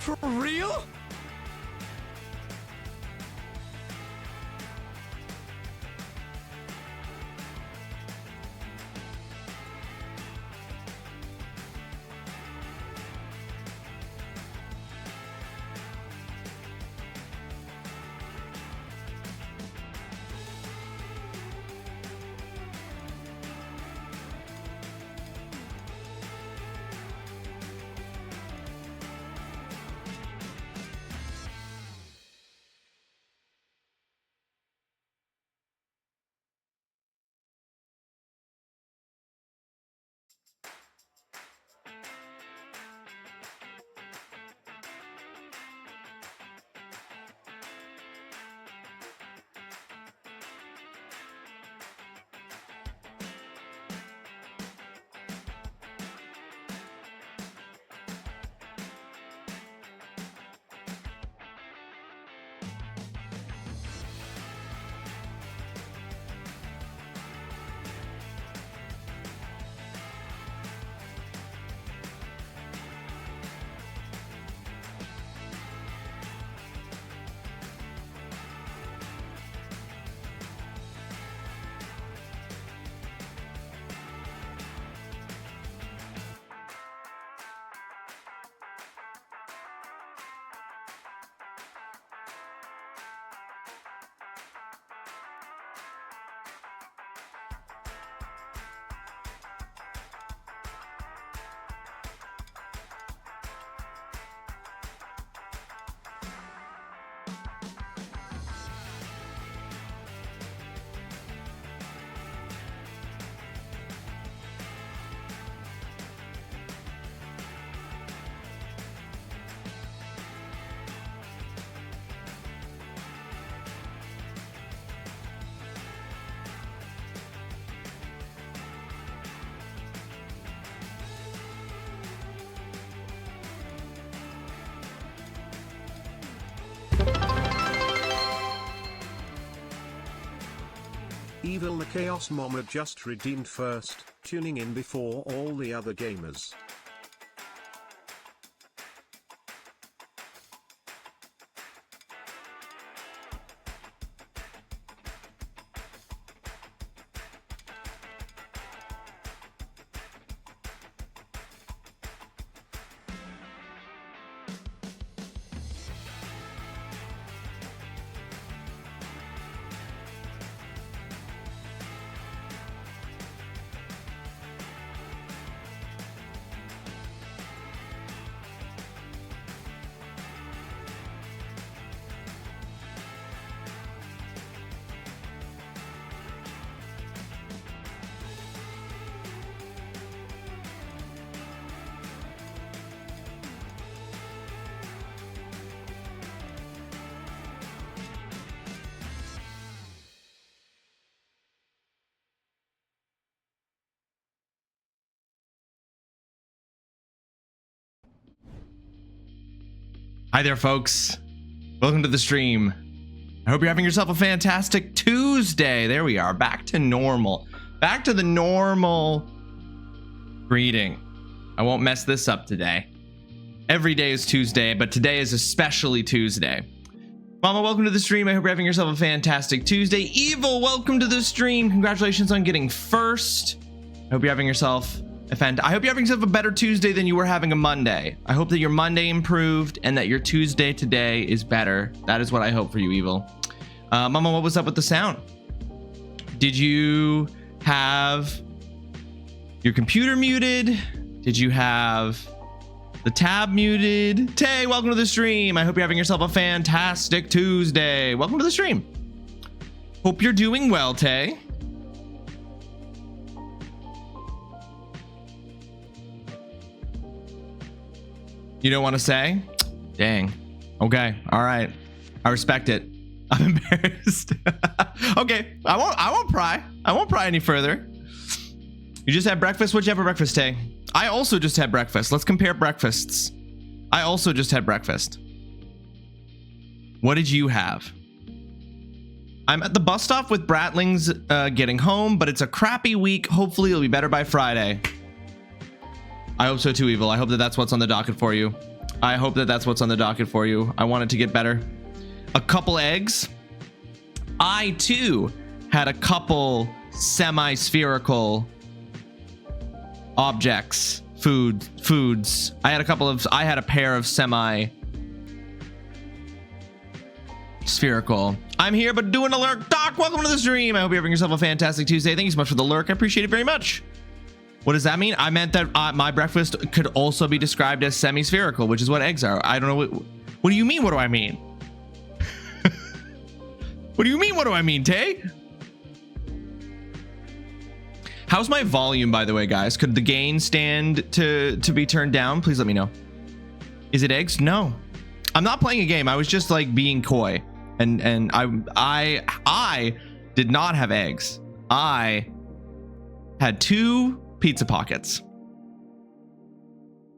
For real? Evil the Chaos Mama just redeemed first, tuning in before all the other gamers. Hi there, folks. Welcome to the stream. I hope you're having yourself a fantastic Tuesday. There we are, back to normal. Back to the normal greeting. I won't mess this up today. Every day is Tuesday, but today is especially Tuesday. Mama, welcome to the stream. I hope you're having yourself a fantastic Tuesday. Evil, welcome to the stream. Congratulations on getting first. I hope you're having yourself a better Tuesday than you were having a Monday. I hope that your Monday improved and that your Tuesday today is better. That is what I hope for you, Evil. Mama, what was up with the sound? Did you have your computer muted? Did you have the tab muted? Tay, welcome to the stream. I hope you're having yourself a fantastic Tuesday. Welcome to the stream. Hope you're doing well, Tay. You don't want to say? Dang. Okay. All right. I respect it. I'm embarrassed. Okay. I won't pry. I won't pry any further. You just had breakfast? What'd you have for breakfast, Tay? I also just had breakfast. Let's compare breakfasts. I also just had breakfast. What did you have? I'm at the bus stop with Bratling's getting home, but it's a crappy week. Hopefully it'll be better by Friday. I hope so too, Evil. I hope that that's what's on the docket for you. I hope that that's what's on the docket for you. I want it to get better. A couple eggs. I too had a couple semi-spherical objects, foods. I had a pair of semi-spherical. I'm here, but doing a lurk. Doc, welcome to the stream. I hope you're having yourself a fantastic Tuesday. Thank you so much for the lurk. I appreciate it very much. What does that mean? I meant that my breakfast could also be described as semi-spherical, which is what eggs are. I don't know what do you mean? What do I mean? What do you mean? What do I mean, Tay? How's my volume, by the way, guys? Could the gain stand to be turned down? Please let me know. Is it eggs? No, I'm not playing a game. I was just like being coy, and I did not have eggs. I had 2 pizza pockets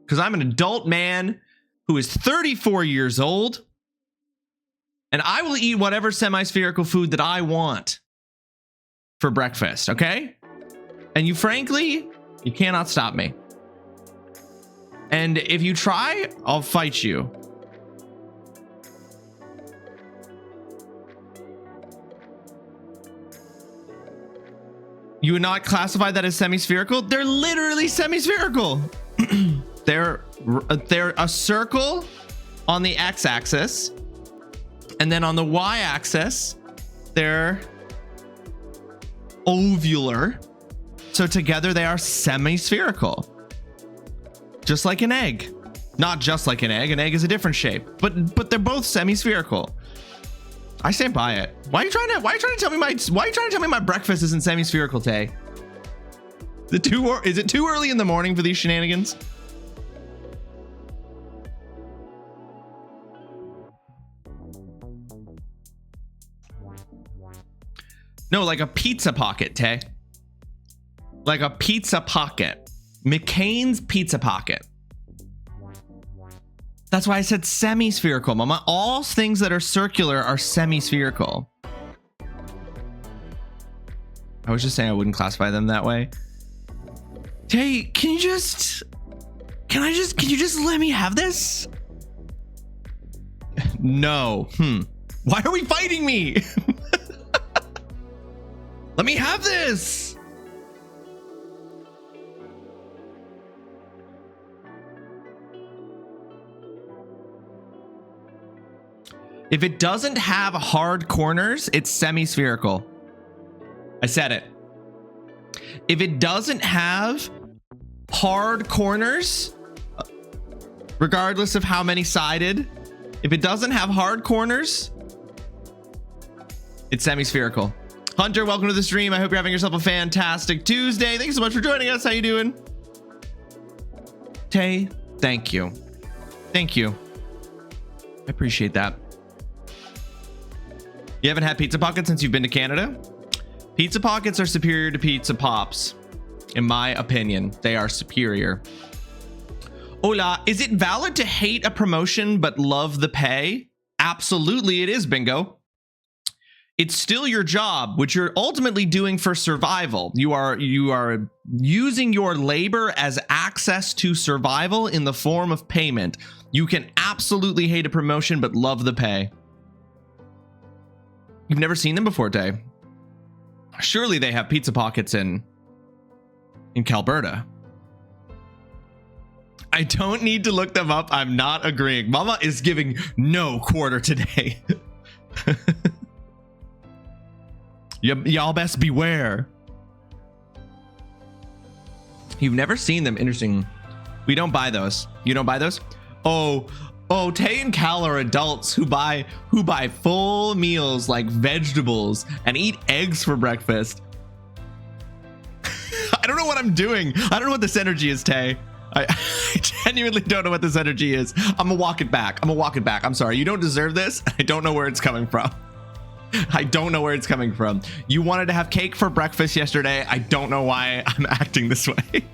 because I'm an adult man who is 34 years old, and I will eat whatever semi-spherical food that I want for breakfast. Okay. And you cannot stop me. And if you try, I'll fight you. You would not classify that as semi-spherical? They're literally semi-spherical. They're a circle on the x-axis, and then on the y-axis, they're ovular. So together they are semi-spherical, just like an egg. Not just like an egg. An egg is a different shape, but they're both semi-spherical. I stand by it. Why are you trying to tell me my breakfast isn't semi-spherical, Tay? Is it too early in the morning for these shenanigans? No, like a pizza pocket, Tay. Like a pizza pocket. McCain's pizza pocket. That's why I said semi-spherical, Mama. All things that are circular are semi-spherical. I was just saying I wouldn't classify them that way. Hey, can you just let me have this? No. Why are we fighting me? Let me have this. If it doesn't have hard corners, it's semi-spherical. I said it. If it doesn't have hard corners, regardless of how many sided, if it doesn't have hard corners, it's semi-spherical. Hunter, welcome to the stream. I hope you're having yourself a fantastic Tuesday. Thanks so much for joining us. How you doing? Tay, thank you. Thank you. I appreciate that. You haven't had Pizza Pockets since you've been to Canada? Pizza Pockets are superior to Pizza Pops. In my opinion, they are superior. Hola, is it valid to hate a promotion but love the pay? Absolutely it is, Bingo. It's still your job, which you're ultimately doing for survival. You are using your labor as access to survival in the form of payment. You can absolutely hate a promotion but love the pay. You've never seen them before, Tay. Surely they have Pizza Pockets in Calberta. I don't need to look them up. I'm not agreeing. Mama is giving no quarter today. Y'all best beware. You've never seen them. Interesting. We don't buy those. You don't buy those? Oh, Tay and Cal are adults who buy full meals like vegetables and eat eggs for breakfast. I don't know what I'm doing. I don't know what this energy is, Tay. I genuinely don't know what this energy is. I'm gonna walk it back. I'm sorry. You don't deserve this. I don't know where it's coming from. You wanted to have cake for breakfast yesterday. I don't know why I'm acting this way.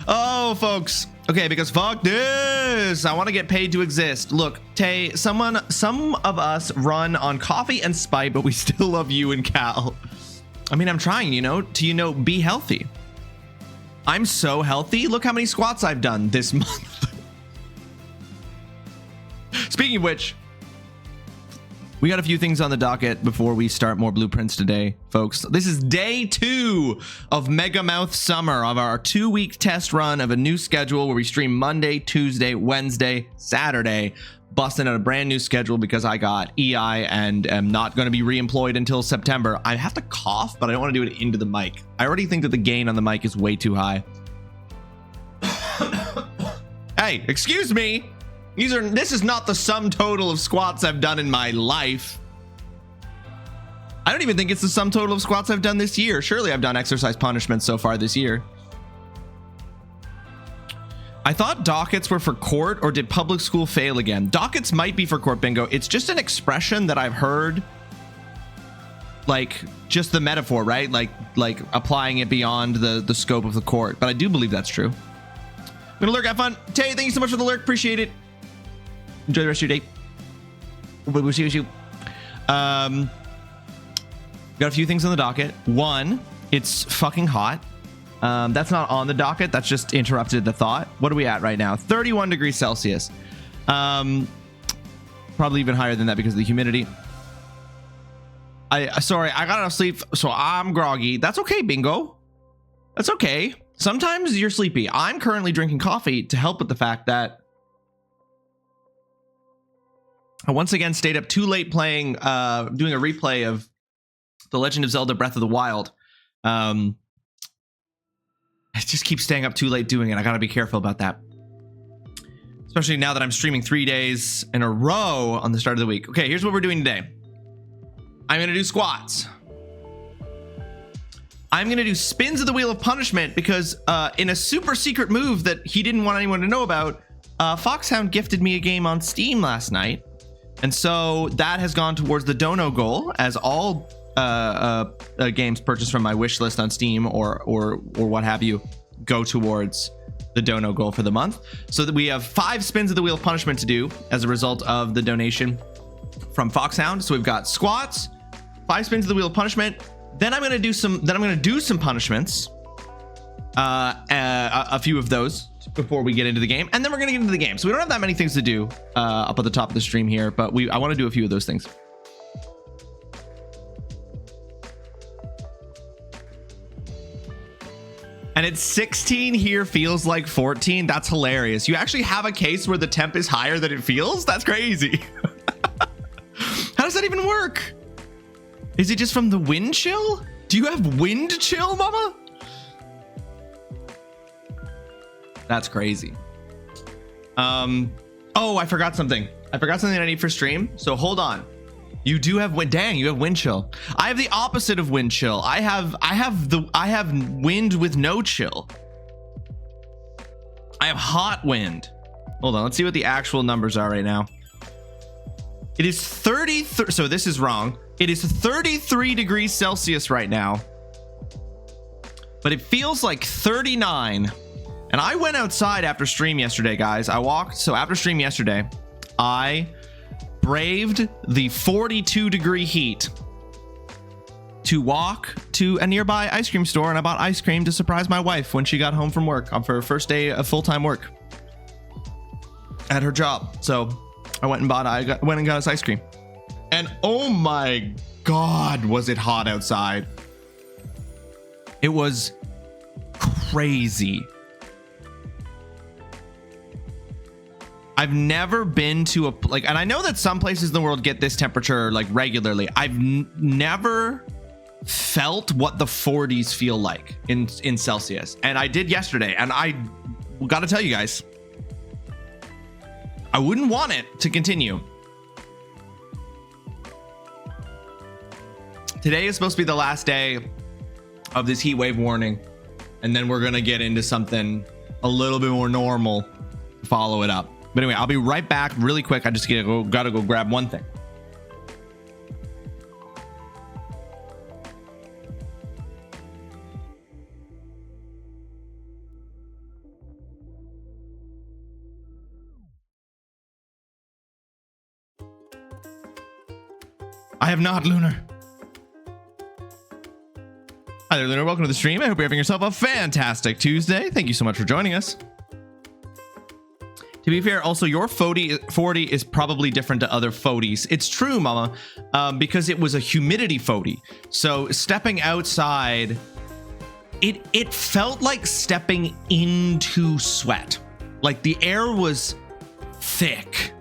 Oh, folks. Okay, because fuck this. I want to get paid to exist. Look, Tay, some of us run on coffee and spite, but we still love you and Cal. I mean, I'm trying, to be healthy. I'm so healthy. Look how many squats I've done this month. Speaking of which, we got a few things on the docket before we start more blueprints today, folks. This is day 2 of Megamouth Summer, of our 2-week test run of a new schedule where we stream Monday, Tuesday, Wednesday, Saturday, busting out a brand new schedule because I got EI and am not going to be re-employed until September. I have to cough, but I don't want to do it into the mic. I already think that the gain on the mic is way too high. Hey, excuse me. This is not the sum total of squats I've done in my life. I don't even think it's the sum total of squats I've done this year. Surely I've done exercise punishments so far this year. I thought dockets were for court, or did public school fail again? Dockets might be for court, bingo. It's just an expression that I've heard, like just the metaphor, right? Like applying it beyond the scope of the court. But I do believe that's true. I'm gonna lurk, have fun. Tay, thank you so much for the lurk. Appreciate it. Enjoy the rest of your day. We'll see you. Got a few things on the docket. One, it's fucking hot. That's not on the docket. That's just interrupted the thought. What are we at right now? 31 degrees Celsius. Probably even higher than that because of the humidity. Sorry, I got enough sleep, so I'm groggy. That's okay, bingo. That's okay. Sometimes you're sleepy. I'm currently drinking coffee to help with the fact that I once again stayed up too late playing, doing a replay of The Legend of Zelda Breath of the Wild. I just keep staying up too late doing it. I gotta be careful about that. Especially now that I'm streaming 3 days in a row on the start of the week. Okay, here's what we're doing today. I'm gonna do squats. I'm gonna do spins of the Wheel of Punishment because in a super secret move that he didn't want anyone to know about, Foxhound gifted me a game on Steam last night. And so that has gone towards the dono goal, as all games purchased from my wish list on Steam or what have you go towards the dono goal for the month. So that we have 5 spins of the Wheel of Punishment to do as a result of the donation from Foxhound. So we've got squats, 5 spins of the Wheel of Punishment. Then I'm going to do some punishments, a few of those before we get into the game, and then we're going to get into the game. So we don't have that many things to do up at the top of the stream here, but I want to do a few of those things. And it's 16 here, feels like 14. That's hilarious. You actually have a case where the temp is higher than it feels? That's crazy. How does that even work? Is it just from the wind chill? Do you have wind chill, mama? That's crazy. Oh, I forgot something. I forgot something I need for stream. So hold on. You do have wind. Dang, you have wind chill. I have the opposite of wind chill. I have wind with no chill. I have hot wind. Hold on, let's see what the actual numbers are right now. It is 33. So this is wrong. It is 33 degrees Celsius right now, but it feels like 39. And I went outside after stream yesterday, guys. So after stream yesterday, I braved the 42 degree heat to walk to a nearby ice cream store, and I bought ice cream to surprise my wife when she got home from work on her first day of full-time work at her job. So I went and got us ice cream, and oh my God, was it hot outside. It was crazy. I've never been to and I know that some places in the world get this temperature like regularly. I've never felt what the 40s feel like in Celsius, and I did yesterday, and I gotta tell you guys, I wouldn't want it to continue. Today is supposed to be the last day of this heat wave warning, and then we're gonna get into something a little bit more normal to follow it up. But anyway, I'll be right back really quick. I just gotta go grab one thing. I have not, Lunar. Hi there, Lunar. Welcome to the stream. I hope you're having yourself a fantastic Tuesday. Thank you so much for joining us. To be fair, also your 40 is probably different to other 40s. It's true, mama, because it was a humidity 40. So stepping outside, it felt like stepping into sweat. Like the air was thick.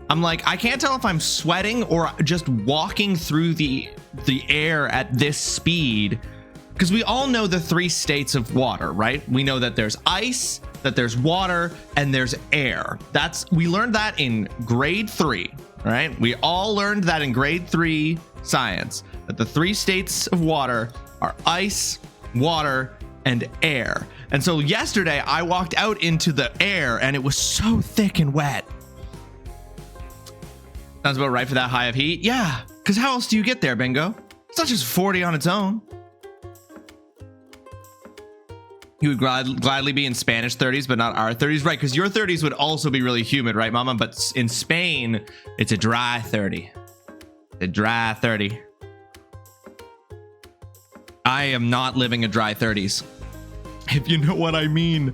I'm like, I can't tell if I'm sweating or just walking through the air at this speed, because we all know the 3 states of water, right? We know that there's ice, that there's water, and there's air. We learned that in grade 3, right? We all learned that in grade 3 science, that the 3 states of water are ice, water, and air. And so yesterday I walked out into the air and it was so thick and wet. Sounds about right for that high of heat. Yeah, because how else do you get there, Bingo? It's not just 40 on its own. You would gladly be in Spanish 30s, but not our 30s, right? Because your 30s would also be really humid, right, Mama? But in Spain, it's a dry 30. A dry 30. I am not living a dry 30s, if you know what I mean.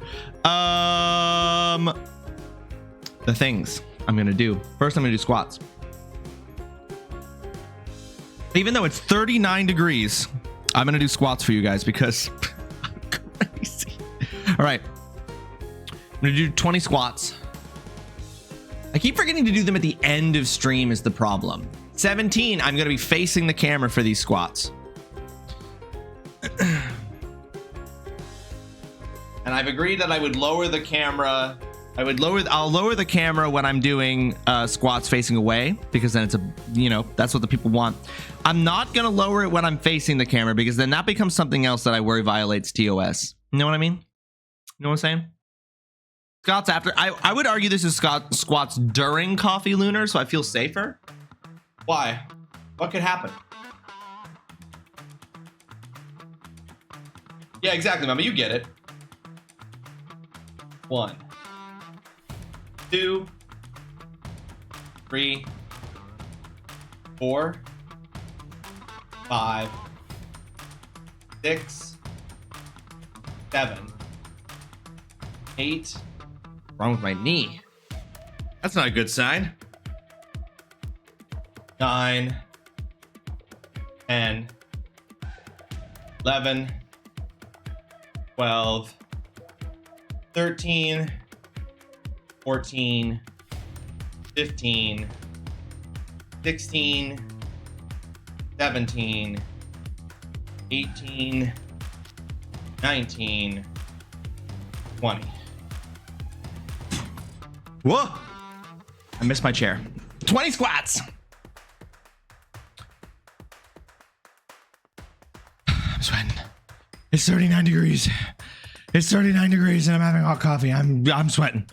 The things I'm gonna do. First, I'm gonna do squats. Even though it's 39 degrees, I'm gonna do squats for you guys because I'm crazy. All right, I'm gonna do 20 squats. I keep forgetting to do them at the end of stream is the problem. 17, I'm gonna be facing the camera for these squats. And I've agreed that I would lower the camera. I'll lower the camera when I'm doing squats facing away, because then it's that's what the people want. I'm not gonna lower it when I'm facing the camera, because then that becomes something else that I worry violates TOS. You know what I mean? You know what I'm saying? Squats after. I would argue this is squats during Coffee Lunar, so I feel safer. Why? What could happen? Yeah, exactly, Mama. You get it. 1, 2, 3, 4, 5, 6, 7, 8. Wrong with my knee. That's not a good sign. 9, 10, 11, 12, 13, 14, 15, 16, 17, 18, 19, 20. Whoa! I missed my chair. 20 squats! I'm sweating. It's 39 degrees. It's 39 degrees and I'm having hot coffee. I'm sweating.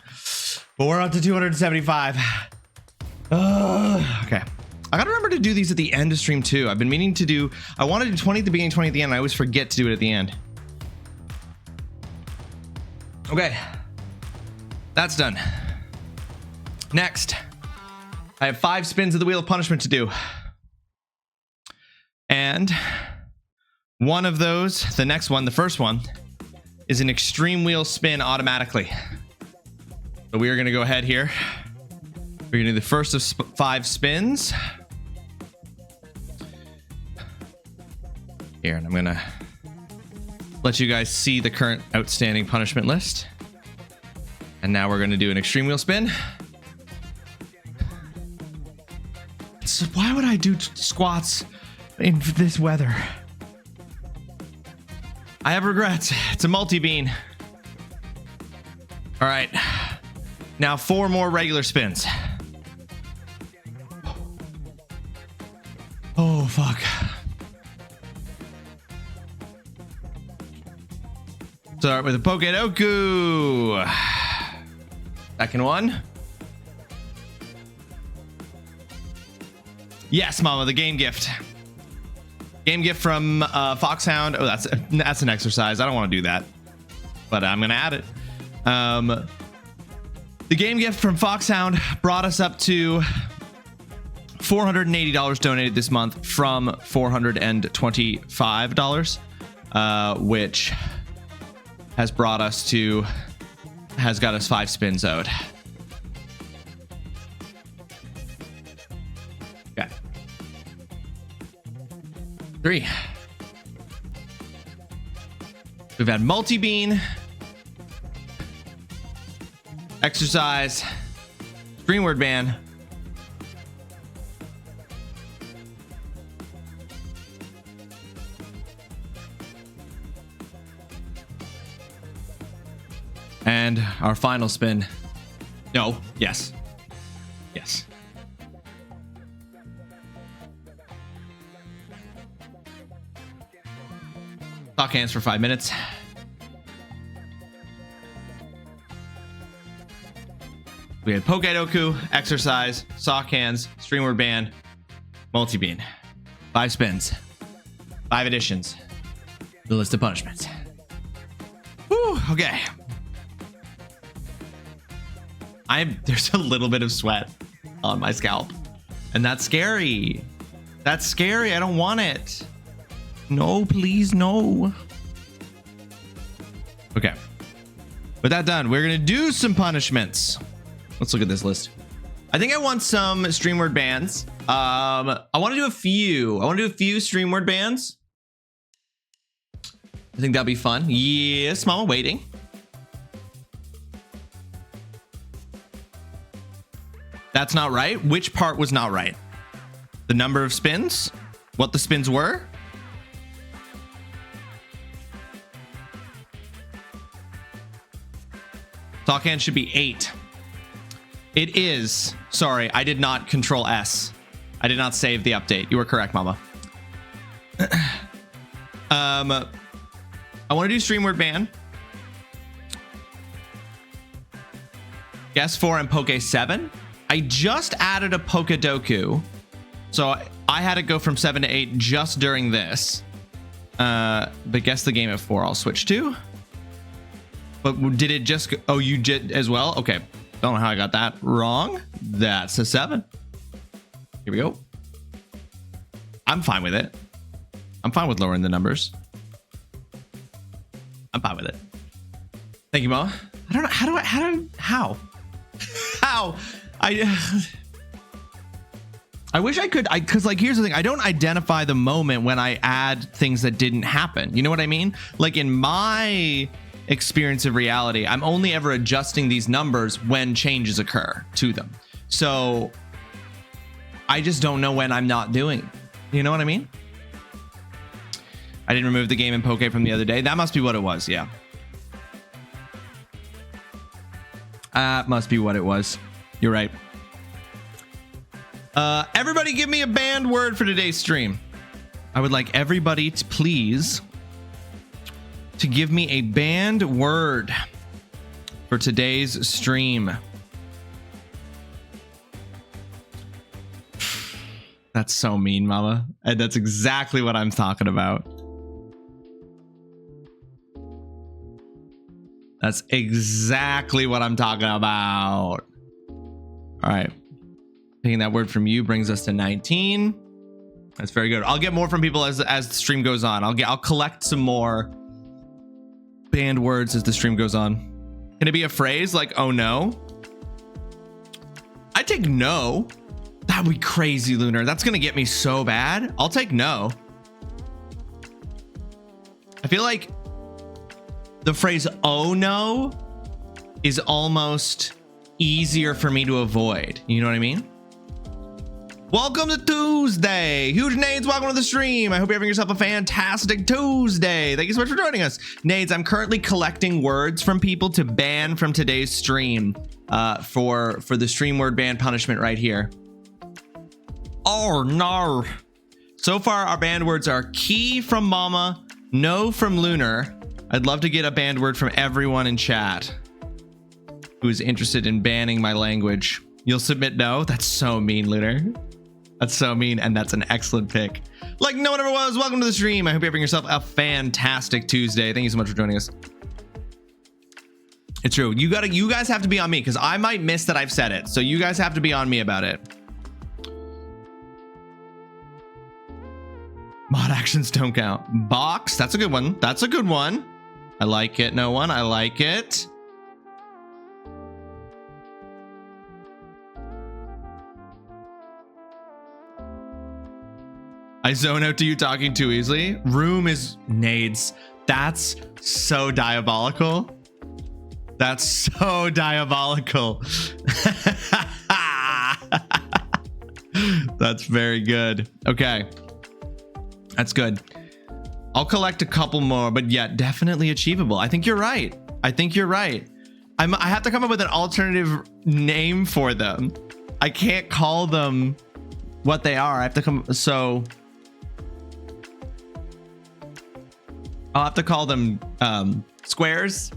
But we're up to 275. Okay. I gotta remember to do these at the end of stream too. I've been meaning to do, I wanted to do 20 at the beginning, 20 at the end. I always forget to do it at the end. Okay. That's done. Next, I have 5 spins of the Wheel of Punishment to do. And one of those, the next one, the first one, is an extreme wheel spin automatically. So we are going to go ahead here. We're going to do the first of 5 spins. Here, and I'm going to let you guys see the current outstanding punishment list. And now we're going to do an extreme wheel spin. So why would I do squats in this weather? I have regrets. It's a multi-bean. All right. Now 4 more regular spins. Oh, fuck. Start with a Pokedoku. Second one. Yes, Mama, the game gift. Game gift from Foxhound. Oh, that's an exercise. I don't want to do that, but I'm gonna add it. The game gift from Foxhound brought us up to $480 donated this month from $425, which has brought us to has got us 5 spins out. Okay. 3. We've had multi-bean, exercise, screen word ban, and our final spin. No, yes. Yes. Talk hands for 5 minutes. We had Pokedoku, exercise, sock hands, stream word ban, multi-bean. 5 spins. 5 additions. The list of punishments. Whew, okay. There's a little bit of sweat on my scalp. And that's scary. That's scary. I don't want it. No, please, no. Okay. With that done, we're gonna do some punishments. Let's look at this list. I think I want some stream word bans. I want to do a few. I want to do a few stream word bans. I think that'll be fun. Yes, Mama, waiting. That's not right. Which part was not right? The number of spins? What the spins were? Talk hand should be 8. It is. Sorry, I did not control S. I did not save the update. You were correct, Mama. I want to do stream word ban. Guess 4 and Poke 7. I just added a Pokedoku, so I had to go from 7 to 8 just during this. But guess the game at 4 I'll switch to. But did it just go? Oh, you did as well? Okay. Don't know how I got that wrong. That's a 7. Here we go. I'm fine with it. I'm fine with lowering the numbers. I'm fine with it. Thank you, Mo. I don't know. How? I wish I could, because like, here's the thing. I don't identify the moment when I add things that didn't happen. You know what I mean? Like in my experience of reality, I'm only ever adjusting these numbers when changes occur to them. So I just don't know when I'm not doing it. You know what I mean? I didn't remove the game in Poke from the other day. That must be what it was. Yeah. That must be what it was. You're right. Everybody give me a banned word for today's stream. I would like everybody to please to give me a banned word for today's stream. That's so mean, Mama. And that's exactly what I'm talking about. That's exactly what I'm talking about. All right. Taking that word from you brings us to 19. That's very good. I'll get more from people as the stream goes on. I'll collect some more banned words as the stream goes on. Can it be a phrase like, oh no? I take no. That would be crazy, Lunar. That's gonna get me so bad. I'll take no. I feel like the phrase oh no is almost easier for me to avoid. You know what I mean? Welcome to Tuesday. Huge Nades, welcome to the stream. I hope you're having yourself a fantastic Tuesday. Thank you so much for joining us. Nades, I'm currently collecting words from people to ban from today's stream for the stream word ban punishment right here. Oh no. So far, our banned words are key from Mama, no from Lunar. I'd love to get a banned word from everyone in chat who is interested in banning my language. You'll submit no? That's so mean, Lunar. That's so mean, and that's an excellent pick. Like no one ever was. Welcome to the stream. I hope you're having yourself a fantastic Tuesday. Thank you so much for joining us. It's true. You guys have to be on me because I might miss that I've said it. So you guys have to be on me about it. Mod actions don't count. Box. That's a good one. That's a good one. I like it. No one. I like it. I zone out to you talking too easily. Room is nades. That's so diabolical. That's so diabolical. That's very good. Okay. That's good. I'll collect a couple more, but yeah, definitely achievable. I think you're right. I think you're right. I have to come up with an alternative name for them. I can't call them what they are. I have to come. So I'll have to call them squares,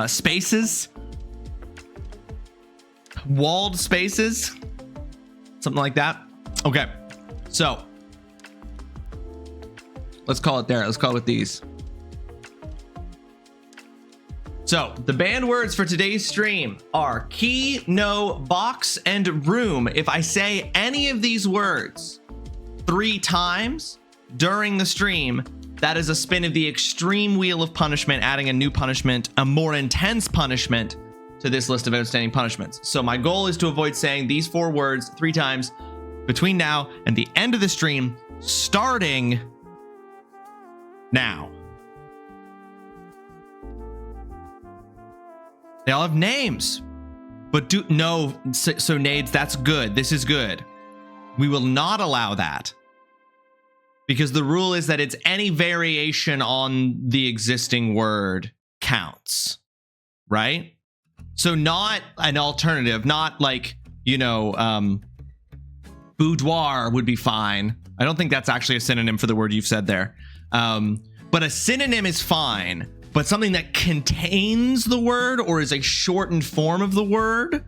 spaces, walled spaces, something like that. Okay. So let's call it there. Let's call it with these. So the banned words for today's stream are key, no, box, and room. If I say any of these words 3 times during the stream, that is a spin of the extreme wheel of punishment, adding a new punishment, a more intense punishment to this list of outstanding punishments. So my goal is to avoid saying these 4 words 3 times between now and the end of the stream, starting now. They all have names, but so nades, that's good. This is good. We will not allow that because the rule is that it's any variation on the existing word counts, right? So not an alternative, not like, you know, boudoir would be fine. I don't think that's actually a synonym for the word you've said there. But a synonym is fine. But something that contains the word or is a shortened form of the word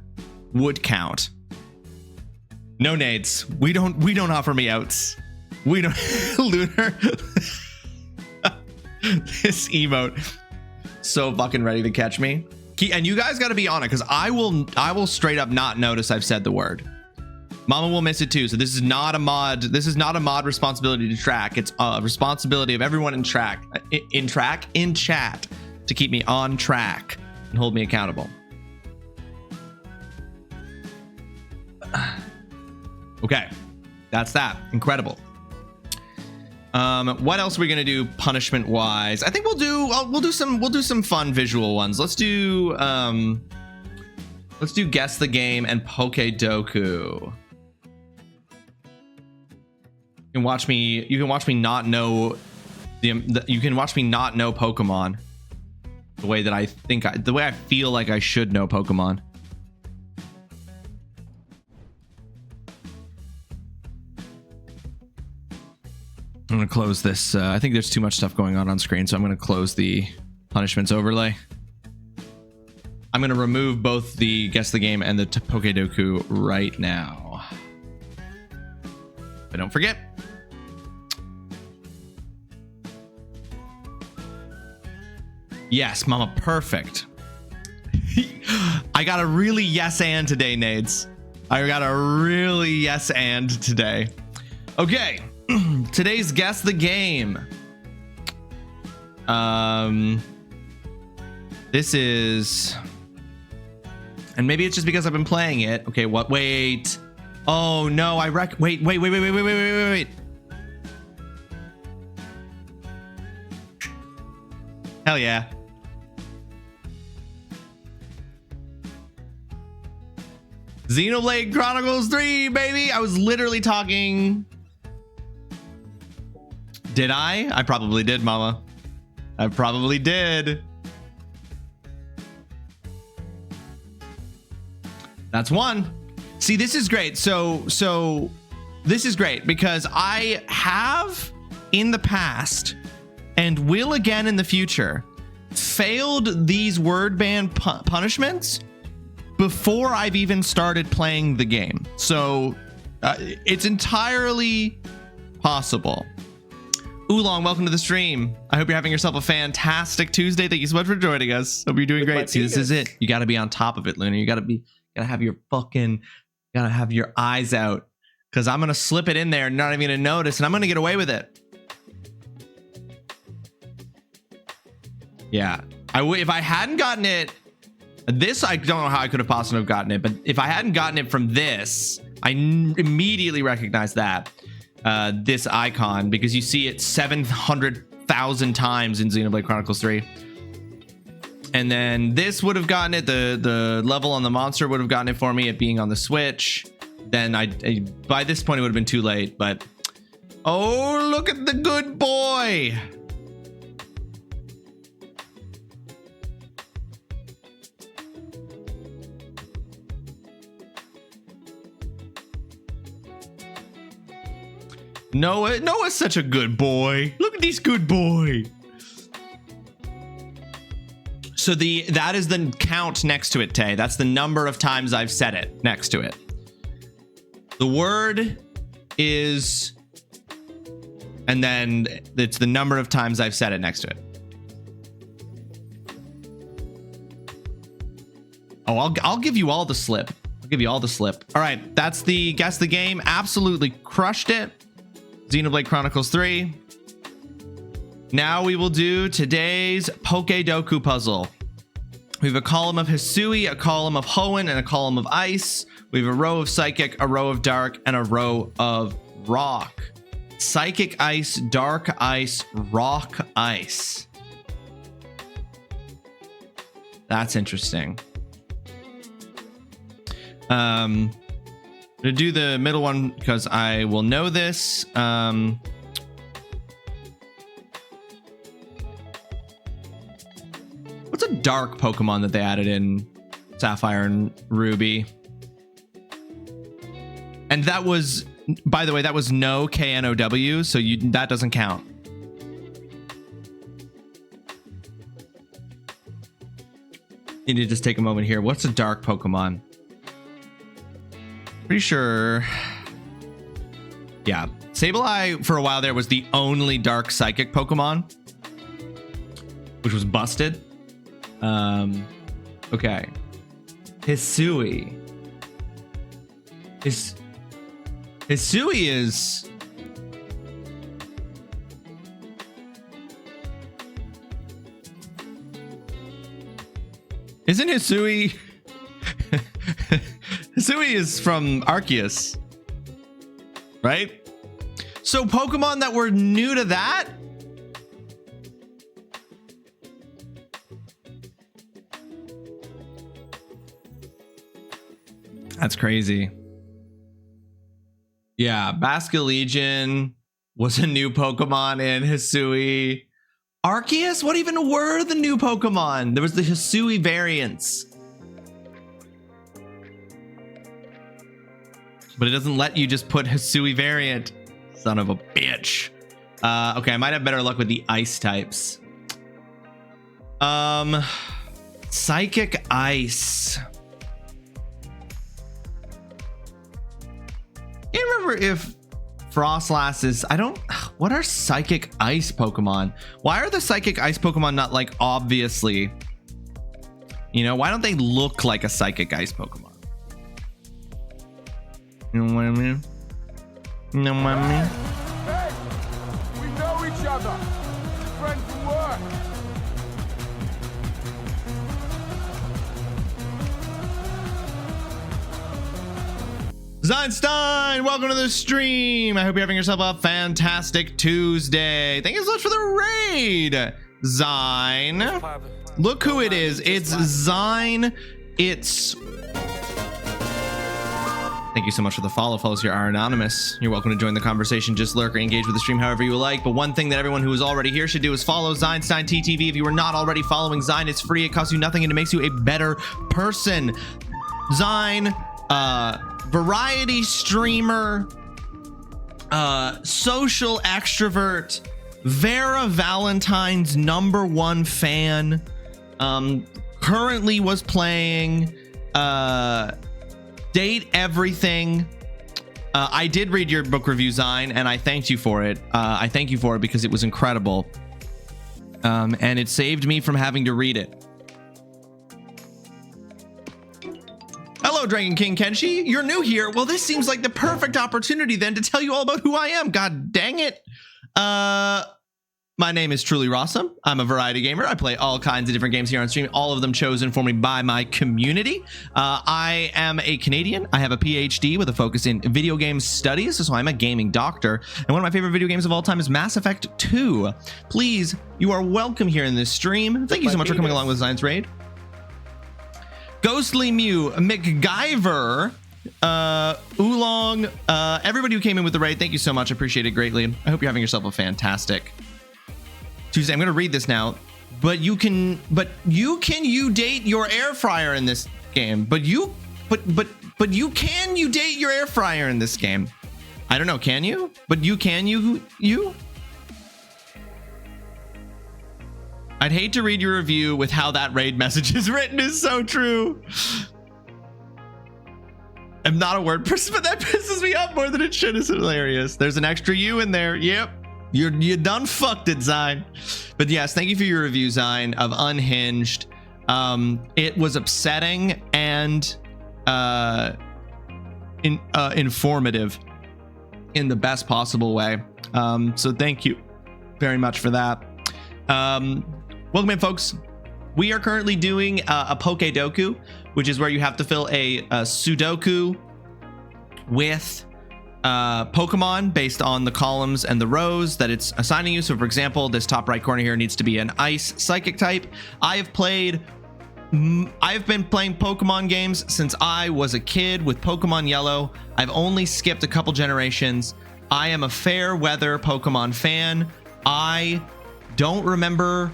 would count. No nades. We don't offer me outs. We don't. Lunar. This emote. So fucking ready to catch me. And you guys got to be on it because I will straight up not notice I've said the word. Mama will miss it too. So this is not a mod. This is not a mod responsibility to track. It's a responsibility of everyone in chat to keep me on track and hold me accountable. Okay, that's that. Incredible. What else are we gonna do punishment wise? I think we'll do some fun visual ones. Let's do guess the game and Pokedoku. You can watch me not know you can watch me not know Pokemon the way that the way I feel like I should know Pokemon. I'm gonna close this. I think there's too much stuff going on screen, so I'm gonna close the punishments overlay. I'm gonna remove both the guess the game and the Pokedoku right now. But don't forget. Yes, mama, perfect. I got a really yes and today, Nades. I got a really yes and today. Okay, today's guess the game. This is, and maybe it's just because I've been playing it. Okay, what? Wait. Oh no, wait. Hell yeah. Xenoblade Chronicles 3, baby. I was literally talking. Did I? I probably did, mama. I probably did. That's one. See, this is great. So this is great because I have in the past and will again in the future failed these word ban punishments before I've even started playing the game. So it's entirely possible. Oolong, welcome to the stream. I hope you're having yourself a fantastic Tuesday. Thank you so much for joining us. Hope you're doing great. See, this is it. You got to be on top of it, Luna. You got to have your eyes out because I'm going to slip it in there and not even going to notice, and I'm going to get away with it. Yeah. If I hadn't gotten it, this, I don't know how I could have possibly have gotten it, but if I hadn't gotten it from this, I immediately recognized that. this icon, because you see it 700,000 times in Xenoblade Chronicles 3. And then this would have gotten it, the level on the monster would have gotten it for me, it being on the Switch. Then I by this point it would have been too late, but oh, look at the good boy. Noah's such a good boy. Look at this good boy. So that is the count next to it, Tay. That's the number of times I've said it next to it. The word is, and then it's the number of times I've said it next to it. Oh, I'll give you all the slip. I'll give you all the slip. All right, that's the guess the game. Absolutely crushed it. Xenoblade Chronicles 3. Now we will do today's Pokedoku puzzle. We have a column of Hisui, a column of Hoenn, and a column of Ice. We have a row of Psychic, a row of Dark, and a row of Rock. Psychic Ice, Dark Ice, Rock Ice. That's interesting. I'm gonna do the middle one because I will know this. What's a dark Pokemon that they added in Sapphire and Ruby? And that was, by the way, that was no KNOW, so that doesn't count. Need to just take a moment here. What's a dark Pokemon? Pretty sure. Yeah, Sableye for a while there was the only dark psychic Pokemon, which was busted. Okay. Hisui. Hisui is... Isn't Hisui... Hisui is from Arceus, right? So Pokemon that were new to that? That's crazy. Yeah, Basculegion was a new Pokemon in Hisui. Arceus? What even were the new Pokemon? There was the Hisui variants. But it doesn't let you just put Hisui variant. Son of a bitch. Okay, I might have better luck with the ice types. Psychic Ice. I can't remember if Frostlass is... What are Psychic Ice Pokemon? Why are the Psychic Ice Pokemon not like obviously... You know, why don't they look like a Psychic Ice Pokemon? You know what I mean? You know what I mean? Hey, we know each other. Friends from work. Zeinstein, welcome to the stream. I hope you're having yourself a fantastic Tuesday. Thank you so much for the raid, Zine. Look who it is. It's Zine. It's... Thank you so much for the follow. Follows here are anonymous. You're welcome to join the conversation. Just lurk or engage with the stream however you like. But one thing that everyone who is already here should do is follow Zeinstein TTV. If you are not already following Zine, it's free. It costs you nothing and it makes you a better person. Zine, variety streamer, social extrovert, Vera Valentine's #1 fan. Currently was playing Date Everything. I did read your book review, Zine, and I thanked you for it. I thank you for it because it was incredible. And it saved me from having to read it. Hello, Dragon King Kenshi. You're new here. Well, this seems like the perfect opportunity then to tell you all about who I am. God dang it. My My name is TrulyRawesome. I'm a variety gamer. I play all kinds of different games here on stream, all of them chosen for me by my community. I am a Canadian. I have a PhD with a focus in video game studies, so I'm a gaming doctor. And one of my favorite video games of all time is Mass Effect 2. Please, you are welcome here in this stream. Thank you so much for coming along with Science Raid. Ghostly Mew, McGyver, Oolong, everybody who came in with the raid, thank you so much. I appreciate it greatly. I hope you're having yourself a fantastic Tuesday. I'm going to read this now. But you can date your air fryer in this game? But you date your air fryer in this game? I don't know. Can you? But you can you? I'd hate to read your review with how that raid message is written is so true. I'm not a word person, but that pisses me off more than it should. It's hilarious. There's an extra U in there. Yep. You done fucked it, Zine. But yes, thank you for your review, Zine, of Unhinged. It was upsetting and informative in the best possible way. So thank you very much for that. Welcome in, folks. We are currently doing a Pokedoku, which is where you have to fill a Sudoku with Pokemon based on the columns and the rows that it's assigning you. So for example, this top right corner here needs to be an ice psychic type. I've been playing Pokemon games since I was a kid with Pokemon Yellow. I've only skipped a couple generations. I am a fair weather Pokemon fan. I don't remember.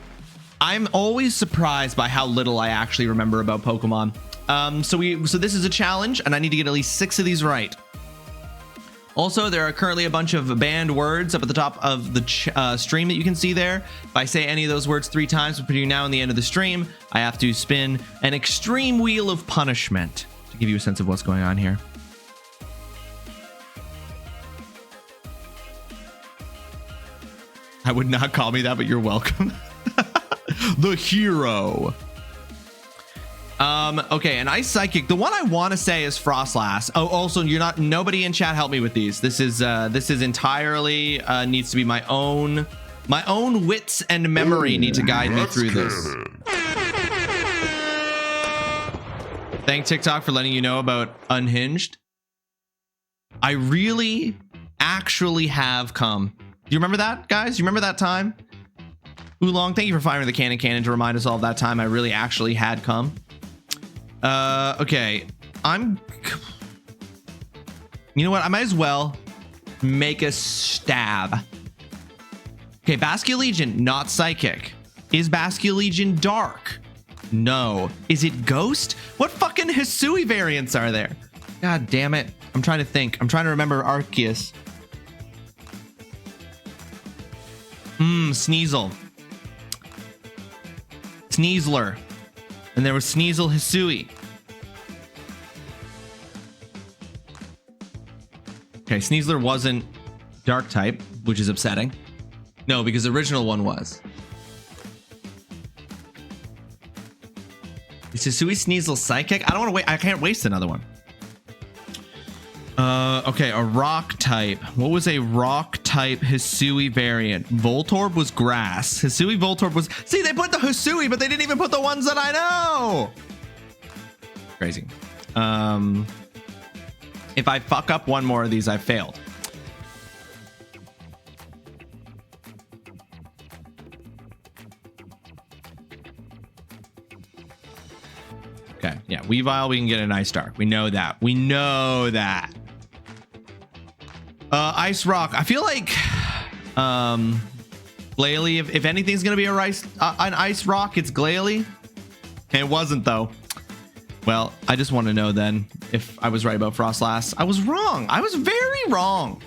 I'm always surprised by how little I actually remember about Pokemon. So this is a challenge, and I need to get at least 6 of these right. Also, there are currently a bunch of banned words up at the top of the stream that you can see there. If I say any of those words 3 times between now and the end of the stream, I have to spin an extreme wheel of punishment to give you a sense of what's going on here. I would not call me that, but you're welcome. The hero. Okay, an ice psychic. The one I want to say is Frostlass. Oh, also, nobody in chat help me with these. This is entirely needs to be my own wits and memory need to guide me through this. Thank TikTok for letting you know about Unhinged. I really actually have come. Do you remember that, guys? Do you remember that time? Oolong, thank you for firing the cannon to remind us all of that time I really actually had come. Okay, you know what? I might as well make a stab. Okay, Basculegion, not psychic. Is Basculegion dark? No. Is it ghost? What fucking Hisui variants are there? God damn it. I'm trying to think. I'm trying to remember Arceus. Sneasel. Sneasler. And there was Sneasel Hisui. Okay, Sneasler wasn't dark type, which is upsetting. No, because the original one was. Is Hisui Sneasel psychic? I don't want to wait. I can't waste another one. Okay, a rock type. What was a rock type Hisui variant? Voltorb was grass. Hisui Voltorb was... See, they put the Hisui, but they didn't even put the ones that I know. Crazy. If I fuck up one more of these, I failed. Okay, yeah, Weavile, we can get an Ice Dark. We know that. We know that. Ice Rock. I feel like Glalie, if anything's gonna be an Ice Rock, it's Glalie. It wasn't though. Well, I just want to know then if I was right about Frostlass. I was wrong. I was very wrong.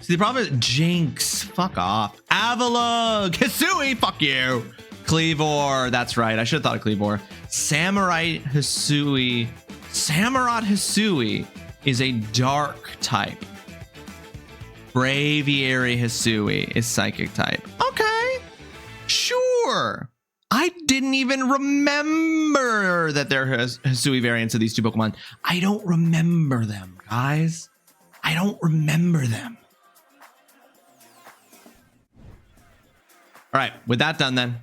See, the problem is Jinx. Fuck off. Avalugg. Hisui. Fuck you. Cleavor. That's right. I should have thought of Cleavor. Samurai Hisui. Samurott Hisui is a dark type. Braviary Hisui is psychic type. Okay. Sure. I didn't even remember that there are Hisui variants of these two Pokemon. I don't remember them, guys. I don't remember them. All right, with that done then.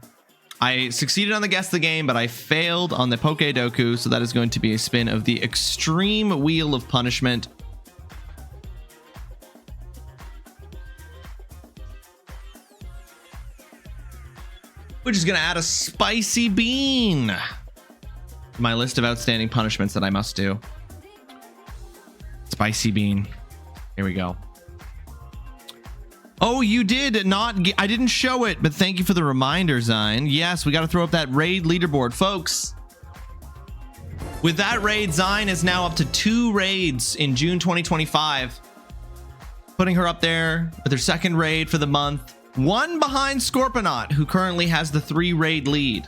I succeeded on the guess the game, but I failed on the Pokedoku, so that is going to be a spin of the extreme wheel of punishment. Which is going to add a spicy bean to my list of outstanding punishments that I must do. Spicy bean. Here we go. Oh, you did not. I didn't show it, but thank you for the reminder, Zine. Yes, we got to throw up that raid leaderboard, folks. With that raid, Zine is now up to 2 raids in June 2025. Putting her up there with her second raid for the month. 1 behind Scorponaut, who currently has the 3 raid lead.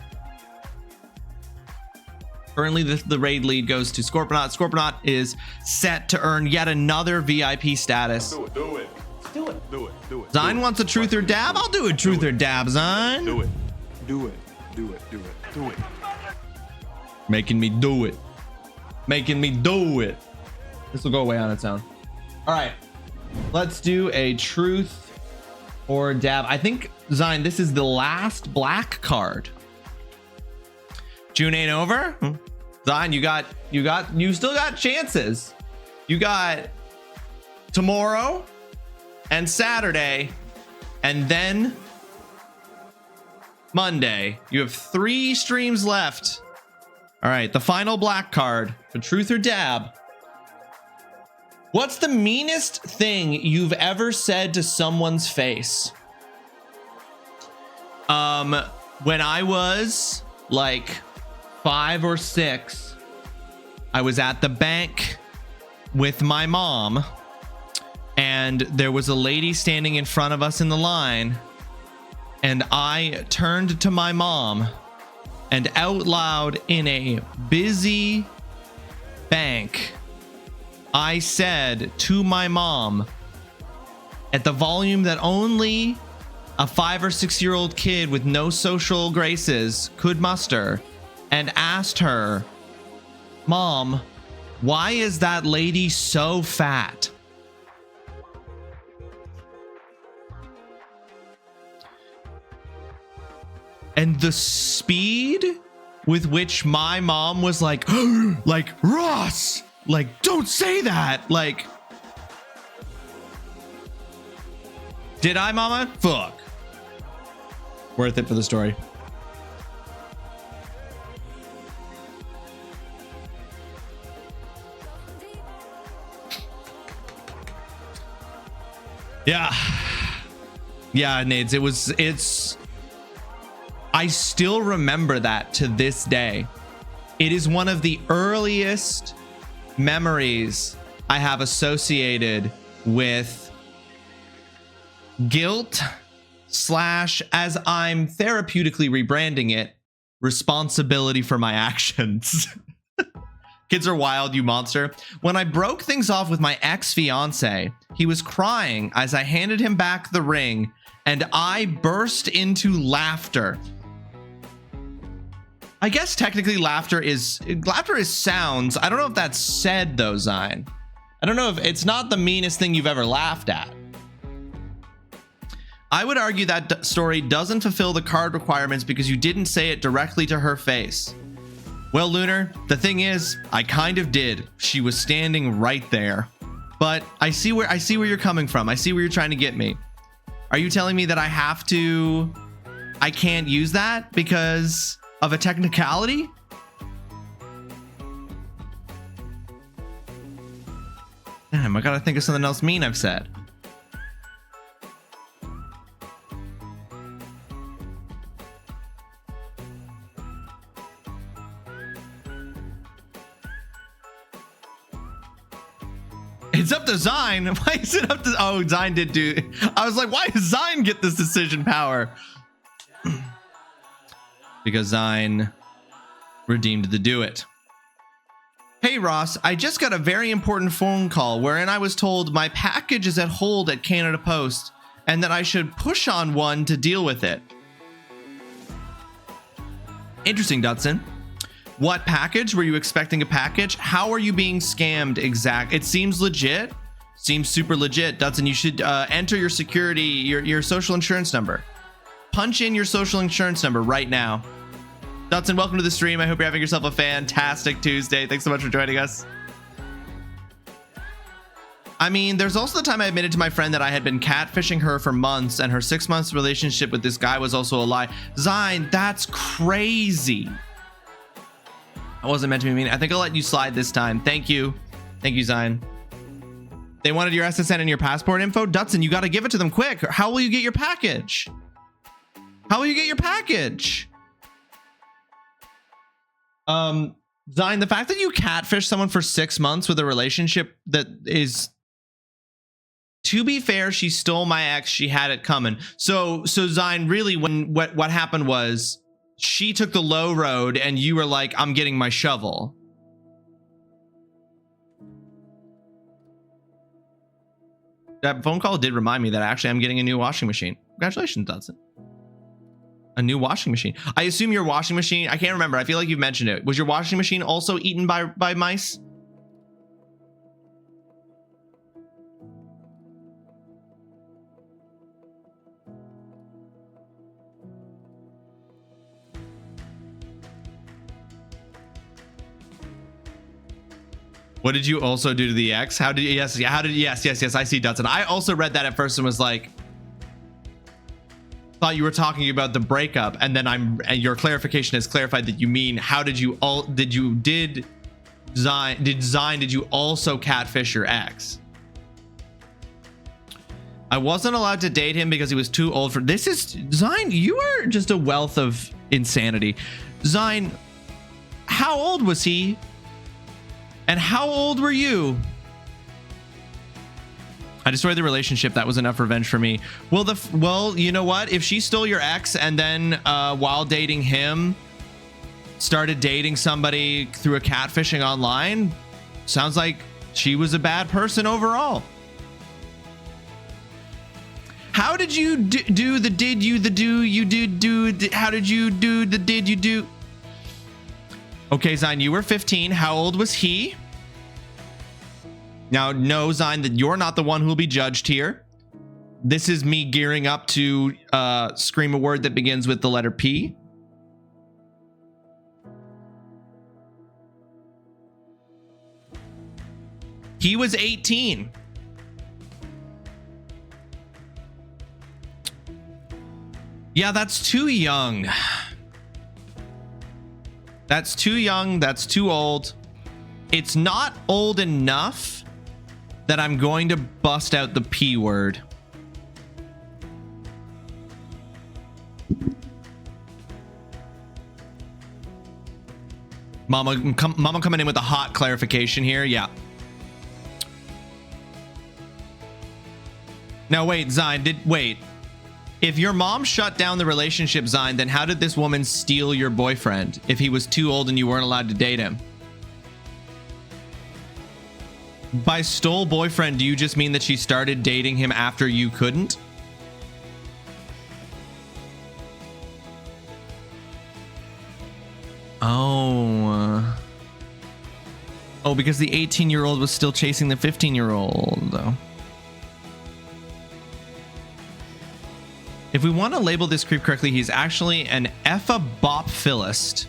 Currently, the raid lead goes to Scorponaut. Scorponaut is set to earn yet another VIP status. Do it. Do it. Do it. Do it. Do it. Zine wants a truth or dab. I'll do a truth or dab, Zine. Do it. Do it. Do it. Do it. Do it. Making me do it. Making me do it. This will go away on its own. All right. Let's do a truth or dab. I think, Zine, this is the last black card. June ain't over. Zine, you still got chances. You got tomorrow and Saturday and then Monday. You have 3 streams left. All right, the final black card for truth or dab. What's the meanest thing you've ever said to someone's face? When I was like 5 or 6, I was at the bank with my mom, and there was a lady standing in front of us in the line, and I turned to my mom and out loud in a busy bank, I said to my mom at the volume that only a 5 or 6-year-old kid with no social graces could muster, and asked her, "Mom, why is that lady so fat?" And the speed with which my mom was like, like, Ross, like, don't say that. Like, did I, mama? Fuck. Worth it for the story. Yeah, Nades, I still remember that to this day. It is one of the earliest memories I have associated with guilt / as I'm therapeutically rebranding it, responsibility for my actions. Kids are wild, you monster. When I broke things off with my ex-fiance, he was crying as I handed him back the ring, and I burst into laughter. I guess technically laughter is sounds. I don't know if that's said though, Zine. I don't know if it's not the meanest thing you've ever laughed at. I would argue that story doesn't fulfill the card requirements because you didn't say it directly to her face. Well, Lunar, the thing is, I kind of did. She was standing right there. But I see where you're coming from. I see where you're trying to get me. Are you telling me that I can't use that because of a technicality? Damn, I gotta think of something else mean I've said. It's up to Zine. Why is it up to... Oh, Zine did do... I was like, why does Zine get this decision power? Because Zine redeemed the do it. Hey, Ross, I just got a very important phone call wherein I was told my package is at hold at Canada Post and that I should push on one to deal with it. Interesting, Dutson. What package? Were you expecting a package? How are you being scammed exact? It seems legit. Seems super legit. Dutson, you should enter your security, your social insurance number. punch in your social insurance number right now. Dutson, welcome to the stream. I hope you're having yourself a fantastic Tuesday. Thanks so much for joining us. I mean, there's also the time I admitted to my friend that I had been catfishing her for months, and her 6 months relationship with this guy was also a lie. Zine, that's crazy. I wasn't meant to be mean. I think I'll let you slide this time. Thank you. Thank you, Zine. They wanted your SSN and your passport info. Dutson, you got to give it to them quick. How will you get your package? How will you get your package? Zine, the fact that you catfish someone for 6 months with a relationship that is... To be fair, she stole my ex. She had it coming. So Zine, really, when what happened was she took the low road and you were like, I'm getting my shovel. That phone call did remind me that actually I'm getting a new washing machine. Congratulations, Dudson. A new washing machine. I assume your washing machine, I can't remember. I feel like you've mentioned it. Was your washing machine also eaten by mice? What did you also do to the ex? How did yes, I see Dutton. I also read that at first and was like, thought you were talking about the breakup, and then and your clarification has clarified that you mean how did you also catfish your ex? I wasn't allowed to date him because he was too old for this. Is Zine, you are just a wealth of insanity. Zine, how old was he? And how old were you? I destroyed the relationship. That was enough revenge for me. Well, you know what? If she stole your ex and then while dating him, started dating somebody through a catfishing online, sounds like she was a bad person overall. How did you do the did you the do you do how did you do the did you do? Okay, Zine, you were 15. How old was he? Now, know, Zine, that you're not the one who will be judged here. This is me gearing up to scream a word that begins with the letter P. He was 18. Yeah, that's too young. That's too young. That's too old. It's not old enough that I'm going to bust out the P word. Mama coming in with a hot clarification here. Yeah. Now wait, Zine, wait. If your mom shut down the relationship, Zine, then how did this woman steal your boyfriend if he was too old and you weren't allowed to date him? By stole boyfriend, do you just mean that she started dating him after you couldn't? Oh, because the 18-year-old was still chasing the 15-year-old. If we want to label this creep correctly, he's actually an ephabophilist.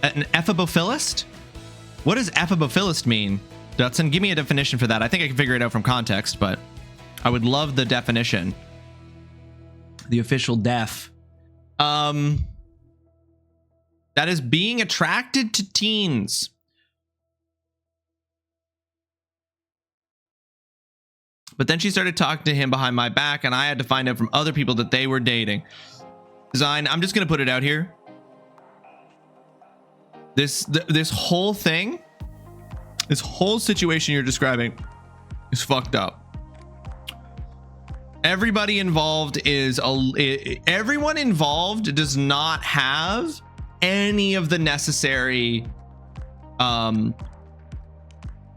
An ephabophilist? What does ephabophilist mean? Dutson, give me a definition for that. I think I can figure it out from context, but I would love the definition. The official def. That is being attracted to teens. But then she started talking to him behind my back, and I had to find out from other people that they were dating. Zine, I'm just going to put it out here. This whole thing, this whole situation you're describing is fucked up. Everybody involved everyone involved does not have any of the necessary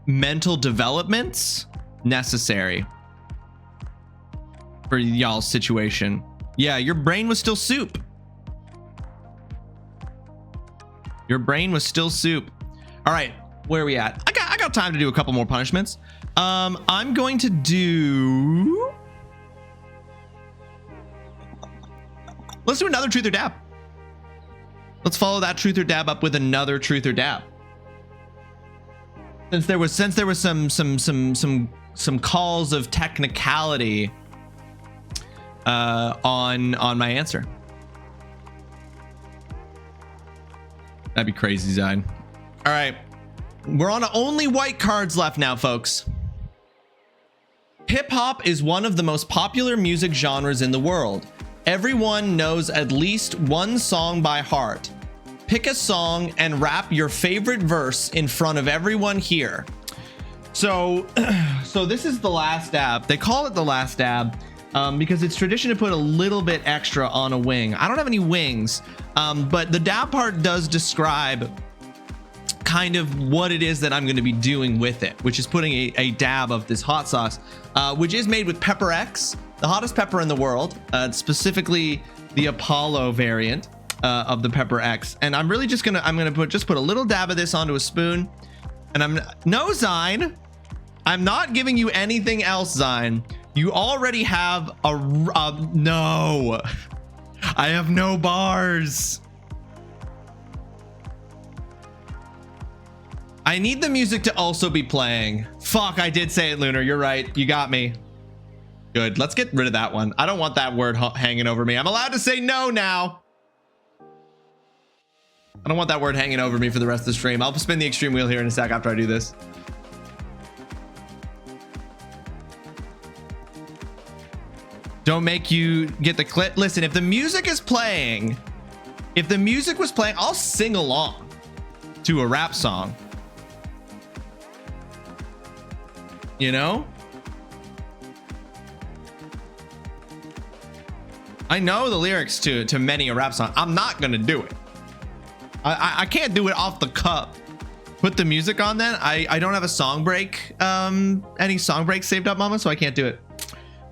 mental developments necessary for y'all's situation. Yeah, your brain was still soup. Your brain was still soup. All right, where are we at? I got time to do a couple more punishments. I'm going to do Let's do another truth or dab. Let's follow that truth or dab up with another truth or dab. Since there was some calls of technicality on my answer. That'd be crazy, Zine. All right, we're on only white cards left now, folks. Hip hop is one of the most popular music genres in the world. Everyone knows at least one song by heart. Pick a song and rap your favorite verse in front of everyone here. So this is the last dab. They call it the last dab because it's tradition to put a little bit extra on a wing. I don't have any wings, but the dab part does describe kind of what it is that I'm going to be doing with it, which is putting a dab of this hot sauce, which is made with Pepper X, the hottest pepper in the world, specifically the Apollo variant of the Pepper X. And I'm really just gonna put a little dab of this onto a spoon. And no, Zine, I'm not giving you anything else, Zine. You already have no, I have no bars. I need the music to also be playing. Fuck, I did say it, Lunar. You're right. You got me. Good. Let's get rid of that one. I don't want that word hanging over me. I'm allowed to say no now. I don't want that word hanging over me for the rest of the stream. I'll spin the extreme wheel here in a sec after I do this. Don't make you get the clip. Listen, if the music is playing, if the music was playing, I'll sing along to a rap song. You know? I know the lyrics to many a rap song. I'm not gonna do it. I can't do it off the cup. Put the music on then. I don't have a song break, any song breaks saved up, Mama, so I can't do it.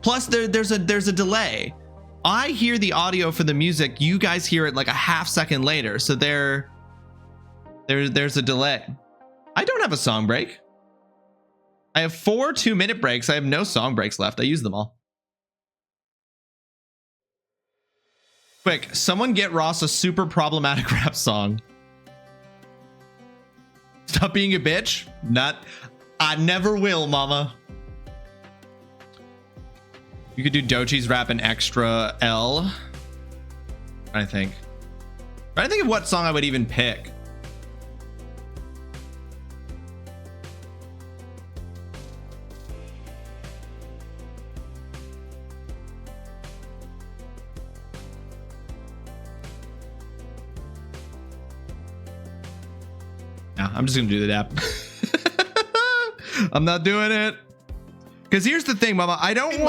Plus there's a delay. I hear the audio for the music. You guys hear it like a half second later. So there's a delay. I don't have a song break. I have 4 2-minute breaks. I have no song breaks left. I use them all. Quick, someone get Ross a super problematic rap song. Stop being a bitch. I never will, Mama. You could do Dochi's rap an extra L. I think. I think of what song I would even pick. I'm just gonna do the dab. I'm not doing it because here's the thing, Mama. I don't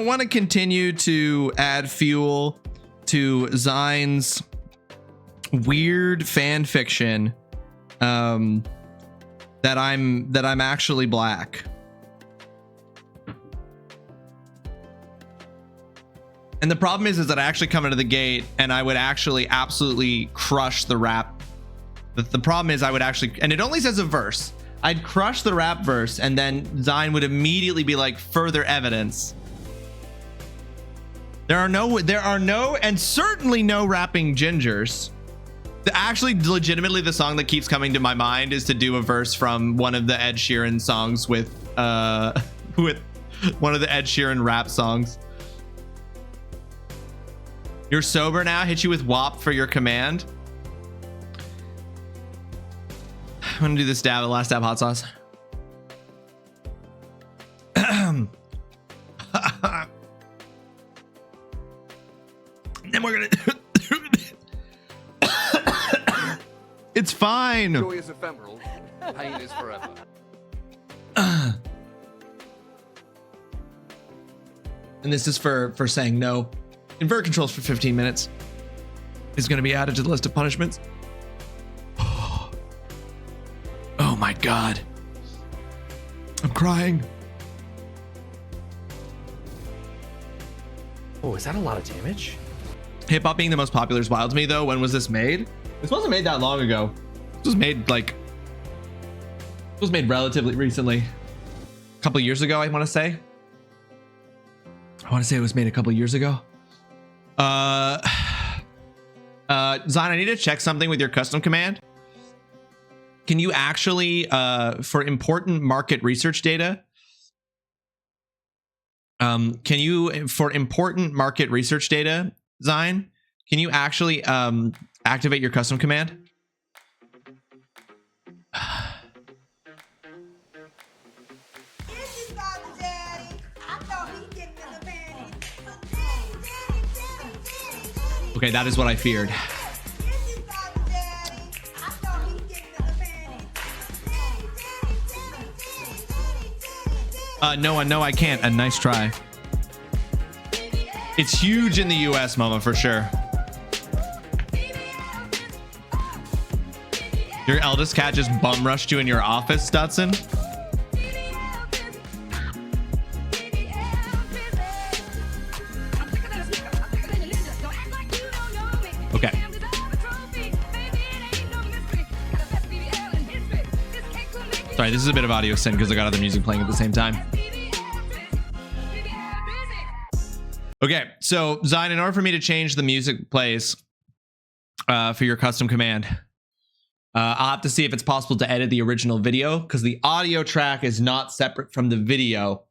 want to continue to add fuel to Zine's weird fan fiction that I'm actually black. And the problem is that I actually come into the gate and I would actually absolutely crush the rap. The problem is I would actually, and it only says a verse. I'd crush the rap verse and then Zine would immediately be like, further evidence. There are no, and certainly no rapping gingers. Actually, legitimately, the song that keeps coming to my mind is to do a verse from one of the Ed Sheeran songs with one of the Ed Sheeran rap songs. You're sober now? Hit you with WAP for your command? I'm gonna do this dab, the last dab hot sauce. Then we're gonna it's fine. Joy is ephemeral, pain is forever. And this is for saying no. Invert controls for 15 minutes is gonna be added to the list of punishments. Oh my God. I'm crying. Oh, is that a lot of damage? Hip hop being the most popular is wild to me though. When was this made? This wasn't made that long ago. This was made relatively recently. A couple years ago, I want to say. It was made a couple years ago. Zion, I need to check something with your custom command. Can you actually, for important market research data, Zion, can you actually activate your custom command? Okay, that is what I feared. Noah, no, I can't. A nice try. It's huge in the US, Mama, for sure. Your eldest cat just bum rushed you in your office, Dutson? Okay. Sorry, this is a bit of audio sin because I got other music playing at the same time. Okay, so Zion, in order for me to change the music plays for your custom command, I'll have to see if it's possible to edit the original video because the audio track is not separate from the video.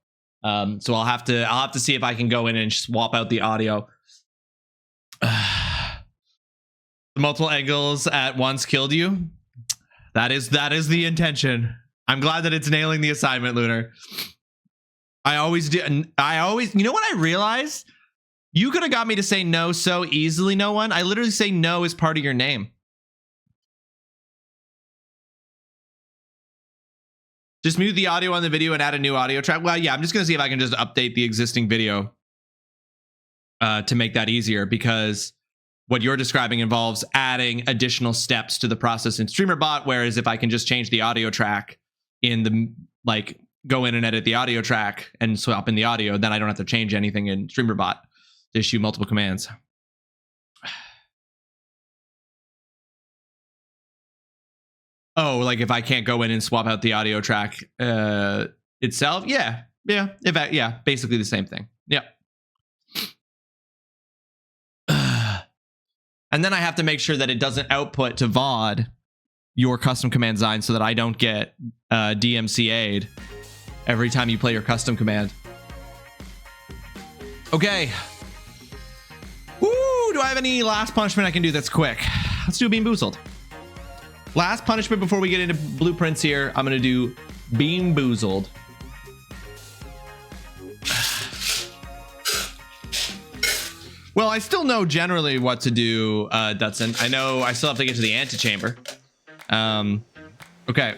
So I'll have to see if I can go in and swap out the audio. Multiple angles at once killed you. That is the intention. I'm glad that it's nailing the assignment, Lunar. I always do. You know what I realized? You could have got me to say no so easily, no one. I literally say no as part of your name. Just mute the audio on the video and add a new audio track. Well, yeah, I'm just going to see if I can just update the existing video to make that easier, because what you're describing involves adding additional steps to the process in StreamerBot, whereas if I can just change the audio track in the, like, go in and edit the audio track and swap in the audio, then I don't have to change anything in StreamerBot to issue multiple commands. Oh, like if I can't go in and swap out the audio track itself? Yeah, basically the same thing. Yeah. And then I have to make sure that it doesn't output to VOD your custom command Zion so that I don't get DMCA'd every time you play your custom command. Okay. Woo! Do I have any last punishment I can do that's quick? Let's do Bean Boozled. Last punishment before we get into blueprints here. I'm going to do Bean Boozled. Well, I still know generally what to do, Dutson. I know I still have to get to the antechamber. Okay.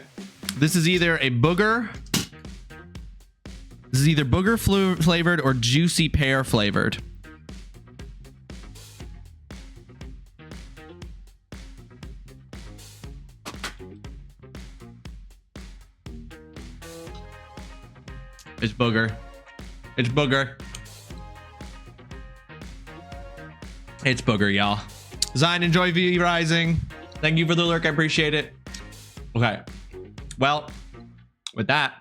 This is either a booger. This is either booger flavored or juicy pear flavored. It's booger. It's booger. It's booger, y'all. Zion, enjoy V Rising. Thank you for the lurk. I appreciate it. Okay. Well, with that,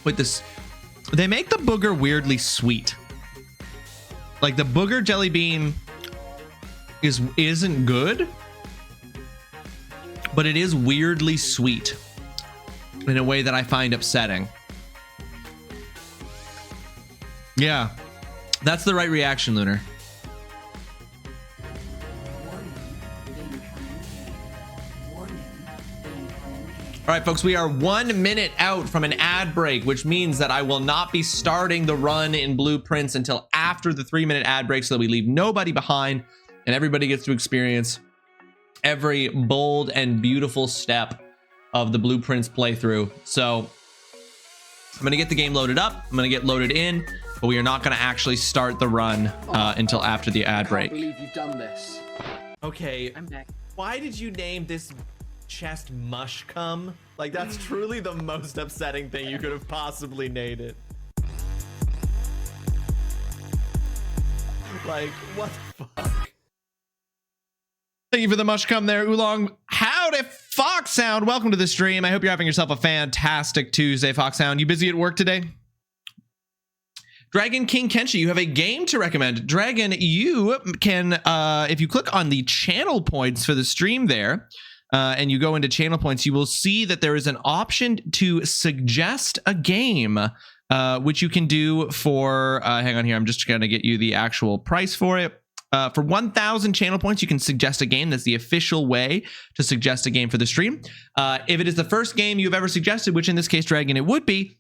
with this, they make the booger weirdly sweet. Like the booger jelly bean isn't good, but it is weirdly sweet in a way that I find upsetting. Yeah, that's the right reaction, Lunar. All right, folks, we are 1 minute out from an ad break, which means that I will not be starting the run in blueprints until after the 3-minute ad break so that we leave nobody behind and everybody gets to experience every bold and beautiful step of the blueprints playthrough. So I'm going to get the game loaded up. I'm going to get loaded in, but we are not going to actually start the run until after the ad break. I can't believe you've done this. Okay, I'm back. why did you name this chest mush cum? Like, that's truly the most upsetting thing you could have possibly named it. Like, what the fuck? Thank you for the mush cum there, Oolong. Howdy, Foxhound. Welcome to the stream. I hope you're having yourself a fantastic Tuesday, Foxhound. You busy at work today? Dragon King Kenshi, you have a game to recommend. Dragon, you can, if you click on the channel points for the stream there, and you go into channel points, you will see that there is an option to suggest a game, which you can do for, hang on here, I'm just going to get you the actual price for it. For 1,000 channel points, you can suggest a game. That's the official way to suggest a game for the stream. If it is the first game you've ever suggested, which in this case, Dragon, it would be,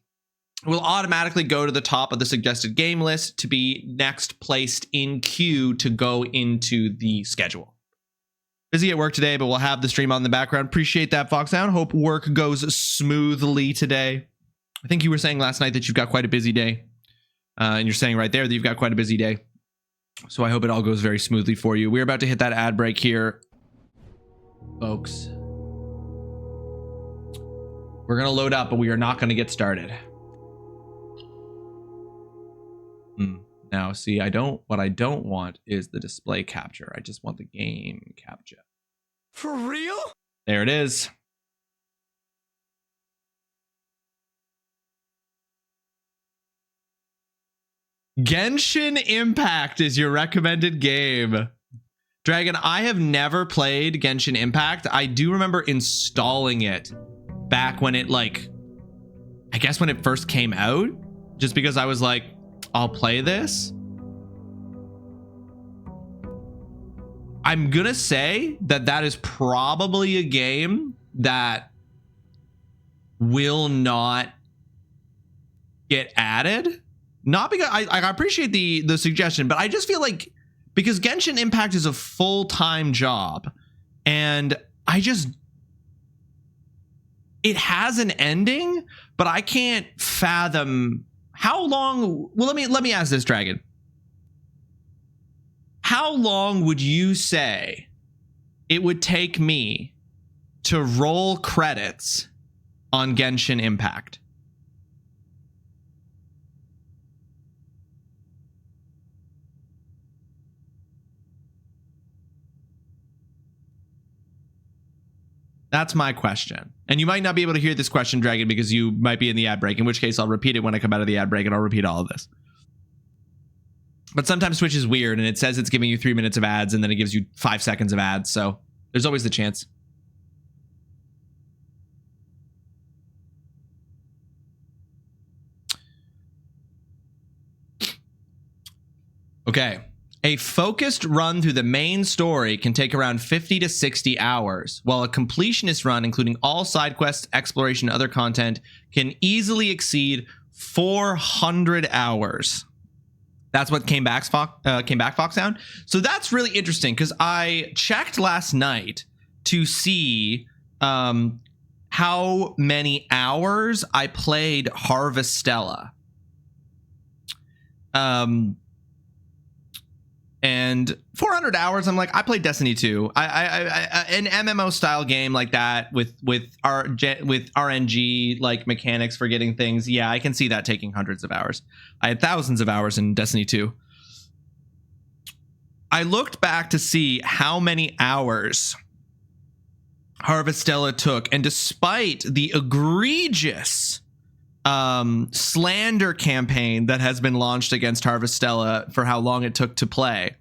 it will automatically go to the top of the suggested game list to be next placed in queue to go into the schedule. Busy at work today, but we'll have the stream on in the background. Appreciate that, Foxhound. Hope work goes smoothly today. I think you were saying last night that you've got quite a busy day. And you're saying right there that you've got quite a busy day. So I hope it all goes very smoothly for you. We're about to hit that ad break here, folks. We're going to load up, but we are not going to get started. Now, see, what I don't want is the display capture. I just want the game capture. For real? There it is. Genshin Impact is your recommended game. Dragon, I have never played Genshin Impact. I do remember installing it back when it, like, I guess when it first came out, just because I was like, I'll play this. I'm gonna say that is probably a game that will not get added. Not because I appreciate the suggestion, but I just feel like because Genshin Impact is a full-time job, and it has an ending, but I can't fathom how long. Well, let me ask this, Dragon. How long would you say it would take me to roll credits on Genshin Impact? That's my question. And you might not be able to hear this question, Dragon, because you might be in the ad break, in which case I'll repeat it when I come out of the ad break, and I'll repeat all of this. But sometimes Twitch is weird, and it says it's giving you 3 minutes of ads, and then it gives you 5 seconds of ads. So there's always the chance. Okay. A focused run through the main story can take around 50 to 60 hours, while a completionist run, including all side quests, exploration, and other content, can easily exceed 400 hours. That's what came back Foxhound. So that's really interesting, because I checked last night to see how many hours I played Harvestella. And 400 hours, I'm like, I played Destiny 2. An MMO style game like that with RNG like mechanics for getting things. Yeah, I can see that taking hundreds of hours. I had thousands of hours in Destiny 2. I looked back to see how many hours Harvestella took, and despite the egregious slander campaign that has been launched against Harvestella for how long it took to play,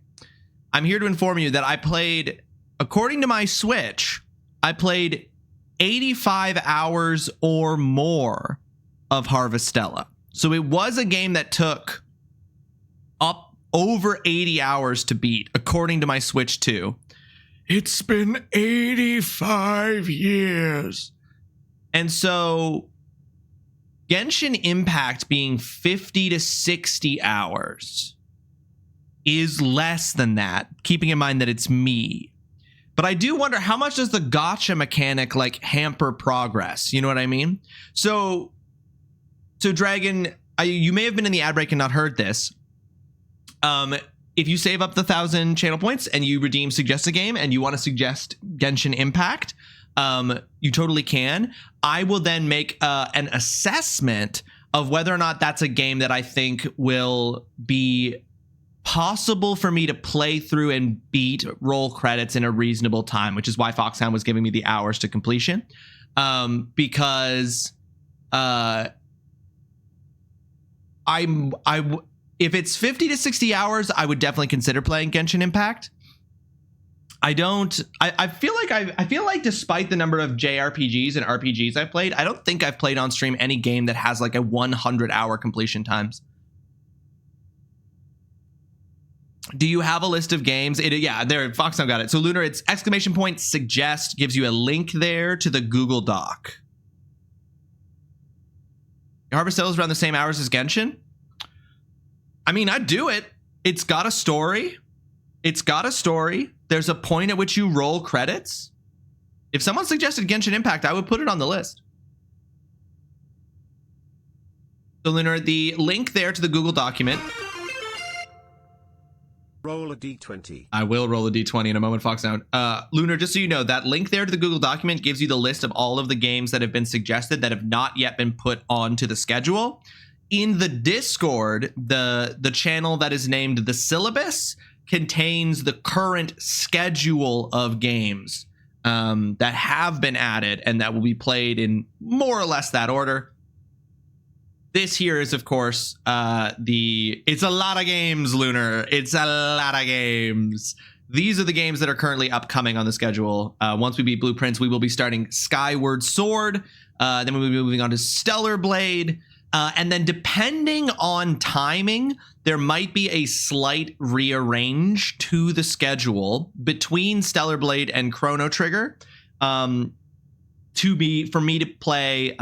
I'm here to inform you that I played, according to my Switch, I played 85 hours or more of Harvestella. So it was a game that took up over 80 hours to beat, according to my Switch 2. It's been 85 years. And so Genshin Impact being 50 to 60 hours is less than that, keeping in mind that it's me. But I do wonder, how much does the gacha mechanic like hamper progress? You know what I mean? So Dragon, you may have been in the ad break and not heard this. If you save up the 1,000 channel points and you redeem suggest a game and you want to suggest Genshin Impact, you totally can. I will then make an assessment of whether or not that's a game that I think will be possible for me to play through and beat roll credits in a reasonable time, which is why Foxhound was giving me the hours to completion. Because if it's 50 to 60 hours, I would definitely consider playing Genshin Impact. I feel like despite the number of JRPGs and RPGs I've played, I don't think I've played on stream any game that has like a 100-hour completion times. Do you have a list of games? Yeah, there, Foxhound got it. So Lunar, it's !suggest, gives you a link there to the Google Doc. Harvest Hill is around the same hours as Genshin. I mean, I'd do it. It's got a story. There's a point at which you roll credits. If someone suggested Genshin Impact, I would put it on the list. So Lunar, the link there to the Google document. Roll a d20. I will roll a d20 in a moment, Foxhound. Lunar, just so you know, that link there to the Google document gives you the list of all of the games that have been suggested that have not yet been put onto the schedule. In the Discord, the channel that is named The Syllabus contains the current schedule of games that have been added and that will be played in more or less that order. This here is, of course, it's a lot of games, Lunar. It's a lot of games. These are the games that are currently upcoming on the schedule. Once we beat Blueprints, we will be starting Skyward Sword. Then we will be moving on to Stellar Blade. And then depending on timing, there might be a slight rearrange to the schedule between Stellar Blade and Chrono Trigger for me to play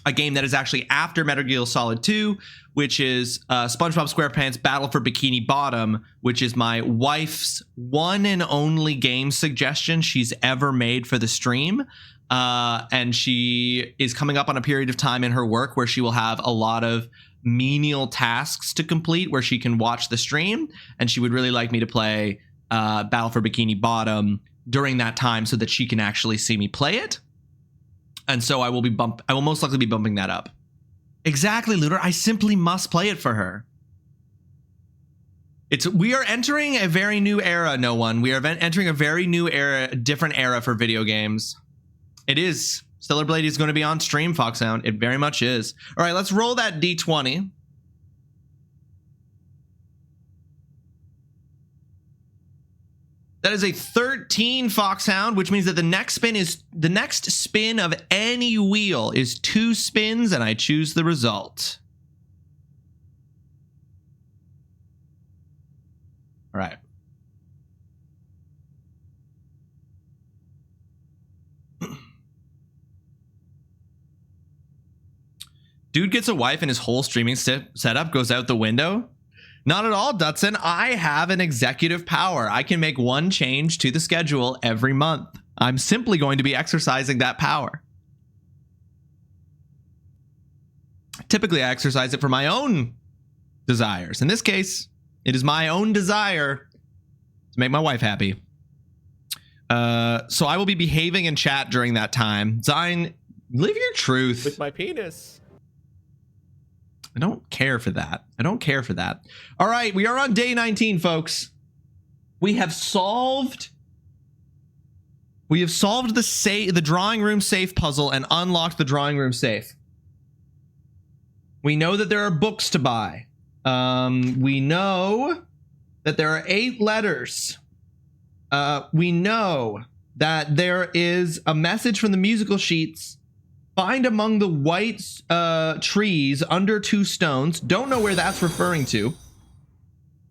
a game that is actually after Metal Gear Solid 2, which is SpongeBob SquarePants Battle for Bikini Bottom, which is my wife's one and only game suggestion she's ever made for the stream. And she is coming up on a period of time in her work where she will have a lot of menial tasks to complete where she can watch the stream, and she would really like me to play Battle for Bikini Bottom during that time so that she can actually see me play it. And so I will most likely be bumping that up. Exactly, Lunar. I simply must play it for her. We are entering a very new era, no one. We are entering a very new era, different era for video games. It is. Stellar Blade is going to be on stream, Foxhound. It very much is. All right, let's roll that D20. That is a 13, Foxhound, which means that the next spin of any wheel is 2 spins, and I choose the result. All right. Dude gets a wife and his whole streaming setup goes out the window. Not at all, Dutson. I have an executive power. I can make one change to the schedule every month. I'm simply going to be exercising that power. Typically, I exercise it for my own desires. In this case, it is my own desire to make my wife happy. So I will be behaving in chat during that time. Zine, live your truth. With my penis. I don't care for that. All right, we are on day 19, folks. We have solved the drawing room safe puzzle and unlocked the drawing room safe. We know that there are books to buy. We know that there are 8 letters. We know that there is a message from the musical sheets. Find among the white trees under 2 stones. Don't know where that's referring to.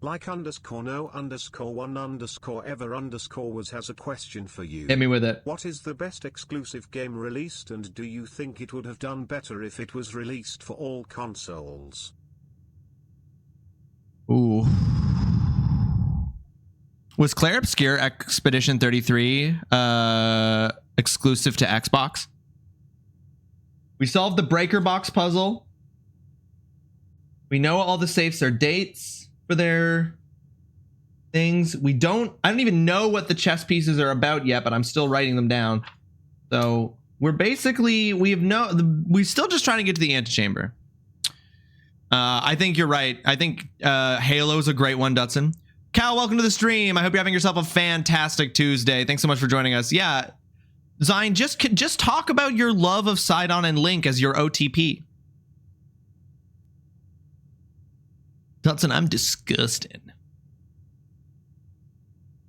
Like _ no _ 1 _ ever _ was has a question for you. Hit me with it. What is the best exclusive game released, and do you think it would have done better if it was released for all consoles? Ooh. Was Claire Obscure Expedition 33 exclusive to Xbox? We solved the breaker box puzzle. We know all the safes are dates for their things. I don't even know what the chess pieces are about yet, but I'm still writing them down. So we're basically, we're still just trying to get to the antechamber. I think you're right. I think Halo's a great one, Dutson. Cal, welcome to the stream. I hope you're having yourself a fantastic Tuesday. Thanks so much for joining us. Yeah. Zine, just talk about your love of Sidon and Link as your OTP. Dutson, I'm disgusting.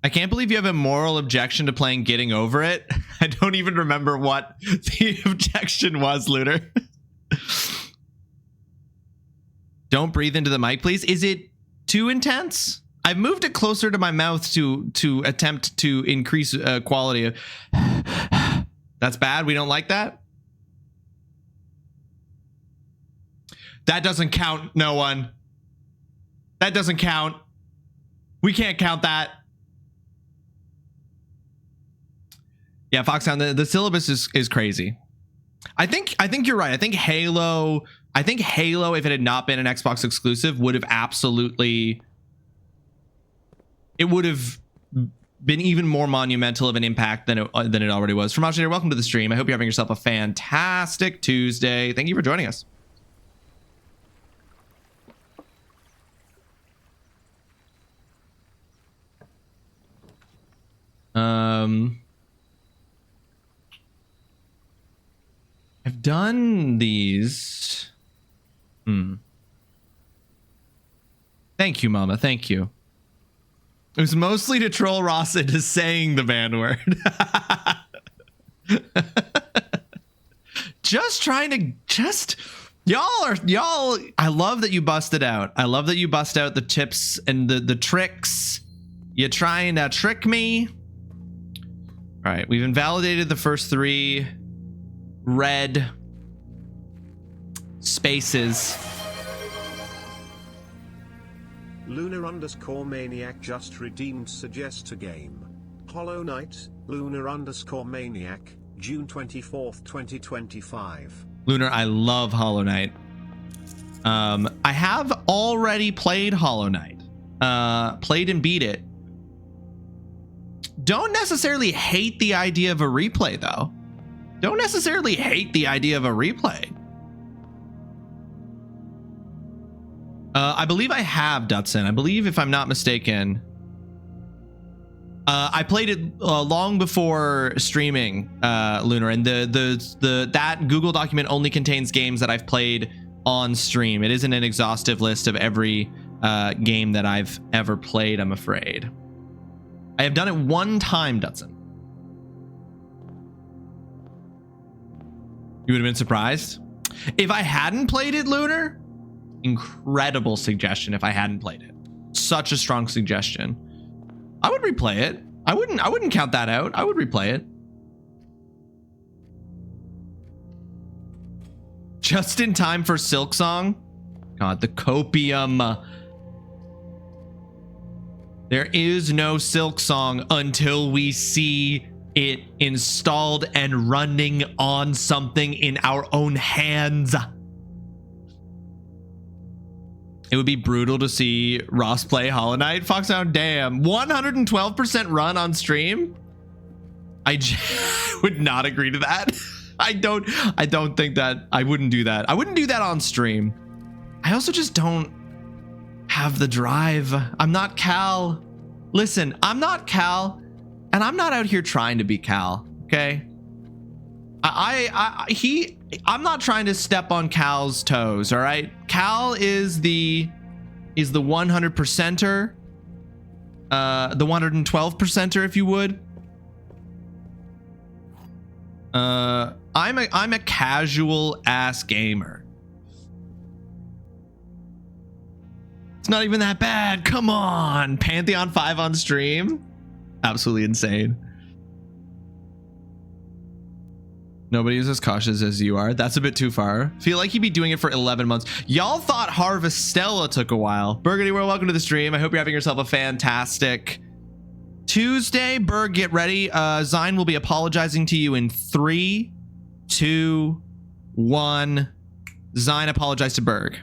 I can't believe you have a moral objection to playing Getting Over It. I don't even remember what the objection was, Lunar. Don't breathe into the mic, please. Is it too intense? I've moved it closer to my mouth to attempt to increase quality of. That's bad. We don't like that. That doesn't count. No one. That doesn't count. We can't count that. Yeah, Foxhound, the syllabus is crazy. I think you're right. I think Halo, if it had not been an Xbox exclusive, would have absolutely, it would have been even more monumental of an impact than it already was. From Trader, welcome to the stream. I hope you're having yourself a fantastic Tuesday. Thank you for joining us. I've done these. Thank you, Mama. Thank you. It was mostly to troll Ross into saying the banned word. Just trying to y'all. I love that you busted out. I love that you bust out the tips and the tricks. You're trying to trick me. All right, we've invalidated the first 3 red spaces. Lunar_Maniac just redeemed suggest a game. Hollow Knight, Lunar_Maniac, June 24th, 2025. Lunar, I love Hollow Knight. I have already played Hollow Knight. Played and beat it. Don't necessarily hate the idea of a replay, though. Don't necessarily hate the idea of a replay. I believe I have, Dutson. I believe, if I'm not mistaken, I played it long before streaming, Lunar, and that Google document only contains games that I've played on stream. It isn't an exhaustive list of every game that I've ever played, I'm afraid. I have done it one time, Dutson. You would have been surprised if I hadn't played it, Lunar. Incredible suggestion. If I hadn't played it, such a strong suggestion. I would replay it. I wouldn't count that out. I would replay it. Just in time for Silk Song. God, the copium. There is no Silk Song until we see it installed and running on something in our own hands. It would be brutal to see Ross play Hollow Knight. Foxhound, damn. 112% run on stream? I would not agree to that. I don't think that. I wouldn't do that. I wouldn't do that on stream. I also just don't have the drive. I'm not Cal. Listen, I'm not Cal, and I'm not out here trying to be Cal, okay? I'm not trying to step on Cal's toes, all right? Cal is the 100%er, the 112%er, if you would. I'm a casual ass gamer. It's not even that bad. Come on, Pantheon 5 on stream, absolutely insane. Nobody is as cautious as you are. That's a bit too far. Feel like you'd be doing it for 11 months. Y'all thought Harvestella took a while. Burgundy World, welcome to the stream. I hope you're having yourself a fantastic Tuesday. Berg, get ready. Zine will be apologizing to you in 3, 2, 1. Zine, apologize to Berg.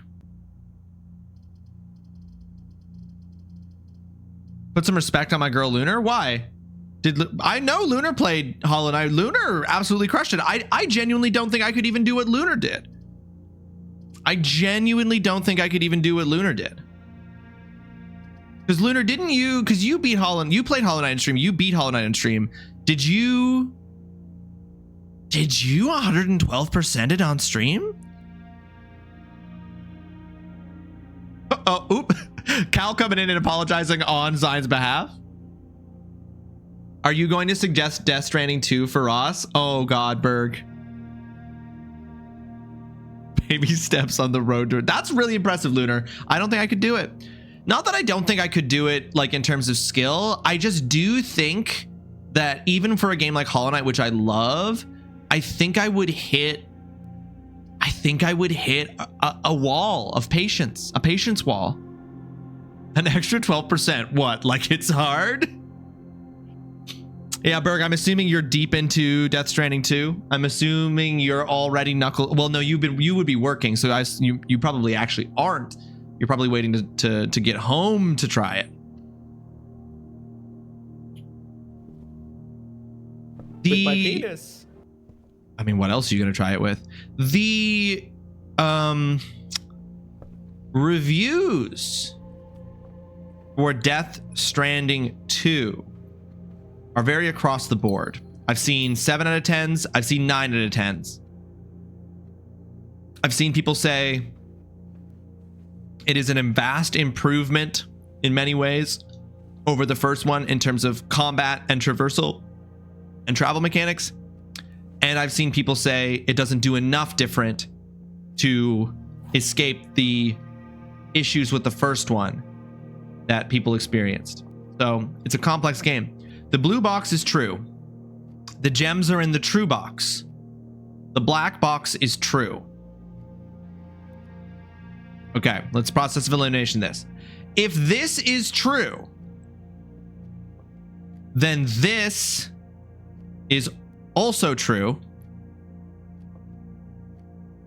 Put some respect on my girl Lunar. Why? I know Lunar played Hollow Knight. Lunar absolutely crushed it. I genuinely don't think I could even do what Lunar did. I genuinely don't think I could even do what Lunar did. Because Lunar, didn't you? Because you beat you played Hollow Knight on stream. You beat Hollow Knight on stream. Did you 112% it on stream? Oh, oop. Cal coming in and apologizing on Zion's behalf. Are you going to suggest Death Stranding 2 for Ross? Oh God, Berg. Baby steps on the road to it. That's really impressive, Lunar. I don't think I could do it. Not that I don't think I could do it, like, in terms of skill. I just do think that even for a game like Hollow Knight, which I love, I think I would hit a wall of patience, a patience wall. An extra 12%. What? Like it's hard? Yeah, Berg, I'm assuming you're deep into Death Stranding 2. I'm assuming you're already well, no, you would be working, so you probably actually aren't. You're probably waiting to get home to try it. With my penis. I mean, what else are you gonna try it with? The reviews for Death Stranding 2 are very across the board. I've seen 7 out of 10s. I've seen 9 out of 10s. I've seen people say it is an vast improvement in many ways over the first one in terms of combat and traversal and travel mechanics. And I've seen people say it doesn't do enough different to escape the issues with the first one that people experienced. So it's a complex game. The blue box is true. The gems are in the true box. The black box is true. Okay, let's process of elimination this. If this is true, then this is also true,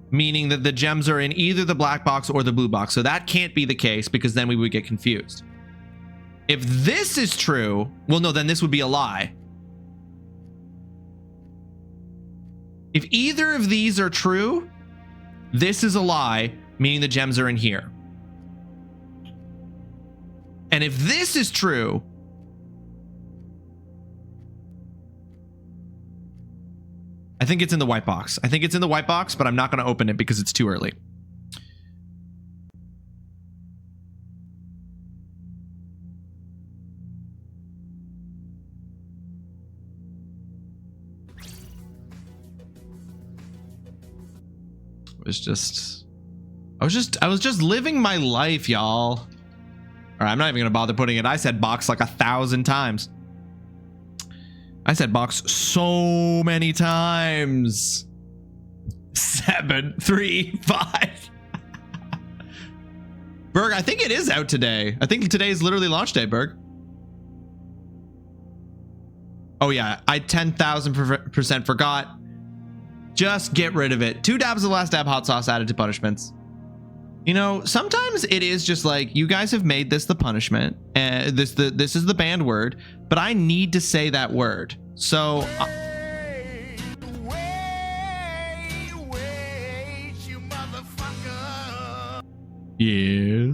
meaning that the gems are in either the black box or the blue box. So that can't be the case because then we would get confused. If this is true, well, no, then this would be a lie. If either of these are true, this is a lie, meaning the gems are in here. And if this is true, I think it's in the white box. I think it's in the white box, but I'm not going to open it because it's too early. I was just living my life, y'all. All right, I'm not even gonna bother putting it. I said box like 1,000 times. I said box so many times. 7, 3, 5. Berg, I think it is out today. I think today is literally launch day, Berg. Oh yeah, I 10,000% forgot. Just get rid of it. 2 dabs of last dab hot sauce added to punishments. You know, sometimes it is just like, you guys have made this the punishment, and this is the banned word, but I need to say that word. So Wait, you motherfucker. yeah.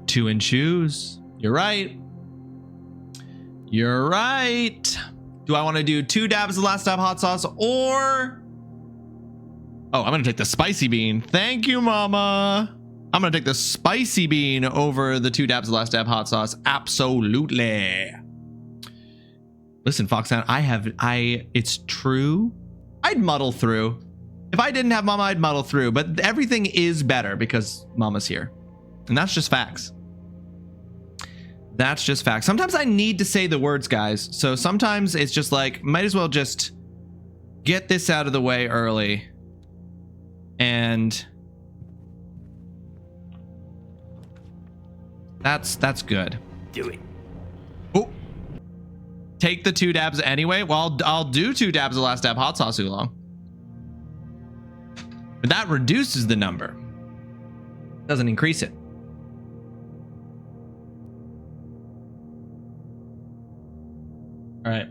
2 and choose. You're right. You're right. Do I want to do 2 dabs of last dab hot sauce or... Oh, I'm going to take the spicy bean. Thank you, mama. I'm going to take the spicy bean over the 2 dabs of last dab hot sauce. Absolutely. Listen, Foxhound, it's true. I'd muddle through. If I didn't have mama, I'd muddle through, but everything is better because mama's here. And that's just facts. That's just facts. Sometimes I need to say the words, guys. So sometimes it's just like, might as well just get this out of the way early. And that's good. Do it. Oh, take the 2 dabs anyway. Well, I'll do 2 dabs of last dab hot sauce oolong. But that reduces the number. Doesn't increase it. All right.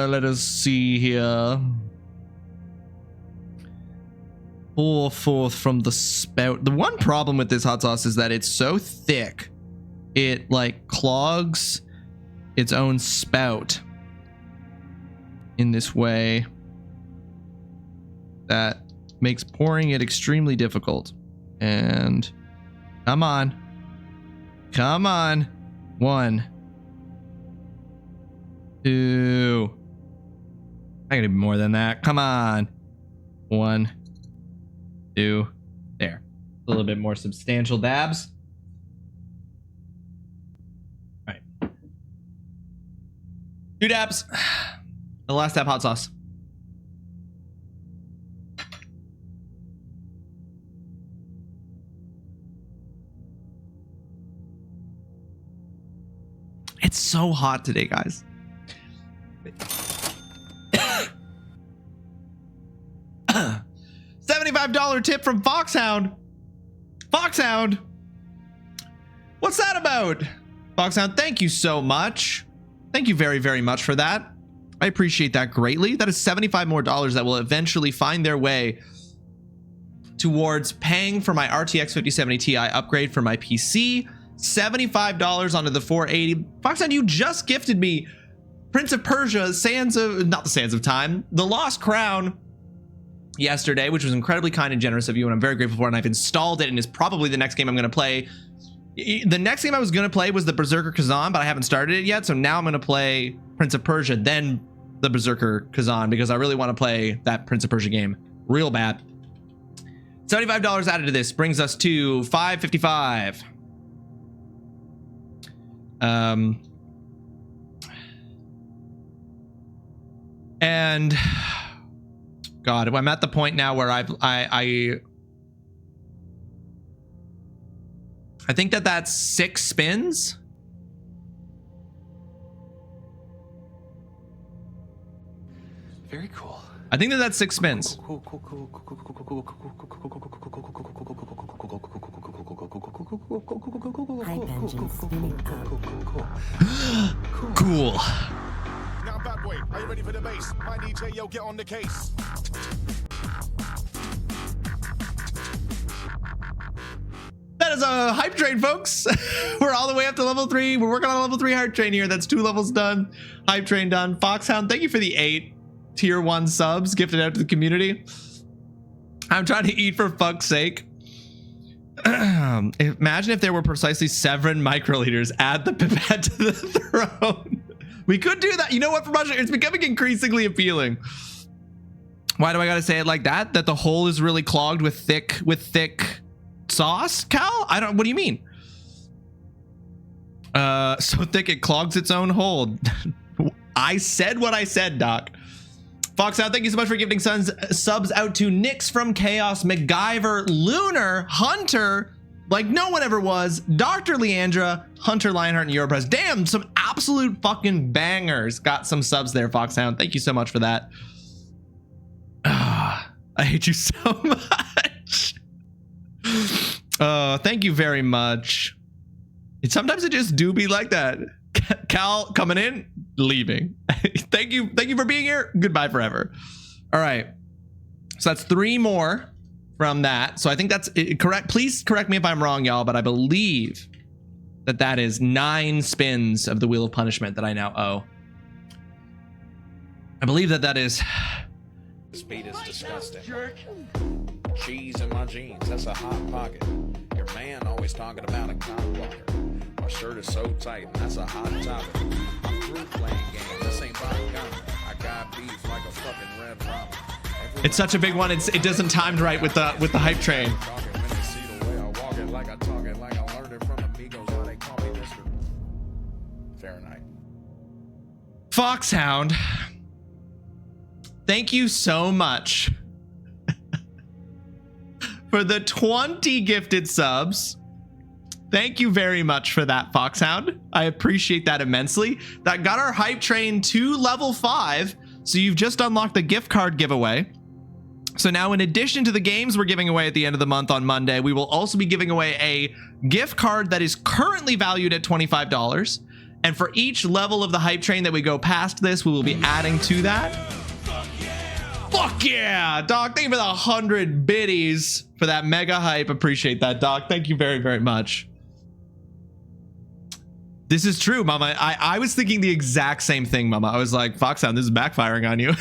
Let us see here. Pour forth from the spout. The one problem with this hot sauce is that it's so thick it like clogs its own spout in this way that makes pouring it extremely difficult. And come on. 1, 2. I gotta be more than that. Come on. 1, 2. There. A little bit more substantial dabs. All right. 2 dabs. The last dab, hot sauce. It's so hot today, guys. $75 tip from Foxhound. Foxhound, what's that about? Foxhound, thank you so much. Thank you very, very much for that. I appreciate that greatly. That is $75 more that will eventually find their way towards paying for my RTX 5070 Ti upgrade for my PC. $75 onto the 480. Foxhound, you just gifted me Prince of Persia, not the Sands of Time, The Lost Crown yesterday, which was incredibly kind and generous of you, and I'm very grateful for it. And I've installed it, and it's probably the next game I'm going to play. The next game I was going to play was the Berserker Kazan, but I haven't started it yet. So now I'm going to play Prince of Persia, then the Berserker Kazan, because I really want to play that Prince of Persia game real bad. $75 added to this brings us to $555. And God, I'm at the point now where I think that's 6 spins. Very cool. I think that's 6 spins. Cool. Now, bad boy, are you ready for the bass? My DJ, yo, get on the case. That is a hype train, folks. We're all the way up to level 3. We're working on a level 3 hype train here. That's 2 levels done. Hype train done. Foxhound, thank you for the 8 tier 1 subs gifted out to the community. I'm trying to eat for fuck's sake. Imagine if there were precisely 7 microliters. Add the pipette to the throne. We could do that. You know what, for Russia, it's becoming increasingly appealing. Why do I gotta say it like that? That the hole is really clogged with thick sauce, Cal? What do you mean? So thick it clogs its own hole. I said what I said, Doc. Foxhound, thank you so much for gifting subs out to Nix from Chaos, MacGyver, Lunar, Hunter, like no one ever was, Dr. Leandra, Hunter Lionheart, and Europress. Damn, some absolute fucking bangers. Got some subs there, Foxhound. Thank you so much for that. I hate you so much. Thank you very much. Sometimes it just do be like that. Cal coming in, leaving. Thank you for being here. Goodbye forever. All right, so that's 3 more from that. So I think that's correct. Please correct me if I'm wrong, y'all, but I believe that is 9 spins of the Wheel of Punishment that I now owe. I believe that is. Speed is disgusting. Cheese in my jeans, that's a hot pocket. Your man always talking about a cock blocker. My shirt is so tight, and that's a hot topic. I'm through playing games, this ain't Montgomery. I got beef like a fucking red robin. It's such a big one. It doesn't time right with the hype train. Fahrenheit. Foxhound, thank you so much for the 20 gifted subs. Thank you very much for that, Foxhound. I appreciate that immensely. That got our hype train to level 5. So you've just unlocked the gift card giveaway. So now, in addition to the games we're giving away at the end of the month on Monday, we will also be giving away a gift card that is currently valued at $25. And for each level of the hype train that we go past this, we will be adding to that. Fuck yeah, Doc. Thank you for the 100 biddies for that mega hype. Appreciate that, Doc. Thank you very, very much. This is true, Mama. I was thinking the exact same thing, Mama. I was like, Foxhound, this is backfiring on you.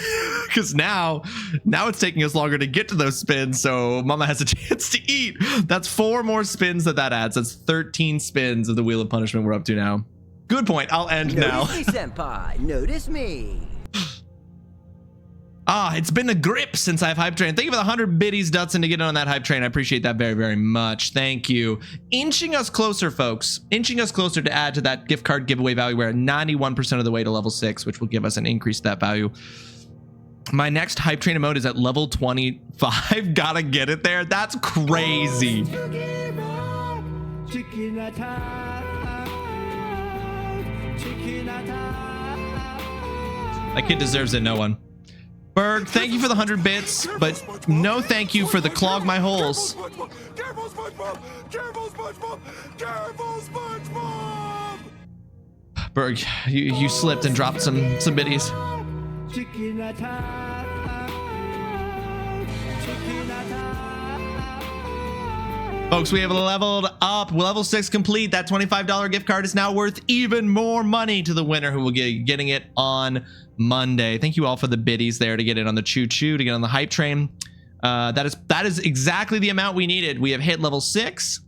Because now it's taking us longer to get to those spins, so Mama has a chance to eat. That's 4 more spins that adds. That's 13 spins of the Wheel of Punishment we're up to now. Good point. I'll end now. Notice me, senpai. Notice me. It's been a grip since I've hype trained. Thank you for the 100 biddies, Dutson, to get on that hype train. I appreciate that very, very much. Thank you. Inching us closer, folks. Inching us closer to add to that gift card giveaway value. We're at 91% of the way to level 6, which will give us an increase to that value. My next hype train mode is at level 25. Gotta get it there. That's crazy. That kid deserves it, no one. Berg, thank you for the 100 bits, but no thank you for the clog my holes. Careful, SpongeBob! Careful, SpongeBob! Careful, SpongeBob! Berg, you slipped and dropped some biddies. Folks, we have leveled up. Level 6 complete. That $25 gift card is now worth even more money to the winner, who will get getting it on Monday. Thank you all for the biddies there to get it on the choo-choo, to get on the hype train. That is exactly the amount we needed. We have hit level 6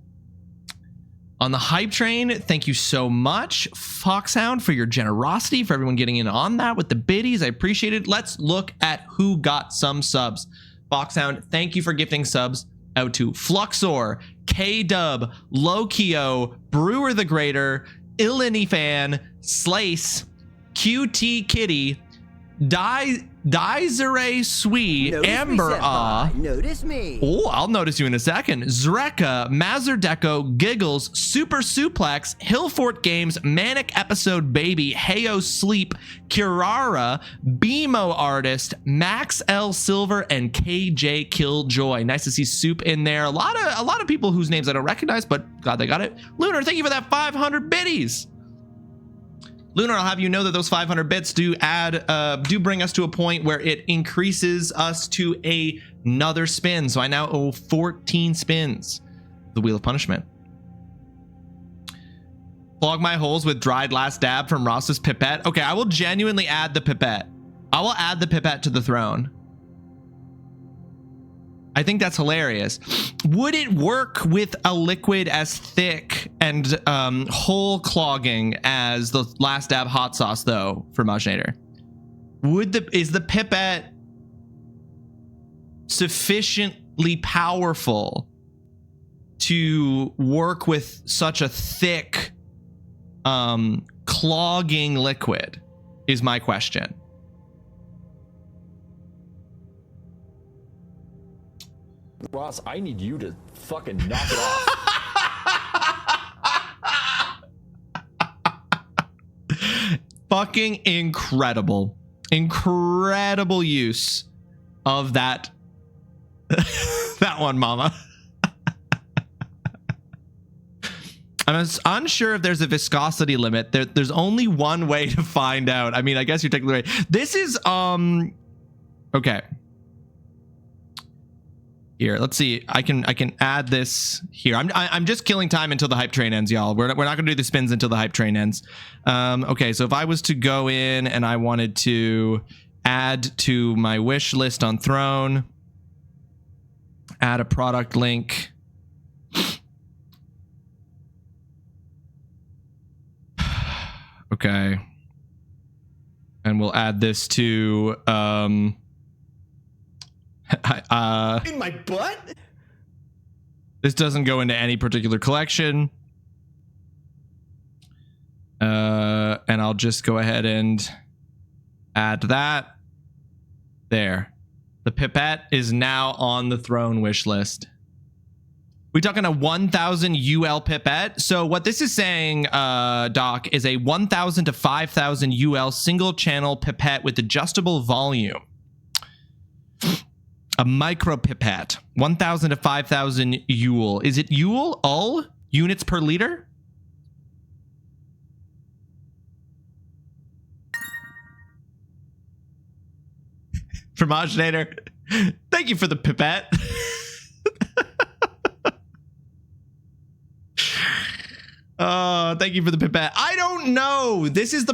on the hype train. Thank you so much, Foxhound, for your generosity, for everyone getting in on that with the biddies. I appreciate it. Let's look at who got some subs. Foxhound, thank you for gifting subs out to Fluxor, K-Dub, Lokio, Brewer the Greater, Illini Fan, Slice, QT Kitty, Daizere Sui, Amber Ah. Notice me. Oh, I'll notice you in a second. Zreka, Mazurdeco, Giggles, Super Suplex, Hillfort Games, Manic Episode Baby, Heyo Sleep, Kirara, BMO Artist, Max L Silver, and KJ Killjoy. Nice to see Soup in there. A lot of people whose names I don't recognize, but glad they got it. Lunar, thank you for that 500 biddies. Lunar, I'll have you know that those 500 bits do bring us to a point where it increases us to another spin. So I now owe 14 spins. The Wheel of Punishment. Clog my holes with dried last dab from Ross's pipette. Okay, I will genuinely add the pipette. I will add the pipette to the throne. I think that's hilarious. Would it work with a liquid as thick and hole clogging as the last dab hot sauce, though, for Majnator? Is the pipette sufficiently powerful to work with such a thick clogging liquid? Is my question. Ross, I need you to fucking knock it off. Fucking incredible. Incredible use of that. That one, Mama. I'm unsure if there's a viscosity limit. There's only one way to find out. I mean, I guess you're technically right. This is, okay. Here, let's see. I can add this here. I'm just killing time until the hype train ends, y'all. We're not gonna do the spins until the hype train ends. Okay, so if I was to go in and I wanted to add to my wish list on Throne, add a product link. Okay, and we'll add this to In my butt? this doesn't go into any particular collection. And I'll just go ahead and add that. There. The pipette is now on the Throne wish list. We talking a 1000 UL pipette? So what this is saying, Doc, is a 1000 to 5000 UL single channel pipette with adjustable volume. A micro pipette, 1000 to 5000 UL. Is it UL? Units per liter? For Majnator, thank you for the pipette. Thank you for the pipette. I don't know. This is the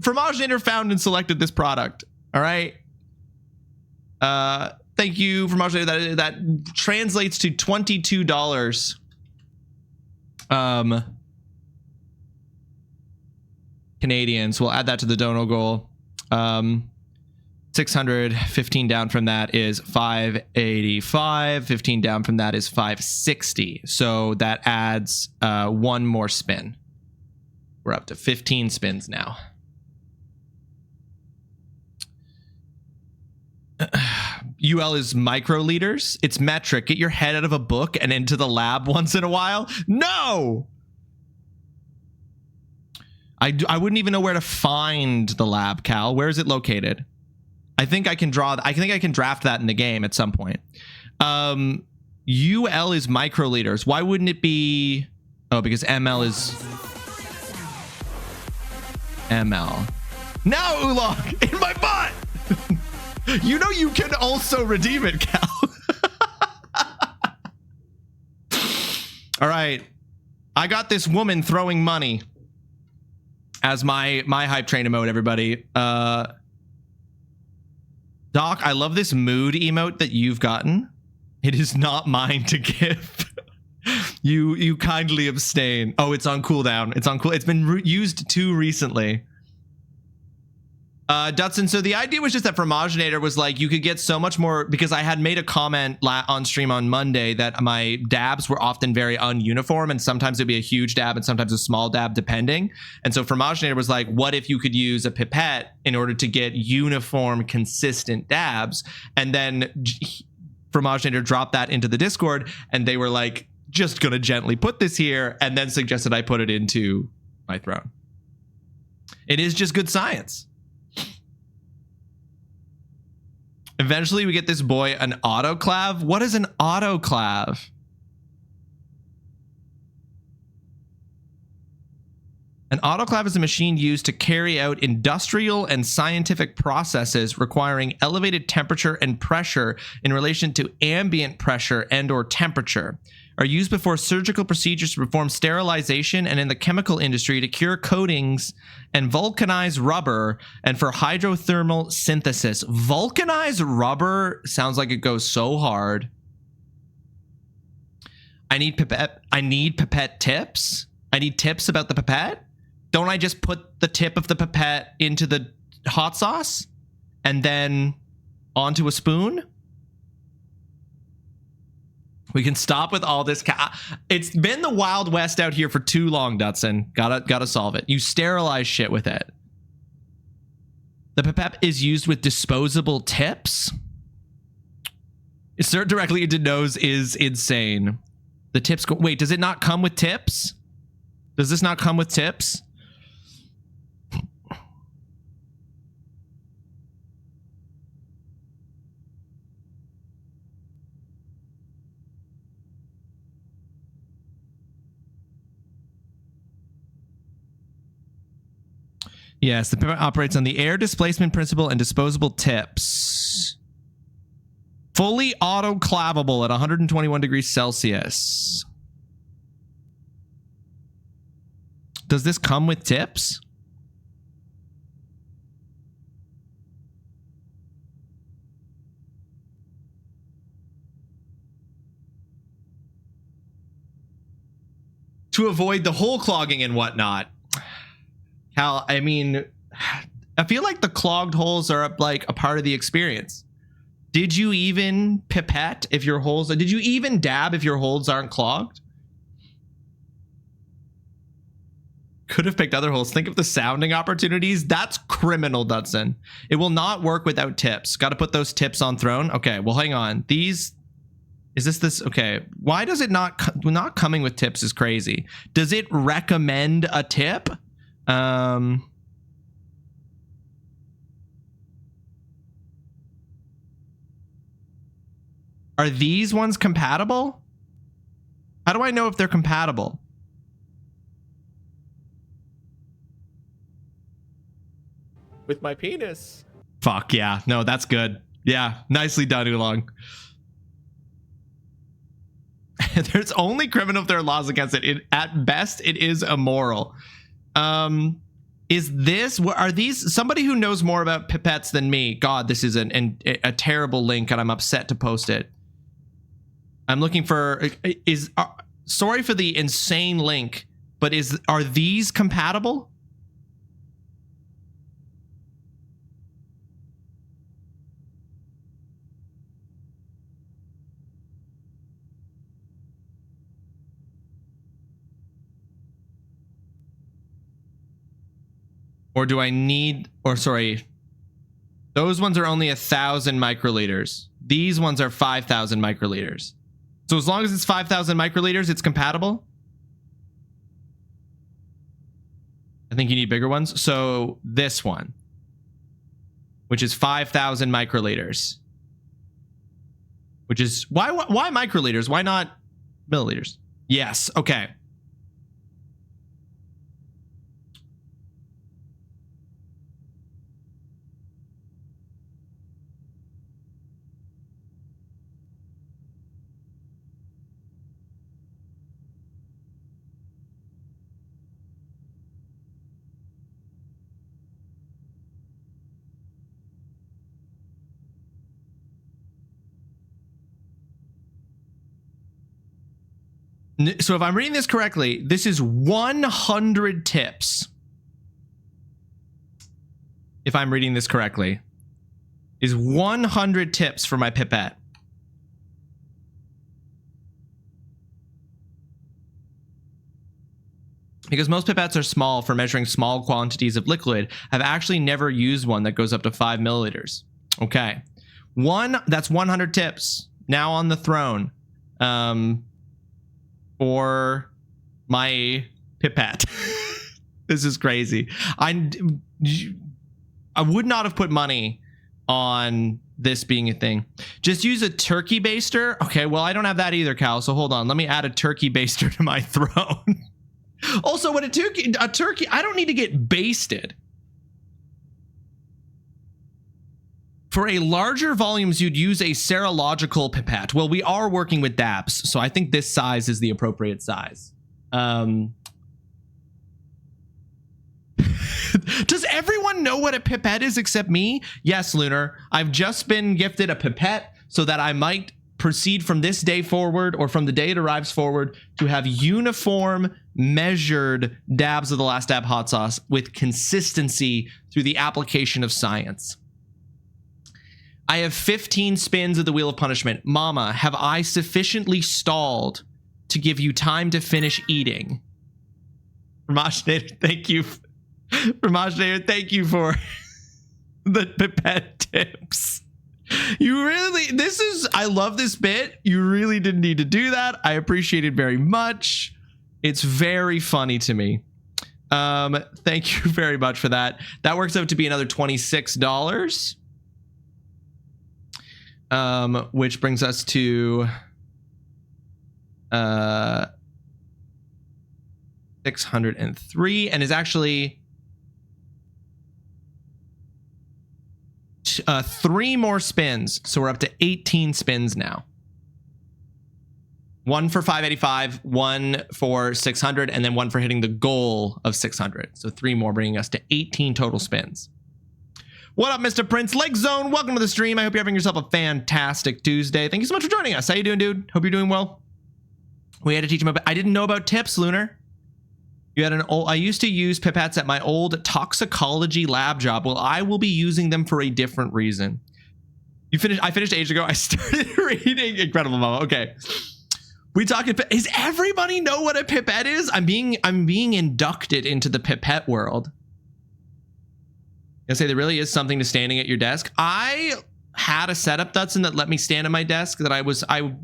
Fromaginator found and selected this product. All right. Thank you, Fromaginator. That translates to $22. Canadians. We'll add that to the dono goal. 600, 15 down from that is 585, 15 down from that is 560. So that adds one more spin. We're up to 15 spins now. UL is microliters. It's metric. Get your head out of a book and into the lab once in a while. No! I wouldn't even know where to find the lab, Cal. Where is it located? I think I can draft that in the game at some point. UL is microliters. Why wouldn't it be? Oh, because ML is ML. No, Oolong, in my butt. You know you can also redeem it, Cal. All right, I got this woman throwing money as my hype train emote. Everybody. Doc, I love this mood emote that you've gotten. It is not mine to give. You kindly abstain. Oh, it's on cooldown. It's on cool. It's been used too recently. Dutson, so the idea was just that Fromaginator was like, you could get so much more, because I had made a comment on stream on Monday that my dabs were often very ununiform, and sometimes it'd be a huge dab and sometimes a small dab depending. And so Fromaginator was like, what if you could use a pipette in order to get uniform, consistent dabs? And then Fromaginator dropped that into the Discord, and they were like, just gonna gently put this here, and then suggested I put it into my throne. It is just good science. Eventually we get this boy an autoclave. What is an autoclave? An autoclave is a machine used to carry out industrial and scientific processes requiring elevated temperature and pressure in relation to ambient pressure and or temperature. Are used before surgical procedures to perform sterilization, and in the chemical industry to cure coatings and vulcanize rubber, and for hydrothermal synthesis. Vulcanize rubber sounds like it goes so hard. I need pipette tips. I need tips about the pipette. Don't I just put the tip of the pipette into the hot sauce and then onto a spoon? We can stop with all this. It's been the Wild West out here for too long, Dutson. Gotta solve it. You sterilize shit with it. The pipette is used with disposable tips. Insert directly into nose is insane. The tips go. Wait, does it not come with tips? Does this not come with tips? Yes, the pipette operates on the air displacement principle and disposable tips. Fully autoclavable at 121 degrees Celsius. Does this come with tips? To avoid the hole clogging and whatnot. Cal, I mean, I feel like the clogged holes are like a part of the experience. Did you even pipette if your holes, did you even dab if your holes aren't clogged? Could have picked other holes. Think of the sounding opportunities. That's criminal, Dudson. It will not work without tips. Got to put those tips on throne. Okay, well, hang on. These, is this? Okay, why does it not coming with tips is crazy. Does it recommend a tip? Are these ones compatible? How do I know if they're compatible? With my penis. Fuck yeah. No, that's good. Yeah, nicely done, Oolong. There's only criminal if there are laws against it. At best, it is immoral. Is this, are these, somebody who knows more about pipettes than me? God, this is a terrible link and I'm upset to post it. I'm looking for, sorry for the insane link, but are these compatible? Or do I need, or sorry, those ones are only 1,000 microliters. These ones are 5,000 microliters. So as long as it's 5,000 microliters, it's compatible. I think you need bigger ones. So this one, which is 5,000 microliters, which is, why microliters? Why not milliliters? Yes, okay. So if I'm reading this correctly, this is 100 tips. If I'm reading this correctly, is 100 tips for my pipette. Because most pipettes are small for measuring small quantities of liquid. I've actually never used one that goes up to 5 milliliters. Okay. That's 100 tips. Now on the throne. For my pipette. This is crazy. I would not have put money on this being a thing. Just use a turkey baster. Okay, well, I don't have that either, Cal. So hold on. Let me add a turkey baster to my throne. Also, when a turkey, I don't need to get basted. For a larger volumes, you'd use a serological pipette. Well, we are working with dabs, so I think this size is the appropriate size. Does everyone know what a pipette is except me? Yes, Lunar. I've just been gifted a pipette so that I might proceed from this day forward, or from the day it arrives forward, to have uniform, measured dabs of the Last Dab hot sauce with consistency through the application of science. I have 15 spins of the Wheel of Punishment. Mama, have I sufficiently stalled to give you time to finish eating? Ramajnator, thank you. Ramajnator, thank you for the pipette tips. You really, I love this bit. You really didn't need to do that. I appreciate it very much. It's very funny to me. Thank you very much for that. That works out to be another $26. Which brings us to 603, and is actually 3 more spins, so we're up to 18 spins now. 1 for 585, 1 for 600, and then 1 for hitting the goal of 600. So 3 more, bringing us to 18 total spins. What up, Mr. Prince? Leg Zone, welcome to the stream. I hope you're having yourself a fantastic Tuesday. Thank you so much for joining us. How you doing, dude? Hope you're doing well. We had to teach him about, I didn't know about tips, Lunar. You had I used to use pipettes at my old toxicology lab job. Well, I will be using them for a different reason. I finished ages ago. I started reading Incredible Mama. Okay. We talking, does everybody know what a pipette is? I'm being inducted into the pipette world. I say there really is something to standing at your desk. I had a setup, Dutson, that let me stand at my desk that I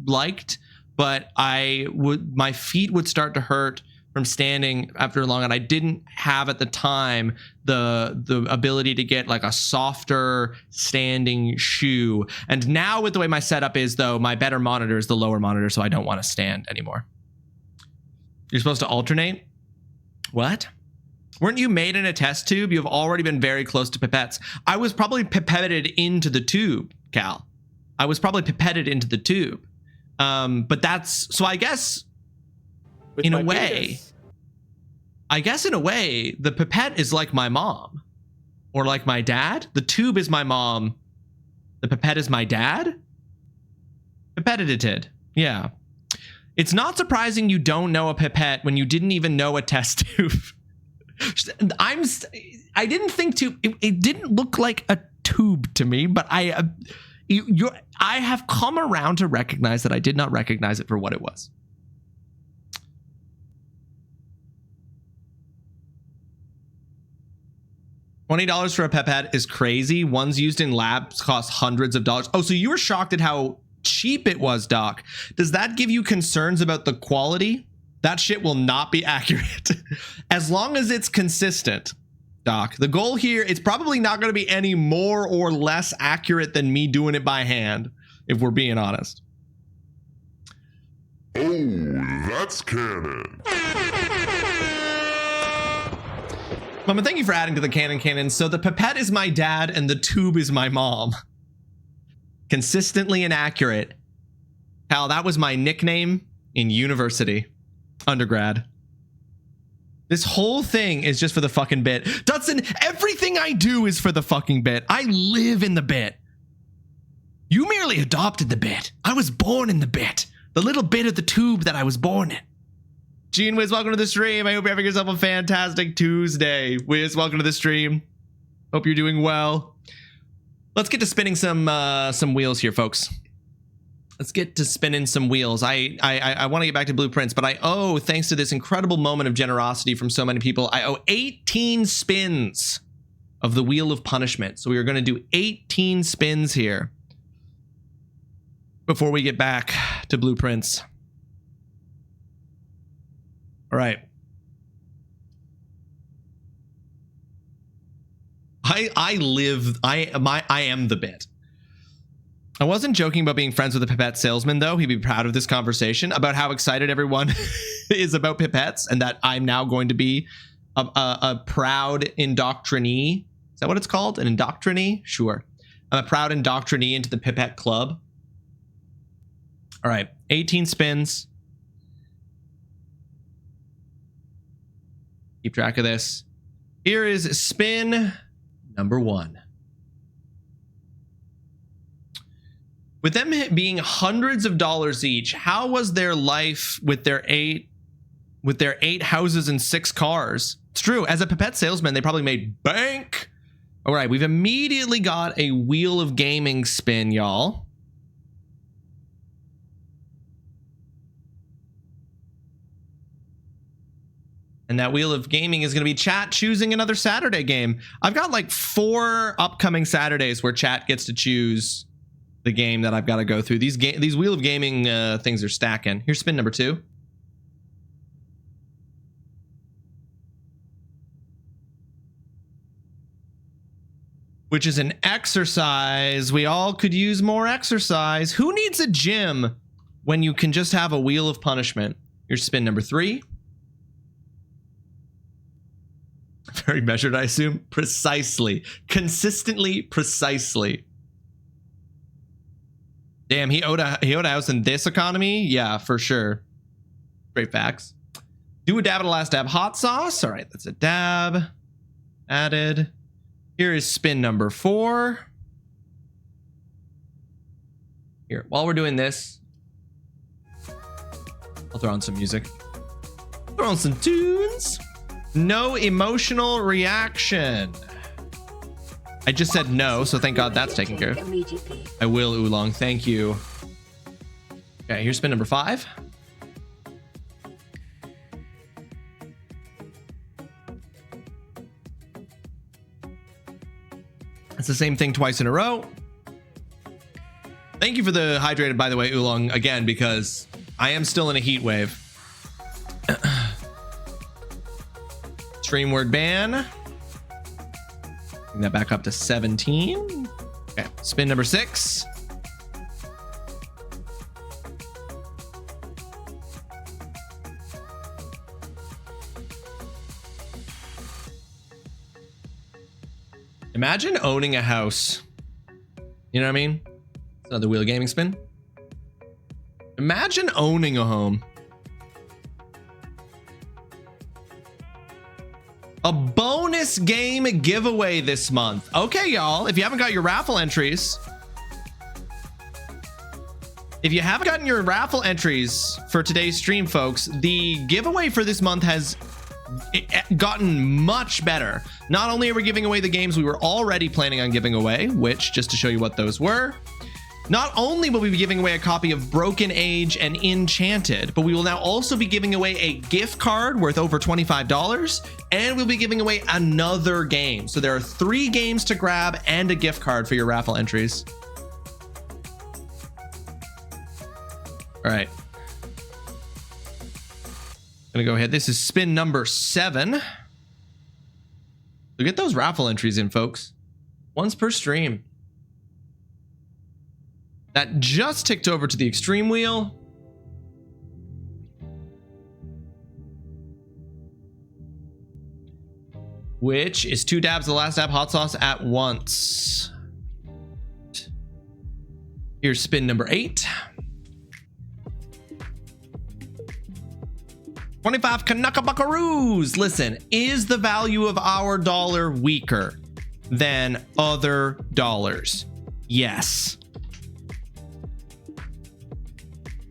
liked, but my feet would start to hurt from standing after long, and I didn't have at the time the ability to get like a softer standing shoe. And now with the way my setup is, though, my better monitor is the lower monitor, so I don't want to stand anymore. You're supposed to alternate? What? Weren't you made in a test tube? You've already been very close to pipettes. I was probably pipetted into the tube, Cal. I was probably pipetted into the tube. But that's, so I guess in a way, the pipette is like my mom or like my dad. The tube is my mom. The pipette is my dad. Pipetted. Yeah. It's not surprising you don't know a pipette when you didn't even know a test tube. I didn't think tube. It didn't look like a tube to me, but I have come around to recognize that I did not recognize it for what it was. $20 for a pipette is crazy. Ones used in labs cost hundreds of dollars. Oh, so you were shocked at how cheap it was, Doc. Does that give you concerns about the quality? That shit will not be accurate. As long as it's consistent, Doc. The goal here, it's probably not going to be any more or less accurate than me doing it by hand, if we're being honest. Oh, that's canon. Mama, thank you for adding to the canon. So the pipette is my dad and the tube is my mom. Consistently inaccurate. Hal, that was my nickname in university, undergrad. This whole thing is just for the fucking bit. Dudson, everything I do is for the fucking bit. I live in the bit. You merely adopted the bit. I was born in the bit. The little bit of the tube that I was born in. Gene Wiz, welcome to the stream. I hope you're having yourself a fantastic Tuesday. Wiz, welcome to the stream. Hope you're doing well. Let's get to spinning some wheels here, folks. Let's get to spinning some wheels. I want to get back to blueprints, but I owe, thanks to this incredible moment of generosity from so many people, I owe 18 spins of the Wheel of Punishment. So we are going to do 18 spins here before we get back to blueprints. All right. I am the bit. I wasn't joking about being friends with a pipette salesman, though. He'd be proud of this conversation about how excited everyone is about pipettes and that I'm now going to be a proud indoctrinee. Is that what it's called? An indoctrinee? Sure. I'm a proud indoctrinee into the pipette club. All right. 18 spins. Keep track of this. Here is spin number 1. With them being hundreds of dollars each, how was their life with their eight houses and 6 cars? It's true. As a pipette salesman, they probably made bank. All right, we've immediately got a Wheel of Gaming spin, y'all. And that Wheel of Gaming is going to be chat choosing another Saturday game. I've got like 4 upcoming Saturdays where chat gets to choose the game that I've got to go through. These Wheel of Gaming things are stacking. Here's spin number 2. Which is an exercise. We all could use more exercise. Who needs a gym when you can just have a Wheel of Punishment? Here's spin number 3. Very measured, I assume. Precisely. Consistently, precisely. Damn, he owed a house in this economy? Yeah, for sure. Great facts. Do a dab at a last dab. Hot sauce. All right, that's a dab. Added. Here is spin number 4. Here, while we're doing this, I'll throw on some music. Throw on some tunes. No emotional reaction. I just said no, so thank God that's taken care of. I will, Oolong. Thank you. Okay, here's spin number 5. It's the same thing twice in a row. Thank you for the hydrated, by the way, Oolong, again, because I am still in a heat wave. Stream word ban. Bring that back up to 17. Okay, spin number 6. Imagine owning a house. You know what I mean? Another Wheel of Gaming spin. Imagine owning a home. A bonus game giveaway this month. Okay, y'all, if you haven't got your raffle entries, if you haven't gotten your raffle entries for today's stream, folks, the giveaway for this month has gotten much better. Not only are we giving away the games we were already planning on giving away, which, just to show you what those were, not only will we be giving away a copy of Broken Age and Enchanted, but we will now also be giving away a gift card worth over $25, and we'll be giving away another game. So there are 3 games to grab and a gift card for your raffle entries. All right. Gonna go ahead. This is spin number 7. So get those raffle entries in, folks. Once per stream. That just ticked over to the extreme wheel. Which is 2 dabs of the last dab hot sauce at once. Here's spin number 8. 25 Kanaka Buckaroos. Listen, is the value of our dollar weaker than other dollars? Yes.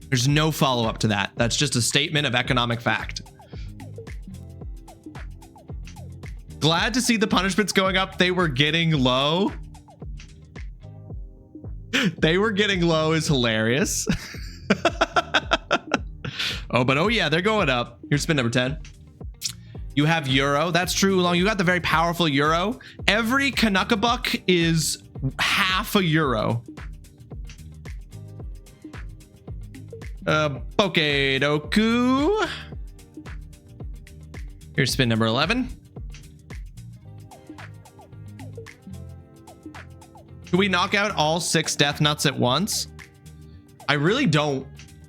There's no follow-up to that. That's just a statement of economic fact. Glad to see the punishments going up. They were getting low. They were getting low is hilarious. Oh yeah, they're going up. Here's spin number 10. You have euro. That's true. Long, you got the very powerful euro. Every Kanaka buck is half a euro. Pokedoku. Here's spin number 11. Can we knock out all 6 death nuts at once? I really don't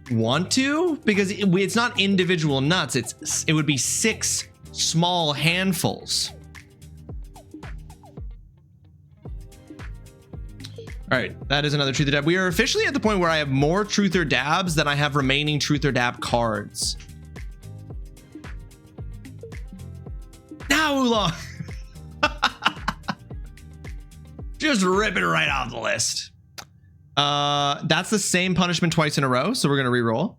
want to, because it's not individual nuts. It would be 6 small handfuls. All right, that is another Truth or Dab. We are officially at the point where I have more Truth or Dabs than I have remaining Truth or Dab cards. Now, Oolong. Just rip it right off the list. That's the same punishment twice in a row, so we're gonna re-roll.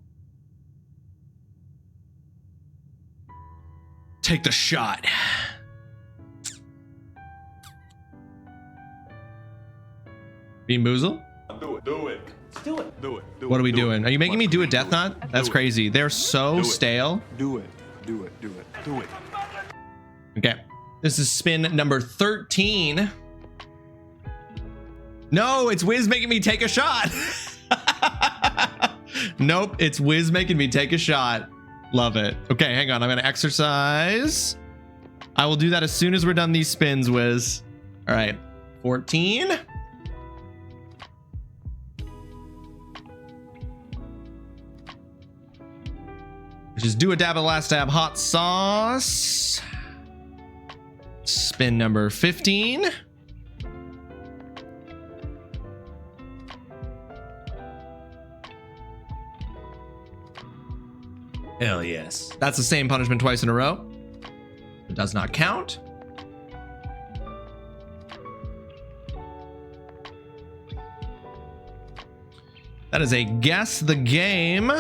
Take the shot. Bean Boozle? Do it. Do it. Do it. Do it. What are we doing? Are you making me do a death knot? That's crazy. They're so stale. Do it. Do it. Do it. Do it. Okay. This is spin number 13. No, it's Wiz making me take a shot. Nope, it's Wiz making me take a shot. Love it. Okay, hang on. I'm gonna exercise. I will do that as soon as we're done these spins, Wiz. All right, 14. Just do a dab of last dab hot sauce. Spin number 15. Hell yes. That's the same punishment twice in a row. It does not count. That is a guess the game.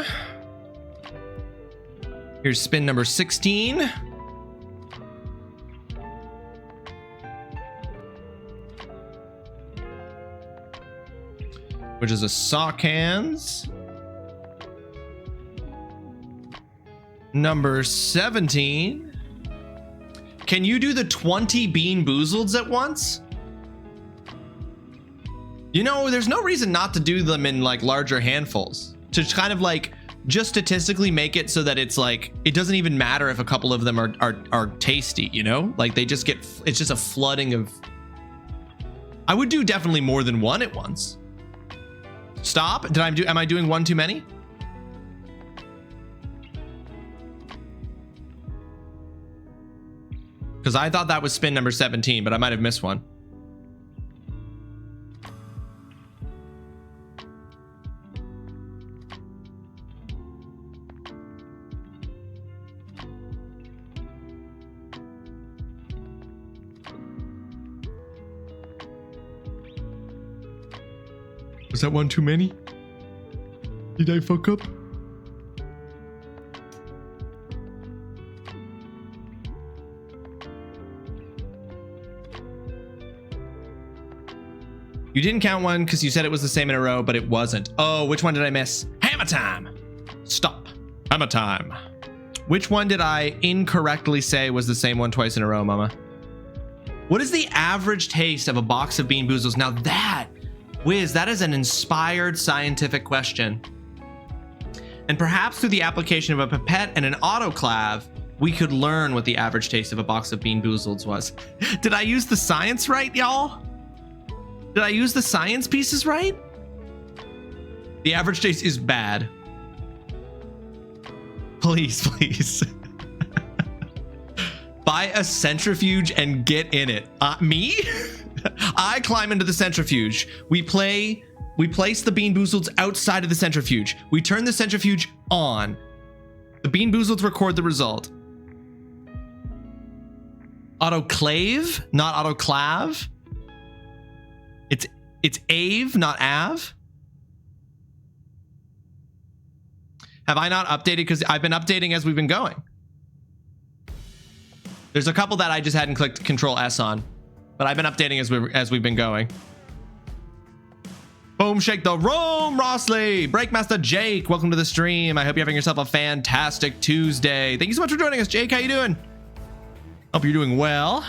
Here's spin number 16. Which is a sock hands. Number 17. Can you do the 20 Bean Boozleds at once? You know, there's no reason not to do them in like larger handfuls. To kind of like just statistically make it so that it's like, it doesn't even matter if a couple of them are tasty, you know? Like they just get, it's just a flooding of, I would do definitely more than one at once. Stop. Am I doing one too many? Because I thought that was spin number 17, but I might have missed one. Was that one too many? Did I fuck up? You didn't count one because you said it was the same in a row, but it wasn't. Oh, which one did I miss? Hammer time. Stop. Hammer time. Which one did I incorrectly say was the same one twice in a row, Mama? What is the average taste of a box of Bean Boozles? Now that, Wiz, that is an inspired scientific question. And perhaps through the application of a pipette and an autoclave, we could learn what the average taste of a box of Bean Boozles was. Did I use the science right, y'all? Did I use the science pieces right? The average taste is bad. Please, please. Buy a centrifuge and get in it. Me? I climb into the centrifuge. We place the Bean Boozles outside of the centrifuge. We turn the centrifuge on. The Bean Boozles record the result. Autoclave, not autoclave. It's Ave, not Av. Have I not updated? Because I've been updating as we've been going. There's a couple that I just hadn't clicked Control S on, but I've been updating as we've been going. Boom, shake the room, Rossley. Breakmaster Jake, welcome to the stream. I hope you're having yourself a fantastic Tuesday. Thank you so much for joining us, Jake. How you doing? Hope you're doing well.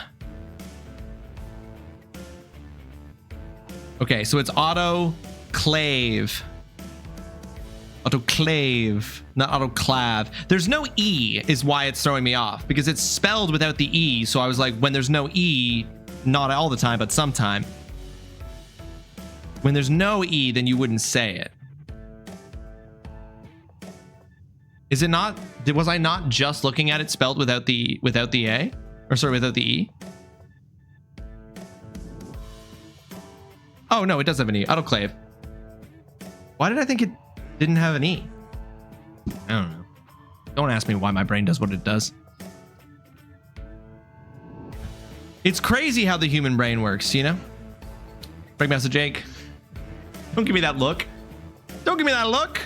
Okay, so it's autoclave. Autoclave, not autoclave. There's no E is why it's throwing me off, because it's spelled without the E. So I was like, when there's no E, not all the time, but sometime. When there's no E, then you wouldn't say it. Is it not? Was I not just looking at it spelled without the A? Or sorry, without the E? Oh no, it does have an E. Autoclave. Why did I think it didn't have an E? I don't know. Don't ask me why my brain does what it does. It's crazy how the human brain works, you know? Breakmaster Jake. Don't give me that look. Don't give me that look.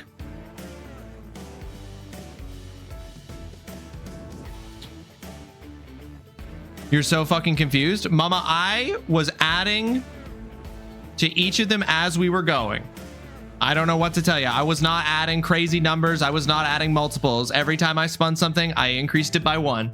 You're so fucking confused. Mama, I was adding to each of them as we were going. I don't know what to tell you. I was not adding crazy numbers. I was not adding multiples. Every time I spun something, I increased it by 1.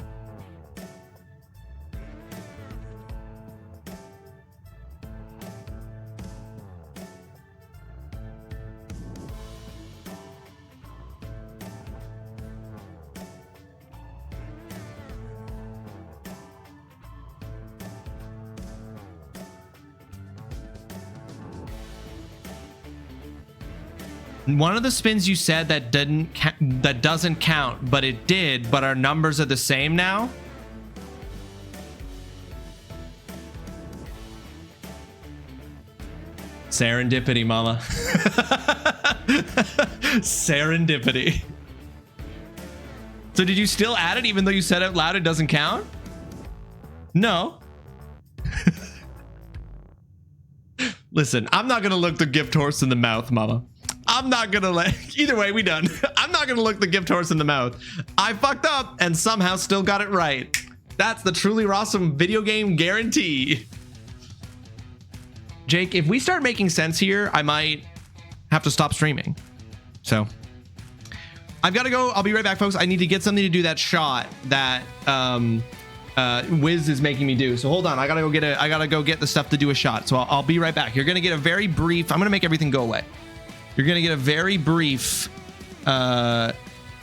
One of the spins you said that doesn't count, but it did, but our numbers are the same now. Serendipity, mama. Serendipity. So did you still add it even though you said out loud it doesn't count? No. Listen, I'm not gonna look the gift horse in the mouth, mama. I'm not gonna either way, we done. I'm not gonna look the gift horse in the mouth. I fucked up and somehow still got it right. That's the TrulyRawesome video game guarantee. Jake, if we start making sense here, I might have to stop streaming. So I've got to go. I'll be right back, folks. I need to get something to do that shot that Wiz is making me do. So hold on. I gotta go get the stuff to do a shot. So I'll be right back. You're gonna get a very brief. I'm gonna make everything go away. You're gonna get a very brief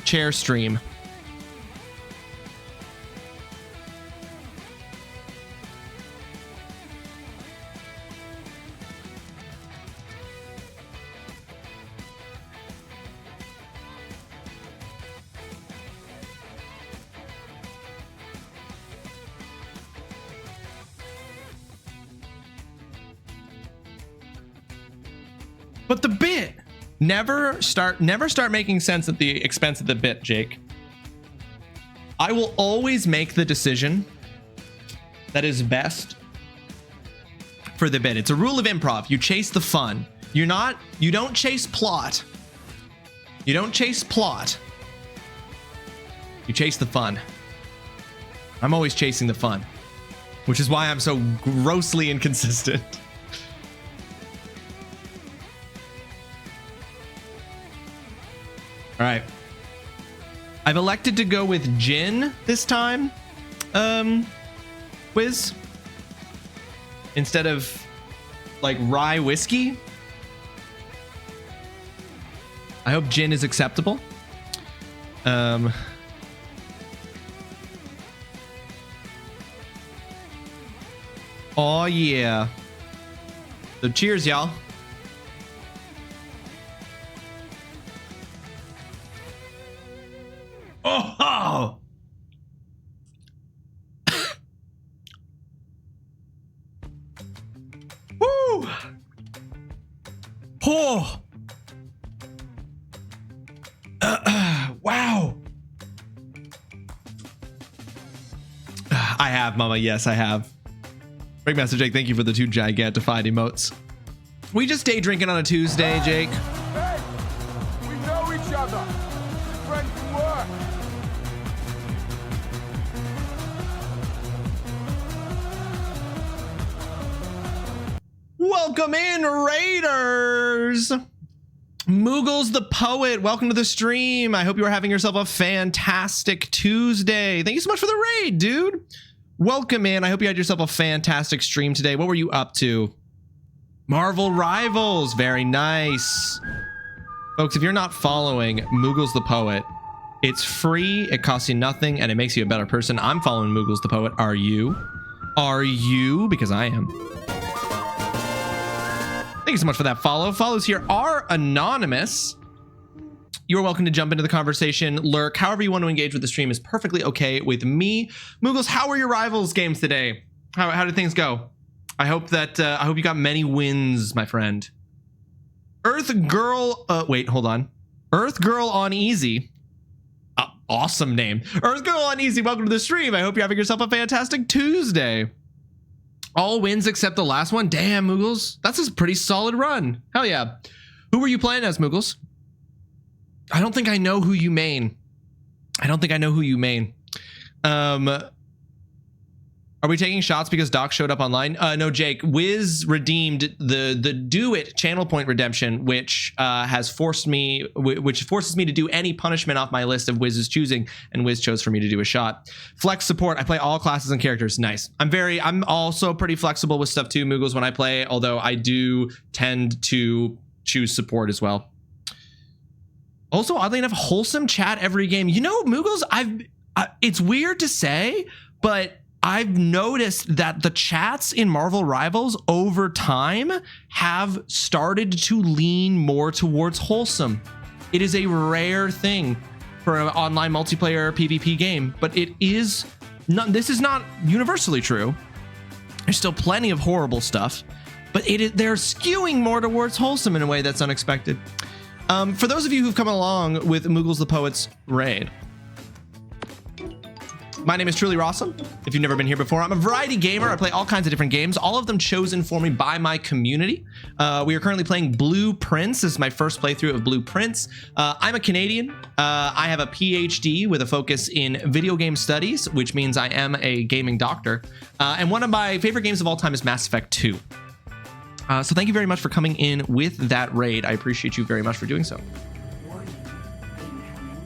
chair stream. But the bit, never start making sense at the expense of the bit, Jake. I will always make the decision that is best for the bit. It's a rule of improv. You chase the fun. You don't chase plot. You don't chase plot. You chase the fun. I'm always chasing the fun, which is why I'm so grossly inconsistent. All right. I've elected to go with gin this time. Wiz. Instead of like rye whiskey. I hope gin is acceptable. Oh yeah. So cheers, y'all. Oh! Woo! Oh! Wow! I have, Mama. Yes, I have. Breakmaster Jake, thank you for the 2 gigantified emotes. We just day drinking on a Tuesday, Jake. Hey, we know each other. Friends from work. Welcome in, Raiders! Moogles the Poet, welcome to the stream. I hope you are having yourself a fantastic Tuesday. Thank you so much for the raid, dude. Welcome in. I hope you had yourself a fantastic stream today. What were you up to? Marvel Rivals. Very nice. Folks, if you're not following Moogles the Poet, it's free, it costs you nothing, and it makes you a better person. I'm following Moogles the Poet. Are you? Are you? Because I am. Thank you so much for that follow. Follows here are anonymous. You're welcome to jump into the conversation, lurk, however you want to engage with the stream is perfectly okay with me. Moogles, how were your Rivals games today? How did things go? I hope you got many wins, my friend. Earth Girl, wait, hold on. Earth Girl on Easy. Awesome name. Earth Girl on Easy, welcome to the stream. I hope you're having yourself a fantastic Tuesday. All wins except the last one. Damn, Moogles. That's a pretty solid run. Hell yeah. Who were you playing as, Moogles? I don't think I know who you main. Are we taking shots because Doc showed up online? No, Jake. Wiz redeemed the Do It channel point redemption, which forces me to do any punishment off my list of Wiz's choosing, and Wiz chose for me to do a shot. Flex support. I play all classes and characters. Nice. I'm also pretty flexible with stuff too, Moogles, when I play, although I do tend to choose support as well. Also, oddly enough, wholesome chat every game. You know, Moogles, it's weird to say, but I've noticed that the chats in Marvel Rivals over time have started to lean more towards wholesome. It is a rare thing for an online multiplayer PvP game, but it is not, this is not universally true. There's still plenty of horrible stuff, but they're skewing more towards wholesome in a way that's unexpected. For those of you who've come along with Moogles the Poet's raid, my name is TrulyRawesome. If you've never been here before, I'm a variety gamer. I play all kinds of different games, all of them chosen for me by my community. We are currently playing Blue Prince. This is my first playthrough of Blue Prince. I'm a Canadian. I have a PhD with a focus in video game studies, which means I am a gaming doctor. And one of my favorite games of all time is Mass Effect 2. So thank you very much for coming in with that raid. I appreciate you very much for doing so.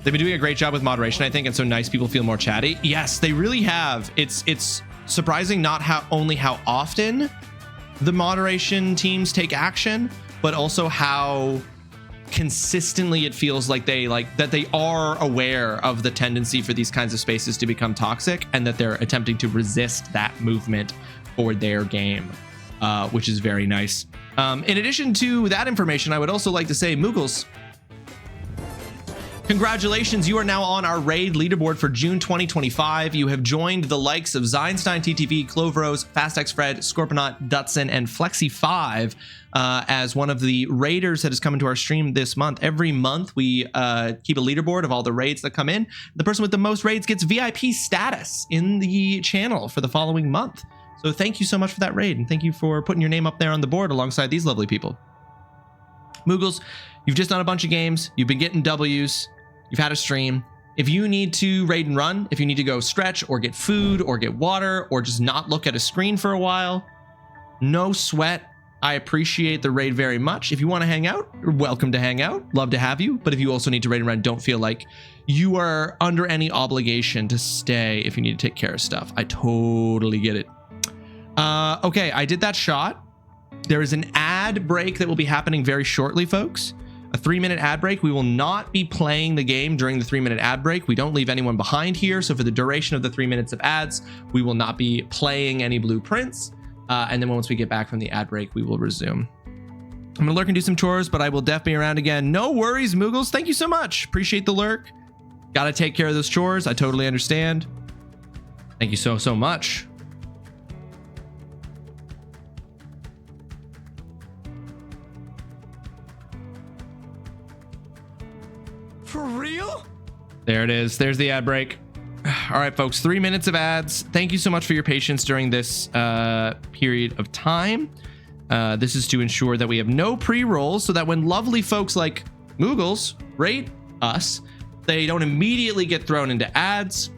They've been doing a great job with moderation, I think, and so nice people feel more chatty. Yes, they really have. It's surprising not only how often the moderation teams take action, but also how consistently it feels like they are aware of the tendency for these kinds of spaces to become toxic, and that they're attempting to resist that movement for their game, which is very nice. In addition to that information, I would also like to say, Moogles, congratulations, you are now on our raid leaderboard for June 2025. You have joined the likes of Zeinstein, TTV, Cloverose, FastXFred, Scorponaut, Dutson, and Flexi5 as one of the raiders that has come into our stream this month. Every month, we keep a leaderboard of all the raids that come in. The person with the most raids gets VIP status in the channel for the following month. So thank you so much for that raid, and thank you for putting your name up there on the board alongside these lovely people. Moogles, you've just done a bunch of games. You've been getting W's. You've had a stream. If you need to raid and run, if you need to go stretch or get food or get water or just not look at a screen for a while, no sweat. I appreciate the raid very much. If you want to hang out, you're welcome to hang out. Love to have you. But if you also need to raid and run, don't feel like you are under any obligation to stay if you need to take care of stuff. I totally get it. Okay, I did that shot. There is an ad break that will be happening very shortly, folks. A 3-minute ad break. We will not be playing the game during the 3-minute ad break. We don't leave anyone behind here. So for the duration of the 3 minutes of ads, we will not be playing any blueprints. And then once we get back from the ad break, we will resume. I'm gonna lurk and do some chores, but I will definitely be around again. No worries, Moogles. Thank you so much. Appreciate the lurk. Gotta take care of those chores. I totally understand. Thank you so much. For real? There it is. There's the ad break. All right, folks, 3 minutes of ads. Thank you so much for your patience during this period of time. This is to ensure that we have no pre-rolls so that when lovely folks like Moogles rate us, they don't immediately get thrown into ads.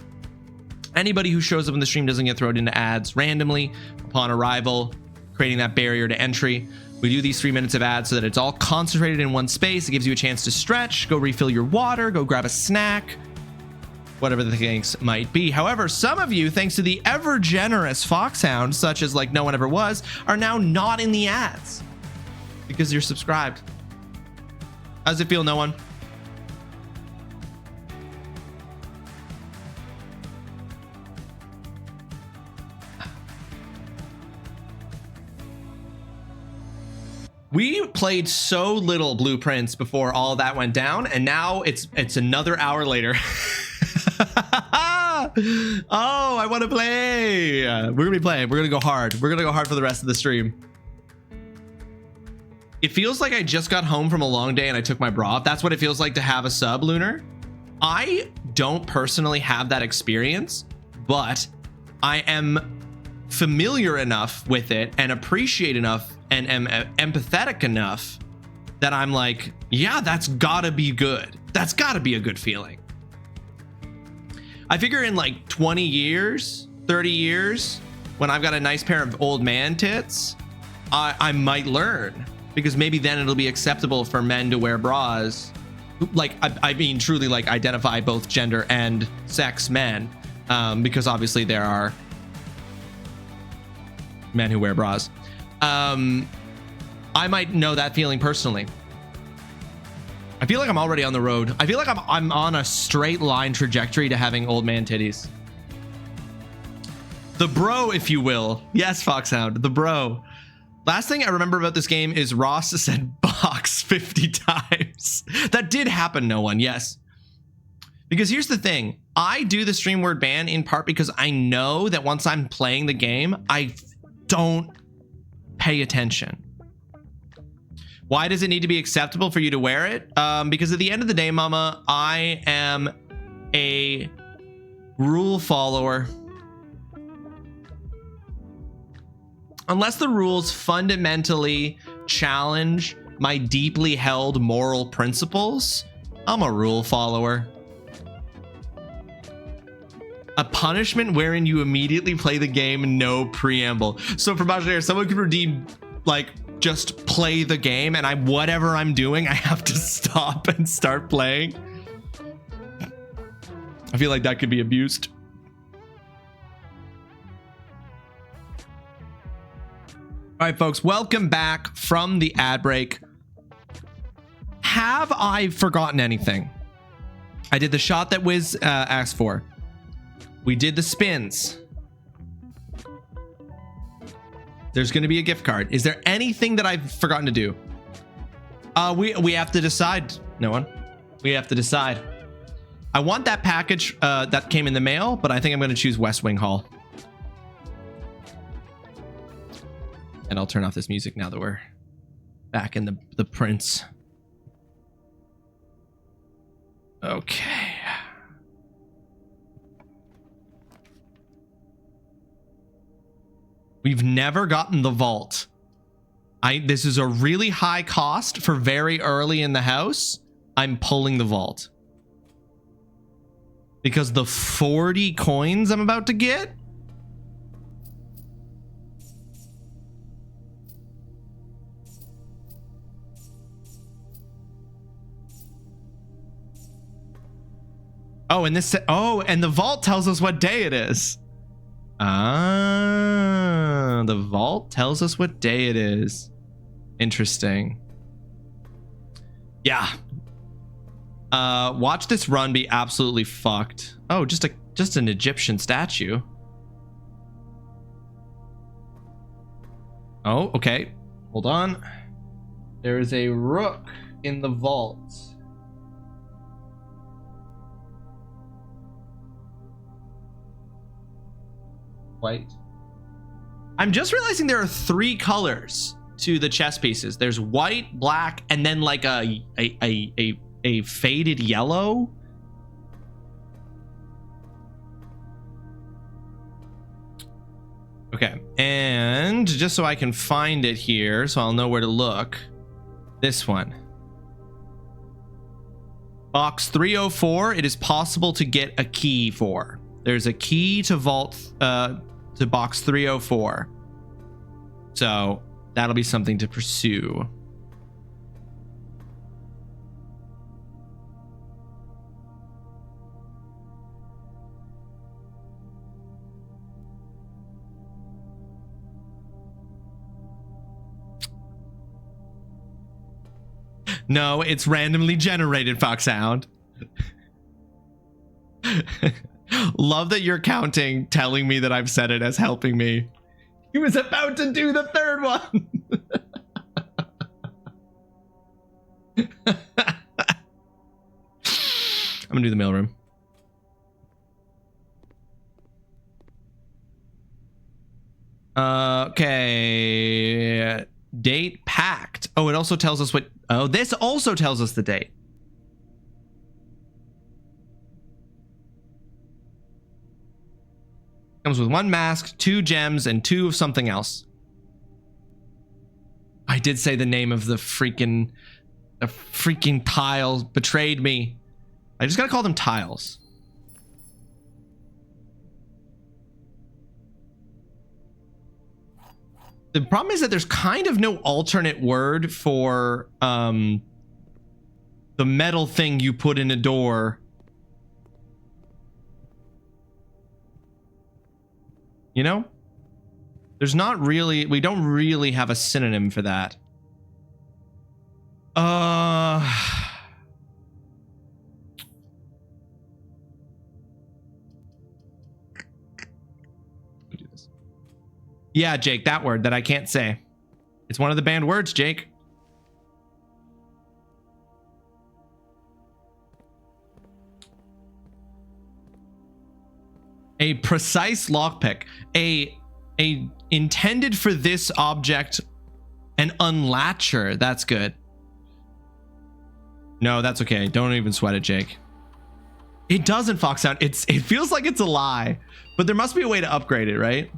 Anybody who shows up in the stream doesn't get thrown into ads randomly upon arrival, creating that barrier to entry. We do these 3 minutes of ads so that it's all concentrated in one space. It gives you a chance to stretch, go refill your water, go grab a snack, whatever the things might be. However, some of you, thanks to the ever generous Foxhound, such as like no one ever was, are now not in the ads because you're subscribed. How does it feel, no one? We played so little blueprints before all that went down, and now it's another hour later. Oh, I want to play. We're gonna be playing. We're gonna go hard. We're gonna go hard for the rest of the stream. It feels like I just got home from a long day and I took my bra off. That's what it feels like to have a sub, Lunar. I don't personally have that experience, but I am familiar enough with it and appreciate enough and am empathetic enough that I'm like, yeah, that's gotta be good. That's gotta be a good feeling. I figure in like 20 years, 30 years, when I've got a nice pair of old man tits, I might learn, because maybe then it'll be acceptable for men to wear bras. Like, I mean, truly like identify both gender and sex men, because obviously there are men who wear bras. I might know that feeling personally. I feel like I'm already on the road. I feel like I'm on a straight line trajectory to having old man titties. The bro, if you will. Yes, Foxhound, the bro. Last thing I remember about this game is Ross said box 50 times. That did happen, no one, yes. Because here's the thing. I do the stream word ban in part because I know that once I'm playing the game, I don't pay attention. Why does it need to be acceptable for you to wear it? Because at the end of the day, mama, I am a rule follower. Unless the rules fundamentally challenge my deeply held moral principles, I'm a rule follower. A punishment wherein you immediately play the game, no preamble. So for Bajanair, someone could redeem, like, just play the game, and whatever I'm doing, I have to stop and start playing. I feel like that could be abused. All right, folks, welcome back from the ad break. Have I forgotten anything? I did the shot that Wiz asked for. We did the spins. There's going to be a gift card. Is there anything that I've forgotten to do? We have to decide. No one. We have to decide. I want that package that came in the mail, but I think I'm going to choose West Wing Hall. And I'll turn off this music now that we're back in the prints. Okay. We've never gotten the vault. This is a really high cost for very early in the house. I'm pulling the vault. Because the 40 coins I'm about to get? Oh, and the vault tells us what day it is. Ah, the vault tells us what day it is. Interesting. Yeah. Watch this run be absolutely fucked. Oh, just an Egyptian statue. Oh, okay. Hold on. There is a rook in the vault. White. I'm just realizing there are 3 colors to the chess pieces. There's white, black, and then like a faded yellow. Okay, and just so I can find it here, so I'll know where to look. This one. Box 304, it is possible to get a key for. There's a key to vault, to box 304. So that'll be something to pursue. No, it's randomly generated, Foxhound. Love that you're counting, telling me that I've said it as helping me. He was about to do the third one. I'm gonna do the mailroom. Okay. Date packed. Oh, it also tells us what. Oh, this also tells us the date. Comes with 1 mask, 2 gems, and 2 of something else. I did say the name of the freaking tiles betrayed me. I just gotta call them tiles. The problem is that there's kind of no alternate word for the metal thing you put in a door. You know? There's not really, we don't really have a synonym for that. Yeah, Jake, that word that I can't say. It's one of the banned words, Jake. A precise lockpick. A intended for this object, an unlatcher. That's good. No, that's okay. Don't even sweat it, Jake. It doesn't, Foxhound. It feels like it's a lie, but there must be a way to upgrade it, right?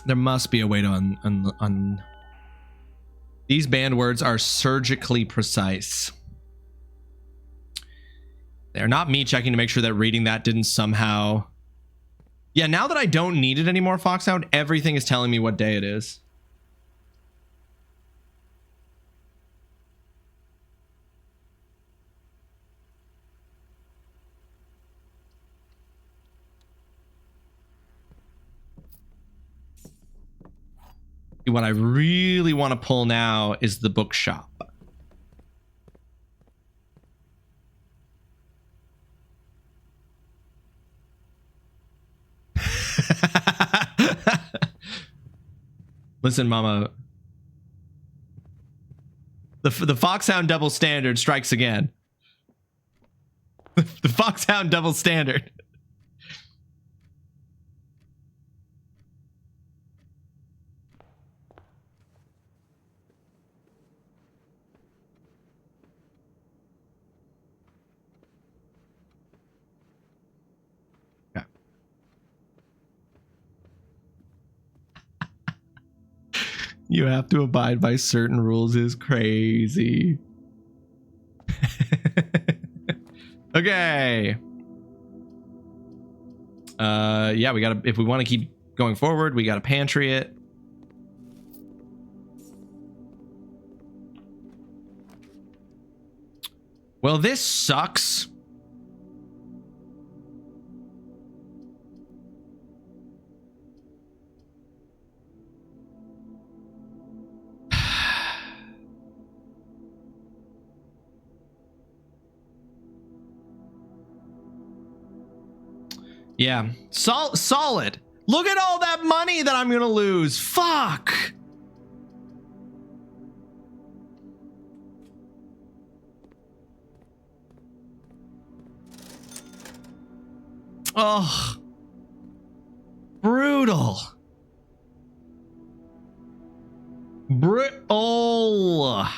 There must be a way to These banned words are surgically precise. They're not me checking to make sure that reading that didn't somehow... Yeah, now that I don't need it anymore, Foxhound, everything is telling me what day it is. What I really want to pull now is the bookshop. Listen, Mama. The Foxhound double standard strikes again. The Foxhound double standard. You have to abide by certain rules is crazy. Okay. Yeah, we gotta, if we want to keep going forward, we gotta pantry it. Well, this sucks. Yeah, solid. Look at all that money that I'm gonna lose. Fuck. Oh, brutal. Brutal.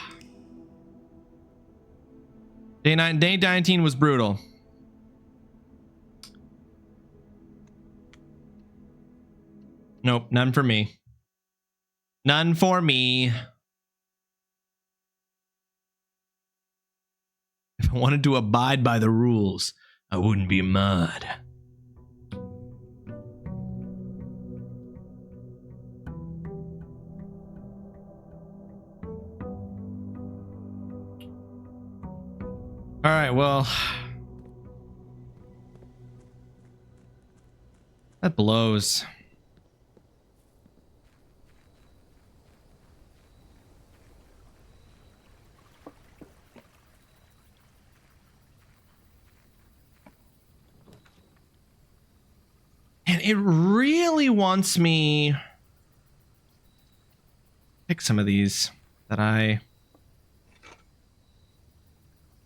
Day 19 was brutal. Nope, none for me. None for me. If I wanted to abide by the rules, I wouldn't be a mod. All right, well, that blows. And it really wants me pick some of these that I...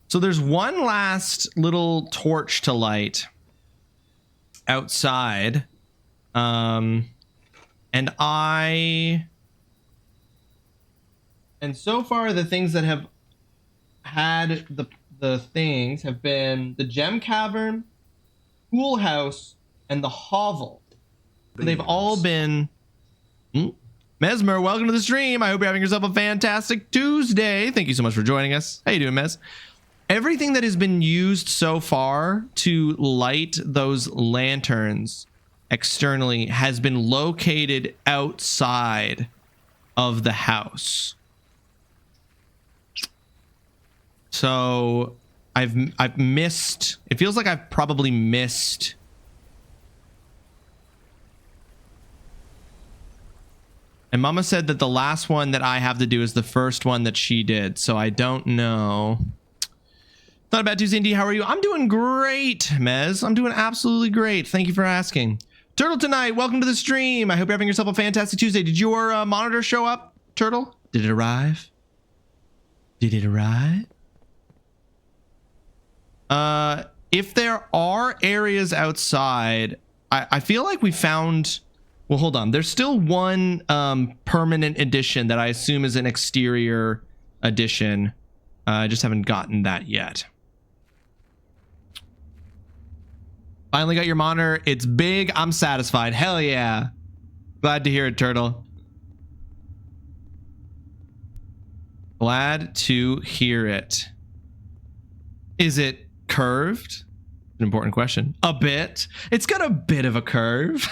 So there's one last little torch to light outside. And so far the things that have had the things have been the gem cavern, pool house, and the hovel. They've all been... Mesmer, welcome to the stream. I hope you're having yourself a fantastic Tuesday. Thank you so much for joining us. How you doing, Mez? Everything that has been used so far to light those lanterns externally has been located outside of the house. So I've missed... It feels like I've probably missed... And Mama said that the last one that I have to do is the first one that she did. So I don't know. Not a bad Tuesday, Indy. How are you? I'm doing great, Mez. I'm doing absolutely great. Thank you for asking. Turtle Tonight, welcome to the stream. I hope you're having yourself a fantastic Tuesday. Did your monitor show up, Turtle? Did it arrive? Did it arrive? If there are areas outside, I feel like we found... Well, hold on. There's still one permanent addition that I assume is an exterior addition. I just haven't gotten that yet. Finally got your monitor. It's big. I'm satisfied. Hell yeah. Glad to hear it, Turtle. Glad to hear it. Is it curved? An important question. A bit. It's got a bit of a curve.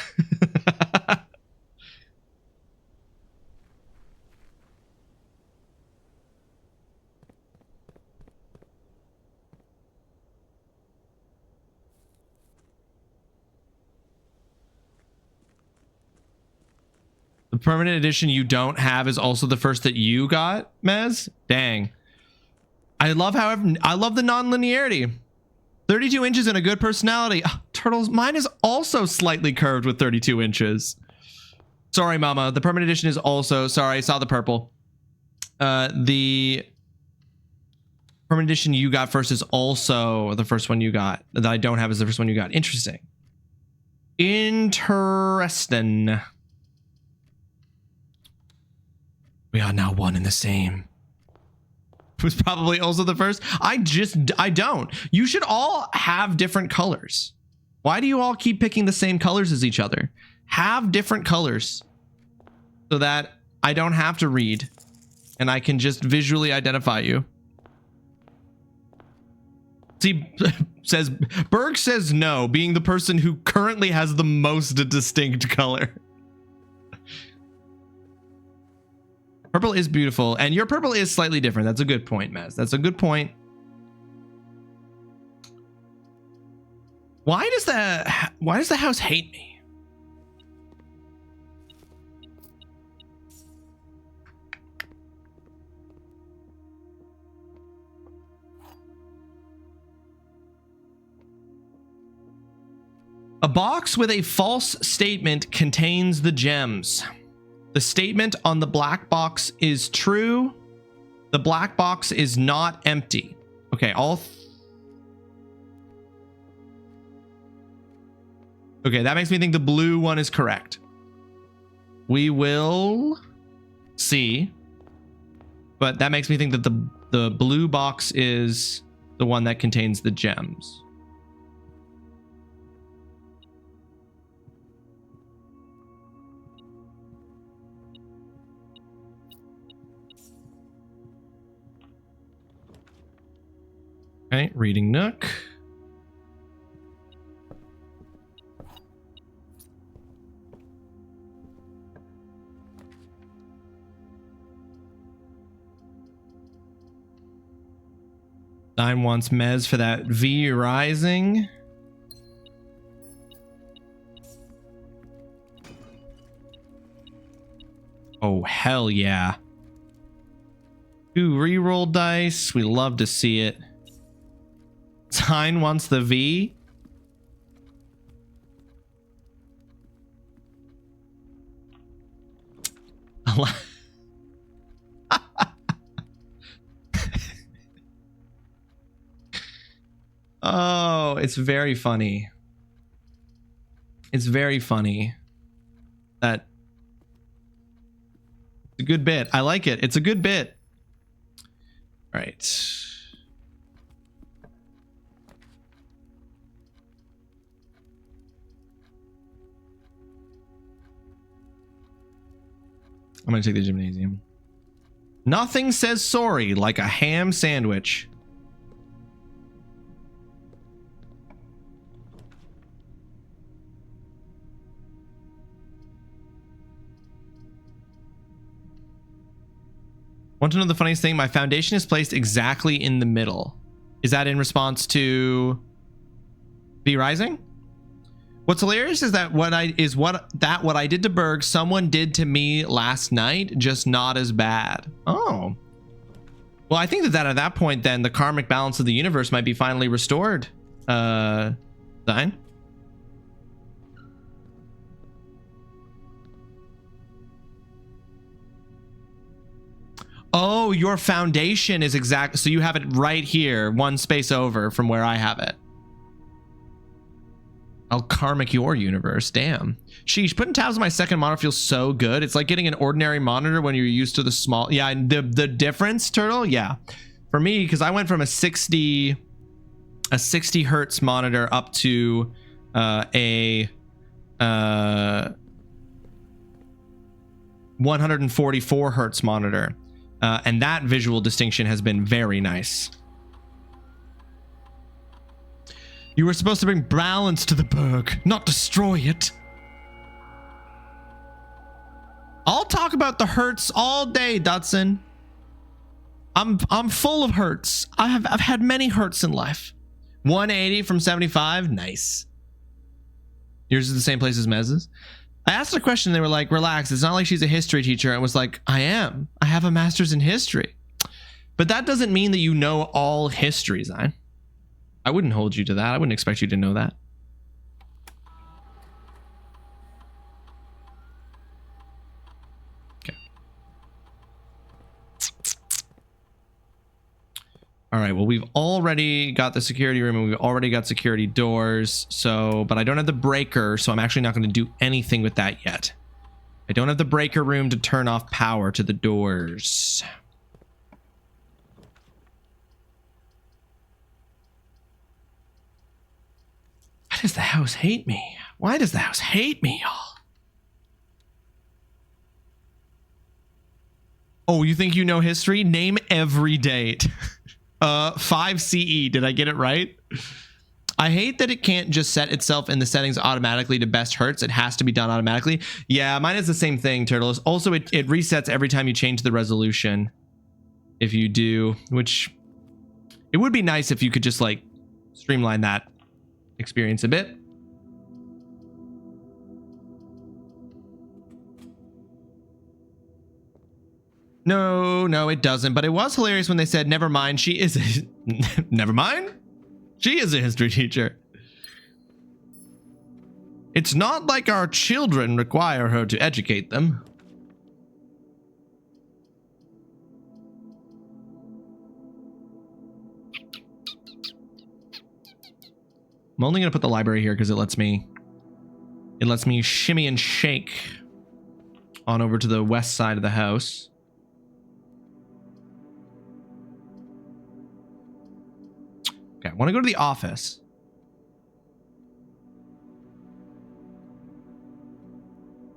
The permanent edition you don't have is also the first that you got, Mez? Dang. I love the non-linearity. 32 inches and a good personality. Oh, Turtles, mine is also slightly curved with 32 inches. Sorry, Mama. The permanent edition is also... Sorry, I saw the purple. The permanent edition you got first is also the first one you got. That I don't have is the first one you got. Interesting. Interesting. We are now one and the same. Was probably also the first. I don't. You should all have different colors. Why do you all keep picking the same colors as each other? Have different colors so that I don't have to read, and I can just visually identify you. See, Berg says no, being the person who currently has the most distinct color. Purple is beautiful, and your purple is slightly different. That's a good point, Maz. That's a good point. Why does the house hate me? A box with a false statement contains the gems. The statement on the black box is true. The black box is not empty. Okay, okay, that makes me think the blue one is correct. We will see. But that makes me think that the blue box is the one that contains the gems. Okay, reading Nook. Nine wants Mez for that V Rising. Oh, hell yeah. 2 reroll dice. We love to see it. Tyne wants the V. Oh, it's very funny. It's very funny. That it's a good bit. I like it. It's a good bit. All right. I'm gonna take the gymnasium. Nothing says sorry like a ham sandwich. Want to know the funniest thing? My foundation is placed exactly in the middle. Is that in response to V Rising? What's hilarious is that what I did to Berg, someone did to me last night, just not as bad. Oh. Well, I think that at that point, then the karmic balance of the universe might be finally restored. Stein? Oh, your foundation is exact. So you have it right here, one space over from where I have it. I'll karmic your universe. Damn. Sheesh, putting tabs on my second monitor feels so good. It's like getting an ordinary monitor when you're used to the small. Yeah, the difference, Turtle. Yeah, for me, because I went from a 60 hertz monitor up to a 144 hertz monitor, and that visual distinction has been very nice. You were supposed to bring balance to the Berg, not destroy it. I'll talk about the hurts all day, Dutson. I'm full of hurts. I've had many hurts in life. 180 from 75, nice. Yours is the same place as Mez's. I asked a question, they were like, relax, it's not like she's a history teacher. And I was like, I am. I have a master's in history. But that doesn't mean that you know all history, Zion. I wouldn't hold you to that. I wouldn't expect you to know that. Okay. All right, well, we've already got the security room and we've already got security doors. So, but I don't have the breaker, so I'm actually not going to do anything with that yet. I don't have the breaker room to turn off power to the doors. Why does the house hate me? Why does the house hate me, y'all? Oh, you think you know history? Name every date. 5 CE. Did I get it right? I hate that it can't just set itself in the settings automatically to best hertz. It has to be done automatically. Yeah, mine is the same thing, Turtles. Also, it resets every time you change the resolution. If you do, which it would be nice if you could just like streamline that experience a bit. No, it doesn't. But it was hilarious when they said, never mind, she is a... Never mind? She is a history teacher. It's not like our children require her to educate them. I'm only going to put the library here because it lets me shimmy and shake on over to the west side of the house. Okay, I want to go to the office.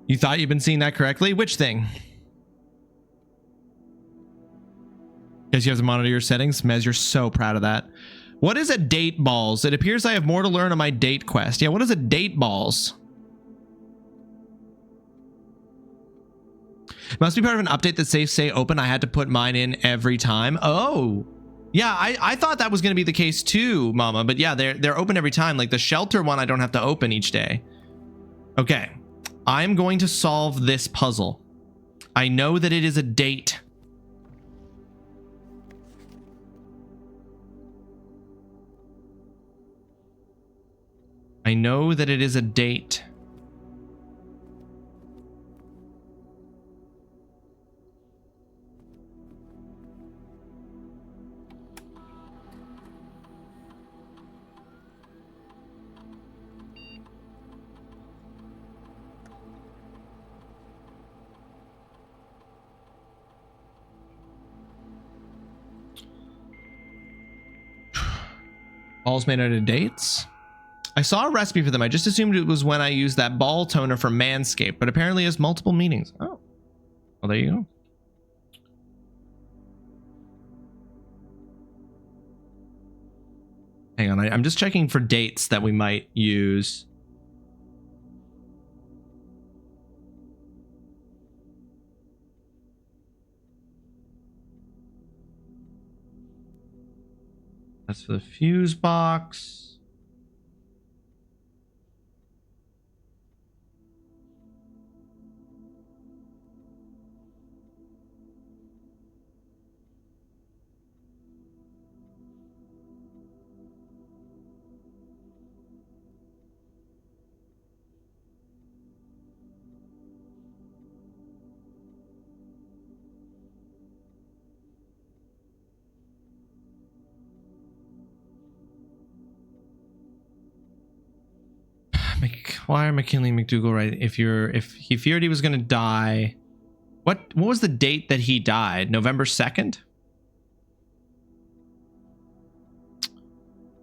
You thought you'd been seeing that correctly? Which thing? Guess you have to monitor your settings. Mez, you're so proud of that. What is a date balls? It appears I have more to learn on my date quest. Yeah, what is a date balls? Must be part of an update that safe stay open. I had to put mine in every time. Oh. Yeah, I thought that was going to be the case too, Mama. But yeah, they're open every time. Like the shelter one, I don't have to open each day. Okay, I'm going to solve this puzzle. I know that it is a date. I know that it is a date. Balls made out of dates. I saw a recipe for them. I just assumed it was when I used that ball toner from Manscaped, but apparently it has multiple meanings. Oh, well, there you go. Hang on, I'm just checking for dates that we might use. That's for the fuse box. Why are McKinley and McDougal right? If he feared he was going to die, what was the date that he died? November 2nd?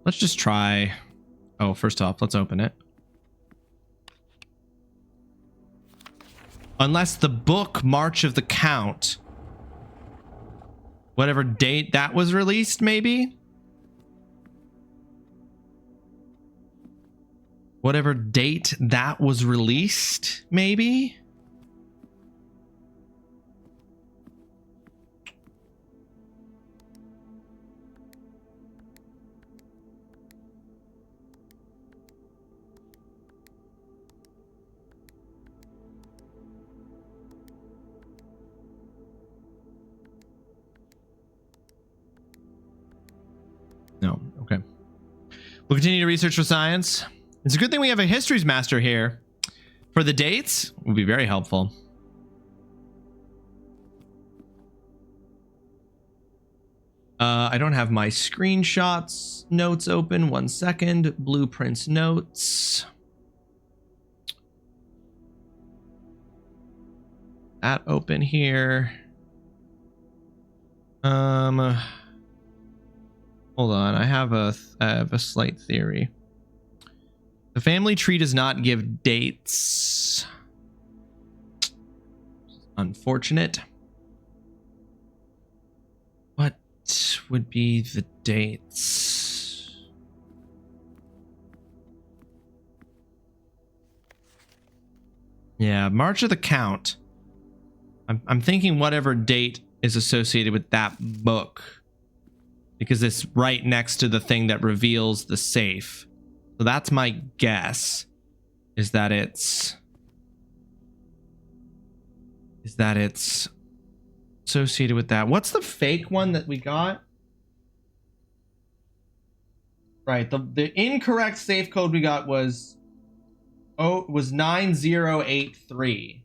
Let's just try. Oh, first off, let's open it. Unless the book March of the Count, whatever date that was released, maybe. Whatever date that was released, maybe? No, okay. We'll continue to research for science. It's a good thing we have a histories master here. For the dates, would be very helpful. I don't have my screenshots notes open. 1 second. Blueprints notes. That open here. Hold on. I have a slight theory. The family tree does not give dates. Unfortunate. What would be the dates? Yeah, March of the Count. I'm thinking whatever date is associated with that book, because it's right next to the thing that reveals the safe. So that's my guess, is that it's associated with that. What's the fake one that we got? Right, the incorrect safe code we got was 9083.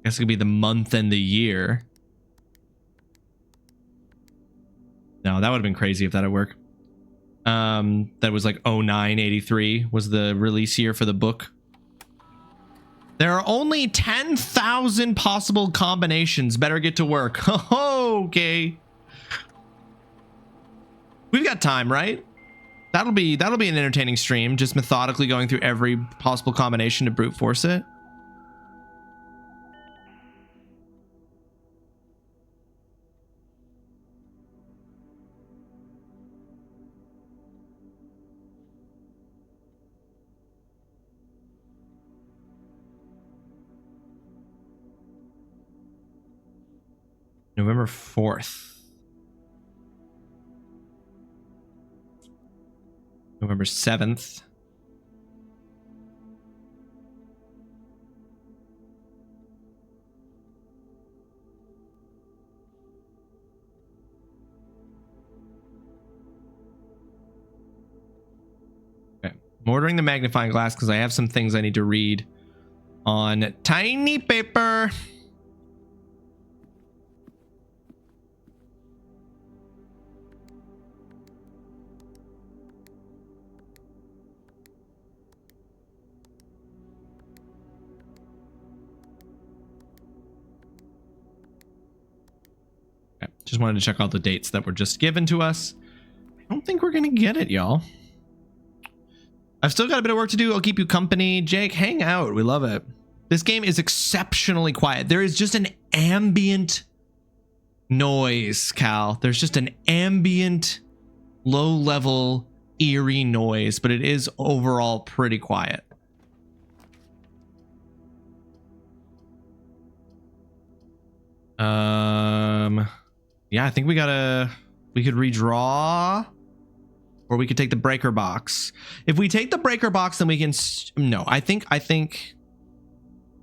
I guess it could be the month and the year. No, that would have been crazy if that would work. That was like 0983 was the release year for the book. There are only 10,000 possible combinations. Better get to work. Okay. We've got time, right? That'll be an entertaining stream, just methodically going through every possible combination to brute force it. November 4th. November 7th. Okay. I'm ordering the magnifying glass because I have some things I need to read on tiny paper. Just wanted to check out the dates that were just given to us. I don't think we're gonna get it, y'all. I've still got a bit of work to do. I'll keep you company. Jake, hang out. We love it. This game is exceptionally quiet. There is just an ambient noise, Cal. There's just an ambient, low-level, eerie noise, but it is overall pretty quiet. Yeah, I think we could redraw, or we could take the breaker box. If we take the breaker box, then we can, no, I think,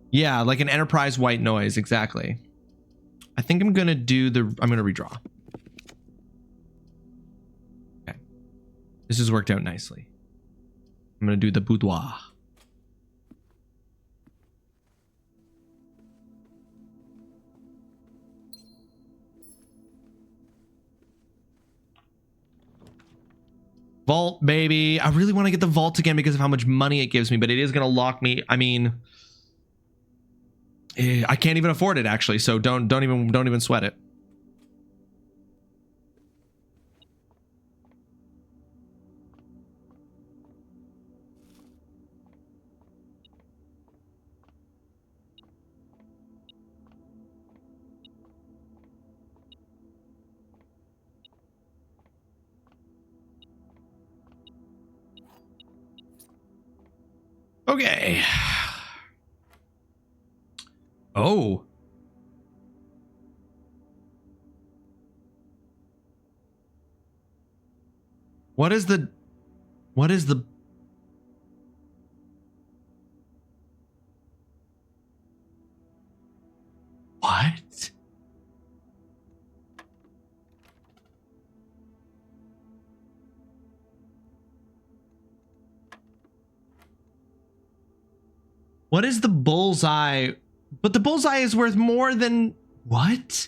yeah, like an enterprise white noise, exactly. I think I'm gonna redraw. Okay, this has worked out nicely. I'm gonna do the boudoir. Vault, baby. I really want to get the vault again because of how much money it gives me, but it is going to lock me. I mean, I can't even afford it actually, so don't even sweat it. Okay. Oh. What is the what? What is the bullseye? But the bullseye is worth more than what?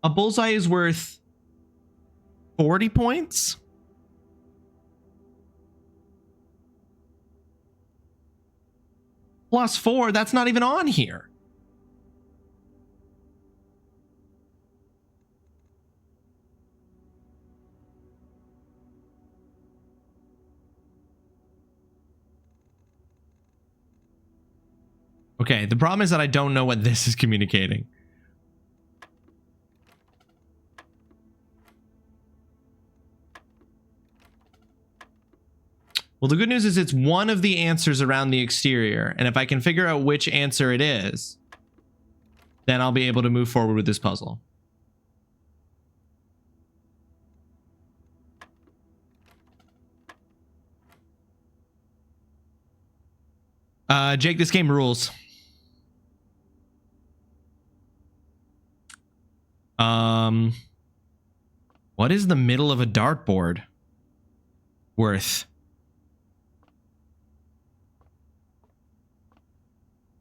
A bullseye is worth 40 points? Plus 4, that's not even on here. Okay, the problem is that I don't know what this is communicating. Well, the good news is it's one of the answers around the exterior, and if I can figure out which answer it is, then I'll be able to move forward with this puzzle. Jake, this game rules. What is the middle of a dartboard worth?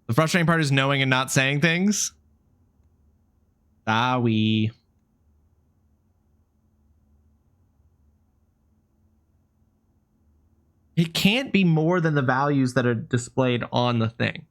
The frustrating part is knowing and not saying things. We. It can't be more than the values that are displayed on the thing.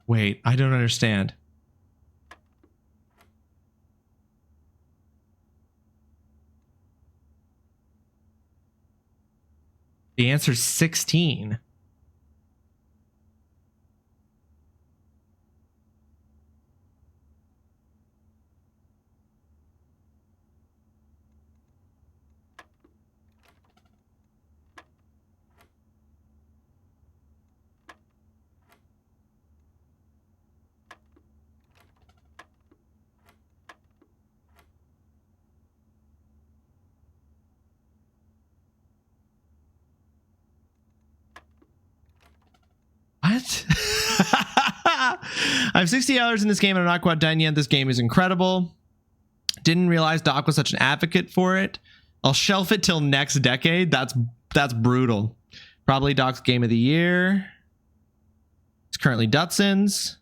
Wait, I don't understand. The answer's 16. What? I have 60 hours in this game and I'm not quite done yet. This game is incredible. Didn't realize Doc was such an advocate for it. I'll shelf it till next decade. That's brutal. Probably Doc's game of the year. It's currently Dutson's.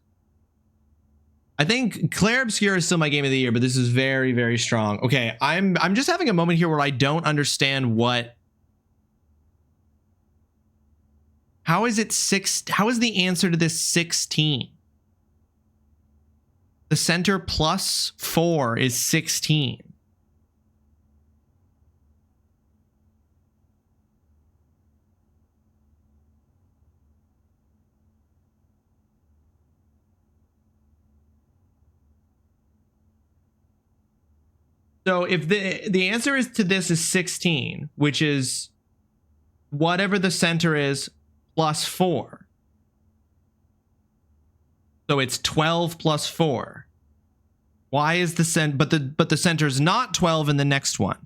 I think Claire Obscure is still my game of the year, but this is very, very strong. Okay, I'm just having a moment here where I don't understand what. How is it how is the answer to this 16? The center plus 4 is 16. So if the answer is to this is 16, which is whatever the center is plus 4. So it's 12 plus 4. Why is the but the center is not 12 in the next one?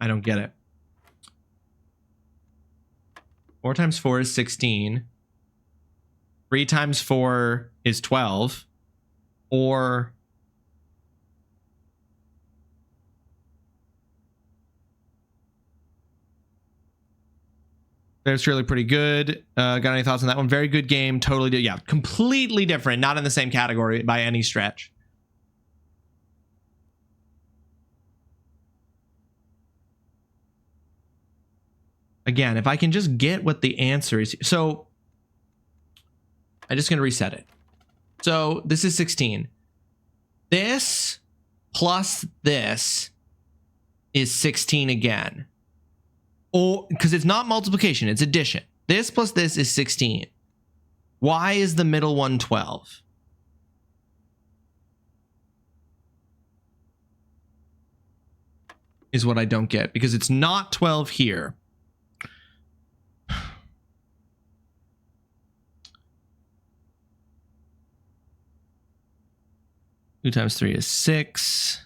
I don't get it. 4 times 4 is 16. 3 times 4 is 12. Or that's really pretty good. Got any thoughts on that one? Very good game. Totally. Yeah, completely different. Not in the same category by any stretch. Again, if I can just get what the answer is. So I'm just going to reset it. So this is 16. This plus this is 16 again. Or because it's not multiplication, it's addition. This plus this is 16. Why is the middle one 12? Is what I don't get, because it's not 12 here. 2 times 3 is 6.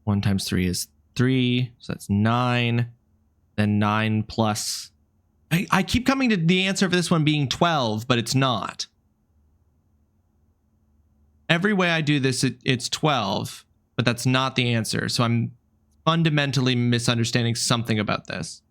1 times 3 is 3. So that's 9. Then 9 plus... I keep coming to the answer for this one being 12, but it's not. every way I do this, it's 12, but that's not the answer. So I'm fundamentally misunderstanding something about this.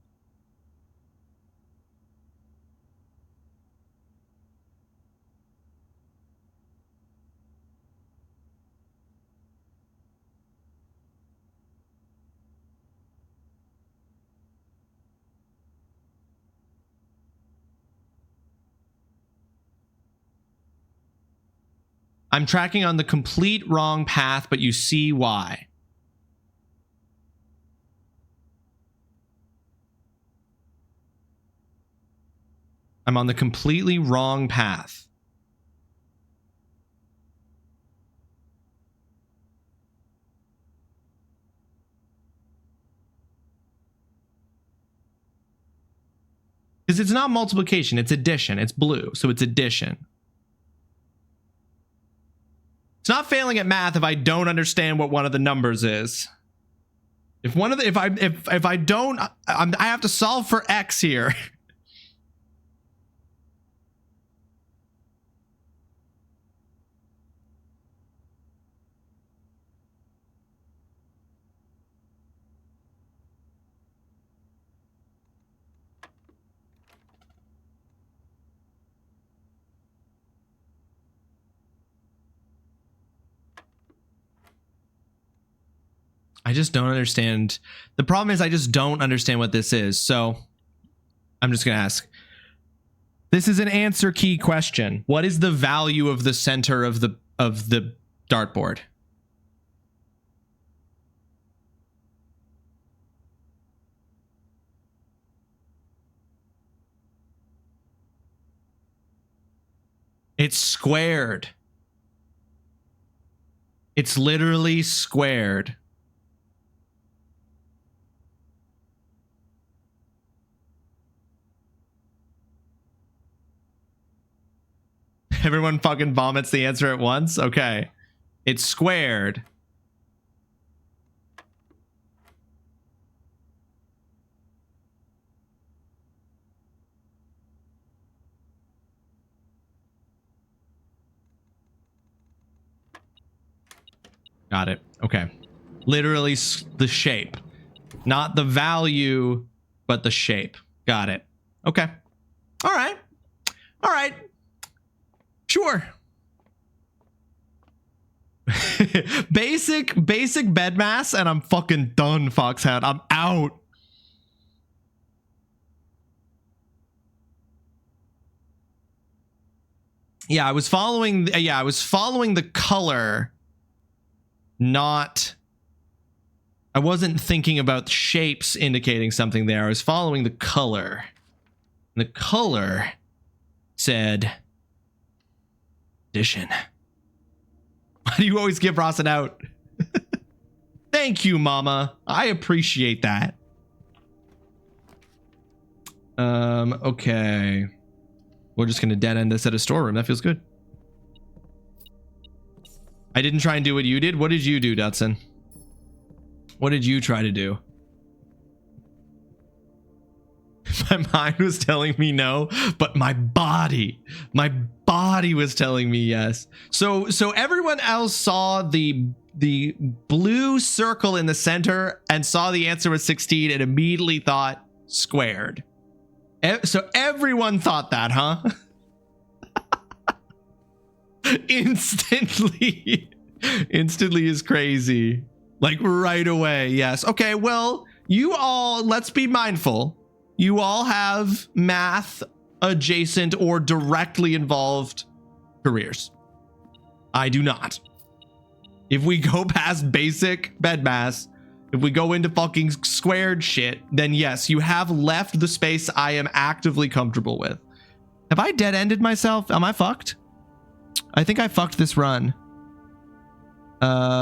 I'm tracking on the complete wrong path, but you see why. I'm on the completely wrong path. Because it's not multiplication, it's addition. It's blue, so it's addition. It's not failing at math if I don't understand what one of the numbers is. If one of the if I don't, I have to solve for X here. I just don't understand. The problem is I just don't understand what this is. So I'm just going to ask. This is an answer key question. What is the value of the center of the dartboard? It's squared. It's literally squared. Everyone fucking vomits the answer at once? Okay. It's squared. Got it. Okay. Literally the shape. Not the value, but the shape. Got it. Okay. All right. All right. Sure. basic bed mass, and I'm fucking done, Foxhound. I'm out. Yeah, I was following the color, not I wasn't thinking about shapes indicating something there. I was following the color. And the color said addition. Why do you always give Ross an out? Thank you, Mama. I appreciate that. Okay. We're just gonna dead end this at a storeroom. That feels good. I didn't try and do what you did. What did you do, Dutson? What did you try to do? My mind was telling me no, but my body was telling me yes. So everyone else saw the blue circle in the center and saw the answer was 16 and immediately thought squared. So everyone thought that, huh? Instantly is crazy. Like right away. Yes. Okay, well, you all, let's be mindful. You all have math adjacent or directly involved careers. I do not. If we go past basic bed mass, if we go into fucking squared shit, then yes, you have left the space I am actively comfortable with. Have I dead-ended myself? Am I fucked? I think I fucked this run.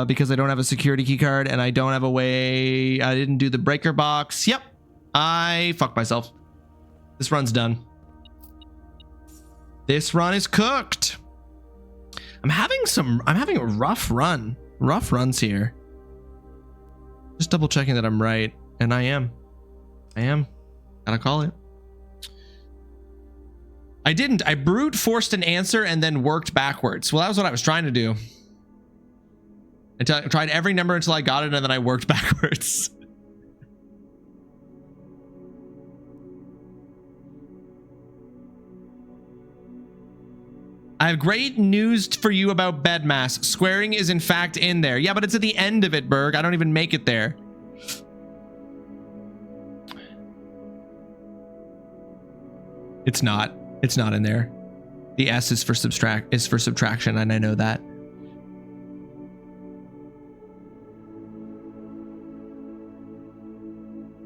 Because I don't have a security key card and I don't have a way. I didn't do the breaker box. Yep. I fucked myself. This run's done. This run is cooked. I'm having a rough run. Rough runs here. Just double checking that I'm right. And I am. Gotta call it. I brute forced an answer and then worked backwards. Well, that was what I was trying to do. I tried every number until I got it, and then I worked backwards. I have great news for you about bed mass. Squaring is in fact in there. Yeah, but it's at the end of it, Berg. I don't even make it there. It's not. It's not in there. The S is for subtraction, and I know that.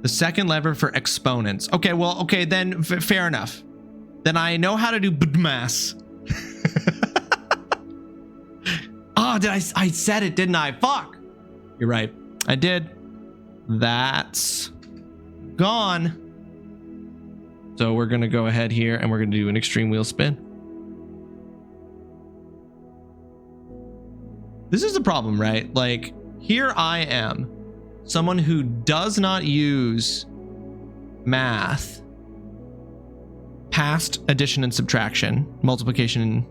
The second lever for exponents. Okay, well, okay, then fair enough. Then I know how to do mass. Oh, I said it, didn't I? Fuck. You're right. I did. That's gone. So we're going to go ahead here and we're going to do an extreme wheel spin. This is the problem, right? Like, here I am, someone who does not use math past addition and subtraction, multiplication,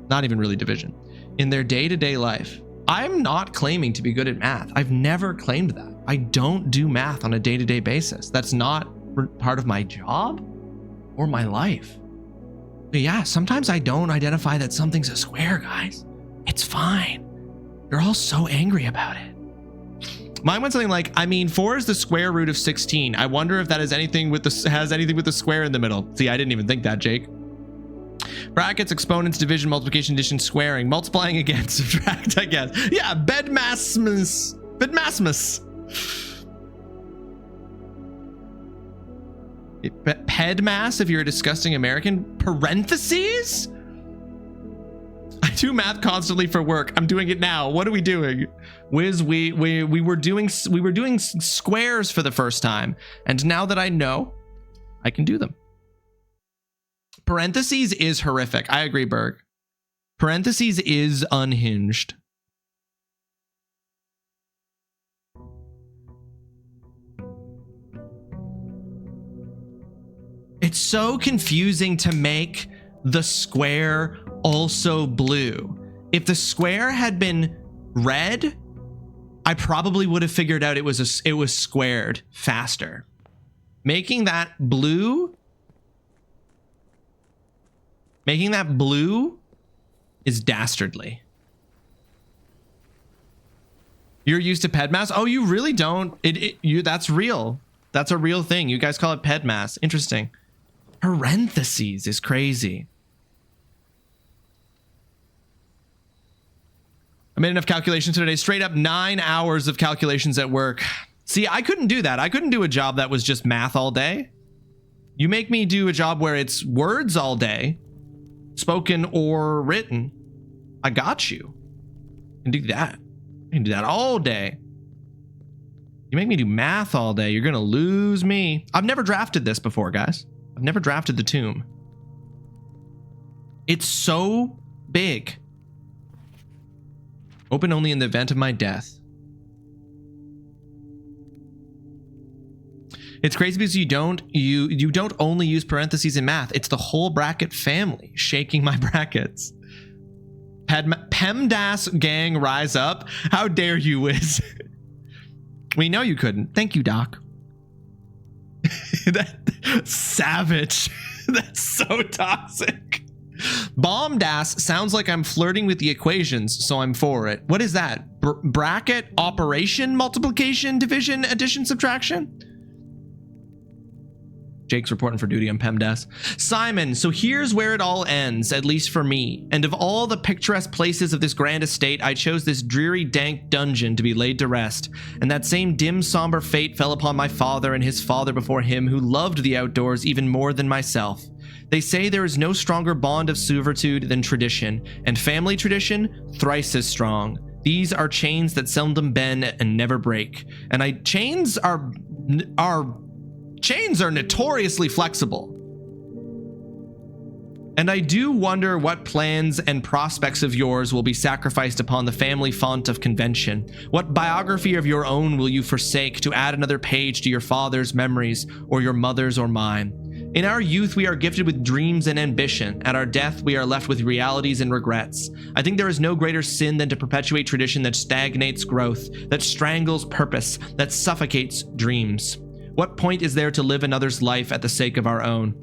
not even really division, in their day-to-day life. I'm not claiming to be good at math. I've never claimed that. I don't do math on a day-to-day basis. That's not part of my job or my life. But yeah, sometimes I don't identify that something's a square, guys. It's fine. You're all so angry about it. Mine went something like, I mean, 4 is the square root of 16. I wonder if that has anything with the square in the middle. See, I didn't even think that, Jake. Brackets, exponents, division, multiplication, addition, squaring, multiplying again, subtract, I guess. Yeah, bedmassmas. Pedmass, if you're a disgusting American. Parentheses? I do math constantly for work. I'm doing it now. What are we doing? Wiz, we were doing squares for the first time, and now that I know, I can do them. Parentheses is horrific. I agree, Berg. Parentheses is unhinged. It's so confusing to make the square also blue. If the square had been red, I probably would have figured out it was squared faster. Making that blue is dastardly. You're used to pedmass? Oh, you really don't. That's real. That's a real thing. You guys call it pedmass. Interesting. Parentheses is crazy. I made enough calculations today. Straight up 9 hours of calculations at work. See, I couldn't do that. I couldn't do a job that was just math all day. You make me do a job where it's words all day, spoken or written. I got you. I can do that. I can do that all day. You make me do math all day, you're gonna lose me. I've never drafted this before, guys. I've never drafted the tomb. It's so big. Open only in the event of my death. It's crazy because you don't only use parentheses in math. It's the whole bracket family shaking my brackets. PEMDAS gang rise up. How dare you, Wiz? We know you couldn't. Thank you, Doc. Savage. That's so toxic. BombDAS sounds like I'm flirting with the equations, so I'm for it. What is that? Bracket, operation, multiplication, division, addition, subtraction? Jake's reporting for duty on PEMDAS. Simon, so here's where it all ends, at least for me. And of all the picturesque places of this grand estate, I chose this dreary, dank dungeon to be laid to rest. And that same dim, somber fate fell upon my father and his father before him, who loved the outdoors even more than myself. They say there is no stronger bond of servitude than tradition, and family tradition, thrice as strong. These are chains that seldom bend and never break. And chains are notoriously flexible. And I do wonder what plans and prospects of yours will be sacrificed upon the family font of convention. What biography of your own will you forsake to add another page to your father's memories or your mother's or mine? In our youth, we are gifted with dreams and ambition. At our death, we are left with realities and regrets. I think there is no greater sin than to perpetuate tradition that stagnates growth, that strangles purpose, that suffocates dreams. What point is there to live another's life at the sake of our own?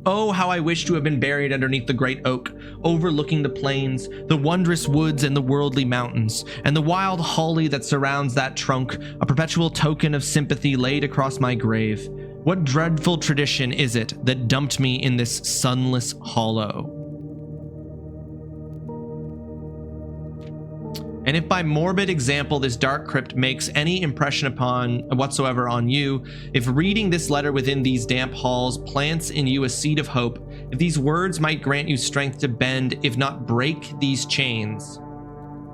Oh, how I wish to have been buried underneath the great oak, overlooking the plains, the wondrous woods and the worldly mountains, and the wild holly that surrounds that trunk, a perpetual token of sympathy laid across my grave. What dreadful tradition is it that dumped me in this sunless hollow? And if by morbid example this dark crypt makes any impression upon whatsoever on you, if reading this letter within these damp halls plants in you a seed of hope, if these words might grant you strength to bend, if not break these chains,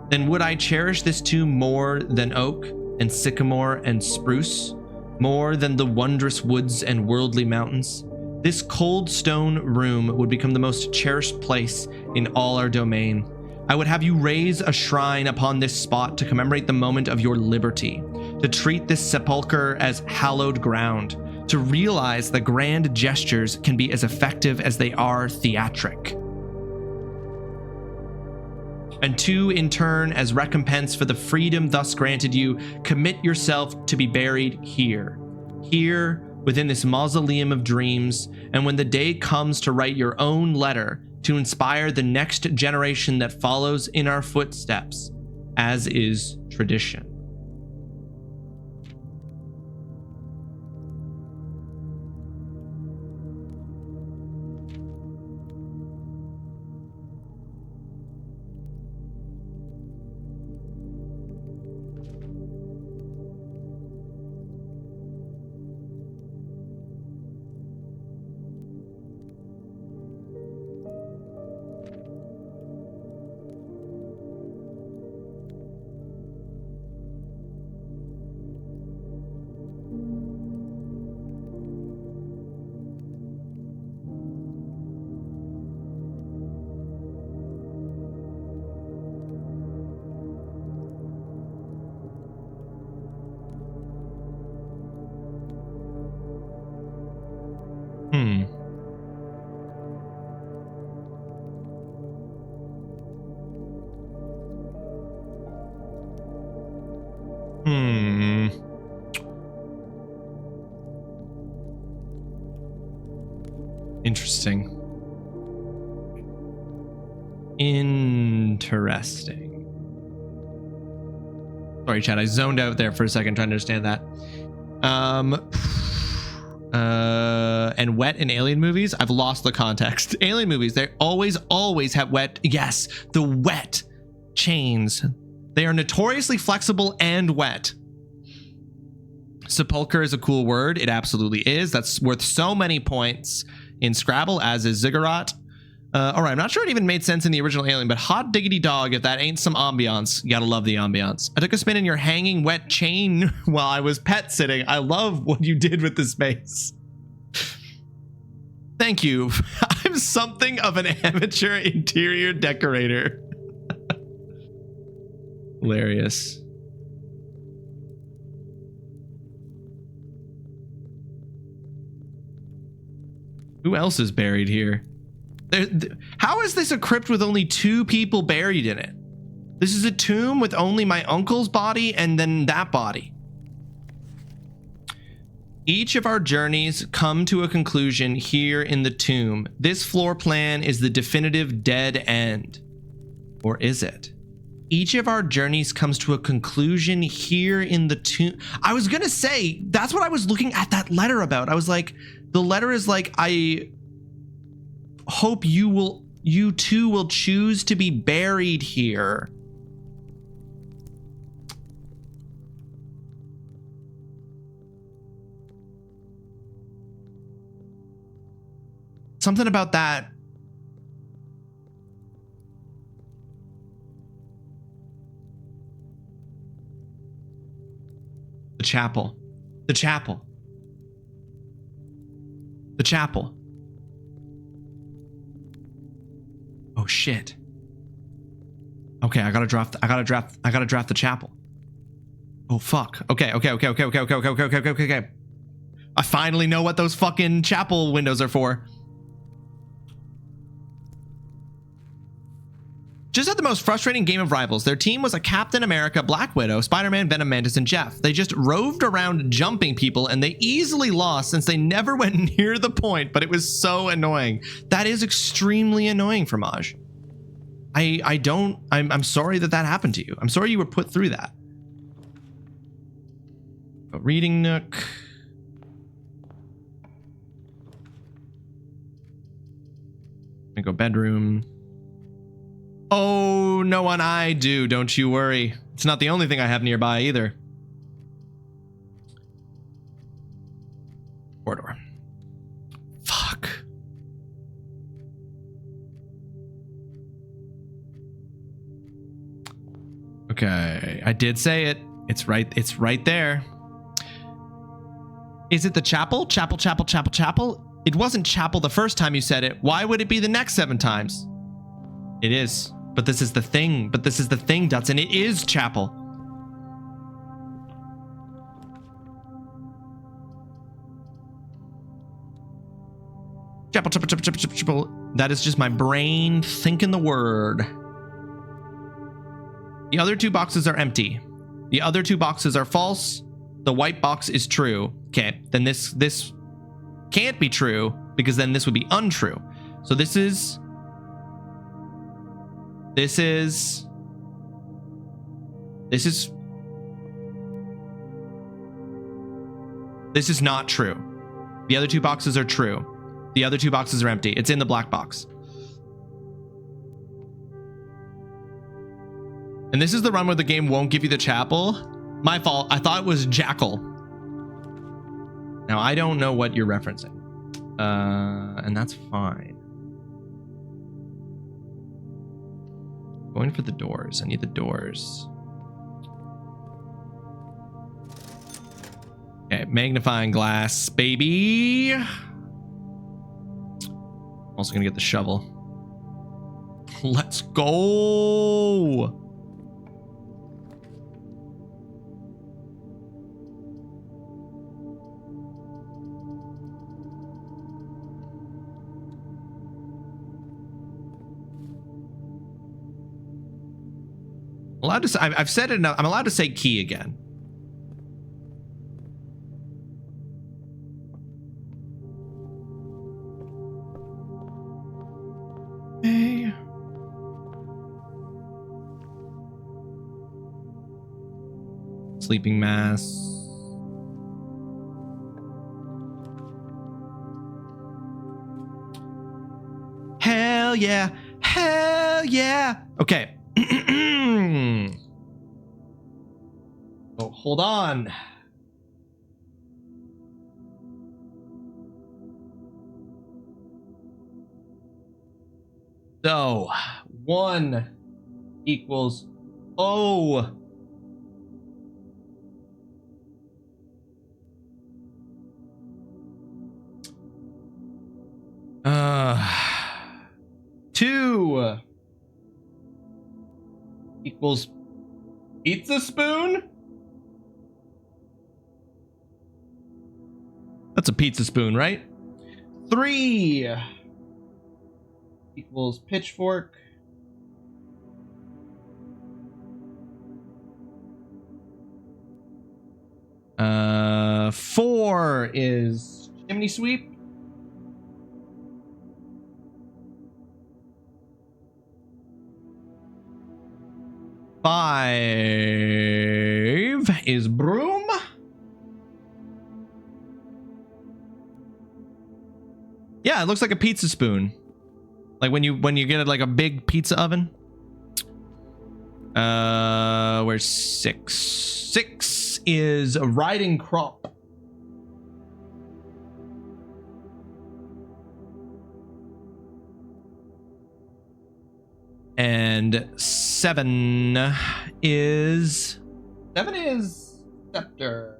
then would I cherish this tomb more than oak and sycamore and spruce, more than the wondrous woods and worldly mountains. This cold stone room would become the most cherished place in all our domain. I would have you raise a shrine upon this spot to commemorate the moment of your liberty, to treat this sepulcher as hallowed ground, to realize that grand gestures can be as effective as they are theatric. And to, in turn, as recompense for the freedom thus granted you, commit yourself to be buried here, within this mausoleum of dreams, and when the day comes to write your own letter, to inspire the next generation that follows in our footsteps, as is tradition. Interesting. Sorry, Chad, I zoned out there for a second trying to understand that. And wet in alien movies, I've lost the context. Alien movies, they always have wet. Yes, the wet chains. They are notoriously flexible and wet. Sepulcher is a cool word. It absolutely is. That's worth so many points in Scrabble, as is ziggurat. All right, I'm not sure it even made sense in the original Alien, but hot diggity dog, if that ain't some ambiance. You gotta love the ambiance. I took a spin in your hanging wet chain while I was pet sitting. I love what you did with the space. Thank you. I'm something of an amateur interior decorator. Hilarious. Who else is buried here? How is this a crypt with only 2 people buried in it? This is a tomb with only my uncle's body and then that body. Each of our journeys come to a conclusion here in the tomb. This floor plan is the definitive dead end. Or is it? Each of our journeys comes to a conclusion here in the tomb. I was gonna say, that's what I was looking at that letter about. I was like, the letter is like, I hope you too will choose to be buried here. Something about that. The chapel. The chapel. The chapel. Oh shit. Okay, I gotta draft the chapel. Oh fuck. Okay. I finally know what those fucking chapel windows are for. Just had the most frustrating game of Rivals. Their team was a Captain America, Black Widow, Spider-Man, Venom, Mantis, and Jeff. They just roved around jumping people, and they easily lost since they never went near the point, but it was so annoying. That is extremely annoying, Fromage. I'm sorry that happened to you. I'm sorry you were put through that. A reading nook. I'm gonna go bedroom. Oh, no one I do, don't you worry. It's not the only thing I have nearby either. Corridor. Fuck. Okay, I did say it. It's right there. Is it the chapel? Chapel, chapel, chapel, chapel? It wasn't chapel the first time you said it. Why would it be the next 7 times? It is. But this is the thing. Dutson. It is chapel. Chapel, chapel, chapel, chapel, chapel, chapel. That is just my brain thinking the word. The other 2 boxes are empty. The other 2 boxes are false. The white box is true. Okay, then this can't be true because then this would be untrue. So this is not true. The other 2 boxes are true. The other 2 boxes are empty. It's in the black box. And this is the run where the game won't give you the chapel. My fault. I thought it was Jackal. Now I don't know what you're referencing. And that's fine. Going for the doors. I need the doors. Okay, magnifying glass, baby. Also gonna get the shovel. Let's go. Allowed to say, I've said it enough. I'm allowed to say key again. Hey. Sleeping mask. Hell yeah. Hell yeah. Okay. Oh, hold on. So 1 equals O. Two equals pizza spoon? That's a pizza spoon, right? 3 equals pitchfork. Four is chimney sweep. Five is broom. Yeah, it looks like a pizza spoon. Like when you get it like a big pizza oven. Where's 6? 6 is a riding crop. And 7 is scepter.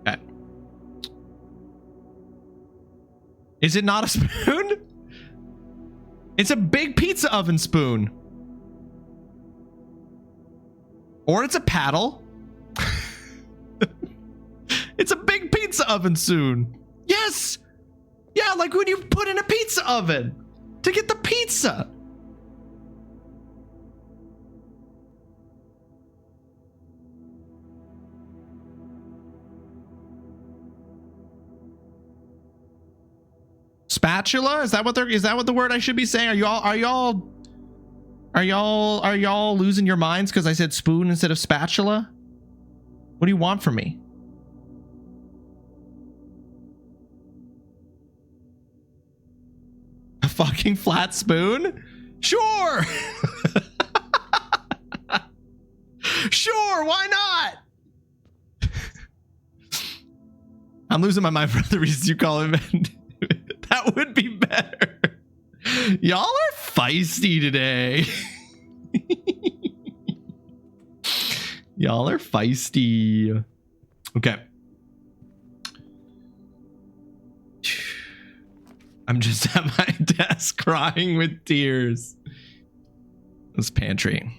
Okay. Is it not a spoon? It's a big pizza oven spoon. Or it's a paddle. It's a big pizza oven soon. Yes. Yeah, like when you put in a pizza oven to get the pizza. Spatula? Is that what the word I should be saying? Are y'all losing your minds because I said spoon instead of spatula? What do you want from me? A fucking flat spoon? Sure. Sure, why not? I'm losing my mind for the reasons you call him. That would be better. Y'all are feisty today. Y'all are feisty. Okay. I'm just at my desk crying with tears. This pantry.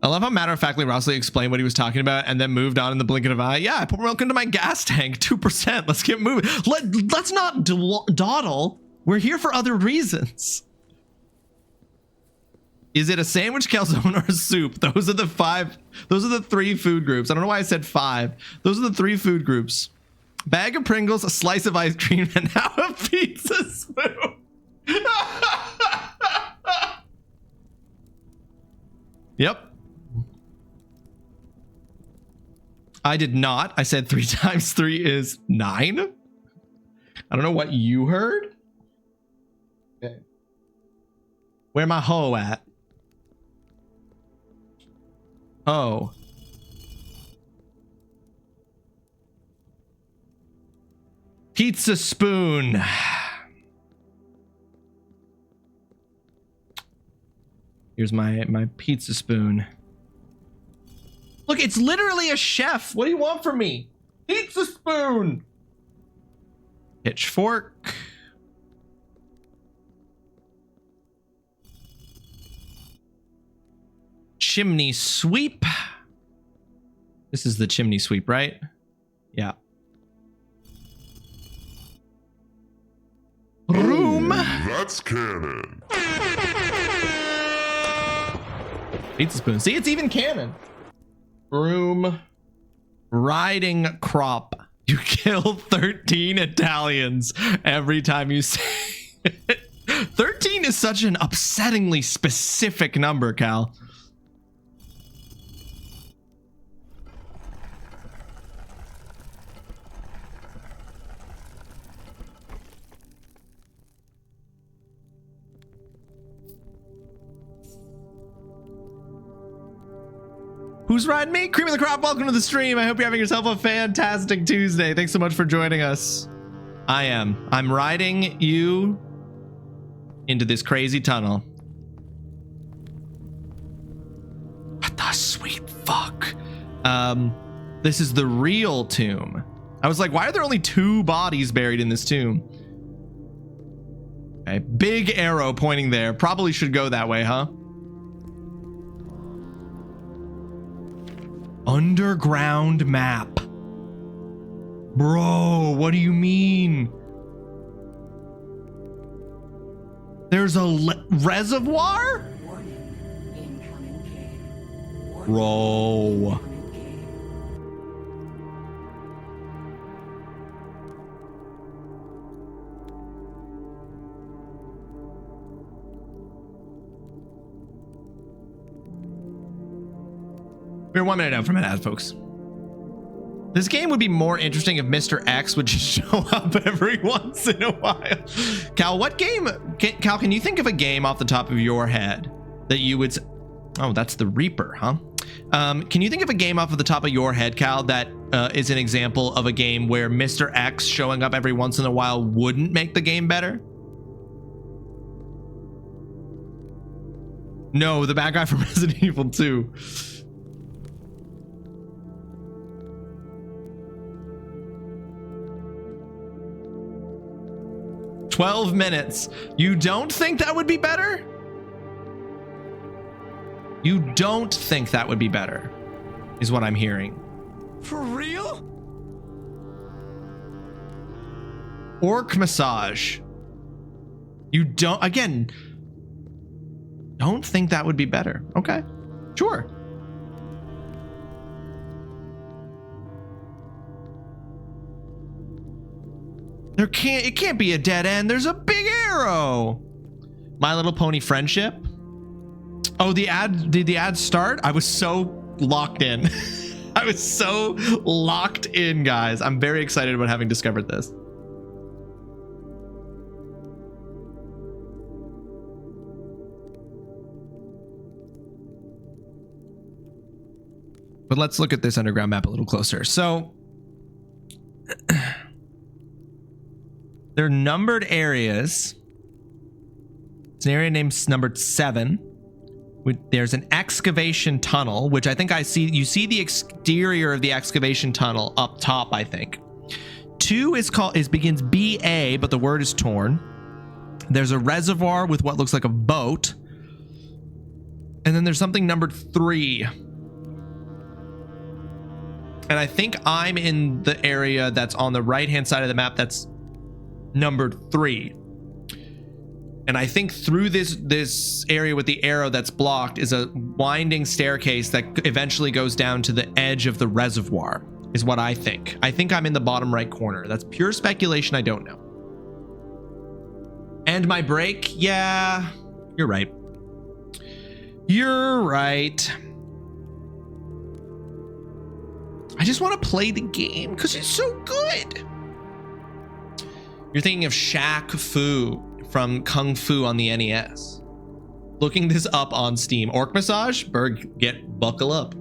I love how matter-of-factly Rossley explained what he was talking about and then moved on in the blink of an eye. Yeah, I put milk into my gas tank, 2%. Let's get moving. Let's not dawdle. We're here for other reasons. Is it a sandwich, calzone, or a soup? Those are the 3 food groups. I don't know why I said 5. Those are the 3 food groups. Bag of Pringles, a slice of ice cream, and now a pizza spoon. Yep. I did not. I said 3 times 3 is 9. I don't know what you heard. Okay. Where my hoe at? Oh. Pizza spoon. Here's my pizza spoon. Look, it's literally a chef. What do you want from me? Pizza spoon. Pitchfork. Chimney sweep. This is the chimney sweep, right? Yeah. Room. That's canon. Pizza spoon. See, it's even canon. Broom. Riding crop. You kill 13 Italians every time you say it. 13 is such an upsettingly specific number, Cal. Who's riding me? Cream of the crop, welcome to the stream. I hope you're having yourself a fantastic Tuesday. Thanks so much for joining us. I'm riding you into this crazy tunnel. What the sweet fuck? This is the real tomb. I was like, why are there only 2 bodies buried in this tomb? Okay, big arrow pointing there. Probably should go that way, huh? Underground map. Bro, what do you mean? There's a reservoir? Bro. We're 1 minute out from an ad, folks. This game would be more interesting if Mr. X would just show up every once in a while. Cal, what game? Cal, can you think of a game off the top of your head that you would... Oh, that's the Reaper, huh? Can you think of a game off of the top of your head, Cal, that is an example of a game where Mr. X showing up every once in a while wouldn't make the game better? No, the bad guy from Resident Evil 2. 12 minutes. You don't think that would be better? You don't think that would be better, is what I'm hearing. For real? Orc massage. You don't, again, don't think that would be better. Okay, sure. It can't be a dead end. There's a big arrow. My Little Pony friendship. Oh, did the ad start? I was so locked in. I was so locked in, guys. I'm very excited about having discovered this. But let's look at this underground map a little closer. So they're numbered areas. It's an area named numbered 7. There's an excavation tunnel, which I think I see. You see the exterior of the excavation tunnel up top, I think. 2 begins BA, but the word is torn. There's a reservoir with what looks like a boat. And then there's something numbered 3. And I think I'm in the area that's on the right-hand side of the map that's numbered 3. And I think through this area with the arrow that's blocked is a winding staircase that eventually goes down to the edge of the reservoir, is what I think. I think I'm in the bottom right corner. That's pure speculation. I don't know. And my break? Yeah, you're right. You're right. I just want to play the game because it's so good. You're thinking of Shaq Fu from Kung Fu on the NES. Looking this up on Steam. Orc massage? Berg, buckle up.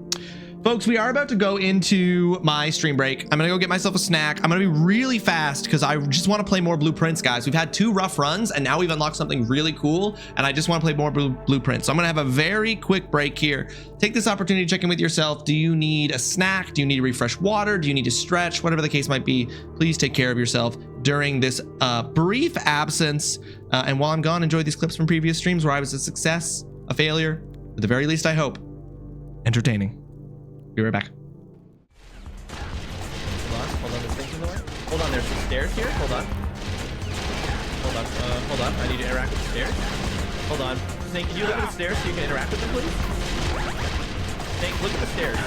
Folks, we are about to go into my stream break. I'm gonna go get myself a snack. I'm gonna be really fast because I just want to play more blueprints, guys. We've had 2 rough runs and now we've unlocked something really cool and I just want to play more blueprints. So I'm gonna have a very quick break here. Take this opportunity to check in with yourself. Do you need a snack? Do you need to refresh water? Do you need to stretch? Whatever the case might be, please take care of yourself during this brief absence. And while I'm gone, enjoy these clips from previous streams where I was a success, a failure, at the very least, I hope, entertaining. Be right back. Hold on, this thing's in the way. Hold on, there's some stairs here. Hold on. Hold on. I need to interact with the stairs. Hold on. Snake, can you look at the stairs so you can interact with them, please? Snake, look at the stairs.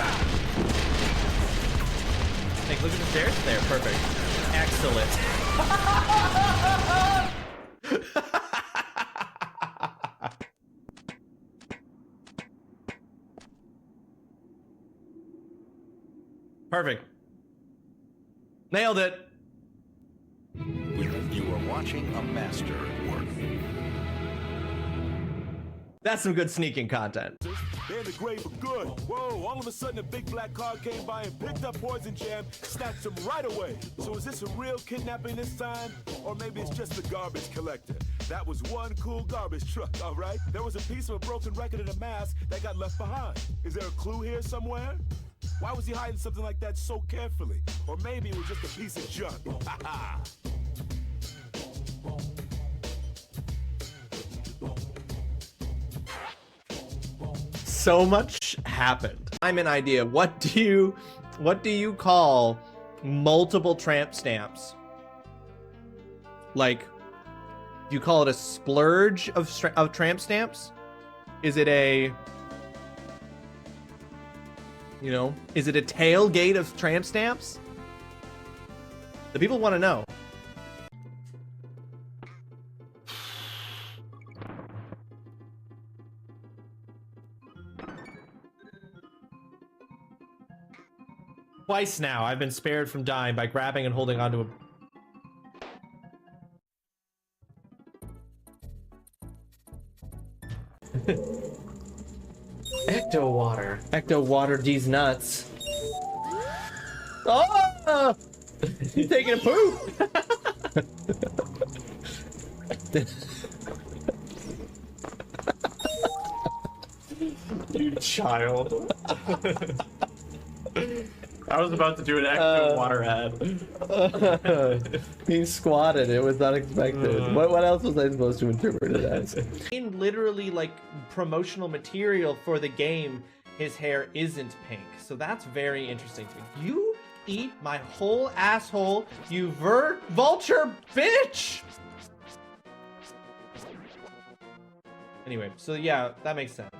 Snake, look at the stairs. There, perfect. Excellent. Perfect. Nailed it. You are watching a master at work. That's some good sneaking content. They're in the grave for good. Whoa, all of a sudden a big black car came by and picked up Poison Jam, snatched him right away. So is this a real kidnapping this time? Or maybe it's just the garbage collector? That was one cool garbage truck, all right? There was a piece of a broken record and a mask that got left behind. Is there a clue here somewhere? Why was he hiding something like that so carefully? Or maybe it was just a piece of junk. Ha ha! So much happened. I'm an idea. What do you call multiple tramp stamps? Like, do you call it a splurge of tramp stamps? Is it a, you know, is it a tailgate of tramp stamps? The people want to know. Twice now, I've been spared from dying by grabbing and holding onto a... Ecto water. Ecto water these nuts. Oh! He's taking a poop! You child. I was about to do an extra water ad. He squatted. It was unexpected. What else was I supposed to interpret it as? In literally like promotional material for the game, his hair isn't pink. So that's very interesting to me. You eat my whole asshole, you vulture bitch! Anyway, so yeah, that makes sense.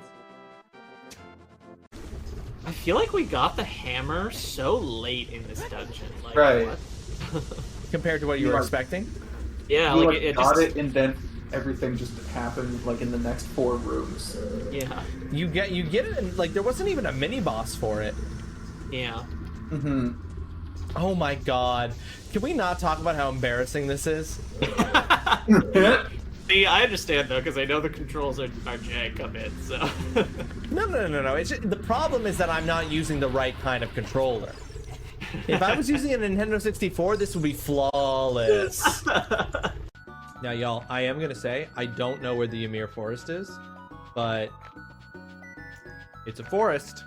I feel like we got the hammer so late in this dungeon. Like, Right. what? Compared to what you were expecting? Yeah, You like it got just... it, and then everything just happened like in the next 4 rooms. Yeah. You get it, and like there wasn't even a mini boss for it. Yeah. Mm-hmm. Oh my god. Can we not talk about how embarrassing this is? See, I understand though, because I know the controls are jank a bit, so... No. It's just, the problem is that I'm not using the right kind of controller. If I was using a Nintendo 64, this would be flawless. Now, y'all, I am gonna say, I don't know where the Ymir Forest is, but it's a forest.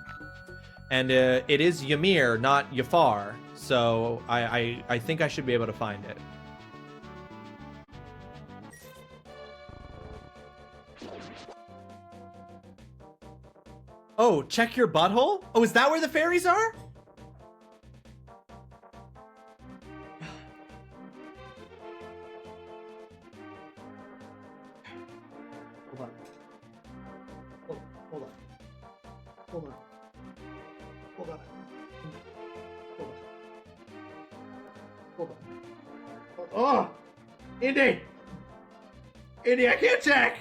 And it is Ymir, not Yafar, so I think I should be able to find it. Oh, check your butthole? Oh, is that where the fairies are? Hold on. Hold on. Hold on. Hold on. Hold on. Oh! Indy! Indy, I can't check!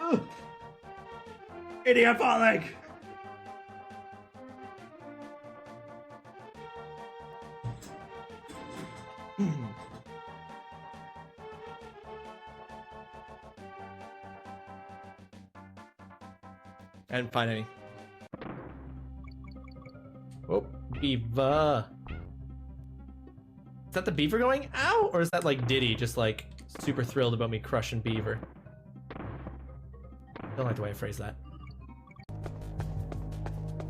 Ugh. Indy, I'm falling! I didn't find any. Oh, beaver. Is that the beaver going ow? Or is that like Diddy just like super thrilled about me crushing beaver? Don't like the way I phrase that.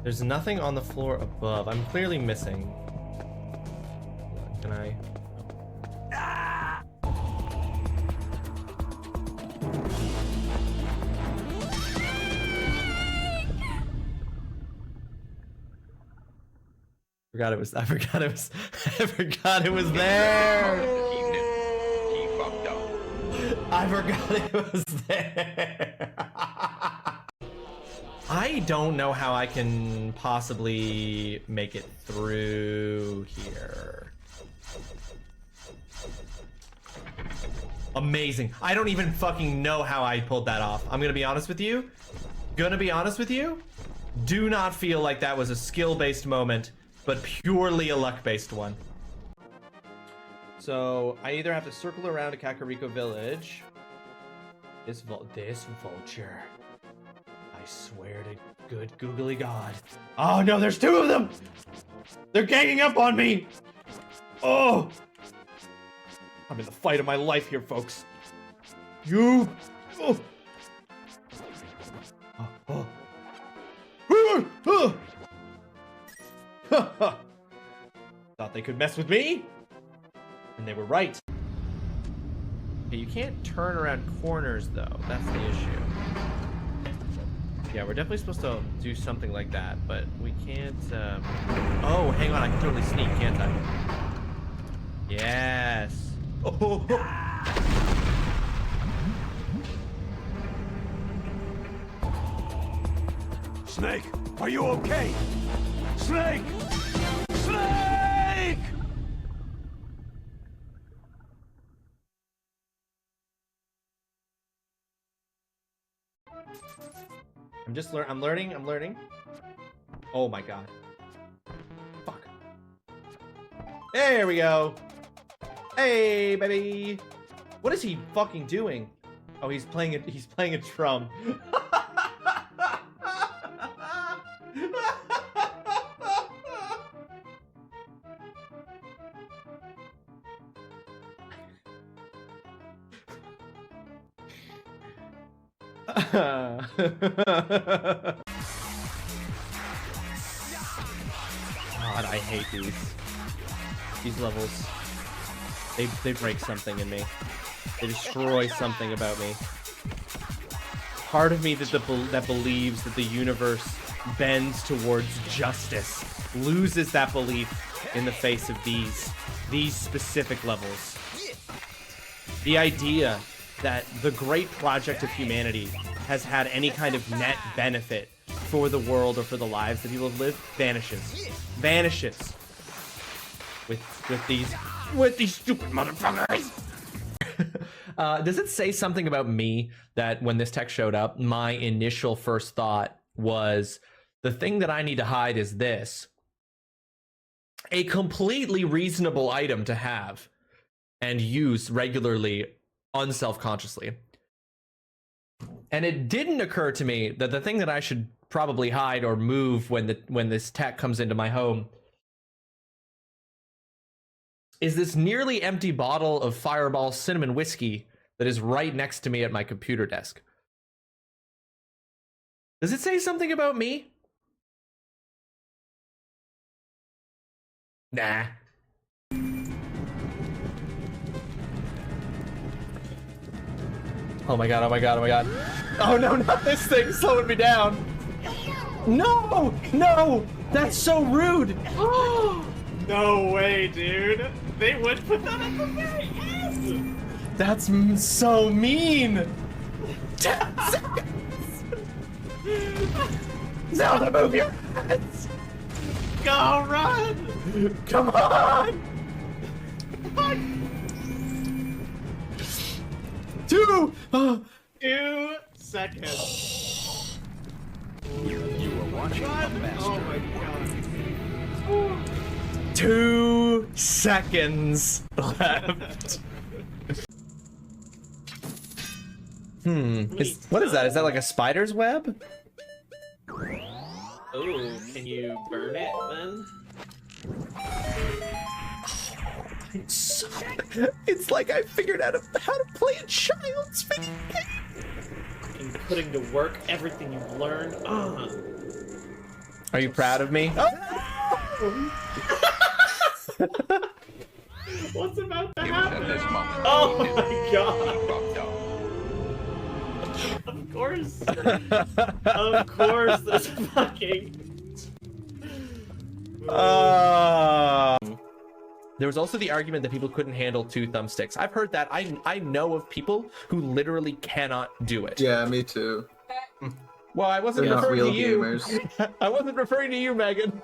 There's nothing on the floor above. I'm clearly missing. Can I? I forgot it was there. He fucked up. I forgot it was there. I don't know how I can possibly make it through here. Amazing. I don't even fucking know how I pulled that off. I'm gonna be honest with you. Do not feel like that was a skill-based moment, but purely a luck-based one. So I either have to circle around to Kakariko Village. This vulture. I swear to good googly god. Oh no, there's 2 of them! They're ganging up on me! Oh! I'm in the fight of my life here, folks. You! Oh! Oh! Oh! Thought they could mess with me? And they were right. Okay, you can't turn around corners, though. That's the issue. Yeah, we're definitely supposed to do something like that, but we can't, Oh, hang on, I can totally sneak, can't I? Yes. Oh. Snake, are you okay? Snake! Snake! I'm learning. Oh my god. Fuck. There we go. Hey, baby. What is he fucking doing? Oh, he's playing a drum. God, I hate these levels. They break something in me. They destroy something about me. Part of me that believes that the universe bends towards justice loses that belief in the face of these specific levels. The idea that the great project of humanity has had any kind of net benefit for the world or for the lives that people have lived vanishes with these stupid motherfuckers. Does it say something about me that when this text showed up, my initial first thought was, the thing that I need to hide is this? A completely reasonable item to have and use regularly, unselfconsciously. And it didn't occur to me that the thing that I should probably hide or move when this tech comes into my home is this nearly empty bottle of Fireball cinnamon whiskey that is right next to me at my computer desk. Does it say something about me? Nah. Oh my god, oh my god, oh my god. Oh no, not this thing slowing me down. No! No! That's so rude! No way, dude. They would put that at the very end. That's so mean. 10 seconds. Zelda, move your hands. Go, run. Come on. 2 seconds. You were watching a master. Oh my god. 2 seconds left. What is that? Is that like a spider's web? Oh, can you burn it then? It's like I figured out how to play a child's video game. And putting to work everything you've learned. Are you proud of me? What's about to It was at this happen? moment. Oh my god. He fucked up. Of course, this fucking. There was also the argument that people couldn't handle 2 thumbsticks. I've heard that. I know of people who literally cannot do it. Yeah, me too. Well, I wasn't They're not referring real to you. gamers. I wasn't referring to you, Megan.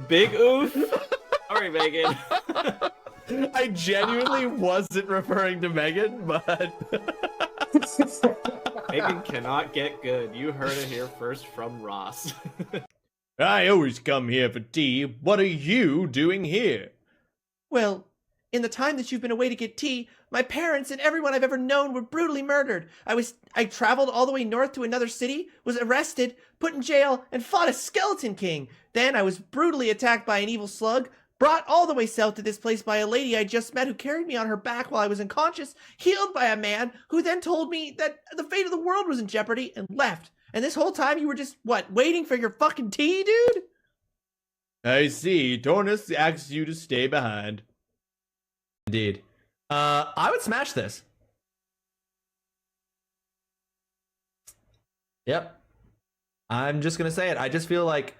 Big oof. Sorry, Megan. I genuinely wasn't referring to Megan, but Megan cannot get good. You heard it here first from Ross. I always come here for tea. What are you doing here? Well, in the time that you've been away to get tea, my parents and everyone I've ever known were brutally murdered. I traveled all the way north to another city, was arrested, put in jail, and fought a skeleton king. Then I was brutally attacked by an evil slug, brought all the way south to this place by a lady I just met who carried me on her back while I was unconscious, healed by a man who then told me that the fate of the world was in jeopardy and left. And this whole time you were just, what, waiting for your fucking tea, dude? I see. Tornus asks you to stay behind. Indeed. I would smash this. Yep. I'm just gonna say it. I just feel like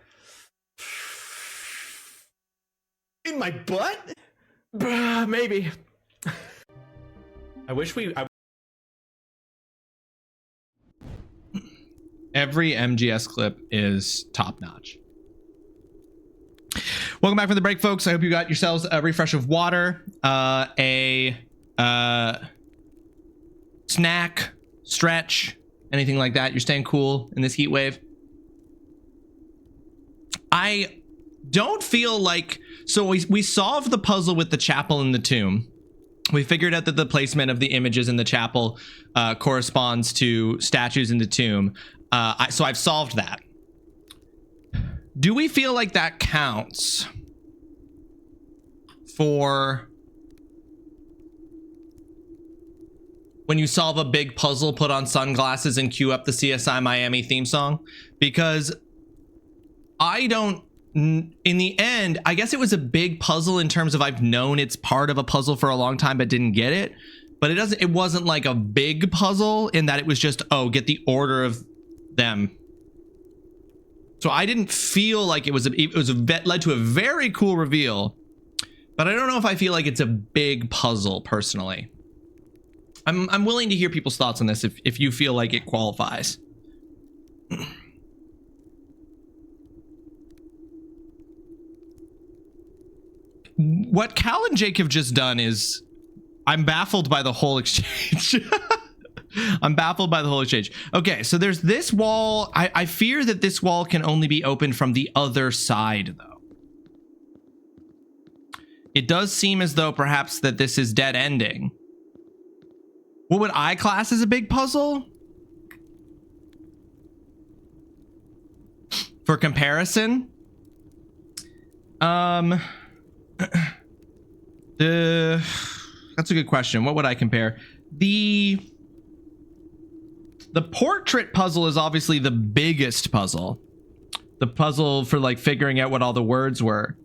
in my butt? Maybe. I wish we... Every MGS clip is top notch. Welcome back from the break, folks. I hope you got yourselves a refresh of water, a snack, stretch, anything like that. You're staying cool in this heat wave. I don't feel like... So we solved the puzzle with the chapel and the tomb. We figured out that the placement of the images in the chapel corresponds to statues in the tomb. So I've solved that. Do we feel like that counts for when you solve a big puzzle, put on sunglasses and cue up the CSI Miami theme song? Because I don't, in the end, I guess it was a big puzzle in terms of I've known it's part of a puzzle for a long time but didn't get it. But it wasn't like a big puzzle in that it was just, oh, get the order of them. So I didn't feel like it led to a very cool reveal, but I don't know if I feel like it's a big puzzle personally. I'm willing to hear people's thoughts on this if you feel like it qualifies. What Cal and Jake have just done is, I'm baffled by the whole exchange. I'm baffled by the whole exchange. Okay, so there's this wall. I fear that this wall can only be opened from the other side, though. It does seem as though perhaps that this is dead ending. What would I class as a big puzzle? For comparison, that's a good question. What would I compare? The portrait puzzle is obviously the biggest puzzle. The puzzle for like figuring out what all the words were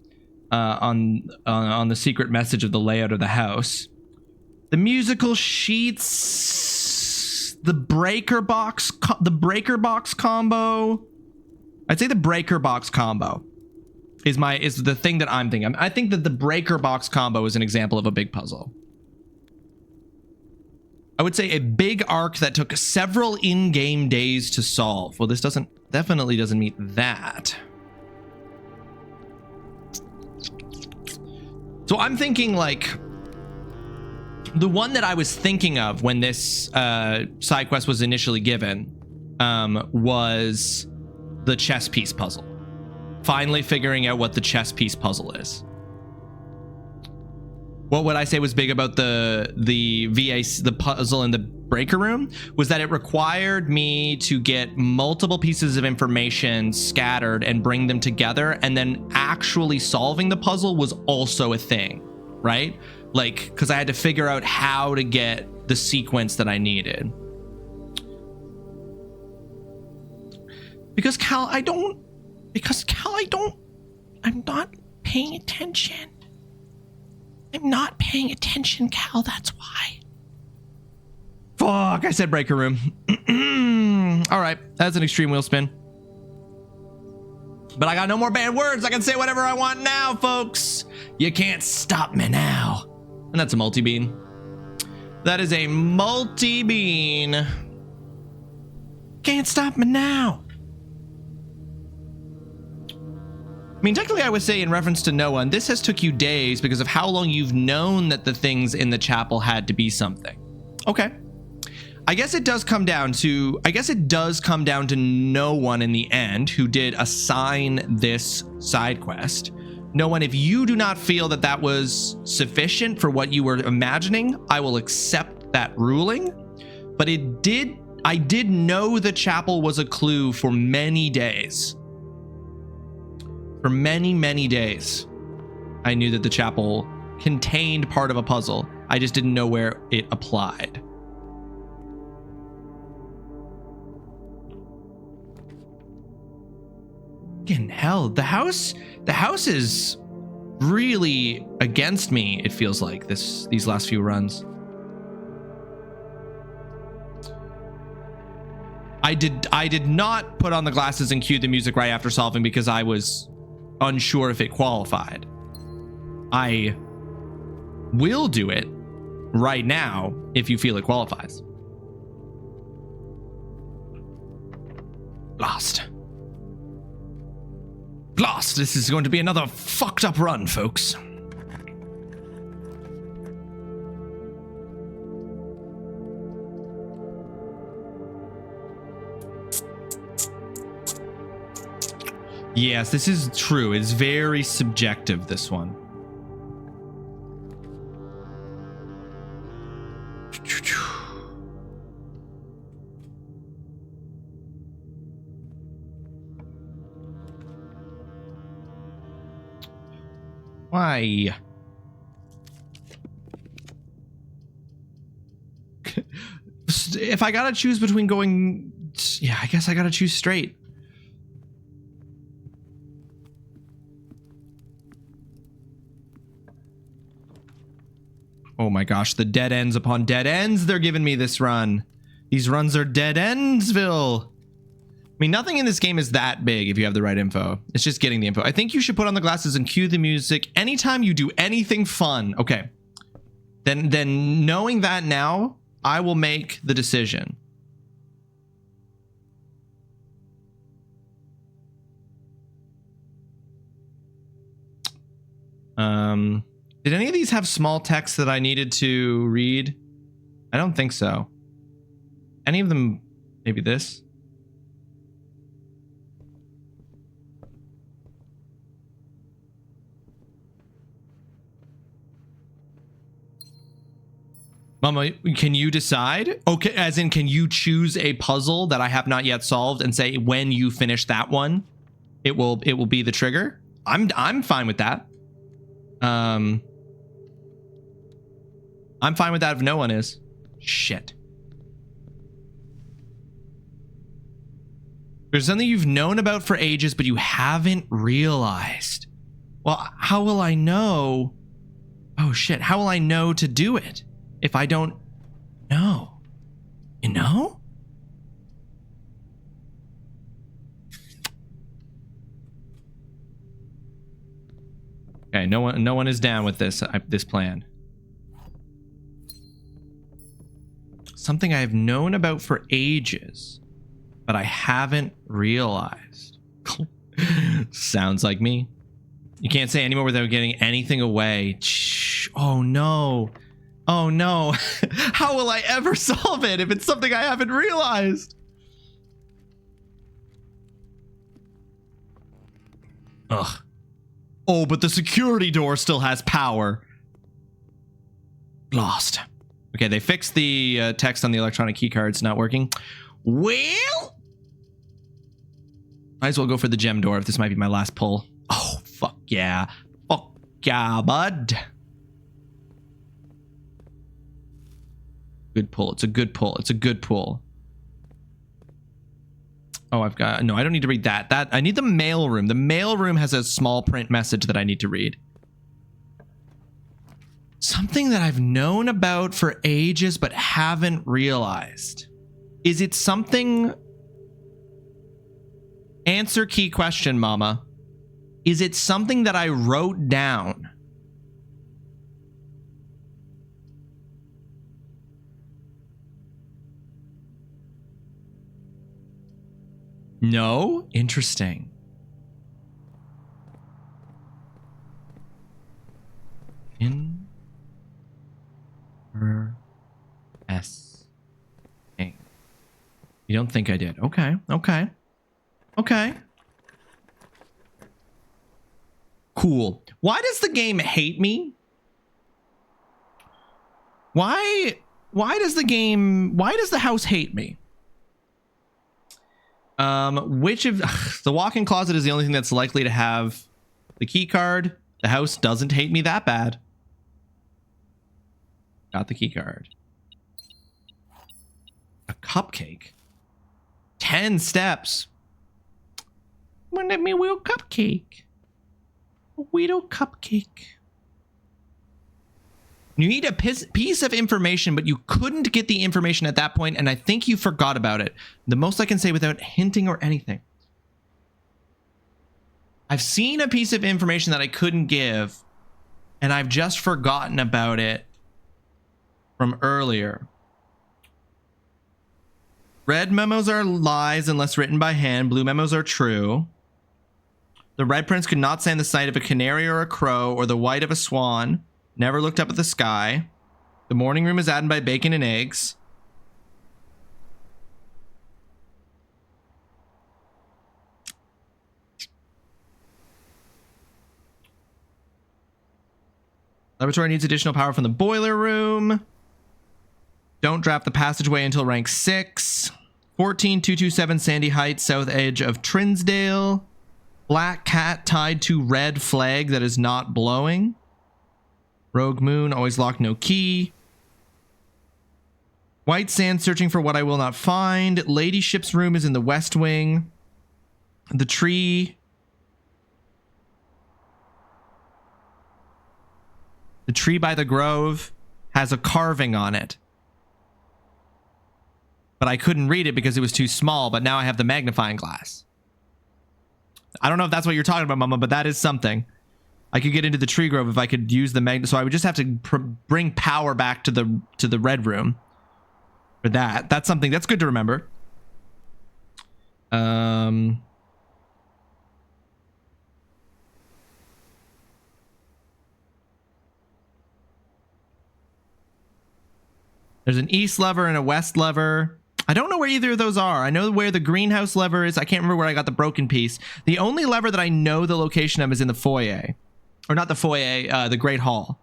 on the secret message of the layout of the house. The musical sheets, the breaker box combo. I'd say the breaker box combo is the thing that I'm thinking. I think that the breaker box combo is an example of a big puzzle. I would say a big arc that took several in-game days to solve. Well, this definitely doesn't meet that. So I'm thinking like the one that I was thinking of when this side quest was initially given was the chess piece puzzle. Finally figuring out what the chess piece puzzle is. What would I say was big about the puzzle in the breaker room was that it required me to get multiple pieces of information scattered and bring them together, and then actually solving the puzzle was also a thing, right? Like, because I had to figure out how to get the sequence that I needed. Because Cal, I'm not paying attention. I'm not paying attention, Cal, that's why. Fuck, I said breaker room. All right, that's an extreme wheel spin. But I got no more bad words. I can say whatever I want now, folks. You can't stop me now. And that's a multi-bean. That is a multi-bean. Can't stop me now. I mean, technically, I would say in reference to no one, this has took you days because of how long you've known that the things in the chapel had to be something. Okay. I guess it does come down to no one in the end who did assign this side quest. No one, if you do not feel that that was sufficient for what you were imagining, I will accept that ruling. But I did know the chapel was a clue for many days. For many, many days, I knew that the chapel contained part of a puzzle. I just didn't know where it applied. Fucking hell, the house is really against me, it feels like, these last few runs. I did not put on the glasses and cue the music right after solving because I was unsure if it qualified. I will do it right now if you feel it qualifies. Lost. This is going to be another fucked up run, folks. Yes, this is true. It's very subjective, this one. Why? if I gotta choose between going, yeah, I guess I gotta choose straight. Oh my gosh, the dead ends upon dead ends they're giving me this run. These runs are dead endsville. I mean, nothing in this game is that big if you have the right info. It's just getting the info. I think you should put on the glasses and cue the music anytime you do anything fun. Okay. Then knowing that now, I will make the decision. Did any of these have small text that I needed to read? I don't think so. Any of them, maybe this? Mama, can you decide? Okay, as in, can you choose a puzzle that I have not yet solved and say when you finish that one, it will be the trigger? I'm fine with that. I'm fine with that if no one is. Shit. There's something you've known about for ages, but you haven't realized. Well, how will I know? Oh shit, how will I know to do it if I don't know? You know? Okay, no one is down with this plan. Something I've known about for ages, but I haven't realized. Sounds like me. You can't say anymore without getting anything away. Oh no. Oh no. How will I ever solve it if it's something I haven't realized? Ugh. Oh, but the security door still has power. Lost. Okay, they fixed the text on the electronic key cards not working. Well, might as well go for the gem door if this might be my last pull. Oh, fuck yeah. Fuck yeah, bud. Good pull. It's a good pull. It's a good pull. Oh, I've got... No, I don't need to read that. I need the mail room. The mail room has a small print message that I need to read. Something that I've known about for ages but haven't realized. Is it something... Answer key question, mama. Is it something that I wrote down? No? Interesting. Interesting. You don't think I did? Okay, okay. Okay. Cool. Why does the game hate me? Why does the house hate me? Which of the walk-in closet is the only thing that's likely to have the key card? The house doesn't hate me that bad. Got the key card. A cupcake. 10 steps. Let me wheel cupcake. A Weedle cupcake. You need a piece of information, but you couldn't get the information at that point, and I think you forgot about it. The most I can say without hinting or anything. I've seen a piece of information that I couldn't give, and I've just forgotten about it from earlier. Red memos are lies unless written by hand. Blue memos are true. The red prince could not stand the sight of a canary or a crow or the white of a swan. Never looked up at the sky. The morning room is added by bacon and eggs. Laboratory needs additional power from the boiler room. Don't draft the passageway until rank 6. 14227 Sandy Heights, south edge of Trinsdale. Black cat tied to red flag that is not blowing. Rogue moon, always locked, no key. White sand searching for what I will not find. Ladyship's room is in the west wing. The tree. The tree by the grove has a carving on it. But I couldn't read it because it was too small, but now I have the magnifying glass. I don't know if that's what you're talking about, Mama, but that is something. I could get into the tree grove if I could use the so I would just have to bring power back to the red room for that. That's something that's good to remember. There's an east lever and a west lever. I don't know where either of those are. I know where the greenhouse lever is. I can't remember where I got the broken piece. The only lever that I know the location of is in the foyer. Or not the foyer, the Great Hall.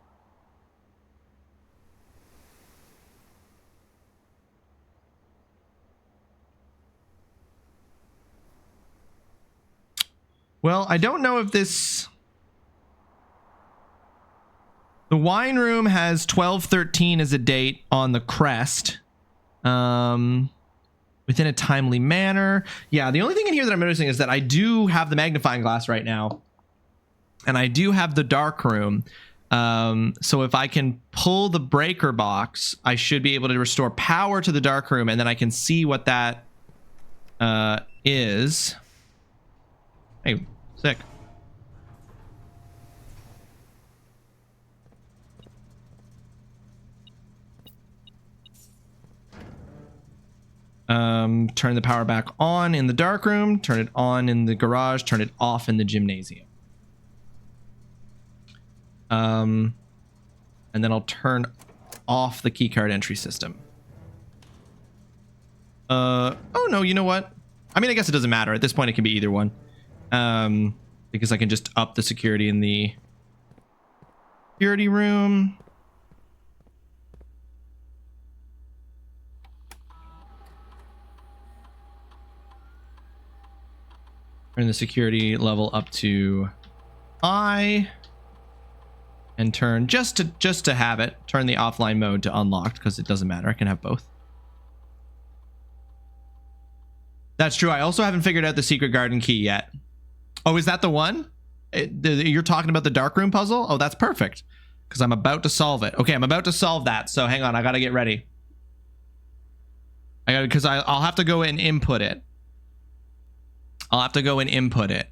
Well, I don't know if this... The wine room has 12/13 as a date on the crest. Within a timely manner. Yeah, the only thing in here that I'm noticing is that I do have the magnifying glass right now. And I do have the dark room. So if I can pull the breaker box, I should be able to restore power to the dark room, and then I can see what that is. Hey, sick. Turn the power back on in the dark room, turn it on in the garage, turn it off in the gymnasium. And then I'll turn off the keycard entry system. Oh no, you know what? I mean, I guess it doesn't matter. At this point, it can be either one. Because I can just up the security in the security room. Turn the security level up to I, and turn just to have it. Turn the offline mode to unlocked because it doesn't matter. I can have both. That's true. I also haven't figured out the secret garden key yet. Oh, is that the one? You're talking about the dark room puzzle? Oh, that's perfect because I'm about to solve it. Okay, I'm about to solve that. So hang on, I gotta get ready. Because I'll have to go and input it. I'll have to go and input it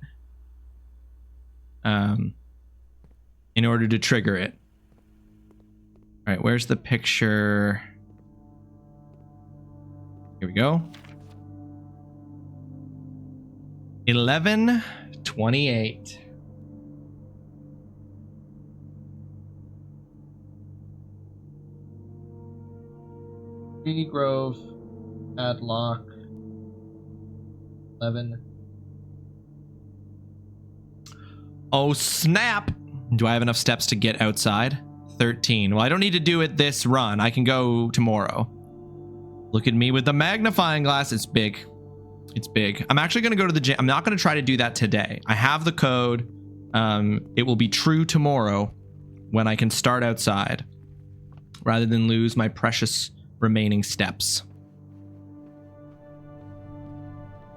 in order to trigger it. All right, where's the picture? Here we go. 11:28. Tree Grove, padlock, 11. Oh, snap. Do I have enough steps to get outside? 13. Well, I don't need to do it this run. I can go tomorrow. Look at me with the magnifying glass. It's big. It's big. I'm actually going to go to the gym. I'm not going to try to do that today. I have the code. It will be true tomorrow when I can start outside rather than lose my precious remaining steps.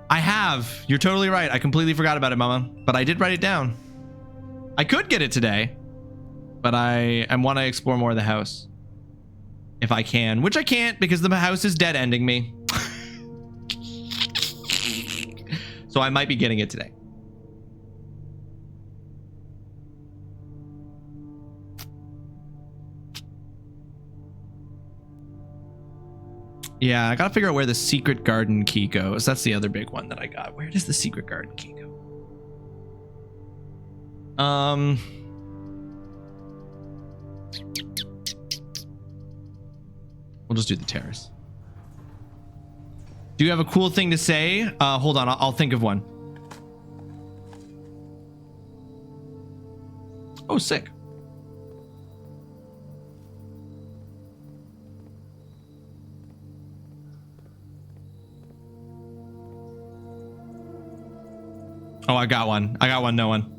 I have. You're totally right. I completely forgot about it, Mama. But I did write it down. I could get it today, but I want to explore more of the house if I can, which I can't because the house is dead ending me. So I might be getting it today. Yeah, I gotta figure out where the secret garden key goes. That's the other big one that I got. Where does the secret garden key go? We'll just do the terrace. Do you have a cool thing to say? Hold on, I'll think of one. Oh, sick. Oh, I got one. I got one, no one.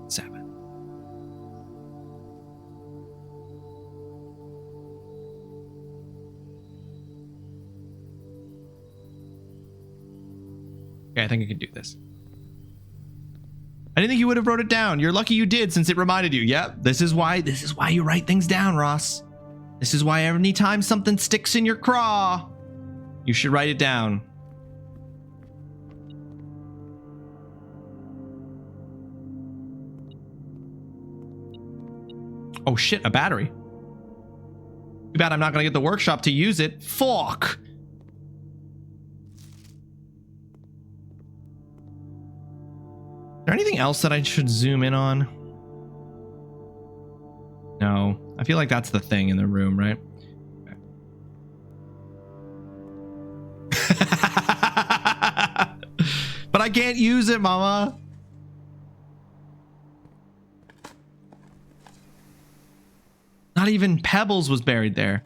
Sabbath. Okay, I think I can do this. I didn't think you would have wrote it down. You're lucky you did, since it reminded you. Yep, this is why you write things down, Ross. This is why anytime something sticks in your craw, you should write it down. Oh shit, a battery. Too bad I'm not gonna get the workshop to use it. Fuck. Is there anything else that I should zoom in on? No, I feel like that's the thing in the room, right? But I can't use it, mama. Not even Pebbles was buried there.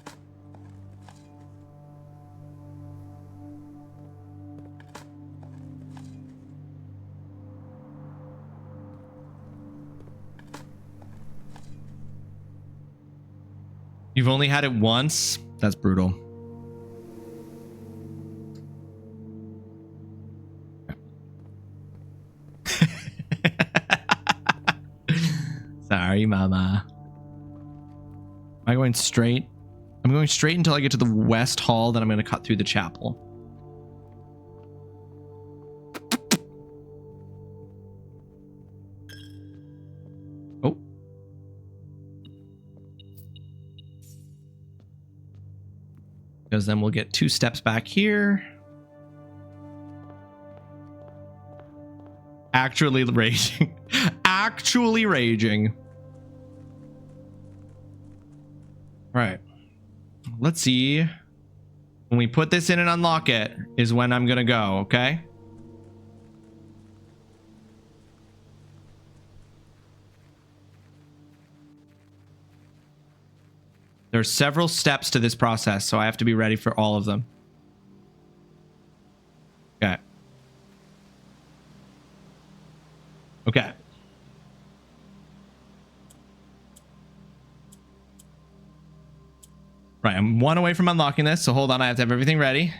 You've only had it once? That's brutal. Sorry, mama. Am I going straight? I'm going straight until I get to the west hall, then I'm going to cut through the chapel. Oh. Because then we'll get 2 steps back here. Actually raging. Actually raging. Right. Let's see. When we put this in and unlock it is when I'm gonna go, okay? There's several steps to this process, so I have to be ready for all of them. Okay. Okay. Right, I'm 1 away from unlocking this, so hold on, I have to have everything ready.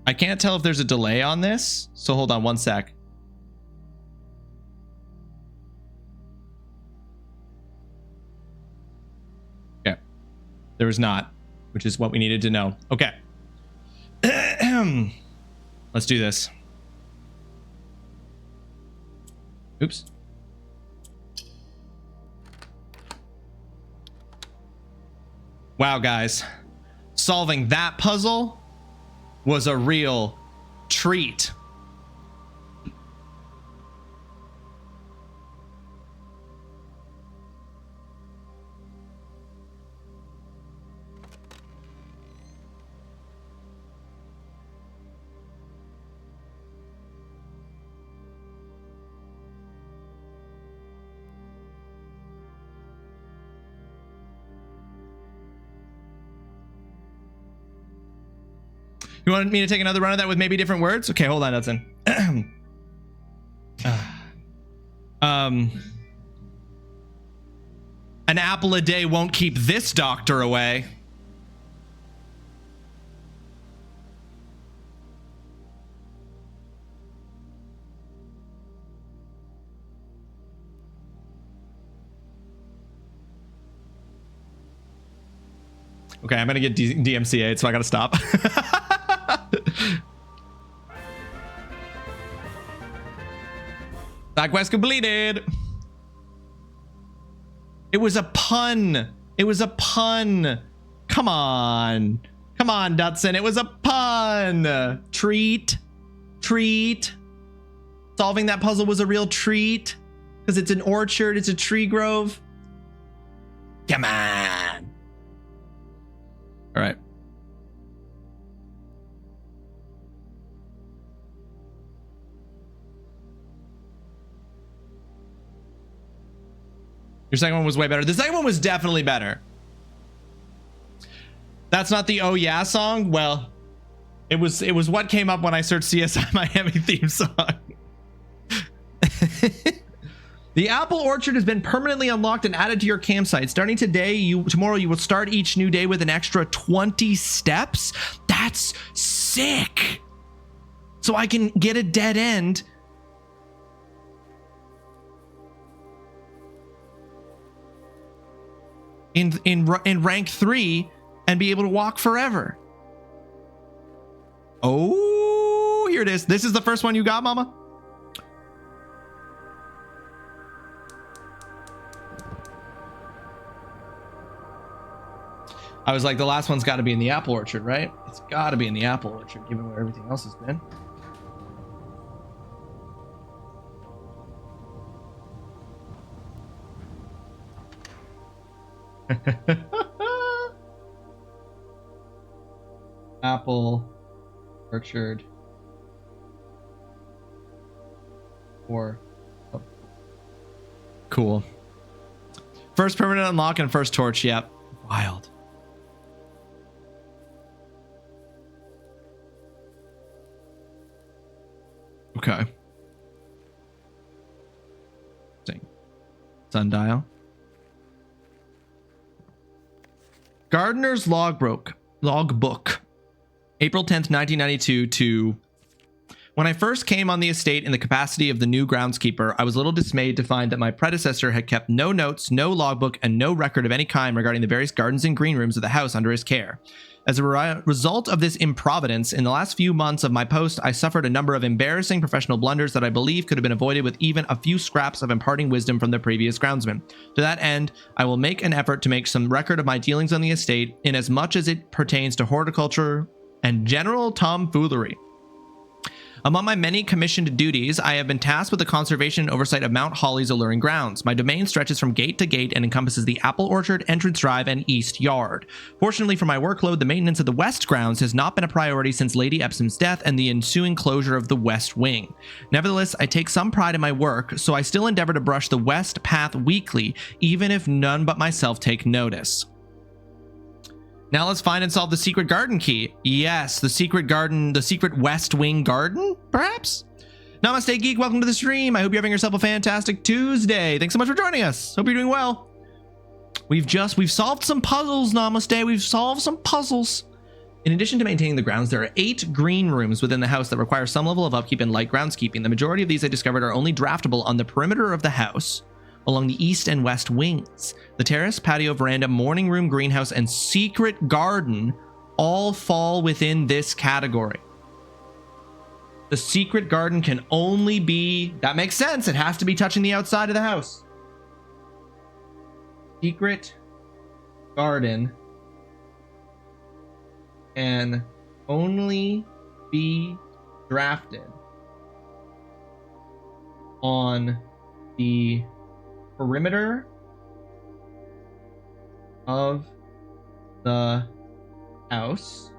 I can't tell if there's a delay on this, so hold on 1 sec. There was not, which is what we needed to know. Okay. Let's do this. Oops. Wow, guys. Solving that puzzle was a real treat. You wanted me to take another run of that with maybe different words? Okay, hold on, Hudson. An apple a day won't keep this doctor away. Okay, I'm gonna get DMCA'd, so I gotta stop. Side quest completed. It was a pun. It was a pun. Come on. Come on, Dutson. It was a pun. Treat. Treat. Solving that puzzle was a real treat. Because it's an orchard. It's a tree grove. Come on. All right. Your second one was way better. The second one was definitely better. That's not the Oh Yeah song? Well, It was what came up when I searched CSI Miami theme song. The apple orchard has been permanently unlocked and added to your campsite. Starting tomorrow you will start each new day with an extra 20 steps. That's sick. So I can get a dead end. In rank 3 and be able to walk forever. Oh, here it is. This is the first one you got, Mama? I was like, the last one's got to be in the apple orchard, right? It's got to be in the apple orchard, given where everything else has been. Apple orchard. Cool. First permanent unlock and first torch. Yep. Wild. Okay. Sundial. Gardener's logbook. April 10th, 1992 to... When I first came on the estate in the capacity of the new groundskeeper, I was a little dismayed to find that my predecessor had kept no notes, no logbook, and no record of any kind regarding the various gardens and green rooms of the house under his care. As a result of this improvidence, in the last few months of my post, I suffered a number of embarrassing professional blunders that I believe could have been avoided with even a few scraps of imparting wisdom from the previous groundsman. To that end, I will make an effort to make some record of my dealings on the estate in as much as it pertains to horticulture and general tomfoolery. Among my many commissioned duties, I have been tasked with the conservation and oversight of Mount Holly's alluring grounds. My domain stretches from gate to gate and encompasses the apple orchard, entrance drive, and east yard. Fortunately for my workload, the maintenance of the west grounds has not been a priority since Lady Epsom's death and the ensuing closure of the west wing. Nevertheless, I take some pride in my work, so I still endeavor to brush the west path weekly, even if none but myself take notice. Now let's find and solve the secret garden key. Yes, the secret garden, the secret west wing garden, perhaps? Namaste, Geek. Welcome to the stream. I hope you're having yourself a fantastic Tuesday. Thanks so much for joining us. Hope you're doing well. We've solved some puzzles, Namaste. We've solved some puzzles. In addition to maintaining the grounds, there are 8 green rooms within the house that require some level of upkeep and light groundskeeping. The majority of these I discovered are only draftable on the perimeter of the house, along the east and west wings. The terrace, patio, veranda, morning room, greenhouse, and secret garden all fall within this category. The secret garden can only be... That makes sense. It has to be touching the outside of the house. Secret garden can only be drafted on the perimeter of the house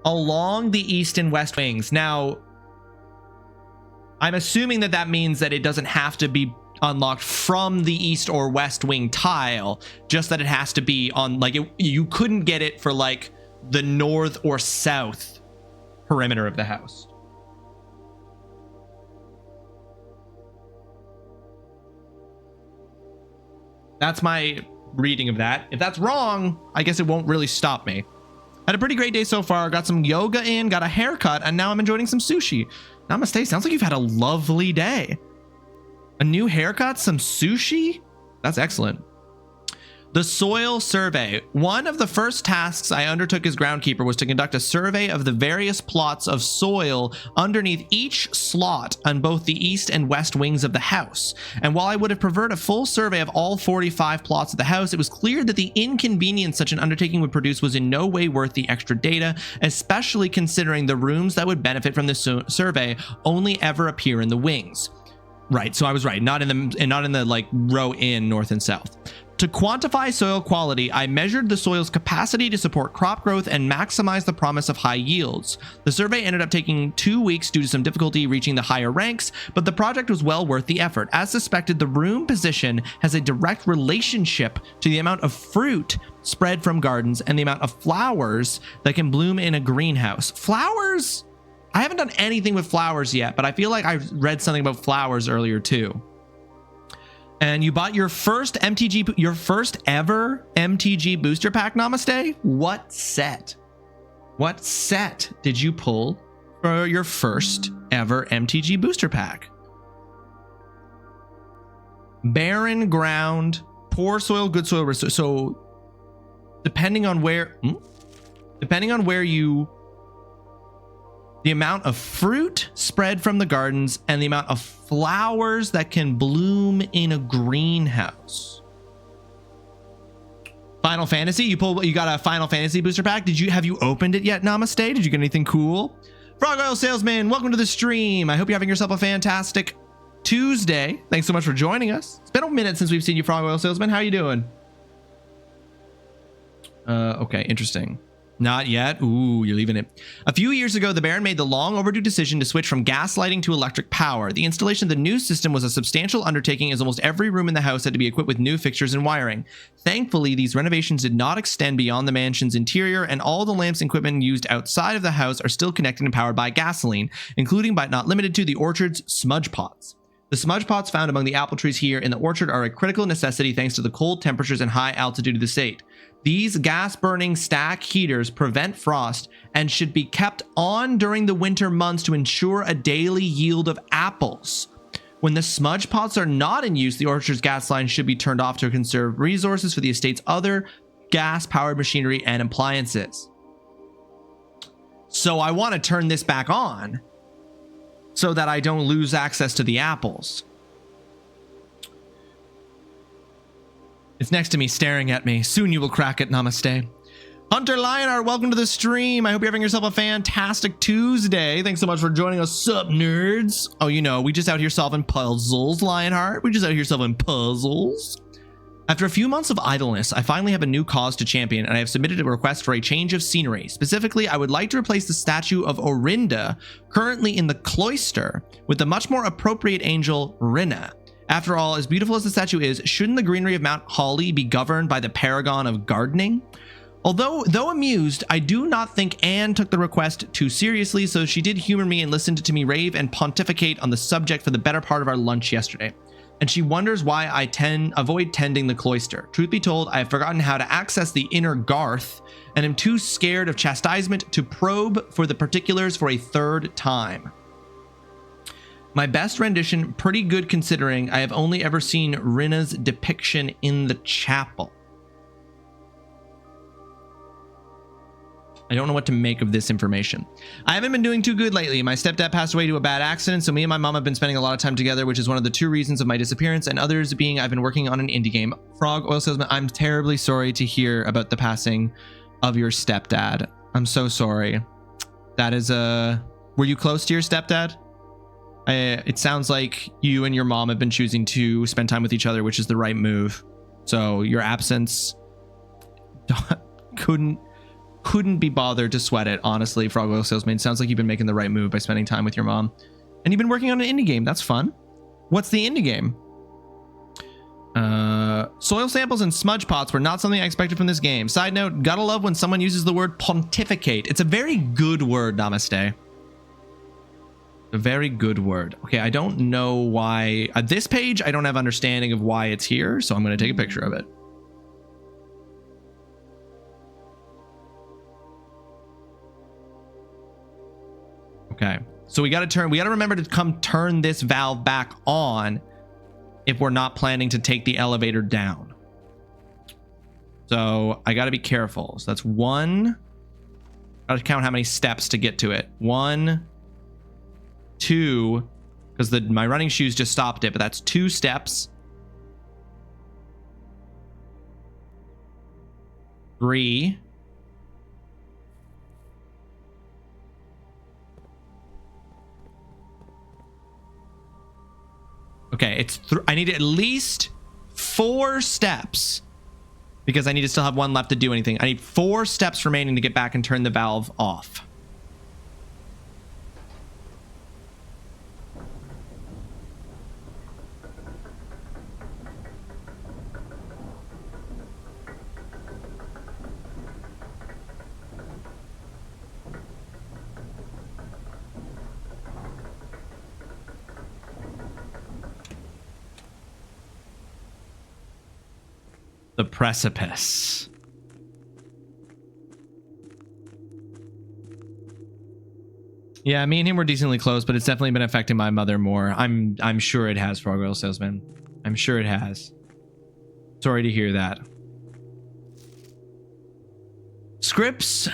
along the east and west wings. Now, I'm assuming that that means that it doesn't have to be unlocked from the east or west wing tile, just that it has to be on, like, you couldn't get it for like the north or south perimeter of the house. That's my reading of that. If that's wrong, I guess it won't really stop me. Had a pretty great day so far. Got some yoga in, got a haircut, and now I'm enjoying some sushi. Namaste. Sounds like you've had a lovely day. A new haircut, some sushi? That's excellent. The soil survey. One of the first tasks I undertook as groundkeeper was to conduct a survey of the various plots of soil underneath each slot on both the east and west wings of the house. And while I would have preferred a full survey of all 45 plots of the house, it was clear that the inconvenience such an undertaking would produce was in no way worth the extra data, especially considering the rooms that would benefit from this survey only ever appear in the wings. Right, so I was right, not in the like row in north and south. To quantify soil quality, I measured the soil's capacity to support crop growth and maximize the promise of high yields. The survey ended up taking 2 weeks due to some difficulty reaching the higher ranks, but the project was well worth the effort. As suspected, the room position has a direct relationship to the amount of fruit spread from gardens and the amount of flowers that can bloom in a greenhouse. Flowers? I haven't done anything with flowers yet, but I feel like I read something about flowers earlier too. And you bought your first ever MTG booster pack, Namaste? What set did you pull for your first ever MTG booster pack? Barren ground, poor soil, good soil. So depending on where the amount of fruit spread from the gardens and the amount of flowers that can bloom in a greenhouse. Final Fantasy, you got a Final Fantasy booster pack. Have you opened it yet, Namaste? Did you get anything cool? Frog Oil Salesman, welcome to the stream. I hope you're having yourself a fantastic Tuesday. Thanks so much for joining us. It's been a minute since we've seen you, Frog Oil Salesman. How you doing? Okay, interesting. Not yet. Ooh, you're leaving it. A few years ago, the Baron made the long overdue decision to switch from gas lighting to electric power. The installation of the new system was a substantial undertaking, as almost every room in the house had to be equipped with new fixtures and wiring. Thankfully, these renovations did not extend beyond the mansion's interior, and all the lamps and equipment used outside of the house are still connected and powered by gasoline, including but not limited to the orchard's smudge pots. The smudge pots found among the apple trees here in the orchard are a critical necessity thanks to the cold temperatures and high altitude of the state. These gas-burning stack heaters prevent frost and should be kept on during the winter months to ensure a daily yield of apples. When the smudge pots are not in use, the orchard's gas line should be turned off to conserve resources for the estate's other gas-powered machinery and appliances. So I want to turn this back on so that I don't lose access to the apples. It's next to me, staring at me. Soon you will crack it, Namaste. Hunter Lionheart, welcome to the stream. I hope you're having yourself a fantastic Tuesday. Thanks so much for joining us, sup nerds. Oh, you know, we just out here solving puzzles, Lionheart. We just out here solving puzzles. After a few months of idleness, I finally have a new cause to champion, and I have submitted a request for a change of scenery. Specifically, I would like to replace the statue of Orinda, currently in the cloister, with the much more appropriate angel, Rinna. After all, as beautiful as the statue is, shouldn't the greenery of Mount Holly be governed by the paragon of gardening? Though amused, I do not think Anne took the request too seriously, so she did humor me and listened to me rave and pontificate on the subject for the better part of our lunch yesterday. And she wonders why I avoid tending the cloister. Truth be told, I have forgotten how to access the inner garth, and am too scared of chastisement to probe for the particulars for a third time. My best rendition, pretty good considering I have only ever seen Rinna's depiction in the chapel. I don't know what to make of this information. I haven't been doing too good lately. My stepdad passed away to a bad accident, so me and my mom have been spending a lot of time together, which is one of the 2 reasons of my disappearance, and others being I've been working on an indie game. Frog Oil Salesman, I'm terribly sorry to hear about the passing of your stepdad. I'm so sorry. That is were you close to your stepdad? It sounds like you and your mom have been choosing to spend time with each other, which is the right move. So your absence couldn't be bothered to sweat it, honestly, Frog Oil Salesman. It sounds like you've been making the right move by spending time with your mom. And you've been working on an indie game. That's fun. What's the indie game? Soil samples and smudge pots were not something I expected from this game. Side note, gotta love when someone uses the word pontificate. It's a very good word, Namaste. A very good word. Okay, I don't know why. At this page, I don't have understanding of why it's here, so I'm going to take a picture of it. Okay, so we got to remember to turn this valve back on if we're not planning to take the elevator down. So I got to be careful. So that's 1. Got to count how many steps to get to it. 1, 2, because my running shoes just stopped it, but that's 2 steps. 3. Okay, I need at least 4 steps because I need to still have one left to do anything. I need 4 steps remaining to get back and turn the valve off. The precipice. Yeah, me and him were decently close, but it's definitely been affecting my mother more. I'm sure it has, Frog Oil Salesman. I'm sure it has. Sorry to hear that. Scripps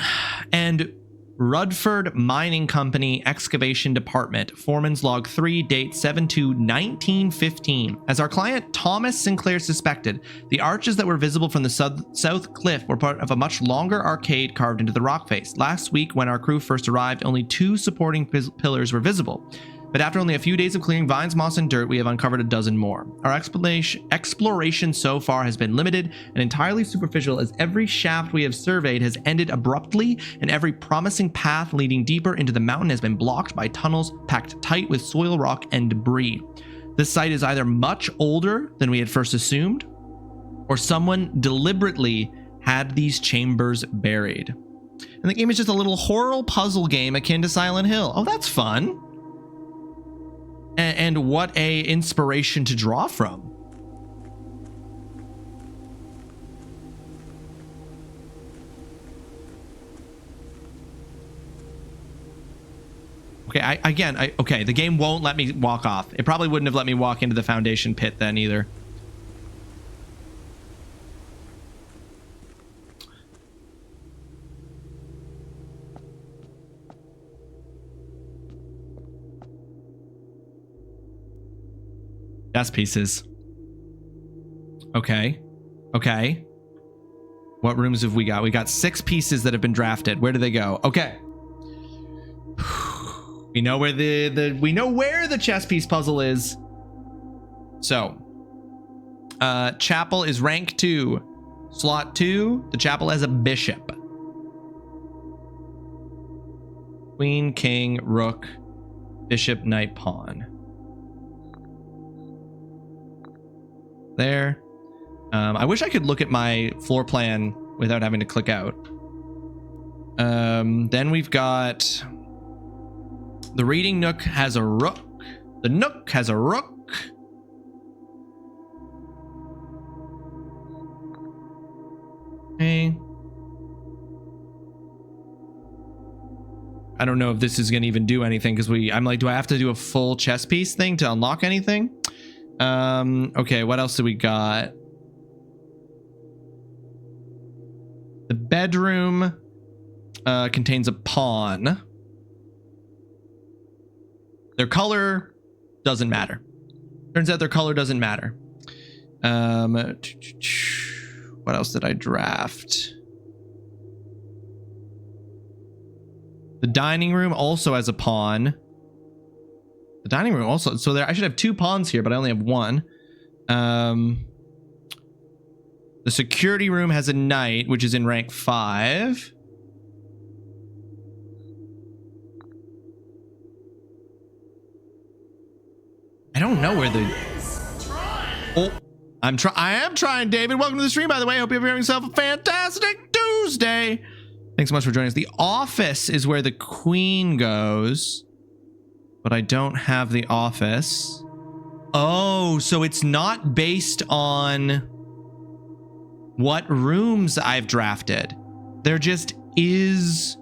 and Rudford Mining Company Excavation Department, Foreman's Log 3, date 7/2/1915. As our client Thomas Sinclair suspected, the arches that were visible from the south cliff were part of a much longer arcade carved into the rock face. Last week, when our crew first arrived, only 2 supporting pillars were visible. But after only a few days of clearing vines, moss, and dirt, we have uncovered a dozen more. Our exploration so far has been limited and entirely superficial, as every shaft we have surveyed has ended abruptly, and every promising path leading deeper into the mountain has been blocked by tunnels packed tight with soil, rock, and debris. This site is either much older than we had first assumed, or someone deliberately had these chambers buried. And the game is just a little horror puzzle game akin to Silent Hill. Oh, that's fun. And what a inspiration to draw from. Okay, okay, the game won't let me walk off. It probably wouldn't have let me walk into the foundation pit then either. Chess pieces. Okay. Okay. What rooms have we got? We got 6 pieces that have been drafted. Where do they go? Okay. We know where we know where the chess piece puzzle is. So, chapel is rank 2. Slot 2, the chapel has a bishop. Queen, king, rook, bishop, knight, pawn. There. I wish I could look at my floor plan without having to click out. Then we've got the reading nook has a rook. The nook has a rook. Okay. I don't know if this is gonna even do anything because I'm like, do I have to do a full chess piece thing to unlock anything? Okay, what else do we got? The bedroom contains a pawn. Their color doesn't matter. Turns out their color doesn't matter. What else did I draft? The dining room also has a pawn. The dining room also, so there I should have 2 pawns here, but I only have 1. The security room has a knight, which is in rank 5. I don't know where the... Oh, I am trying, David. Welcome to the stream, by the way. Hope you're having yourself a fantastic Tuesday. Thanks so much for joining us. The office is where the queen goes. But I don't have the office. Oh, so it's not based on what rooms I've drafted. There just is...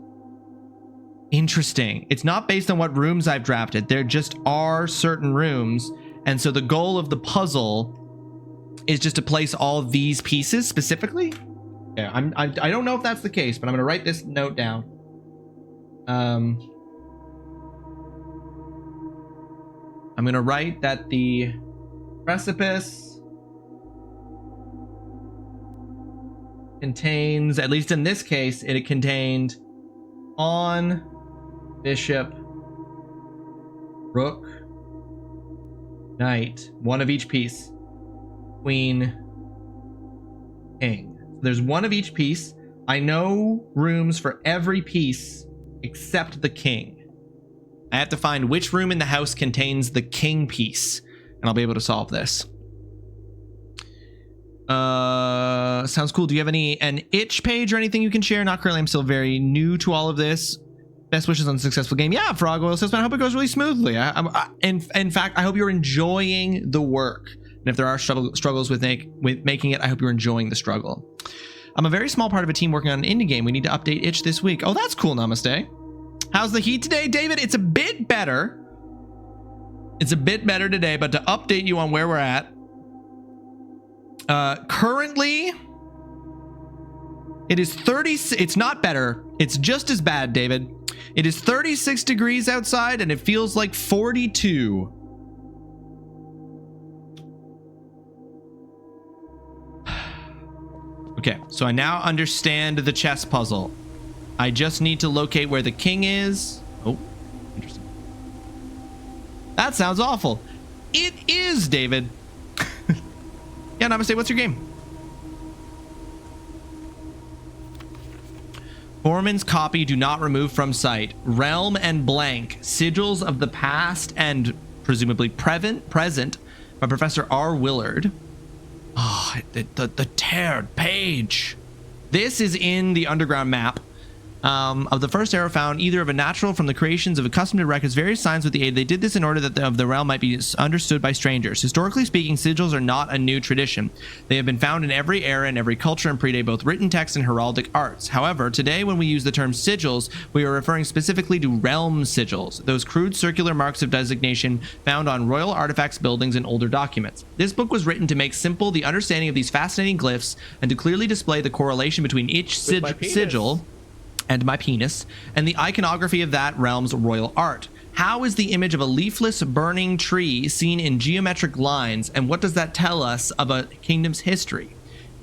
Interesting. It's not based on what rooms I've drafted. There just are certain rooms. And so the goal of the puzzle is just to place all these pieces specifically. Yeah, I don't know if that's the case, but I'm going to write this note down. I'm going to write that the precipice contains, at least in this case, it contained pawn, bishop, rook, knight, one of each piece, queen, king. There's one of each piece. I know rooms for every piece except the king. I have to find which room in the house contains the king piece, and I'll be able to solve this. Sounds cool. Do you have an itch page or anything you can share? Not currently. I'm still very new to all of this. Best wishes on a successful game. Yeah, Frog Oil says, man, I hope it goes really smoothly. In fact, I hope you're enjoying the work. And if there are struggles with making it, I hope you're enjoying the struggle. I'm a very small part of a team working on an indie game. We need to update itch this week. Oh, that's cool, Namaste. How's the heat today, David? It's a bit better. It's a bit better today, but to update you on where we're at, currently it is 30. It's not better. It's just as bad, David. It is 36 degrees outside and it feels like 42. Okay, so I now understand the chess puzzle. I just need to locate where the king is. Oh, interesting. That sounds awful. It is, David. Yeah, Namaste, what's your game? Foreman's copy do not remove from sight. Realm and blank. Sigils of the past and presumably present by Professor R. Willard. Oh, the teared page. This is in the underground map. Of the first arrow found, either of a natural from the creations of accustomed to records various signs with the aid. They did this in order that the realm might be understood by strangers. Historically speaking, sigils are not a new tradition. They have been found in every era and every culture and predate both written text and heraldic arts. However, today when we use the term sigils, we are referring specifically to realm sigils, those crude circular marks of designation found on royal artifacts, buildings, and older documents. This book was written to make simple the understanding of these fascinating glyphs and to clearly display the correlation between each sigil and my penis, and the iconography of that realm's royal art. How is the image of a leafless burning tree seen in geometric lines, and what does that tell us of a kingdom's history?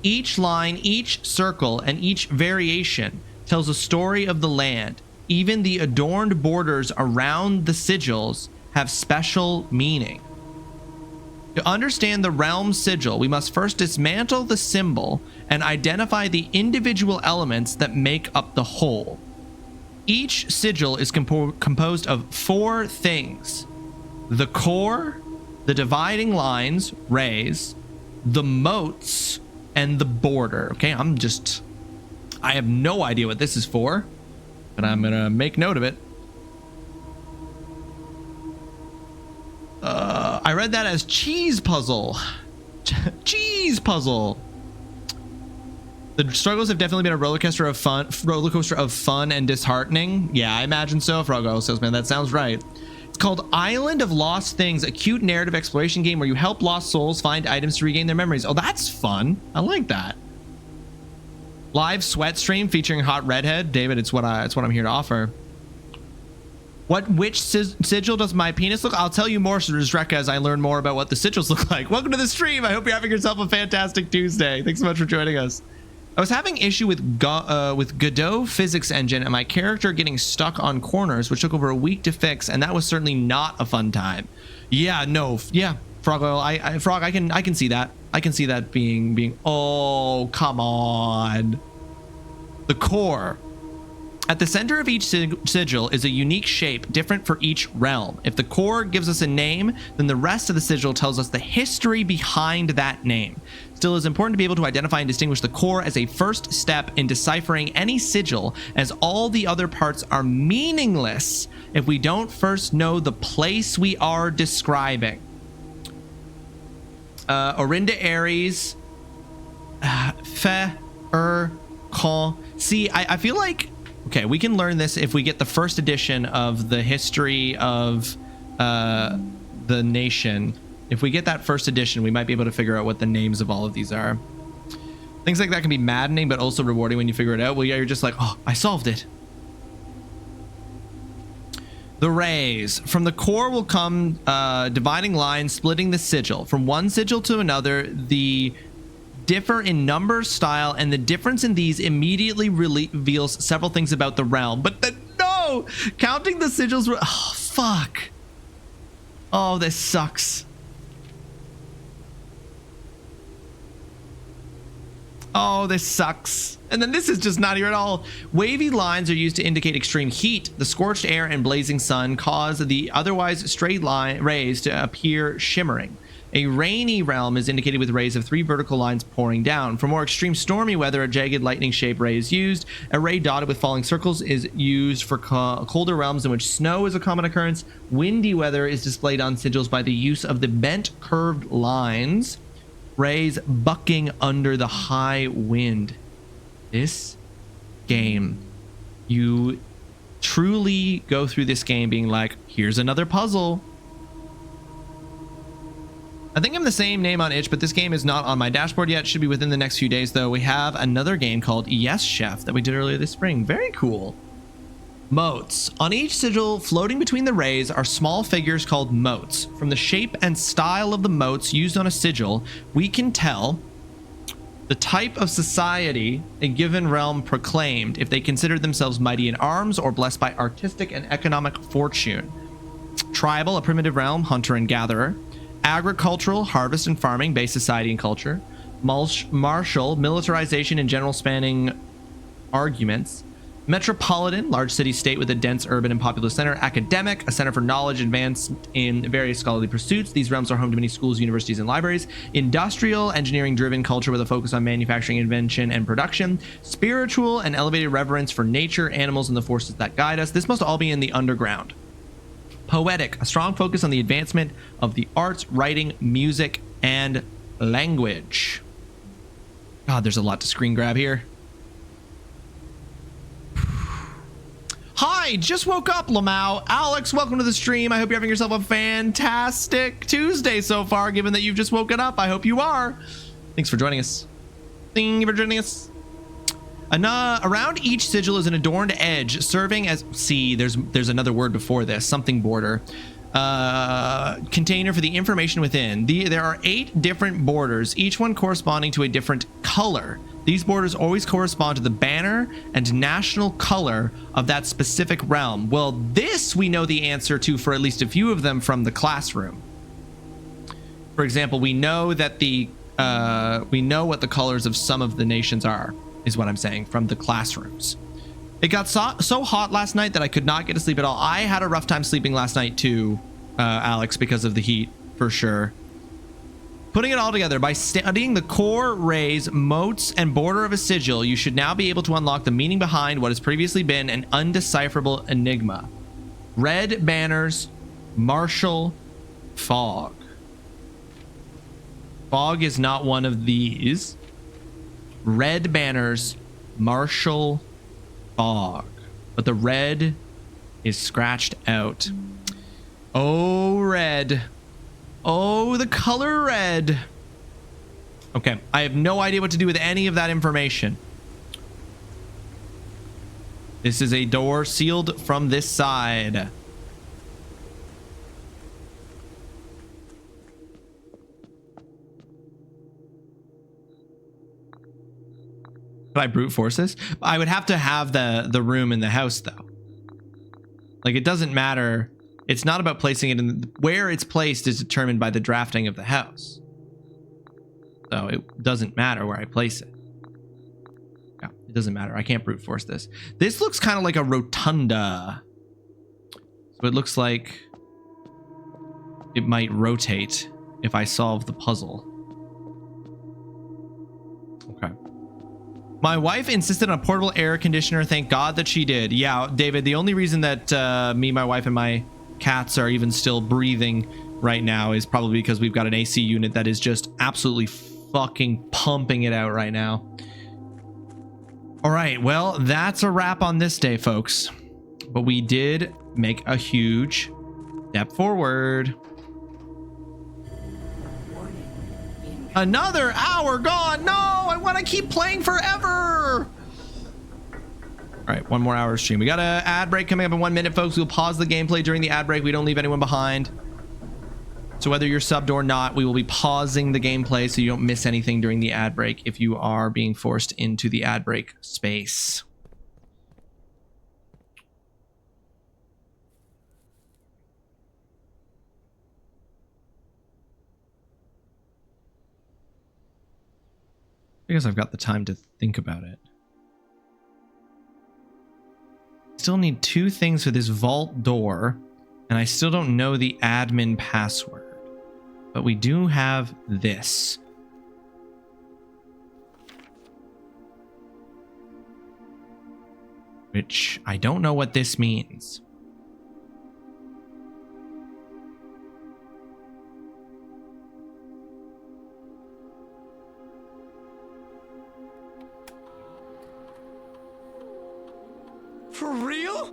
Each line, each circle, and each variation tells a story of the land. Even the adorned borders around the sigils have special meaning. To understand the realm sigil, we must first dismantle the symbol and identify the individual elements that make up the whole. Each sigil is composed of 4 things: the core, the dividing lines, rays, the moats, and the border. Okay, I have no idea what this is for, but I'm gonna make note of it. I read that as cheese puzzle. Cheese puzzle. The struggles have definitely been a roller coaster of fun and disheartening. Yeah, I imagine so. Frog Oil says, man, that sounds right. It's called Island of Lost Things, a cute narrative exploration game where you help lost souls find items to regain their memories. Oh, that's fun. I like that. Live sweat stream featuring Hot Redhead. David, it's what I'm here to offer. Which sigil does my penis look? I'll tell you more, Zreka, as I learn more about what the sigils look like. Welcome to the stream. I hope you're having yourself a fantastic Tuesday. Thanks so much for joining us. I was having issue with Godot physics engine and my character getting stuck on corners, which took over a week to fix, and that was certainly not a fun time. Yeah, no, yeah, Frog Oil, Frog, I can see that. I can see that being. Oh, come on. The core. At the center of each sigil is a unique shape, different for each realm. If the core gives us a name, then the rest of the sigil tells us the history behind that name. Still, it's important to be able to identify and distinguish the core as a first step in deciphering any sigil, as all the other parts are meaningless if we don't first know the place we are describing. Orinda Aries, Con. See, I feel like, okay, we can learn this if we get the first edition of the history of the nation. If we get that first edition, we might be able to figure out what the names of all of these are. Things like that can be maddening, but also rewarding when you figure it out. Well, yeah, you're just like, oh, I solved it. The rays. From the core will come dividing lines splitting the sigil. From one sigil to another, the differ in number, style, and the difference in these immediately reveals several things about the realm. But no! Counting the sigils... Oh, fuck. Oh, this sucks. Oh, this sucks. And then this is just not here at all. Wavy lines are used to indicate extreme heat. The scorched air and blazing sun cause the otherwise straight line rays to appear shimmering. A rainy realm is indicated with rays of 3 vertical lines pouring down. For more extreme stormy weather, a jagged lightning-shaped ray is used. A ray dotted with falling circles is used for colder realms in which snow is a common occurrence. Windy weather is displayed on sigils by the use of the bent curved lines. Rays bucking under the high wind. This game, you truly go through this game being like, here's another puzzle. I think I'm the same name on itch, but this game is not on my dashboard yet. Should be within the next few days, though. We have another game called Yes Chef that we did earlier this spring. Very cool. Motes. On each sigil floating between the rays are small figures called motes. From the shape and style of the motes used on a sigil, we can tell the type of society a given realm proclaimed, if they considered themselves mighty in arms or blessed by artistic and economic fortune. Tribal, a primitive realm, hunter and gatherer. Agricultural, harvest and farming, based society and culture. Martial, militarization and general spanning arguments. Metropolitan, large city state with a dense urban and populous center. Academic, a center for knowledge advanced in various scholarly pursuits. These realms are home to many schools, universities, and libraries. Industrial, engineering-driven culture with a focus on manufacturing, invention, and production. Spiritual, an elevated reverence for nature, animals, and the forces that guide us. This must all be in the underground. Poetic, a strong focus on the advancement of the arts, writing, music, and language. God, there's a lot to screen grab here. Hi, just woke up, Lamau. Alex, welcome to the stream. I hope you're having yourself a fantastic Tuesday so far, given that you've just woken up. I hope you are. Thanks for joining us. Thank you for joining us. Around each sigil is an adorned edge, serving as... See, there's another word before this. Something border. Container for the information within. There are 8 different borders, each one corresponding to a different color. These borders always correspond to the banner and national color of that specific realm. Well, this we know the answer to for at least a few of them from the classroom. For example, we know that we know what the colors of some of the nations are, is what I'm saying, from the classrooms. It got so hot last night that I could not get to sleep at all. I had a rough time sleeping last night too, Alex, because of the heat, for sure. Putting it all together, by studying the core, rays, motes, and border of a sigil, you should now be able to unlock the meaning behind what has previously been an undecipherable enigma. Red banners, martial, fog. Fog is not one of these. Red banners, martial, fog. But the red is scratched out. Oh, red. Oh, the color red. Okay, I have no idea what to do with any of that information. This is a door sealed from this side. Could I brute force this? I would have to have the room in the house, though. Like, it doesn't matter. It's not about placing it in... Where it's placed is determined by the drafting of the house. So it doesn't matter where I place it. Yeah, it doesn't matter. I can't brute force this. This looks kind of like a rotunda. So it looks like it might rotate if I solve the puzzle. Okay. My wife insisted on a portable air conditioner. Thank God that she did. Yeah, David, the only reason that me, my wife, and my cats are even still breathing right now is probably because we've got an AC unit that is just absolutely fucking pumping it out right now. All right, well, that's a wrap on this day, folks. But we did make a huge step forward. Another hour gone. No, I want to keep playing forever. All right, 1 more hour of stream. We got an ad break coming up in 1 minute, folks. We'll pause the gameplay during the ad break. We don't leave anyone behind. So whether you're subbed or not, we will be pausing the gameplay so you don't miss anything during the ad break if you are being forced into the ad break space. because I've got the time to think about it. Still need 2 things for this vault door, and I still don't know the admin password. But we do have this. Which I don't know what this means. For real?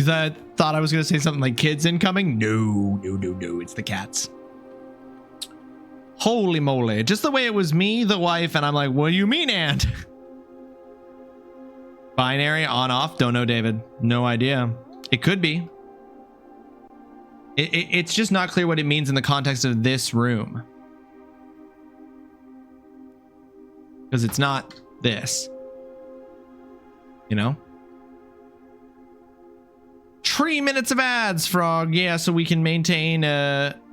I thought I was going to say something like kids incoming. No, it's the cats. Holy moly. Just the way it was me, the wife, and I'm like, what do you mean, Aunt? Binary, on, off? Don't know, David. No idea. It could be. It's just not clear what it means in the context of this room. Because it's not this. You know? 3 minutes of ads, Frog. Yeah, so we can maintain what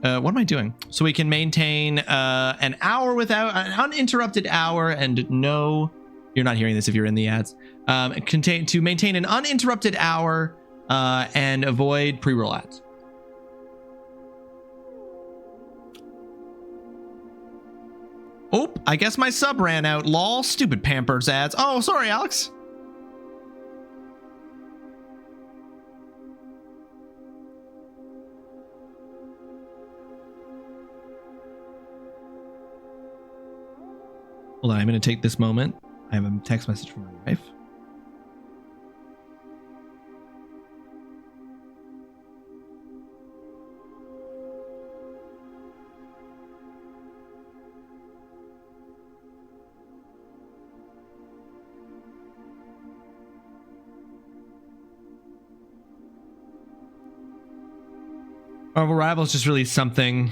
am I doing? So we can maintain an hour without an uninterrupted hour, and no, you're not hearing this if you're in the ads. To maintain an uninterrupted hour and avoid pre-roll ads. Oh, I guess my sub ran out. Lol, stupid Pampers ads. Oh, sorry, Alex. Hold on, I'm going to take this moment. I have a text message from my wife. Marvel Rivals just released something.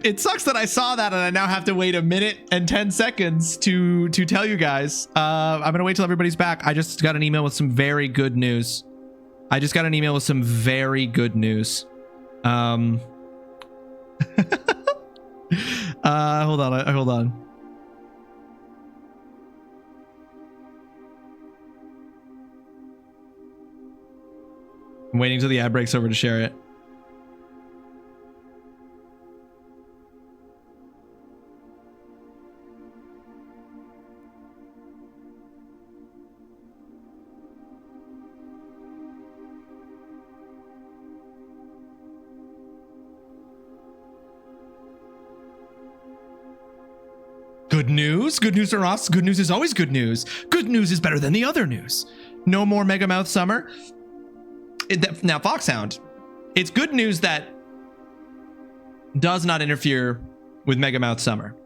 It sucks that I saw that and I now have to wait 1 minute and 10 seconds to tell you guys. I'm gonna wait till everybody's back. I just got an email with some very good news. Hold on. I'm waiting till the ad breaks over to share it. Good news? Good news for us. Good news is always good news. Good news is better than the other news. No more Megamouth Summer. Now, Foxhound, it's good news that does not interfere with Megamouth Summer.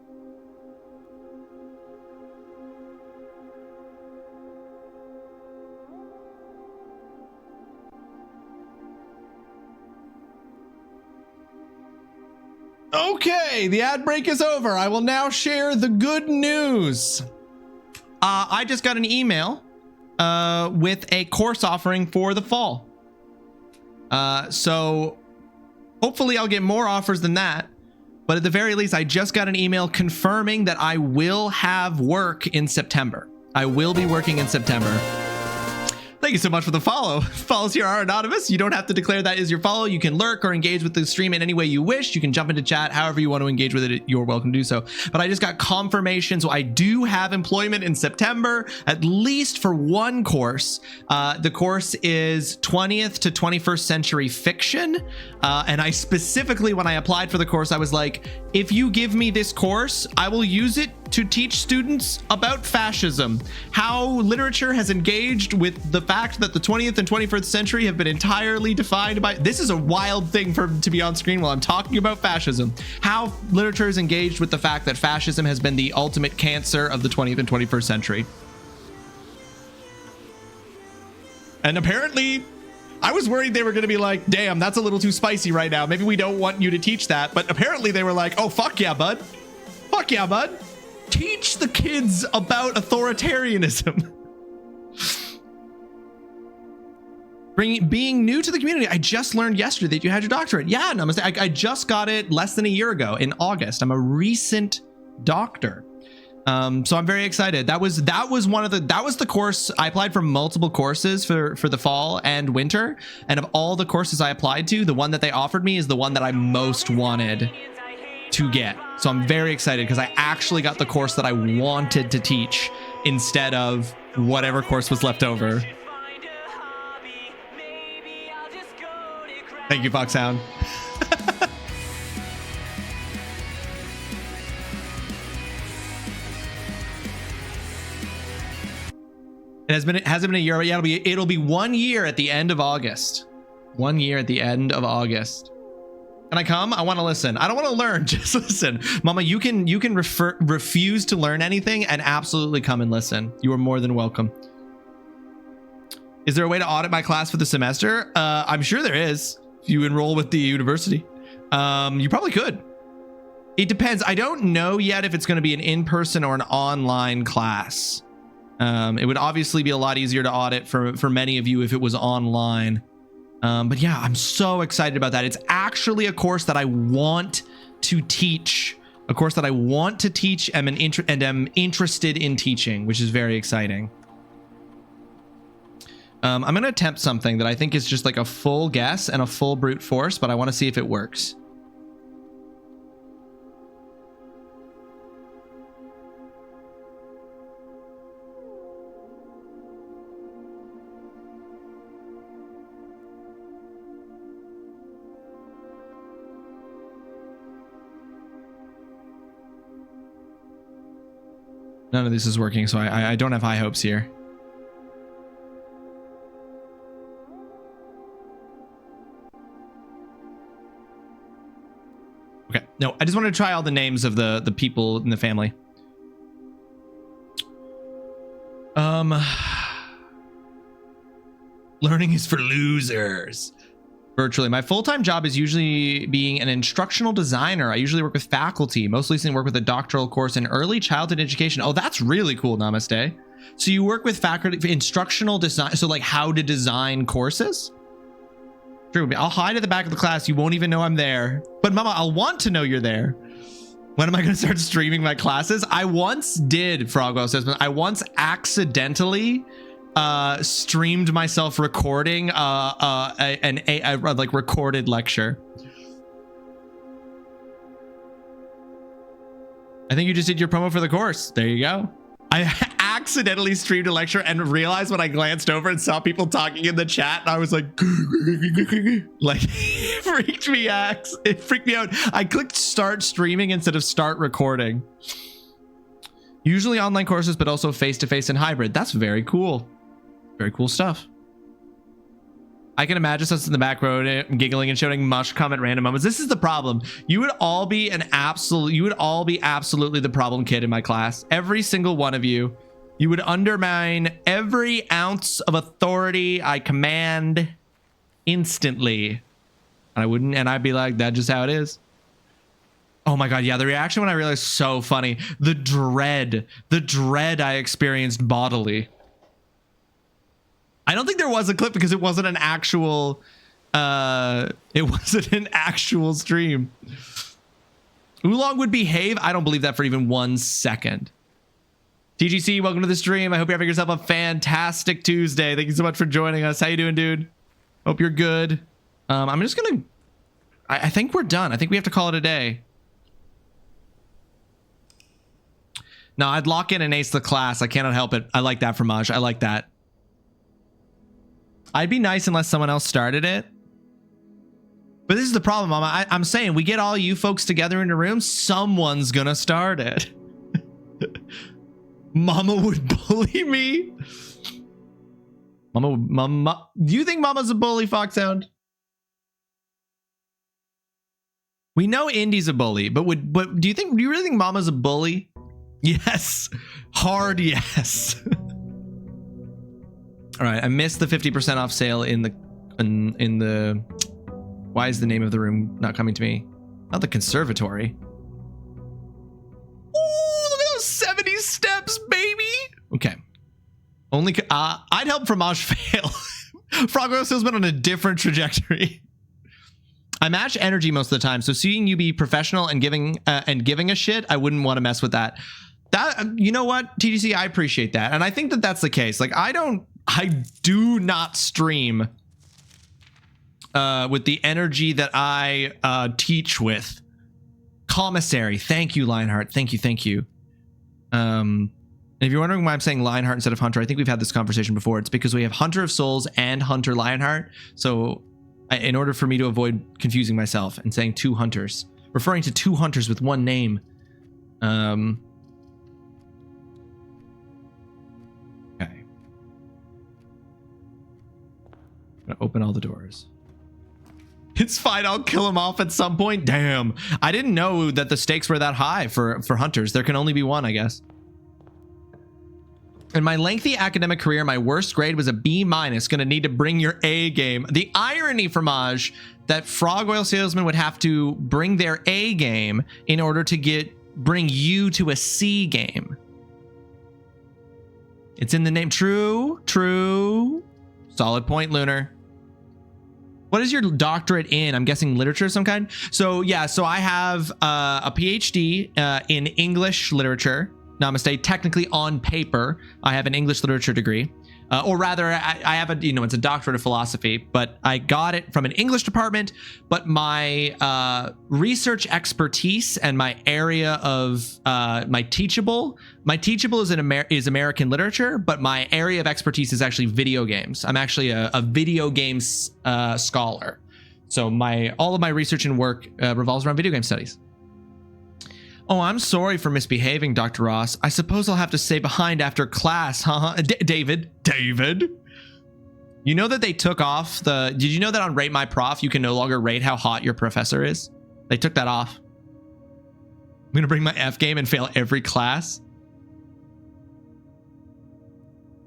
Okay, the ad break is over. I will now share the good news. I just got an email with a course offering for the fall. So hopefully I'll get more offers than that. But at the very least, I just got an email confirming that I will have work in September. I will be working in September. Thank you so much for the follow. Follows here are anonymous. You don't have to declare that is your follow. You can lurk or engage with the stream in any way you wish. You can jump into chat however you want to engage with it. You're welcome to do so. But I just got confirmation. So I do have employment in September, at least for one course. The course is 20th to 21st century fiction. And I specifically, when I applied for the course, I was like, if you give me this course, I will use it to teach students about fascism, how literature has engaged with the fact that the 20th and 21st century have been entirely defined by, this is a wild thing to be on screen while I'm talking about fascism, how literature is engaged with the fact that fascism has been the ultimate cancer of the 20th and 21st century. And apparently, I was worried they were going to be like, damn, that's a little too spicy right now. Maybe we don't want you to teach that. But apparently they were like, oh, fuck yeah, bud. Fuck yeah, bud. Teach the kids about authoritarianism. Being new to the community, I just learned yesterday that you had your doctorate. Yeah, namaste. I just got it less than a year ago in August. I'm a recent doctor. So I'm very excited. That was the course I applied for. Multiple courses for the fall and winter, and of all the courses I applied to, the one that they offered me is the one that I most wanted to get. So I'm very excited because I actually got the course that I wanted to teach instead of whatever course was left over. Thank you, Foxhound. It hasn't been a year, but yeah, it'll be 1 year at the end of August. 1 year at the end of August. Can I come? I want to listen. I don't want to learn. Just listen. Mama, you can refuse to learn anything and absolutely come and listen. You are more than welcome. Is there a way to audit my class for the semester? I'm sure there is. If you enroll with the university, you probably could. It depends. I don't know yet if it's going to be an in-person or an online class. It would obviously be a lot easier to audit for many of you if it was online. But yeah, I'm so excited about that. It's actually a course that I want to teach. A course that I want to teach and am interested in teaching, which is very exciting. I'm going to attempt something that I think is just like a full guess and a full brute force, but I want to see if it works. None of this is working, so I don't have high hopes here. Okay, no, I just wanted to try all the names of the people in the family. Learning is for losers. Virtually. My full-time job is usually being an instructional designer. I usually work with faculty. Most recently work with a doctoral course in early childhood education. Oh, that's really cool, Namaste. So you work with faculty for instructional design. So like how to design courses? True. I'll hide at the back of the class. You won't even know I'm there. But Mama, I'll want to know you're there. When am I going to start streaming my classes? I once did, Frogwell says, but I once accidentally streamed myself recording a like recorded lecture. I think you just did your promo for the course. There you go. I accidentally streamed a lecture and realized when I glanced over and saw people talking in the chat, and I was like, like it freaked me out. I clicked start streaming instead of start recording. Usually online courses, but also face-to-face and hybrid. That's very cool. Very cool stuff. I can imagine us in the back row giggling and shouting mush comment random moments. This is the problem. You would all be absolutely the problem kid in my class. Every single one of you. You would undermine every ounce of authority I command instantly. And I'd be like, that's just how it is. Oh my God, yeah, the reaction when I realized, so funny. The dread I experienced bodily. I don't think there was a clip because it wasn't an actual stream. Oolong would behave. I don't believe that for even 1 second. TGC, welcome to the stream. I hope you're having yourself a fantastic Tuesday. Thank you so much for joining us. How you doing, dude? Hope you're good. I'm just gonna, I think we're done. I think we have to call it a day. No, I'd lock in and ace the class. I cannot help it. I like that, Fromage. I like that. I'd be nice unless someone else started it. But this is the problem, Mama. I'm saying we get all you folks together in a room, someone's gonna start it. Mama would bully me. Mama, do you think Mama's a bully, Foxhound? We know Indy's a bully, but do you really think Mama's a bully? Yes. Hard yes. All right, I missed the 50% off sale in the why is the name of the room not coming to me? Not the conservatory. Oh, look at those 70 steps, baby. Okay. Only I'd help Fromage fail. Frog-Oil Salesman on a different trajectory. I match energy most of the time, so seeing you be professional and giving a shit, I wouldn't want to mess with that. You know what, TGC, I appreciate that, and I think that that's the case. Like, I do not stream with the energy that I teach with. Commissary, thank you, Lionheart. Thank you. If you're wondering why I'm saying Lionheart instead of Hunter, I think we've had this conversation before. It's because we have Hunter of Souls and Hunter Lionheart. So in order for me to avoid confusing myself and saying two Hunters, referring to two Hunters with one name. Okay. I'm gonna open all the doors. It's fine, I'll kill him off at some point. Damn. I didn't know that the stakes were that high for Hunters. There can only be one, I guess. In my lengthy academic career, my worst grade was a B-. Gonna need to bring your A game. The irony, Fromage, that Frog-Oil Salesman would have to bring their A game in order to bring you to a C game. It's in the name. True. Solid point, Lunar. What is your doctorate in? I'm guessing literature of some kind. So yeah, so I have a PhD in English literature. Namaste. Technically, on paper, I have an English literature degree, or rather, I have it's a doctorate of philosophy, but I got it from an English department. But my research expertise and my area of my teachable is American literature, but my area of expertise is actually video games. I'm actually a video games scholar, so all of my research and work revolves around video game studies. Oh, I'm sorry for misbehaving, Dr. Ross. I suppose I'll have to stay behind after class, huh? David. You know that they took off did you know that on Rate My Prof, you can no longer rate how hot your professor is? They took that off. I'm gonna bring my F game and fail every class.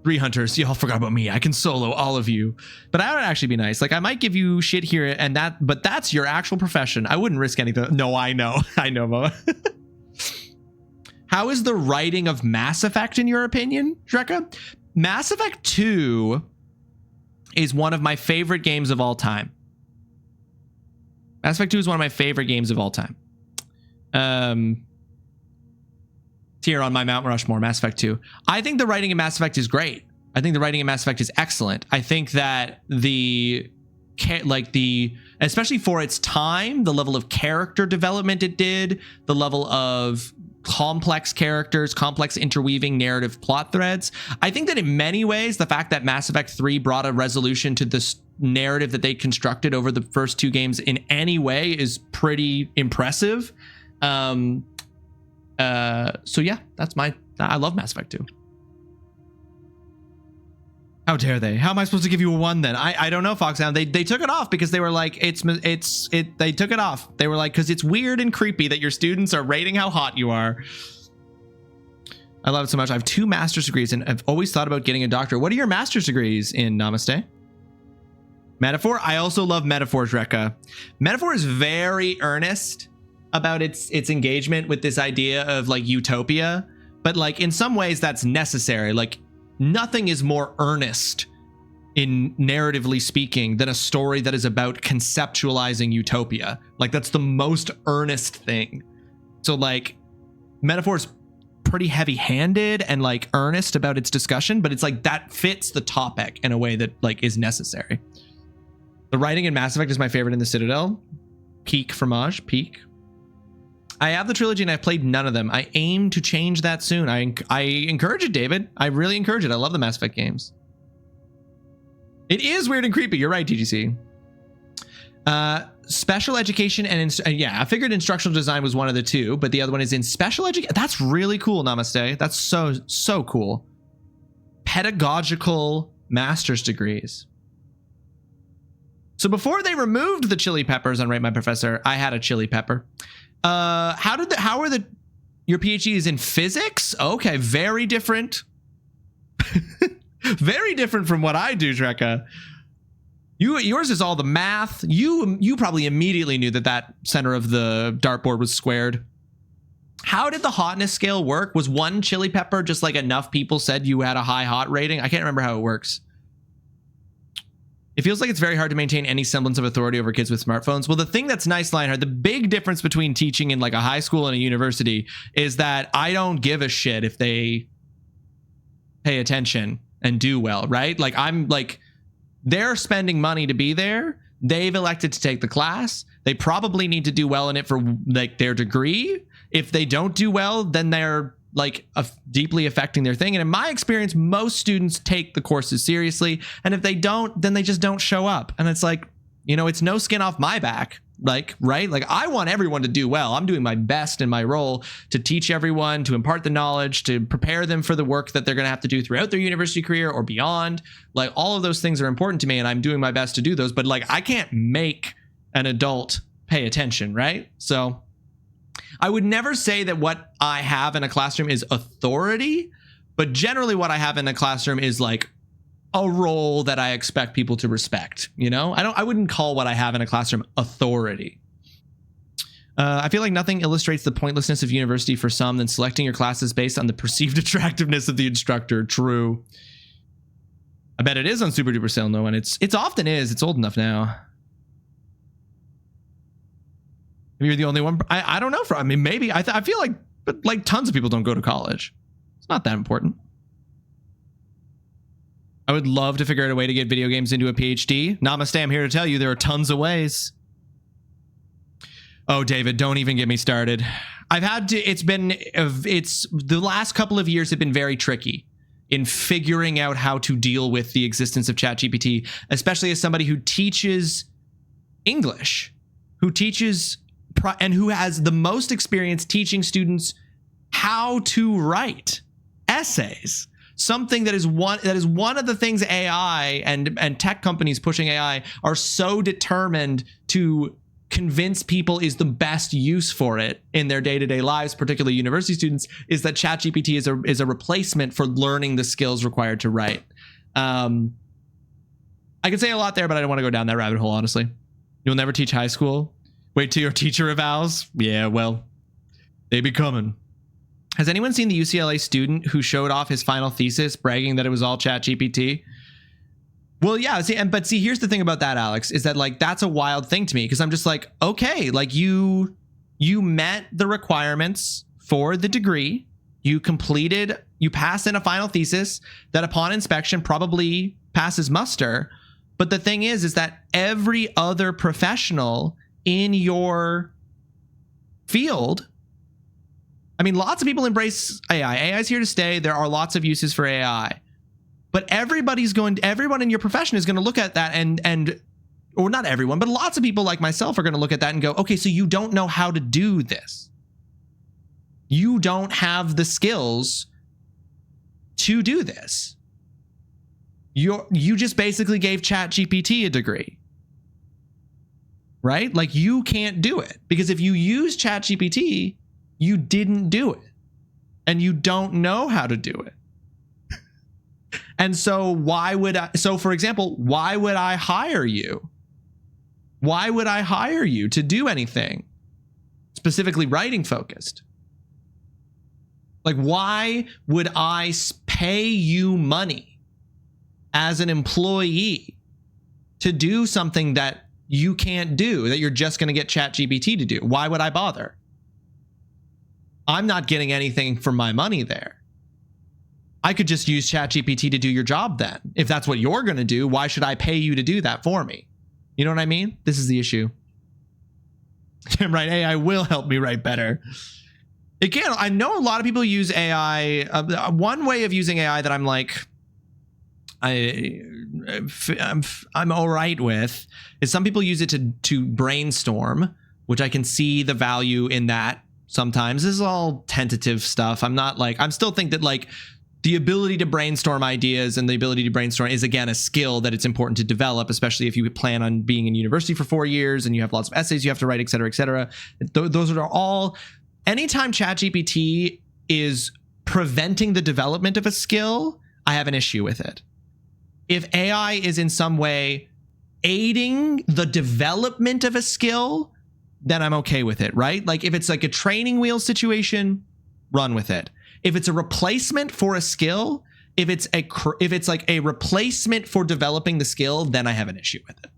3 Hunters, y'all forgot about me. I can solo all of you. But I would actually be nice. Like, I might give you shit here and that, but that's your actual profession. I wouldn't risk anything. No, I know. I know, Moa. How is the writing of Mass Effect in your opinion, Drekka? Mass Effect 2 is one of my favorite games of all time. Mass Effect 2 is one of my favorite games of all time. It's here on my Mount Rushmore, Mass Effect 2. I think the writing in Mass Effect is great. I think the writing in Mass Effect is excellent. I think that especially for its time, the level of character development it did, the level of complex characters, complex interweaving narrative plot threads. I think that in many ways, the fact that Mass Effect 3 brought a resolution to this narrative that they constructed over the first 2 games in any way is pretty impressive. So yeah, I love Mass Effect 2. How dare they? How am I supposed to give you a 1 then? I don't know, Foxhound. They took it off because they were like, they took it off. They were like, because it's weird and creepy that your students are rating how hot you are. I love it so much. I have 2 master's degrees and I've always thought about getting a doctorate. What are your master's degrees in, Namaste? Metaphor? I also love Metaphor, Drekka. Metaphor is very earnest about its engagement with this idea of like utopia, but like in some ways that's necessary. Like, nothing is more earnest in narratively speaking than a story that is about conceptualizing utopia. Like, that's the most earnest thing. So like, Metaphor is pretty heavy-handed and like earnest about its discussion, but it's like that fits the topic in a way that like is necessary. The writing in Mass Effect is my favorite in the Citadel. Peak Fromage, peak. I have the trilogy and I've played none of them. I aim to change that soon. I encourage it, David. I really encourage it. I love the Mass Effect games. It is weird and creepy. You're right, TGC. Special education and yeah, I figured instructional design was one of the 2, but the other one is in special education. That's really cool, Namaste. That's so cool. Pedagogical master's degrees. So before they removed the chili peppers on Rate My Professor, I had a chili pepper. Your PhD is in physics? Okay, very different. Very different from what I do, Drekka. Yours is all the math. You probably immediately knew that center of the dartboard was squared. how did the hotness scale work? Was one chili pepper just like enough people said you had a high hot rating? I can't remember how it works. It feels like it's very hard to maintain any semblance of authority over kids with smartphones. Well, the thing that's nice, Lionheart, the big difference between teaching in like a high school and a university is that I don't give a shit if they pay attention and do well, right? Like I'm like, they're spending money to be there. They've elected to take the class. They probably need to do well in it for like their degree. If they don't do well, then they're like deeply affecting their thing. And in my experience, most students take the courses seriously. And if they don't, then they just don't show up. And it's like, you know, it's no skin off my back. Like, right? Like I want everyone to do well. I'm doing my best in my role to teach everyone, to impart the knowledge, to prepare them for the work that they're going to have to do throughout their university career or beyond. Like all of those things are important to me and I'm doing my best to do those. But like I can't make an adult pay attention, right? So I would never say that what I have in a classroom is authority, but generally what I have in a classroom is like a role that I expect people to respect. You know, I wouldn't call what I have in a classroom authority. I feel like nothing illustrates the pointlessness of university for some than selecting your classes based on the perceived attractiveness of the instructor. True. I bet it is on super duper sale, no one. It's often is. It's old enough now. Maybe you're the only one. I don't know. I mean, maybe. I feel like, but like tons of people don't go to college. It's not that important. I would love to figure out a way to get video games into a PhD. Namaste, I'm here to tell you there are tons of ways. Oh, David, don't even get me started. I've had to, it's the last couple of years have been very tricky in figuring out how to deal with the existence of ChatGPT, especially as somebody who teaches English, who teaches and who has the most experience teaching students how to write essays. Something that is one of the things AI and tech companies pushing AI are so determined to convince people is the best use for it in their day-to-day lives, particularly university students, is that ChatGPT is a replacement for learning the skills required to write. I could say a lot there, but I don't want to go down that rabbit hole, honestly. You'll never teach high school? Wait till your teacher avows? Yeah, well, they be coming. Has anyone seen the UCLA student who showed off his final thesis bragging that it was all ChatGPT? Well, yeah, but here's the thing about that, Alex, is that like that's a wild thing to me because I'm just like, okay, like you met the requirements for the degree, you passed in a final thesis that upon inspection probably passes muster. But the thing is that every other professional in your field, I mean, lots of people embrace AI. AI is here to stay. There are lots of uses for AI. But everyone in your profession is going to look at that or not everyone, but lots of people like myself are going to look at that and go, okay, so you don't know how to do this. You don't have the skills to do this. You just basically gave ChatGPT a degree. Right? Like you can't do it because if you use ChatGPT, you didn't do it and you don't know how to do it. And so for example, why would I hire you? Why would I hire you to do anything specifically writing focused? Like, why would I pay you money as an employee to do something that you can't do, that you're just going to get ChatGPT to do? Why would I bother? I'm not getting anything for my money there. I could just use ChatGPT to do your job then. If that's what you're going to do, why should I pay you to do that for me? You know what I mean? This is the issue. Right, AI will help me write better. Again, I know a lot of people use AI. One way of using AI that I'm like, I'm all right with is some people use it to brainstorm, which I can see the value in that sometimes. This is all tentative stuff. I'm still think that like the ability to brainstorm ideas and the ability to brainstorm is, again, a skill that it's important to develop, especially if you plan on being in university for 4 years and you have lots of essays you have to write, et cetera, et cetera. Those are all, anytime ChatGPT is preventing the development of a skill, I have an issue with it. If AI is in some way aiding the development of a skill, then I'm okay with it, right? Like if it's like a training wheel situation, run with it. If it's a replacement for a skill, if it's like a replacement for developing the skill, then I have an issue with it.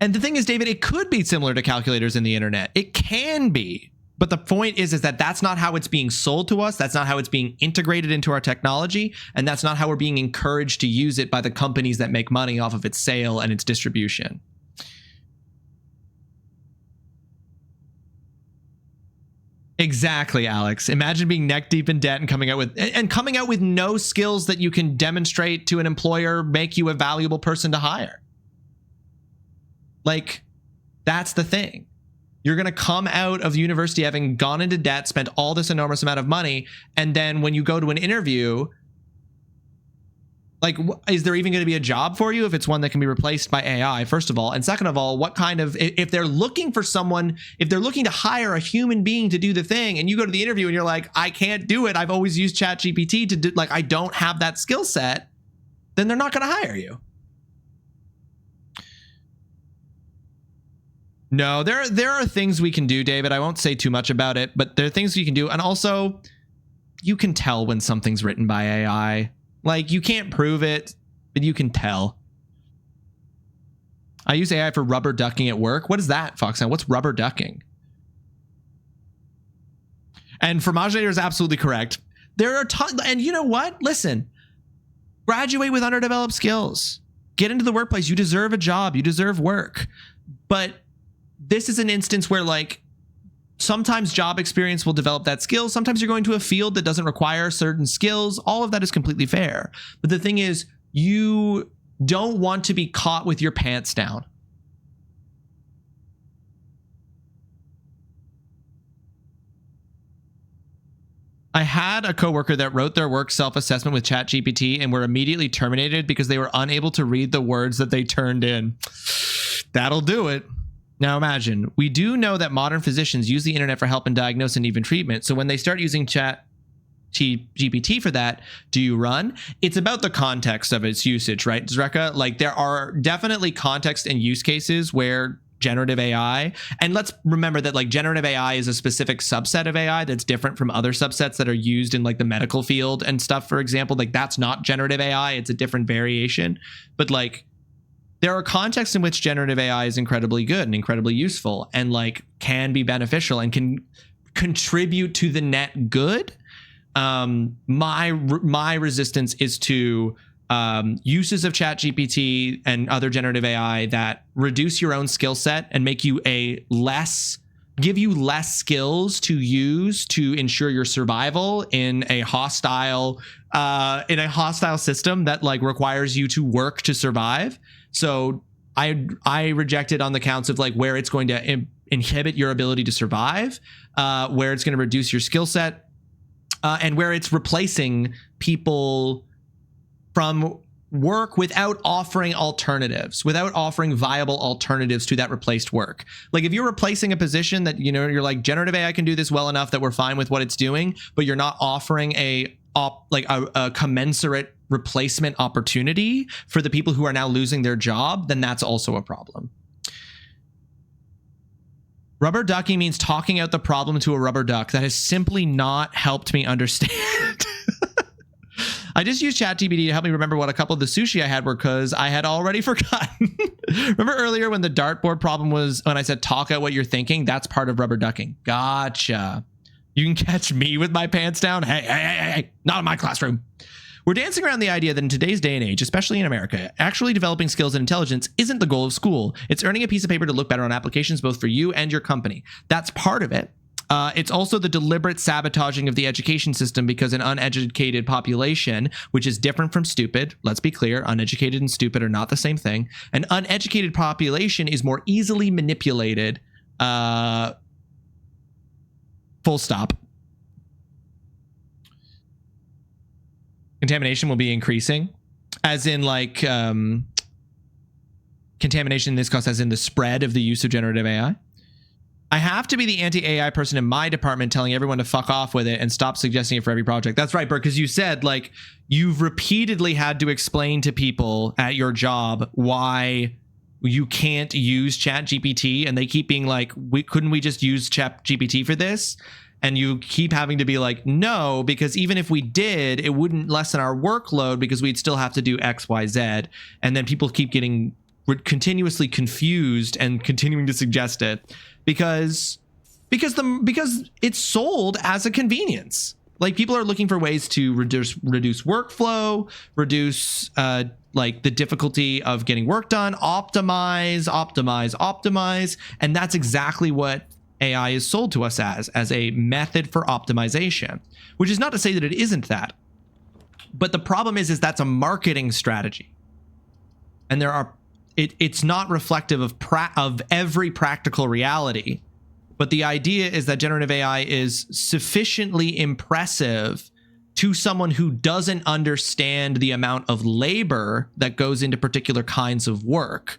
And the thing is, David, it could be similar to calculators in the internet. It can be. But the point is that that's not how it's being sold to us. That's not how it's being integrated into our technology. And that's not how we're being encouraged to use it by the companies that make money off of its sale and its distribution. Exactly, Alex. Imagine being neck deep in debt and coming out with no skills that you can demonstrate to an employer make you a valuable person to hire. Like, that's the thing. You're going to come out of university having gone into debt, spent all this enormous amount of money, and then when you go to an interview, like, is there even going to be a job for you if it's one that can be replaced by AI, first of all? And second of all, what kind of, if they're looking for someone, if they're looking to hire a human being to do the thing, and you go to the interview and you're like, I can't do it, I've always used ChatGPT to do, like, I don't have that skill set, then they're not going to hire you. No, there are things we can do, David. I won't say too much about it, but there are things you can do. And also, you can tell when something's written by AI. Like, you can't prove it, but you can tell. I use AI for rubber ducking at work. What is that, Foxhound? What's rubber ducking? And Fromaginator is absolutely correct. There are tons, and you know what? Listen, graduate with underdeveloped skills. Get into the workplace. You deserve a job. You deserve work. But this is an instance where, like, sometimes job experience will develop that skill. Sometimes you're going to a field that doesn't require certain skills. All of that is completely fair. But the thing is, you don't want to be caught with your pants down. I had a coworker that wrote their work self-assessment with ChatGPT and were immediately terminated because they were unable to read the words that they turned in. That'll do it. Now imagine, we do know that modern physicians use the internet for help in diagnosis and even treatment. So when they start using ChatGPT for that, do you run? It's about the context of its usage, right, Zreka? Like, there are definitely context and use cases where generative AI, and let's remember that, like, generative AI is a specific subset of AI that's different from other subsets that are used in, like, the medical field and stuff, for example. Like, that's not generative AI, it's a different variation. But, like, there are contexts in which generative AI is incredibly good and incredibly useful and, like, can be beneficial and can contribute to the net good. My resistance is to uses of ChatGPT and other generative AI that reduce your own skill set and make you give you less skills to use to ensure your survival in a hostile system that, like, requires you to work to survive. So I reject it on the counts of, like, where it's going to inhibit your ability to survive, where it's going to reduce your skill set, and where it's replacing people from work without offering alternatives, without offering viable alternatives to that replaced work. Like, if you're replacing a position that, you know, you're like, generative AI can do this well enough that we're fine with what it's doing, but you're not offering a commensurate replacement opportunity for the people who are now losing their job, then that's also a problem. Rubber ducking means talking out the problem to a rubber duck. That has simply not helped me understand. I just used ChatGPT to help me remember what a couple of the sushi I had were, because I had already forgotten. Remember earlier when the dartboard problem was when I said talk out what you're thinking? That's part of rubber ducking. Gotcha. You can catch me with my pants down? Hey, not in my classroom. We're dancing around the idea that in today's day and age, especially in America, actually developing skills and intelligence isn't the goal of school. It's earning a piece of paper to look better on applications, both for you and your company. That's part of it. It's also the deliberate sabotaging of the education system, because an uneducated population, which is different from stupid, let's be clear, uneducated and stupid are not the same thing. An uneducated population is more easily manipulated. Full stop. Contamination will be increasing, as in, like, contamination in this case, as in the spread of the use of generative AI. I have to be the anti-AI person in my department telling everyone to fuck off with it and stop suggesting it for every project. That's right, Bert, because you said, like, you've repeatedly had to explain to people at your job why you can't use ChatGPT, and they keep being like, couldn't we just use ChatGPT for this? And you keep having to be like, no, because even if we did, it wouldn't lessen our workload because we'd still have to do X, Y, Z. And then people keep getting continuously confused and continuing to suggest it because it's sold as a convenience. Like, people are looking for ways to reduce workflow, reduce like the difficulty of getting work done, optimize. And that's exactly what AI is sold to us as a method for optimization, which is not to say that it isn't that. But the problem is that's a marketing strategy. And it's not reflective of every practical reality. But the idea is that generative AI is sufficiently impressive to someone who doesn't understand the amount of labor that goes into particular kinds of work.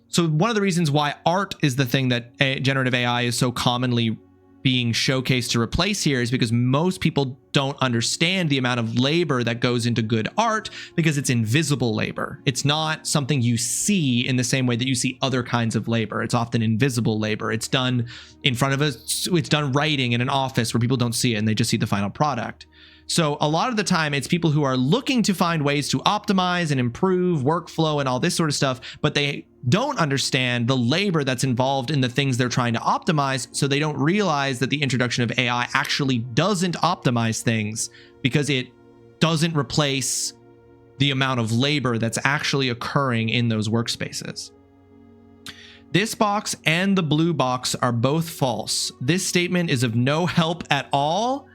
So one of the reasons why art is the thing that generative AI is so commonly being showcased to replace here is because most people don't understand the amount of labor that goes into good art because it's invisible labor. It's not something you see in the same way that you see other kinds of labor. It's often invisible labor. It's done in front of us. It's done writing in an office where people don't see it and they just see the final product. So a lot of the time it's people who are looking to find ways to optimize and improve workflow and all this sort of stuff, but they don't understand the labor that's involved in the things they're trying to optimize. So they don't realize that the introduction of AI actually doesn't optimize things because it doesn't replace the amount of labor that's actually occurring in those workspaces. This box and the blue box are both false. This statement is of no help at all.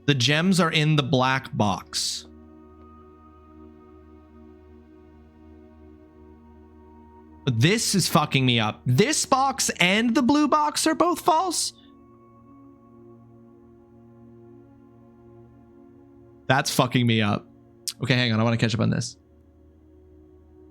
The gems are in the black box. This is fucking me up. This box and the blue box are both false. That's fucking me up. Okay, hang on. I want to catch up on this.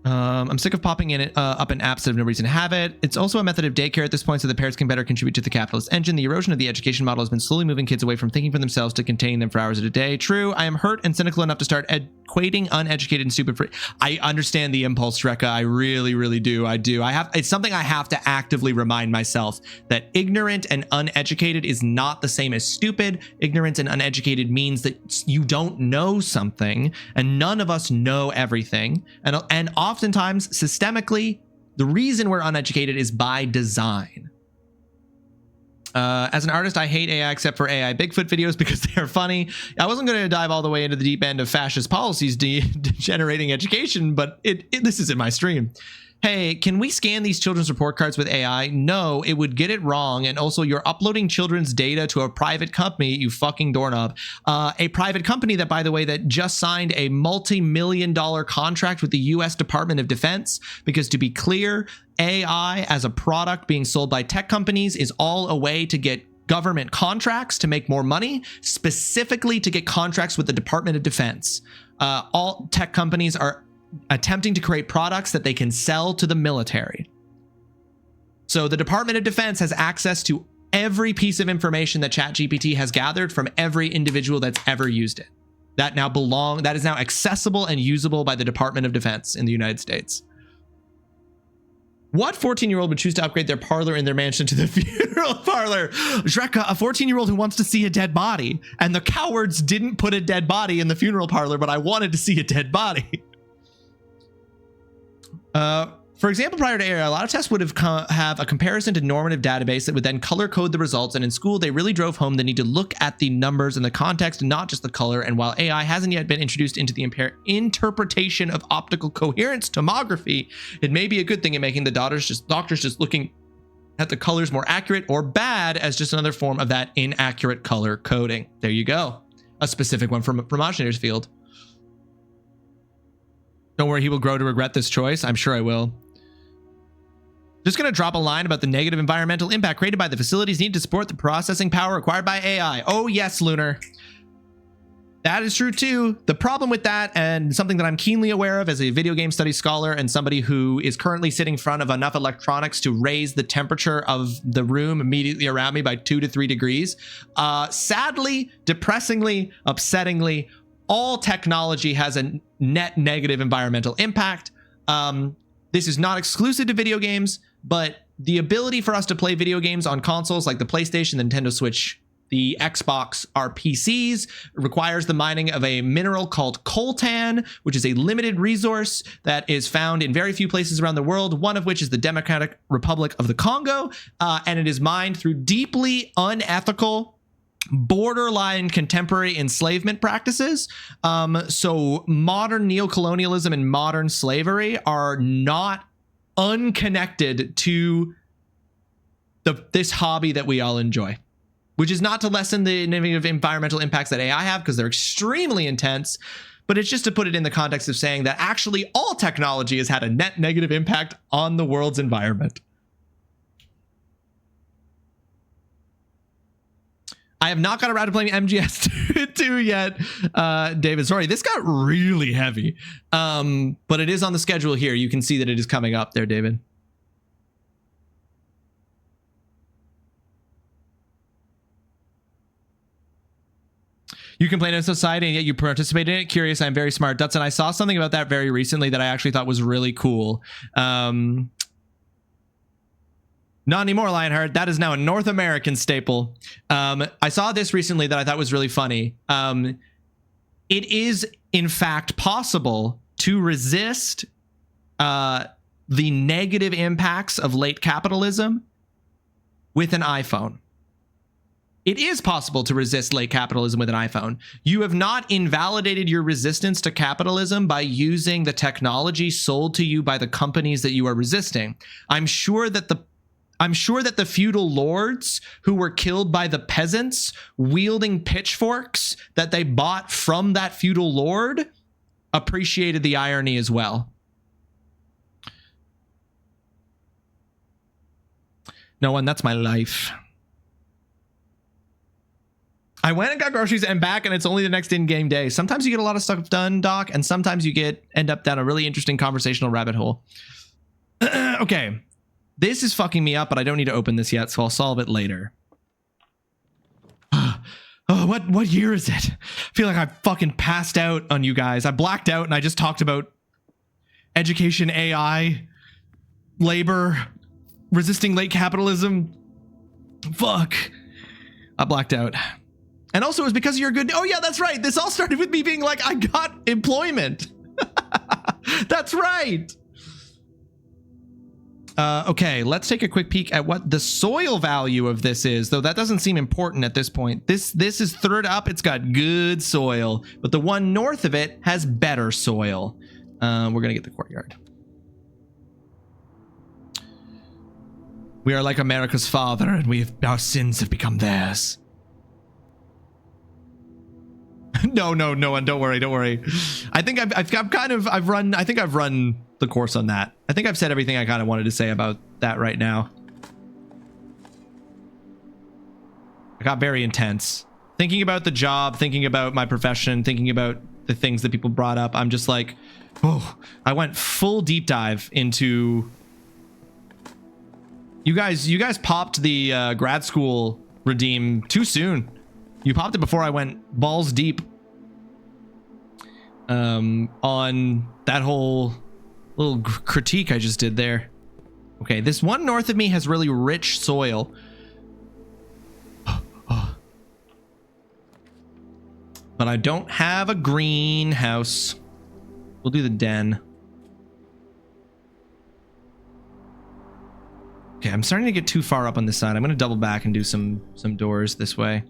I'm sick of popping in up in apps that have no reason to have it. It's also a method of daycare at this point so the parents can better contribute to the capitalist engine. The erosion of the education model has been slowly moving kids away from thinking for themselves to contain them for hours at a day. True, I am hurt and cynical enough to start equating uneducated and stupid. I understand the impulse, Reka. I really, really do. I do. It's something I have to actively remind myself that ignorant and uneducated is not the same as stupid. Ignorance and uneducated means that you don't know something, and none of us know everything. And oftentimes, systemically, the reason we're uneducated is by design. As an artist, I hate AI except for AI Bigfoot videos because they are funny. I wasn't going to dive all the way into the deep end of fascist policies degenerating education, but this is in my stream. Hey, can we scan these children's report cards with AI? No, it would get it wrong. And also, you're uploading children's data to a private company, you fucking doorknob. A private company that, by the way, that just signed a multi-million-dollar contract with the US Department of Defense. Because to be clear, AI as a product being sold by tech companies is all a way to get government contracts to make more money, specifically to get contracts with the Department of Defense. All tech companies are attempting to create products that they can sell to the military. So the Department of Defense has access to every piece of information that ChatGPT has gathered from every individual that's ever used it. That is now accessible and usable by the Department of Defense in the United States. What 14-year-old would choose to upgrade their parlor in their mansion to the funeral parlor? Shreka, a 14-year-old who wants to see a dead body. And the cowards didn't put a dead body in the funeral parlor, but I wanted to see a dead body. For example, prior to AI, a lot of tests would have a comparison to normative database that would then color code the results. And in school, they really drove home the need to look at the numbers and the context, not just the color. And while AI hasn't yet been introduced into the interpretation of optical coherence tomography, it may be a good thing in making the doctors just looking at the colors more accurate or bad as just another form of that inaccurate color coding. There you go. A specific one from Ramagener's field. Don't worry, he will grow to regret this choice. I'm sure I will. Just going to drop a line about the negative environmental impact created by the facilities needed to support the processing power required by AI. Oh, yes, Lunar. That is true, too. The problem with that, and something that I'm keenly aware of as a video game studies scholar and somebody who is currently sitting in front of enough electronics to raise the temperature of the room immediately around me by 2 to 3 degrees. Sadly, depressingly, upsettingly, all technology has a net negative environmental impact. this is not exclusive to video games, but the ability for us to play video games on consoles like the PlayStation, the Nintendo Switch, the Xbox, our PCs, requires the mining of a mineral called coltan, which is a limited resource that is found in very few places around the world, one of which is the Democratic Republic of the Congo, and it is mined through deeply unethical, borderline contemporary enslavement practices. So modern neocolonialism and modern slavery are not unconnected to this hobby that we all enjoy, which is not to lessen the negative environmental impacts that AI have, because they're extremely intense, but it's just to put it in the context of saying that actually all technology has had a net negative impact on the world's environment. I have not got around to playing MGS 2 yet, David. Sorry, this got really heavy, but it is on the schedule here. You can see that it is coming up there, David. You complain in society and yet you participate in it. Curious, I'm very smart. Dutson, I saw something about that very recently that I actually thought was really cool. Not anymore, Lionheart. That is now a North American staple. I saw this recently that I thought was really funny. It is, in fact, possible to resist the negative impacts of late capitalism with an iPhone. It is possible to resist late capitalism with an iPhone. You have not invalidated your resistance to capitalism by using the technology sold to you by the companies that you are resisting. I'm sure that the feudal lords who were killed by the peasants wielding pitchforks that they bought from that feudal lord appreciated the irony as well. No one, that's my life. I went and got groceries and back, and it's only the next in-game day. Sometimes you get a lot of stuff done, Doc, and sometimes you end up down a really interesting conversational rabbit hole. Okay. This is fucking me up, but I don't need to open this yet, so I'll solve it later. What year is it? I feel like I fucking passed out on you guys. I blacked out and I just talked about education, AI, labor, resisting late capitalism. Fuck. I blacked out. And also it was because of your good... Oh yeah, that's right. This all started with me being like, I got employment. That's right. Okay, let's take a quick peek at what the soil value of this is, though that doesn't seem important at this point. This is third up. It's got good soil, but the one north of it has better soil. We're going to get the courtyard. We are like America's father, and our sins have become theirs. No, one. Don't worry. I think I've run the course on that. I think I've said everything I kind of wanted to say about that right now. I got very intense. Thinking about the job, thinking about my profession, thinking about the things that people brought up. I'm just like, oh, I went full deep dive into... You guys popped the grad school redeem too soon. You popped it before I went balls deep on that whole little critique I just did there. Okay, this one north of me has really rich soil. But I don't have a greenhouse. We'll do the den. Okay, I'm starting to get too far up on this side. I'm going to double back and do some doors this way.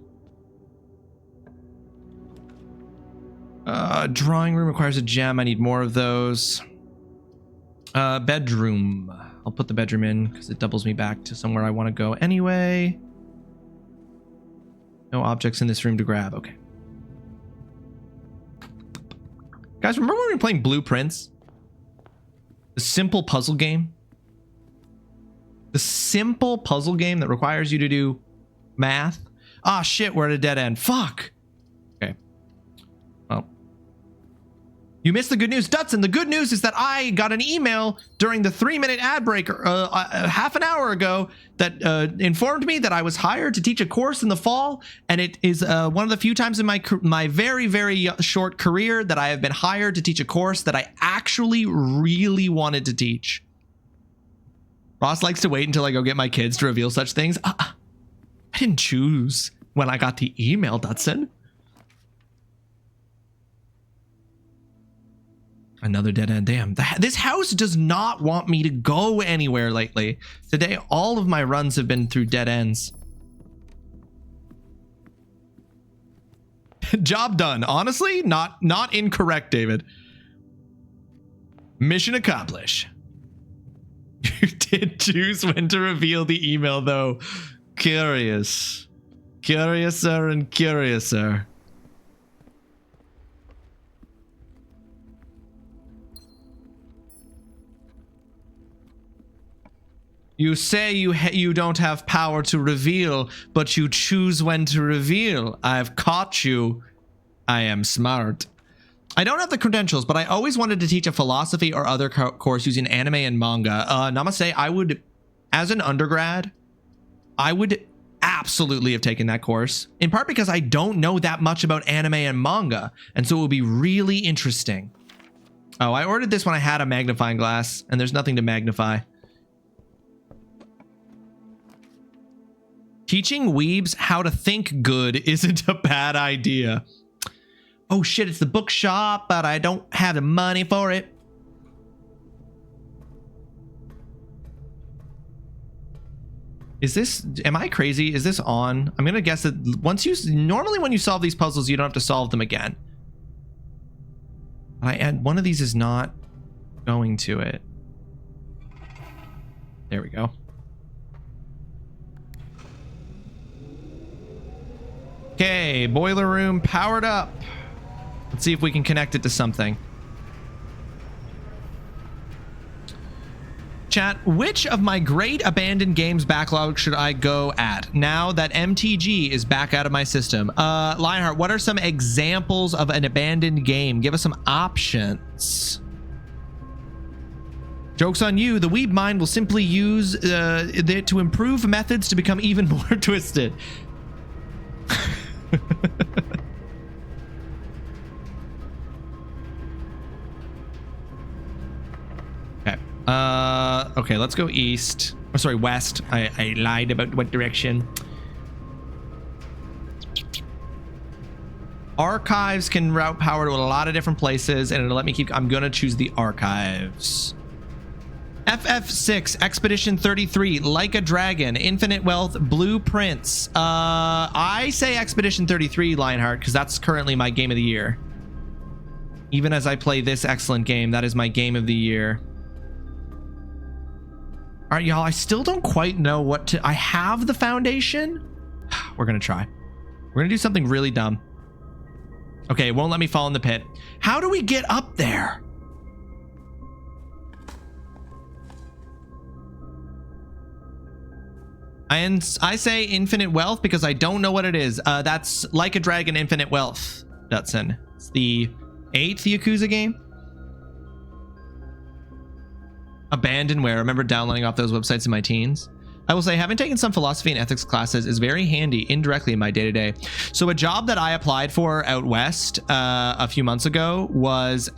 Drawing room requires a gem. I need more of those. Bedroom. I'll put the bedroom in because it doubles me back to somewhere I want to go anyway. No objects in this room to grab. Okay. Guys, remember when we were playing Blueprints? The simple puzzle game? The simple puzzle game that requires you to do math? Ah, shit, we're at a dead end. Fuck. Okay. Well. You missed the good news. Dutson, the good news is that I got an email during the 3-minute ad break half an hour ago that informed me that I was hired to teach a course in the fall, and it is one of the few times in my very, very short career that I have been hired to teach a course that I actually really wanted to teach. Ross likes to wait until I go get my kids to reveal such things. I didn't choose when I got the email, Dutson. Another dead end. Damn, this house does not want me to go anywhere lately. Today, all of my runs have been through dead ends. Job done. Honestly, not incorrect, David. Mission accomplished. You did choose when to reveal the email, though. Curious. Curiouser and curiouser. You say you don't have power to reveal, but you choose when to reveal. I've caught you. I am smart. I don't have the credentials, but I always wanted to teach a philosophy or other course using anime and manga. Namaste, I would, as an undergrad, I would absolutely have taken that course. In part because I don't know that much about anime and manga, and so it would be really interesting. Oh, I ordered this when I had a magnifying glass, and there's nothing to magnify. Teaching weebs how to think good isn't a bad idea. Oh shit, it's the bookshop, but I don't have the money for it. Is this, am I crazy? Is this on? I'm gonna guess that normally when you solve these puzzles, you don't have to solve them again. One of these is not going to it. There we go. Okay, boiler room powered up. Let's see if we can connect it to something. Chat, which of my great abandoned games backlog should I go at now that MTG is back out of my system? Lionheart, what are some examples of an abandoned game? Give us some options. Joke's on you. The weeb mind will simply use it to improve methods to become even more twisted. Okay, let's go east. Oh, sorry, west. I lied about what direction. Archives can route power to a lot of different places, and it'll let me keep. I'm gonna choose the archives. FF6, Expedition 33, Like a Dragon, Infinite Wealth, Blueprints. I say Expedition 33, Lionheart, because that's currently my game of the year. Even as I play this excellent game, that is my game of the year. All right, y'all, I still don't quite know what to... I have the foundation. We're going to try. We're going to do something really dumb. Okay, it won't let me fall in the pit. How do we get up there? And I say Infinite Wealth because I don't know what it is. That's Like a Dragon, Infinite Wealth, Dutson. It's the 8th Yakuza game. Abandonware. I remember downloading off those websites in my teens. I will say having taken some philosophy and ethics classes is very handy indirectly in my day-to-day. So a job that I applied for out west a few months ago was,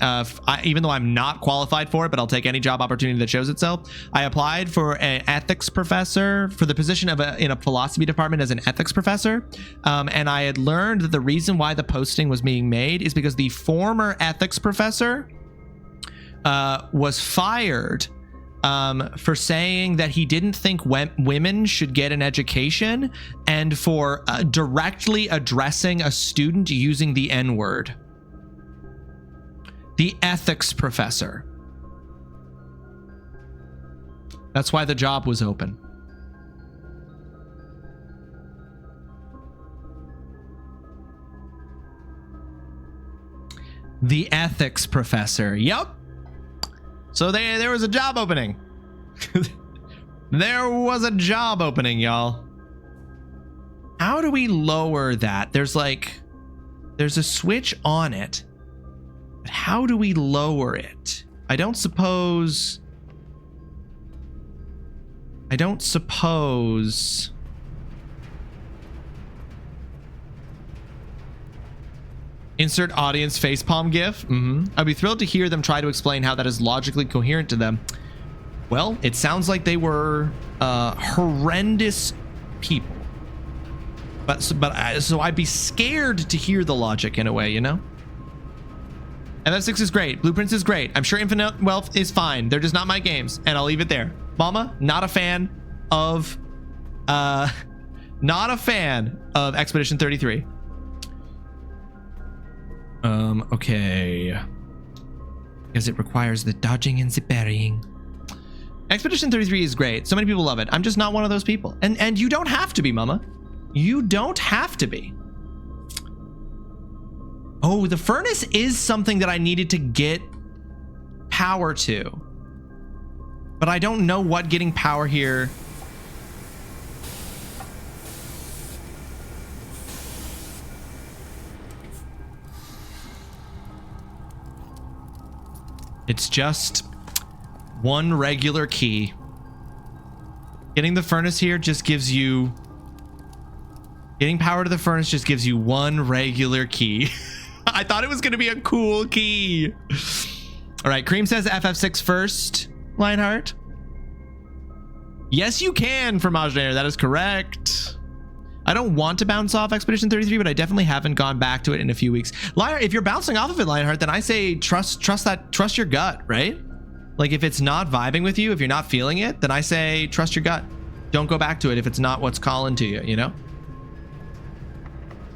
even though I'm not qualified for it, but I'll take any job opportunity that shows itself. I applied for an ethics professor, for the position of in a philosophy department as an ethics professor. And I had learned that the reason why the posting was being made is because the former ethics professor was fired for saying that he didn't think women should get an education, and for directly addressing a student using the N-word. The ethics professor. That's why the job was open. The ethics professor. Yep. So there was a job opening. There was a job opening, y'all. How do we lower that? There's a switch on it. But how do we lower it? I don't suppose. Insert audience facepalm gif. I'd be thrilled to hear them try to explain how that is logically coherent to them. Well, it sounds like they were horrendous people. So I'd be scared to hear the logic in a way, you know? FF6 is great. Blueprints is great. I'm sure Infinite Wealth is fine. They're just not my games, and I'll leave it there. Mama, not a fan of Expedition 33. Okay. Because it requires the dodging and the parrying. Expedition 33 is great. So many people love it. I'm just not one of those people. And you don't have to be, Mama. You don't have to be. Oh, the furnace is something that I needed to get power to. But I don't know what getting power here. It's just one regular key. Getting the furnace here just gives you... Getting power to the furnace just gives you one regular key. I thought it was going to be a cool key. All right, Cream says FF6 first, Lionheart. Yes, you can, Fromage. That is correct. I don't want to bounce off Expedition 33, but I definitely haven't gone back to it in a few weeks. Lionheart, if you're bouncing off of it, Lionheart, then I say trust your gut, right? Like if it's not vibing with you, if you're not feeling it, then I say trust your gut. Don't go back to it if it's not what's calling to you, you know?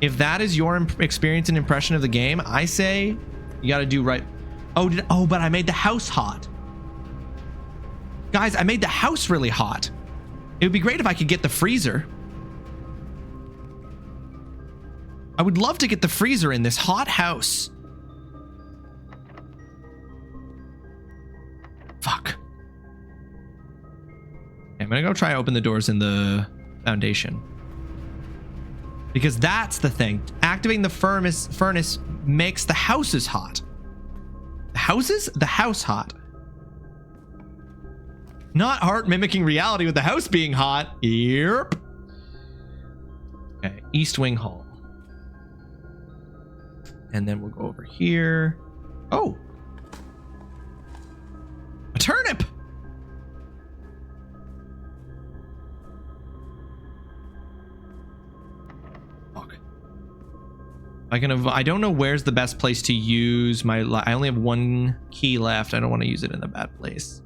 If that is your experience and impression of the game, I say you got to do right. Oh, but I made the house hot. Guys, I made the house really hot. It would be great if I could get the freezer. I would love to get the freezer in this hot house. Fuck. Okay, I'm gonna go try to open the doors in the foundation. Because that's the thing. Activating the furnace makes the houses hot. The houses? The house hot. Not art mimicking reality with the house being hot. Yep. Okay, East Wing Hall. And then we'll go over here. Oh. A turnip. I don't know where's the best place to use my... I only have one key left. I don't want to use it in a bad place.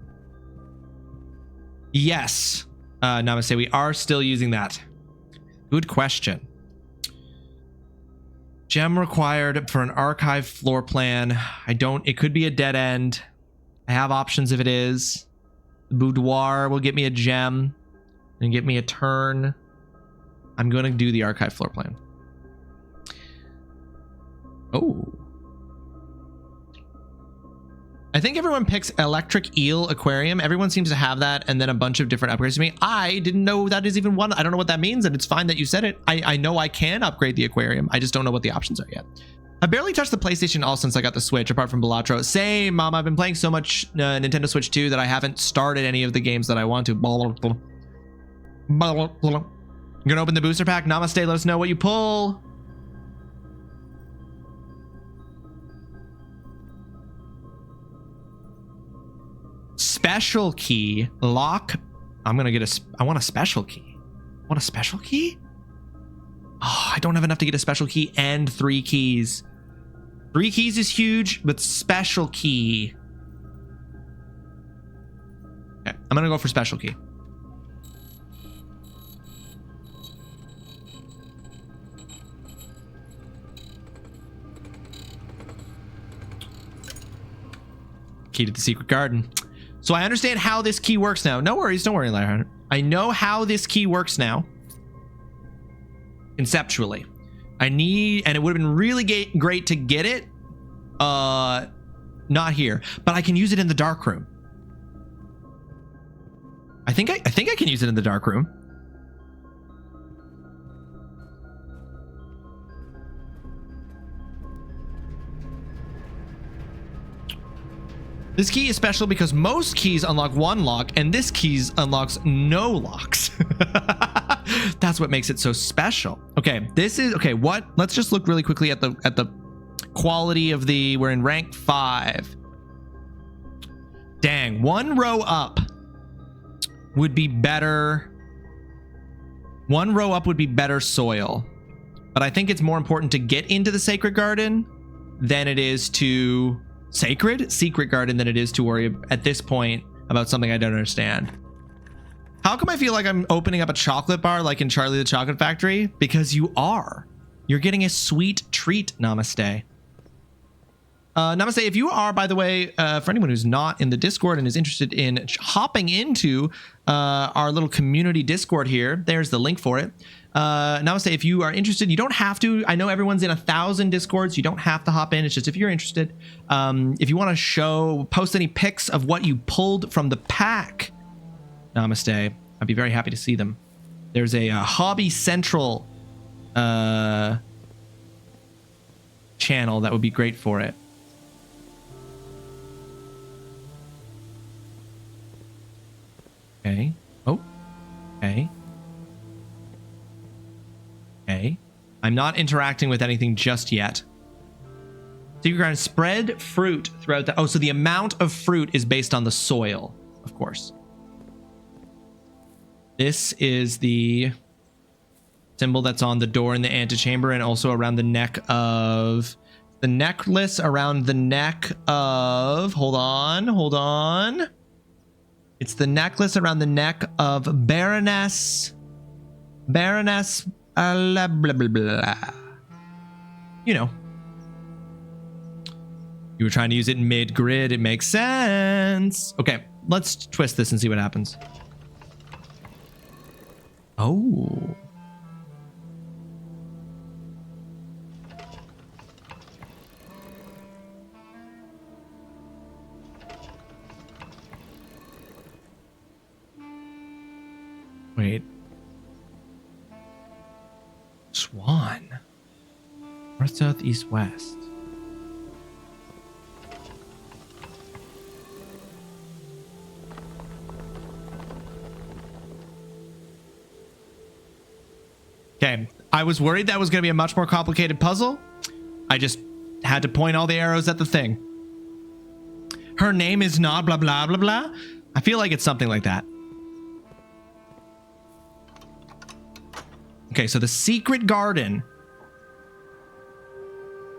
Yes. Namaste. We are still using that. Good question. Gem required for an archive floor plan. It could be a dead end. I have options if it is. The boudoir will get me a gem and get me a turn. I'm going to do the archive floor plan. Oh. I think everyone picks electric eel aquarium. Everyone seems to have that, and then a bunch of different upgrades to me. I didn't know that is even one. I don't know what that means, and it's fine that you said it. I know I can upgrade the aquarium. I just don't know what the options are yet. I barely touched the PlayStation all since I got the Switch, apart from Balatro. Same, Mom. I've been playing so much Nintendo Switch 2 that I haven't started any of the games that I want to. You're gonna open the booster pack? Namaste. Let us know what you pull. Special key lock. I'm gonna get I want a special key. Want a special key? Oh, I don't have enough to get a special key and 3 keys. 3 keys is huge, but special key. Okay, I'm gonna go for special key. Key to the secret garden. So I understand how this key works now. No worries, don't worry, Lionheart. I know how this key works now. Conceptually. And it would have been really great to get it. Not here. But I can use it in the dark room. I think I can use it in the dark room. This key is special because most keys unlock 1 lock, and this key unlocks no locks. That's what makes it so special. Okay, let's just look really quickly at the quality of we're in rank 5. Dang, 1 row up. would be better. One row up would be better soil. But I think it's more important to get into the sacred garden than it is to secret garden than it is to worry at this point about something I don't understand. How come I feel like I'm opening up a chocolate bar like in Charlie the Chocolate Factory? Because you are. You're getting a sweet treat. Namaste. Namaste. If you are, by the way, for anyone who's not in the Discord and is interested in hopping into our little community Discord here, there's the link for it. Namaste. If you are interested, you don't have to. I know everyone's in 1,000 Discords. You don't have to hop in. It's just if you're interested. If you want to post any pics of what you pulled from the pack, Namaste, I'd be very happy to see them. There's a Hobby Central channel that would be great for it. Okay. Oh. Okay. Okay. I'm not interacting with anything just yet. So you're going to spread fruit throughout the... Oh, so the amount of fruit is based on the soil, of course. This is the symbol that's on the door in the antechamber and also around the neck of... The necklace around the neck of... Hold on. It's the necklace around the neck of Baroness... blah, blah, blah, blah. You know. You were trying to use it mid-grid. It makes sense. Okay, let's twist this and see what happens. Oh. Wait. Swan. North, south, east, west. Okay, I was worried that was going to be a much more complicated puzzle. I just had to point all the arrows at the thing. Her name is not blah, blah, blah, blah. I feel like it's something like that. Okay, so the secret garden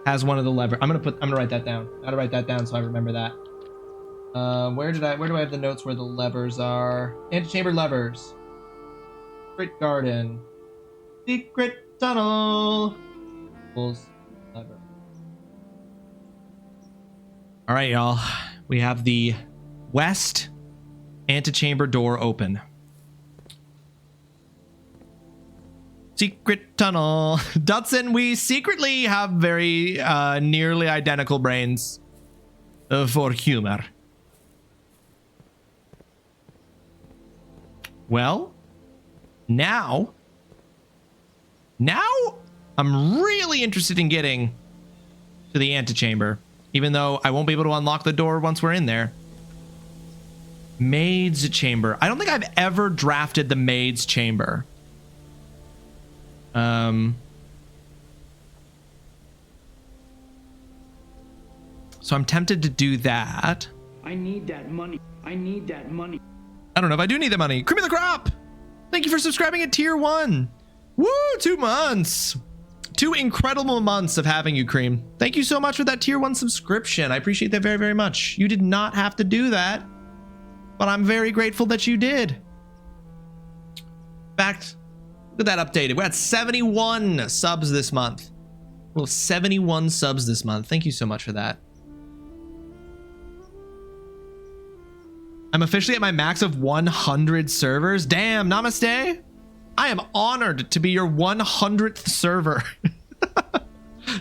has one of the levers. I'm gonna write that down. I gotta write that down so I remember that. Where do I have the notes where the levers are? Antechamber levers. Secret garden. Secret tunnel. Lever. All right, y'all. We have the west antechamber door open. Secret tunnel. Dutson, we secretly have very nearly identical brains for humor. Well, now I'm really interested in getting to the antechamber, even though I won't be able to unlock the door once we're in there. Maid's chamber. I don't think I've ever drafted the maid's chamber. So I'm tempted to do that. I need that money. I don't know if I do need the money. Cream of the crop! Thank you for subscribing at tier 1. Woo! 2 months. 2 incredible months of having you, Cream. Thank you so much for that tier 1 subscription. I appreciate that very, very much. You did not have to do that, but I'm very grateful that you did. In fact, look at that updated. We're at 71 subs this month. Well, 71 subs this month. Thank you so much for that. I'm officially at my max of 100 servers. Damn, namaste. I am honored to be your 100th server.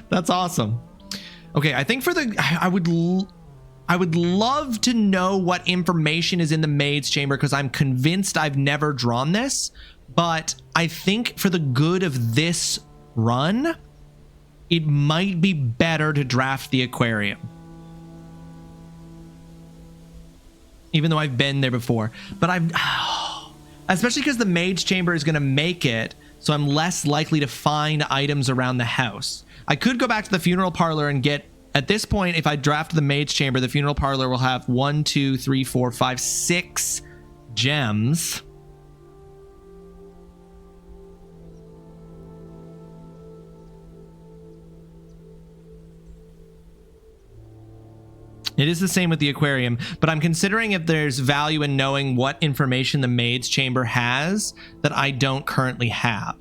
That's awesome. Okay, I think for the... I would love to know what information is in the maid's chamber because I'm convinced I've never drawn this. But I think for the good of this run, it might be better to draft the aquarium. Even though I've been there before. But especially because the maid's chamber is going to make it, so I'm less likely to find items around the house. I could go back to the funeral parlor and get... At this point, if I draft the maid's chamber, the funeral parlor will have 1, 2, 3, 4, 5, 6 gems. It is the same with the aquarium, but I'm considering if there's value in knowing what information the maid's chamber has that I don't currently have.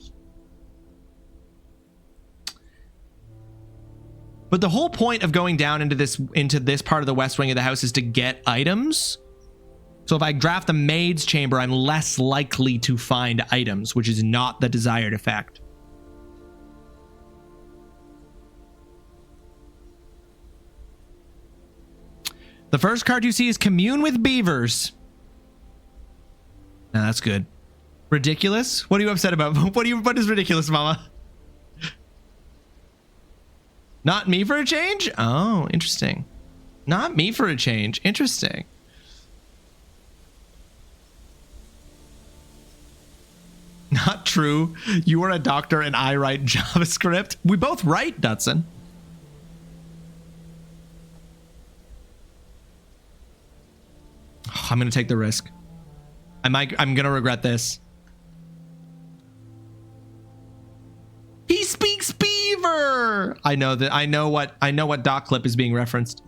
But the whole point of going down into this part of the west wing of the house is to get items. So if I draft the maid's chamber, I'm less likely to find items, which is not the desired effect. The first card you see is Commune with Beavers. Now that's good. Ridiculous? What are you upset about? What is ridiculous, Mama? Not me for a change? Oh, interesting. Not me for a change. Interesting. Not true. You are a doctor and I write JavaScript. We both write, Dutson. I'm going to take the risk. I'm going to regret this. He speaks beaver. I know what doc clip is being referenced.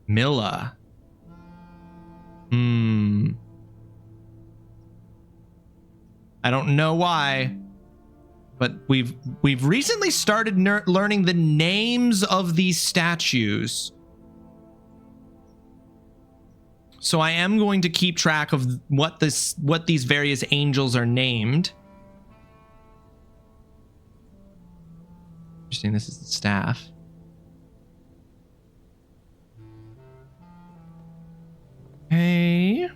Milla. I don't know why, but we've recently started learning the names of these statues. So I am going to keep track of what these various angels are named. Interesting, this is the staff. Hey.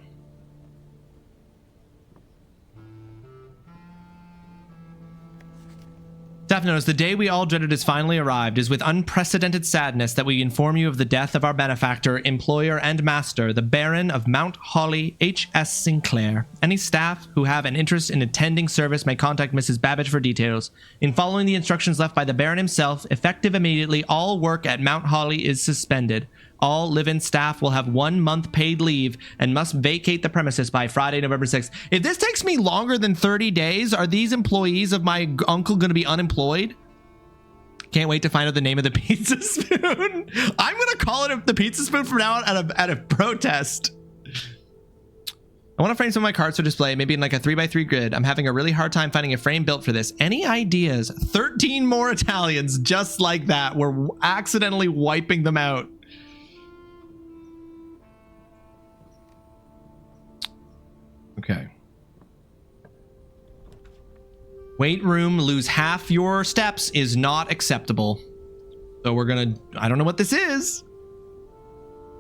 Staff notice, the day we all dreaded has finally arrived. It is with unprecedented sadness that we inform you of the death of our benefactor, employer, and master, the Baron of Mount Holly, H.S. Sinclair. Any staff who have an interest in attending service may contact Mrs. Babbage for details. In following the instructions left by the Baron himself, effective immediately, all work at Mount Holly is suspended. All live-in staff will have 1 month paid leave and must vacate the premises by Friday, November 6th. If this takes me longer than 30 days, are these employees of my uncle going to be unemployed? Can't wait to find out the name of the pizza spoon. I'm going to call it the pizza spoon from now on at a protest. I want to frame some of my cards for display, maybe in like a 3x3 grid. I'm having a really hard time finding a frame built for this. Any ideas? 13 more Italians just like that. We're accidentally wiping them out. Okay. Weight room, lose half your steps is not acceptable. So we're gonna, I don't know what this is.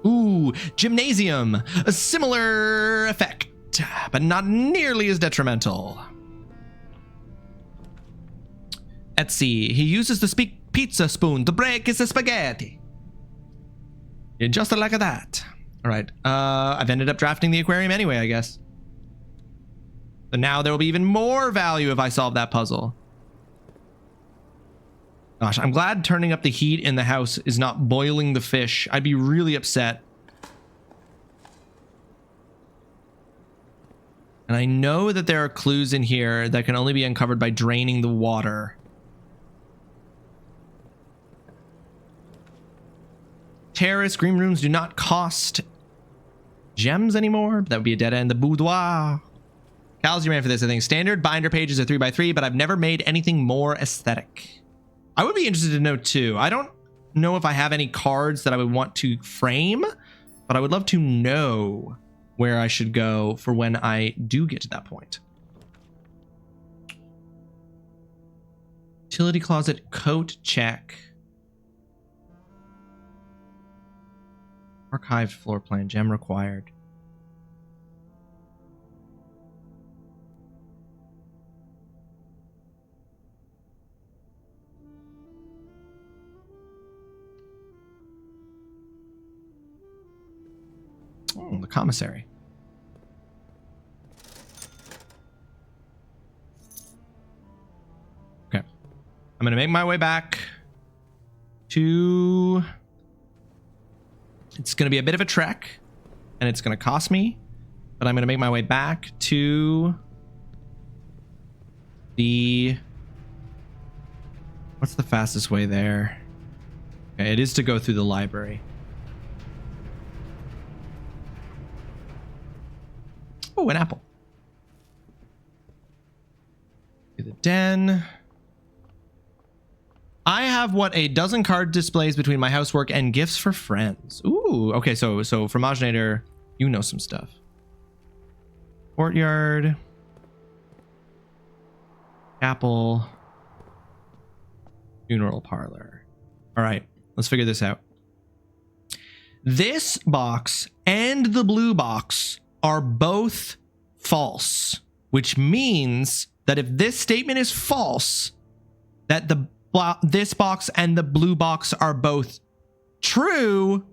Ooh, gymnasium, a similar effect, but not nearly as detrimental. Etsy, he uses the pizza spoon to break his spaghetti. Yeah, just like that. All right, I've ended up drafting the aquarium anyway, I guess. So now there will be even more value if I solve that puzzle. Gosh, I'm glad turning up the heat in the house is not boiling the fish. I'd be really upset. And I know that there are clues in here that can only be uncovered by draining the water. Terrace, green rooms do not cost gems anymore. That would be a dead end. The boudoir. Cal's you ran for this, I think. Standard binder pages are 3x3, but I've never made anything more aesthetic. I would be interested to know too. I don't know if I have any cards that I would want to frame, but I would love to know where I should go for when I do get to that point. Utility closet coat check. Archived floor plan, gem required. Oh, the commissary. Okay. I'm going to make my way back to It's going to be a bit of a trek, and it's going to cost me, but I'm going to make my way back to the... What's the fastest way there? Okay, it is to go through the library. Oh, an apple. To the den. I have what a dozen card displays between my housework and gifts for friends. Ooh, okay, so Fromaginator, you know some stuff. Courtyard. Apple. Funeral parlor. All right, let's figure this out. This box and the blue box are both false, which means that if this statement is false, that this box and the blue box are both true,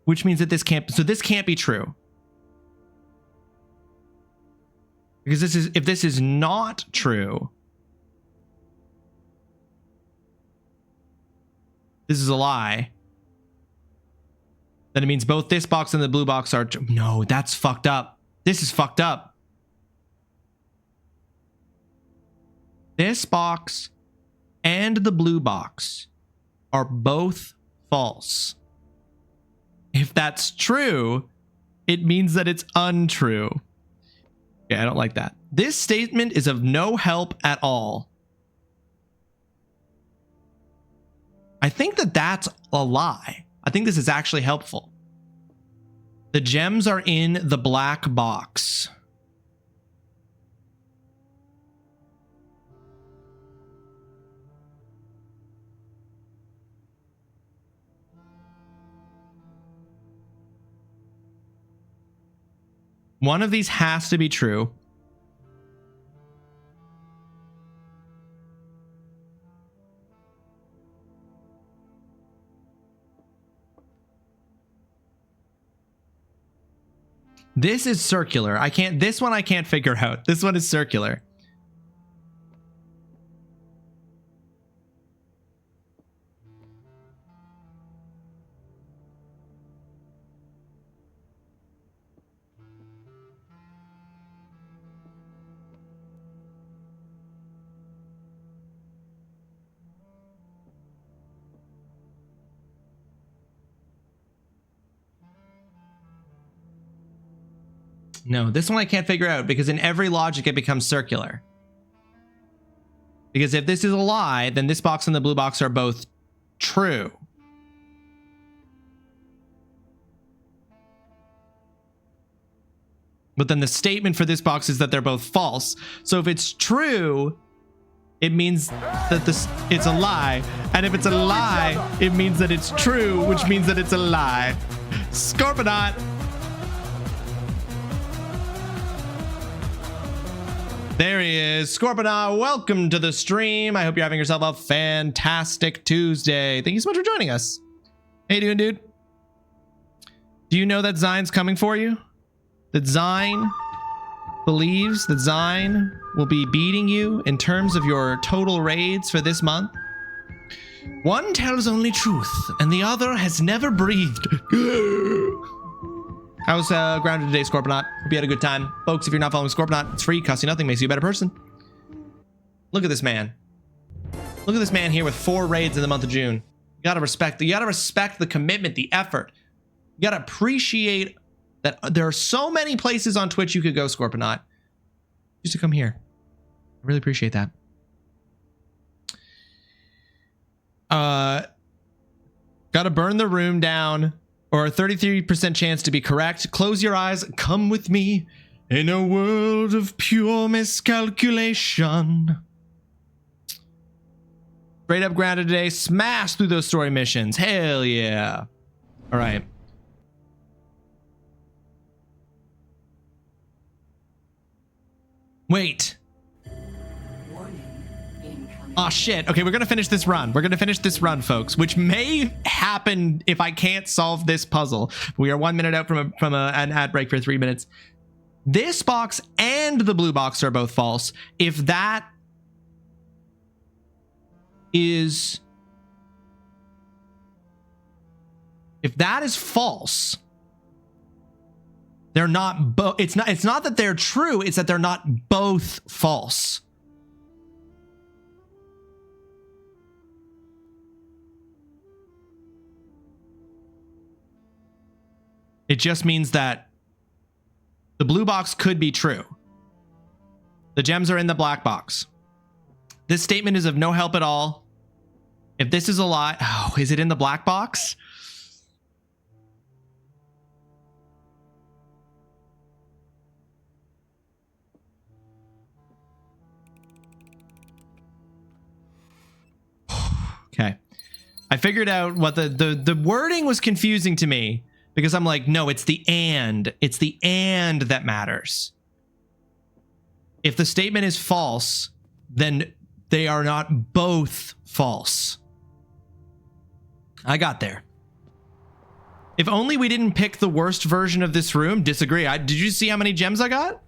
which means that this can't be true. Because if this is not true, this is a lie, then it means both this box and the blue box are true. No, that's fucked up. This is fucked up. This box and the blue box are both false. If that's true, it means that it's untrue. Yeah, I don't like that. This statement is of no help at all. I think that that's a lie. I think this is actually helpful. The gems are in the black box. One of these has to be true. This is circular. This one I can't figure out. This one is circular. No, this one I can't figure out because in every logic it becomes circular. Because if this is a lie, then this box and the blue box are both true. But then the statement for this box is that they're both false. So if it's true, it means that it's a lie. And if it's a lie, it means that it's true, which means that it's a lie. Scorponaut! There he is. Scorponaut, welcome to the stream. I hope you're having yourself a fantastic Tuesday. Thank you so much for joining us. How you doing, dude? Do you know that Zine's coming for you? That Zine believes that Zine will be beating you in terms of your total raids for this month? One tells only truth, and the other has never breathed. How's grounded today, Scorponaut? Hope you had a good time. Folks, if you're not following Scorponaut, it's free, costs you nothing, makes you a better person. Look at this man. Look at this man here with 4 raids in the month of June. You gotta respect the commitment, the effort. You gotta appreciate that there are so many places on Twitch you could go, Scorponaut. Just to come here. I really appreciate that. Gotta burn the room down. Or a 33% chance to be correct. Close your eyes. Come with me in a world of pure miscalculation. Straight up grounded today. Smash through those story missions. Hell yeah. All right. Wait. Oh shit. Okay, we're gonna finish this run. We're gonna finish this run, folks, which may happen if I can't solve this puzzle. We are 1 minute out from an ad break for 3 minutes. This box and the blue box are both false. If that is If that is false, they're not it's not that they're true, it's that they're not both false. It just means that the blue box could be true. The gems are in the black box. This statement is of no help at all. If this is a lie, oh, is it in the black box? Okay. I figured out what the wording was confusing to me because I'm like, no, it's the and. It's the and that matters. If the statement is false, then they are not both false. I got there. If only we didn't pick the worst version of this room. Disagree. Did you see how many gems I got?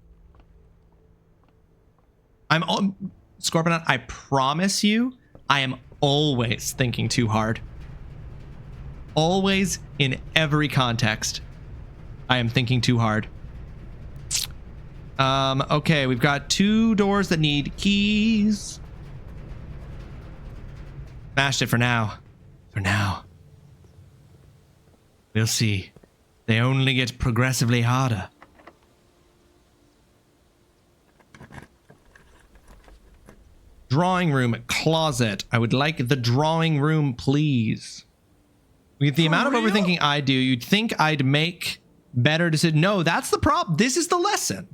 Scorpion, I promise you, I am always thinking too hard. Always, in every context, I am thinking too hard. Okay, we've got 2 doors that need keys. Smashed it for now. For now. We'll see. They only get progressively harder. Drawing room closet. I would like the drawing room, please. With the amount of overthinking I do, you'd think I'd make better decisions. No, that's the problem. This is the lesson.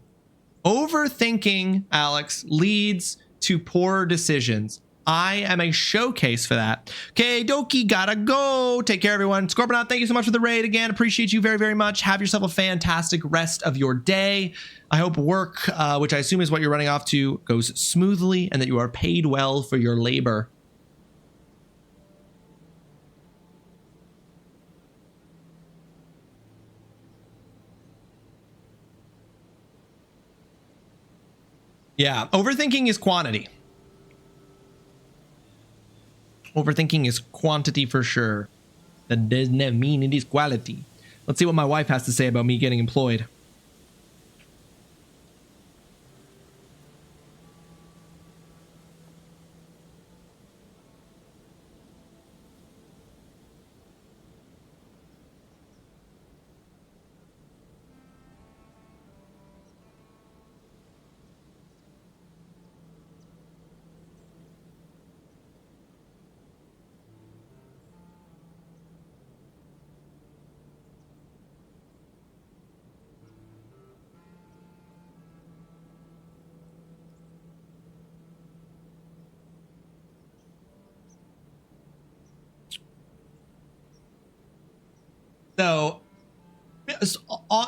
Overthinking, Alex, leads to poor decisions. I am a showcase for that. Okay, Doki, gotta go. Take care, everyone. Scorpionaut, thank you so much for the raid again. Appreciate you very, very much. Have yourself a fantastic rest of your day. I hope work, which I assume is what you're running off to, goes smoothly and that you are paid well for your labor. Yeah, overthinking is quantity. Overthinking is quantity for sure. That doesn't mean it is quality. Let's see what my wife has to say about me getting employed. So,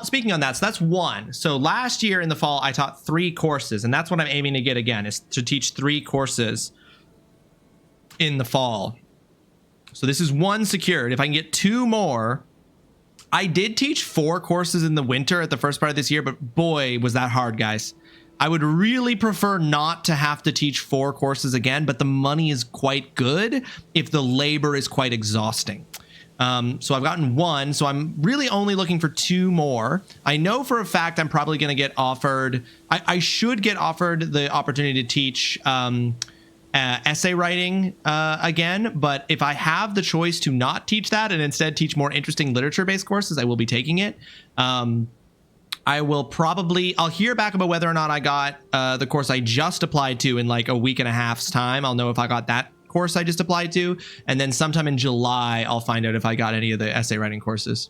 speaking on that, so that's one. So last year in the fall, I taught 3 courses, and that's what I'm aiming to get again, is to teach 3 courses in the fall. So this is 1 secured. If I can get 2 more, I did teach 4 courses in the winter at the first part of this year, but boy, was that hard, guys. I would really prefer not to have to teach 4 courses again, but the money is quite good if the labor is quite exhausting. So I've gotten 1, so I'm really only looking for 2 more. I know for a fact I'm probably going to get offered, I should get offered the opportunity to teach essay writing again, but if I have the choice to not teach that and instead teach more interesting literature-based courses, I will be taking it. I will probably, I'll hear back about whether or not I got the course I just applied to in like a week and a half's time. I'll know if I got that course I just applied to, and then sometime in July I'll find out if I got any of the essay writing courses.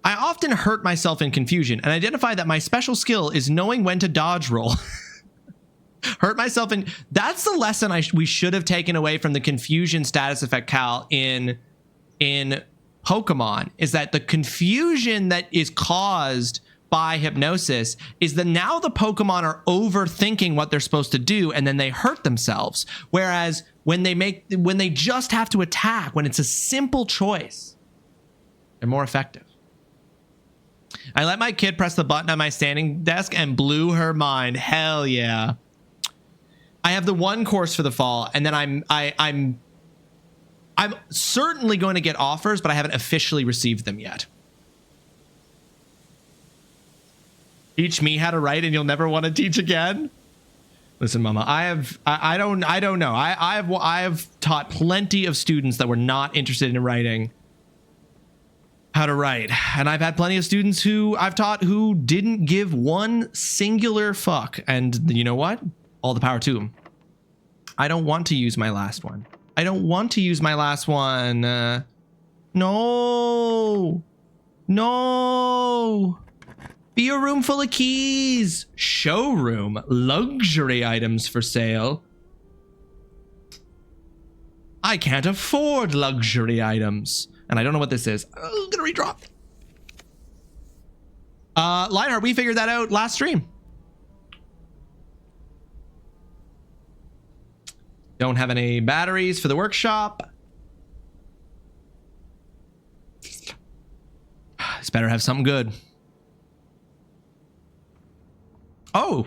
I often hurt myself in confusion and identify that my special skill is knowing when to dodge roll. Hurt myself, and that's the lesson we should have taken away from the confusion status effect, Cal, in Pokemon, is that the confusion that is caused by hypnosis is that now the Pokemon are overthinking what they're supposed to do and then they hurt themselves. Whereas when they just have to attack, when it's a simple choice, they're more effective. I let my kid press the button on my standing desk and blew her mind. Hell yeah. I have the 1 course for the fall, and then I I'm certainly going to get offers, but I haven't officially received them yet. Teach me how to write and you'll never want to teach again. Listen, Mama, I don't know. I have taught plenty of students that were not interested in writing how to write. And I've had plenty of students who I've taught who didn't give one singular fuck. And you know what? All the power to them. I don't want to use my last one. I don't want to use my last one. No. No. Be a room full of keys. Showroom. Luxury items for sale. I can't afford luxury items. And I don't know what this is. I'm gonna redraw. Lionheart, we figured that out last stream. Don't have any batteries for the workshop. This better have something good. Oh,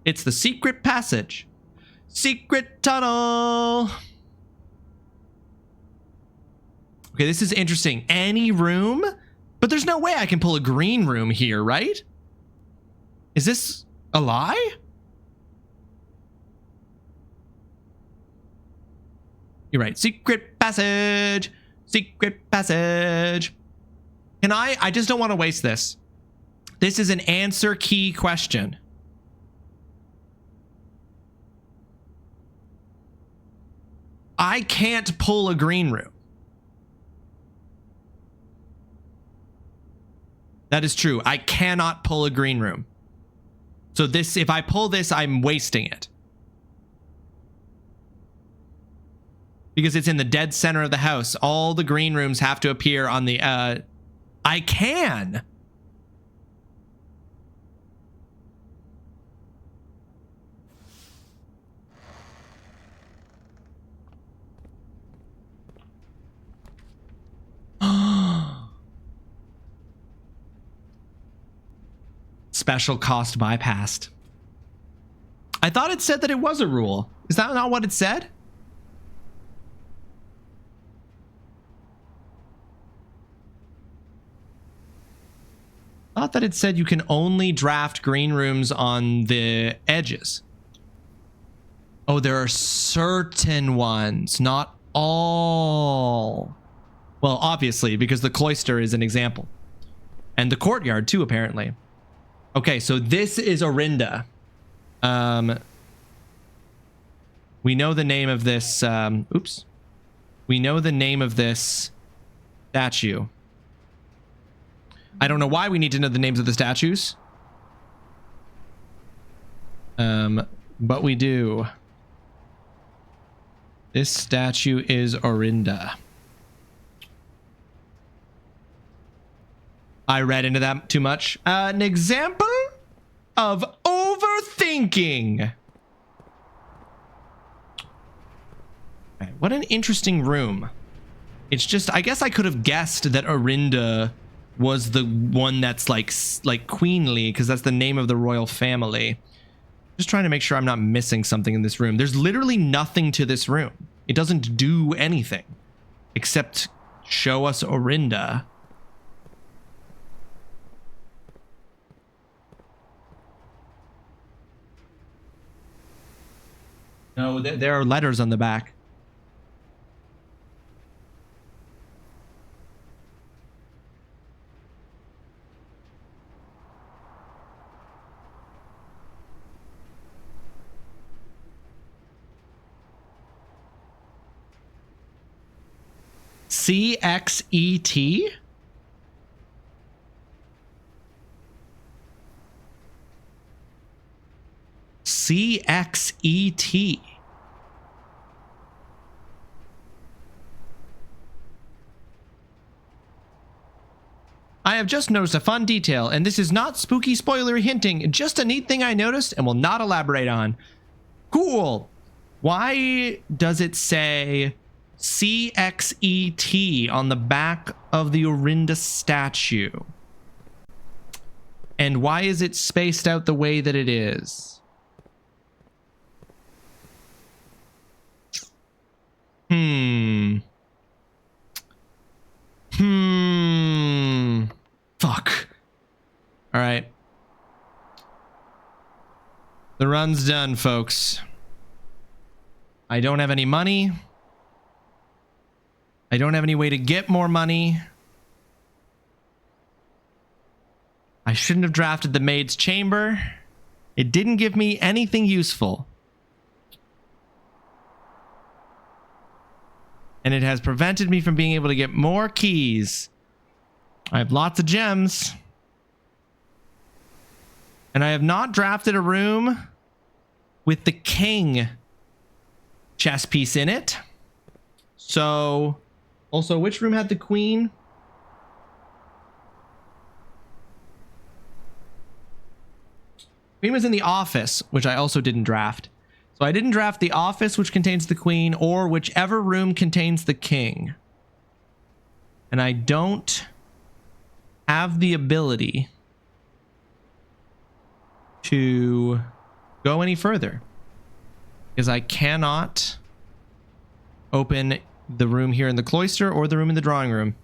it's the secret passage. Secret tunnel. Okay, this is interesting. Any room? But there's no way I can pull a green room here, right? Is this a lie? You're right. Secret passage. Secret passage. Can I just don't want to waste this. This is an answer key question. I can't pull a green room. That is true. I cannot pull a green room. So this, if I pull this, I'm wasting it. Because it's in the dead center of the house. All the green rooms have to appear on the, I can. Special cost bypassed. I thought it said that it was a rule. Is that not what it said? I thought that it said you can only draft green rooms on the edges. Oh, there are certain ones, not all. Well, obviously, because the cloister is an example. And the courtyard, too, apparently. Okay, so this is Orinda. We know the name of this... oops. We know the name of this statue. I don't know why we need to know the names of the statues. But we do. This statue is Orinda. I read into that too much. An example of overthinking. Okay, what an interesting room. It's just, I guess I could have guessed that Orinda was the one that's like queenly, because that's the name of the royal family. Just trying to make sure I'm not missing something in this room. There's literally nothing to this room. It doesn't do anything except show us Orinda. No, there are letters on the back. CXET? CXET. I have just noticed a fun detail, and this is not spooky spoilery hinting, just a neat thing I noticed and will not elaborate on. Cool. Why does it say CXET on the back of the Orinda statue? And why is it spaced out the way that it is? Hmm. Fuck. All right. The run's done, folks. I don't have any money. I don't have any way to get more money. I shouldn't have drafted the maid's chamber. It didn't give me anything useful. And it has prevented me from being able to get more keys. I have lots of gems. And I have not drafted a room with the king chess piece in it. So, also, which room had the queen? Queen was in the office, which I also didn't draft. So I didn't draft the office, which contains the queen, or whichever room contains the king. And I don't have the ability to go any further because I cannot open the room here in the cloister or the room in the drawing room.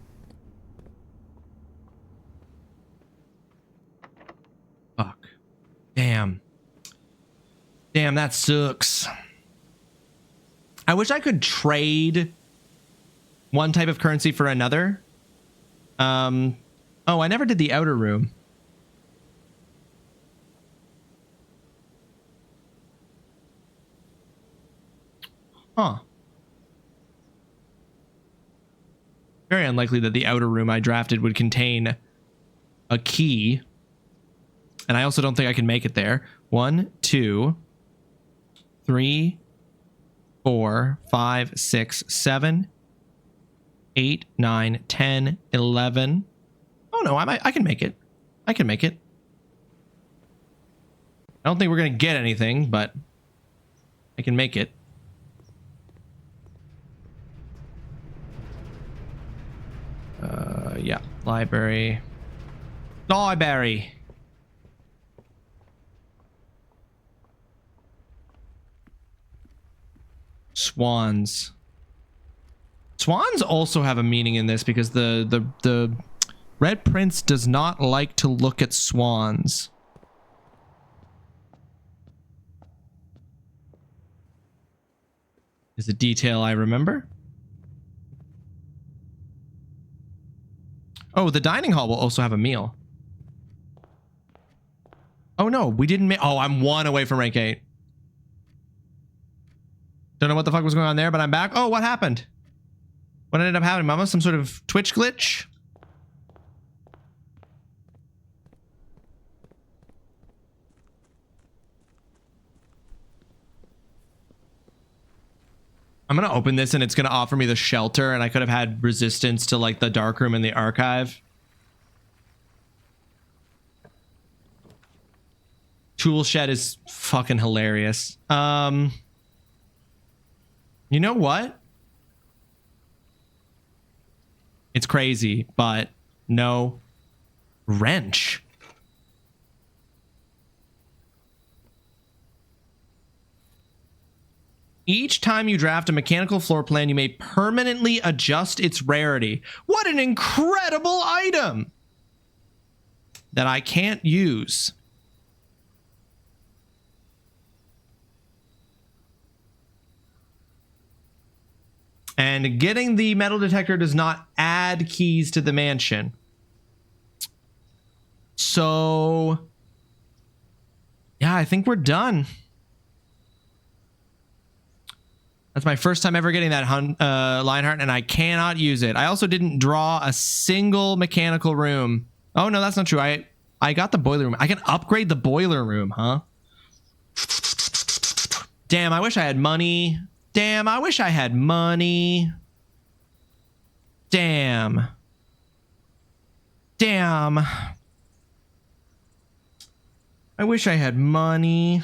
Fuck. Damn. Damn, that sucks. I wish I could trade one type of currency for another. Oh, I never did the outer room. Huh. Very unlikely that the outer room I drafted would contain a key. And I also don't think I can make it there. 1, 2, 3, 4, 5, 6, 7, 8, 9, 10, 11. Oh no, I can make it. I can make it. I don't think we're going to get anything, but I can make it. Yeah, library. Library. Swans. Swans also have a meaning in this because the Red Prince does not like to look at swans. Is a detail I remember. Oh, the dining hall will also have a meal. Oh no, we didn't make... Oh, I'm 1 away from rank 8. Don't know what the fuck was going on there, but I'm back. Oh, what happened? What ended up happening, Mama? Some sort of Twitch glitch? I'm gonna open this and it's gonna offer me the shelter, and I could have had resistance to like the dark room in the archive. Tool shed is fucking hilarious. You know what? It's crazy, but no. Wrench. Each time you draft a mechanical floor plan, you may permanently adjust its rarity. What an incredible item that I can't use. And getting the metal detector does not add keys to the mansion. So, yeah, I think we're done. That's my first time ever getting that Lionheart, and I cannot use it. I also didn't draw a single mechanical room. Oh, no, that's not true. I got the boiler room. I can upgrade the boiler room, huh? Damn, I wish I had money. Damn, I wish I had money. Damn. Damn. I wish I had money.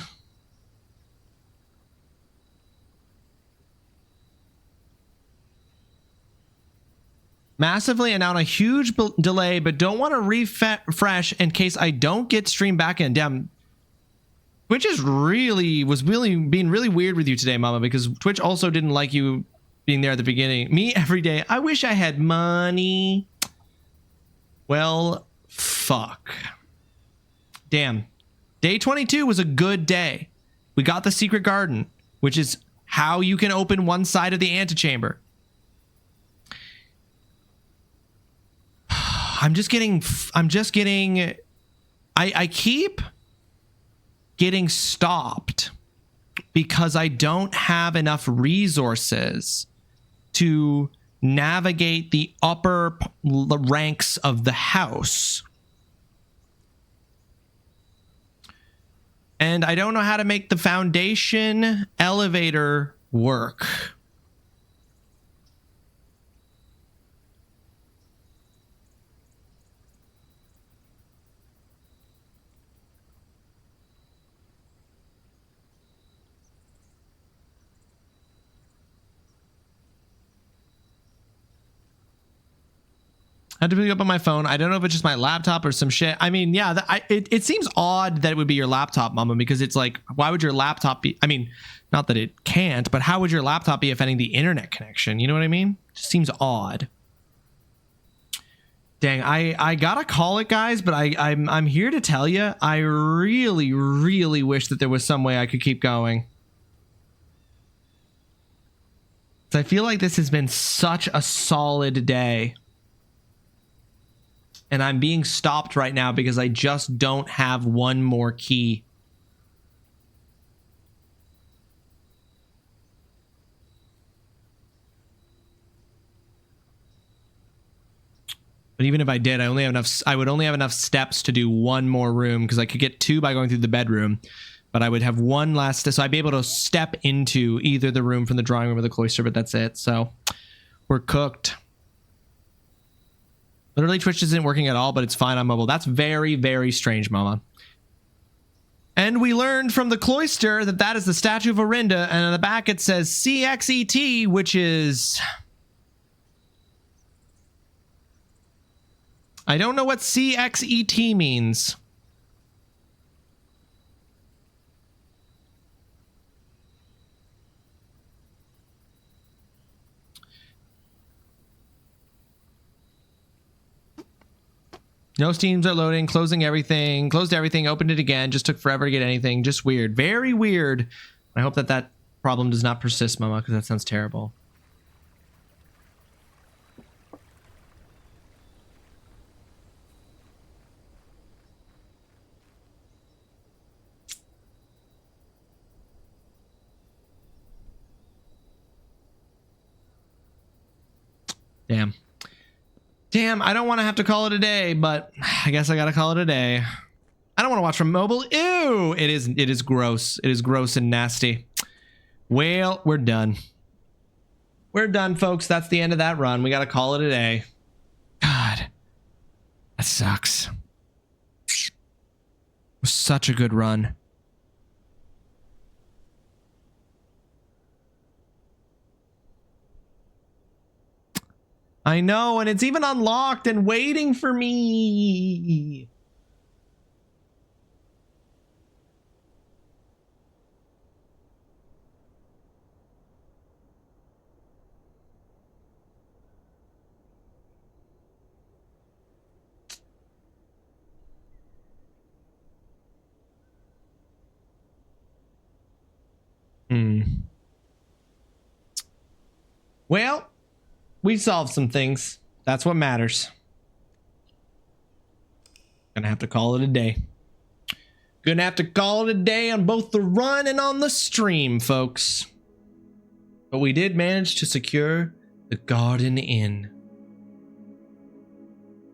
Massively and now a huge delay, but don't want to refresh in case I don't get stream back in. Damn. Twitch was really being really weird with you today, Mama, because Twitch also didn't like you being there at the beginning. Me every day. I wish I had money. Well, fuck. Damn. Day 22 was a good day. We got the secret garden, which is how you can open one side of the antechamber. I keep getting stopped because I don't have enough resources to navigate the upper ranks of the house. And I don't know how to make the foundation elevator work. I had to pick it up on my phone. I don't know if it's just my laptop or some shit. I mean, yeah, it seems odd that it would be your laptop, Mama, because it's like, why would your laptop be? I mean, not that it can't, but how would your laptop be offending the internet connection? You know what I mean? It just seems odd. Dang, I gotta call it, guys, but I'm here to tell you, I really, really wish that there was some way I could keep going. I feel like this has been such a solid day. And I'm being stopped right now because I just don't have one more key. But even if I did, I would only have enough steps to do one more room, because I could get 2 by going through the bedroom. But I would have one last step, so I'd be able to step into either the room from the drawing room or the cloister, but that's it. So we're cooked. Literally, Twitch isn't working at all, but it's fine on mobile. That's very, very strange, Mama. And we learned from the cloister that that is the statue of Orinda, and on the back it says CXET, which is... I don't know what CXET means. No Steams are loading, closed everything, opened it again, just took forever to get anything. Just weird. Very weird. I hope that that problem does not persist, Mama, because that sounds terrible. Damn. Damn, I don't want to have to call it a day, but I guess I gotta call it a day. I don't want to watch from mobile. Ew! It is gross. It is gross and nasty. Well, we're done. We're done, folks. That's the end of that run. We gotta call it a day. God. That sucks. It was such a good run. I know, and it's even unlocked and waiting for me. Well, we solved some things. That's what matters. Gonna have to call it a day. Gonna have to call it a day on both the run and on the stream, folks. But we did manage to secure the Garden Inn.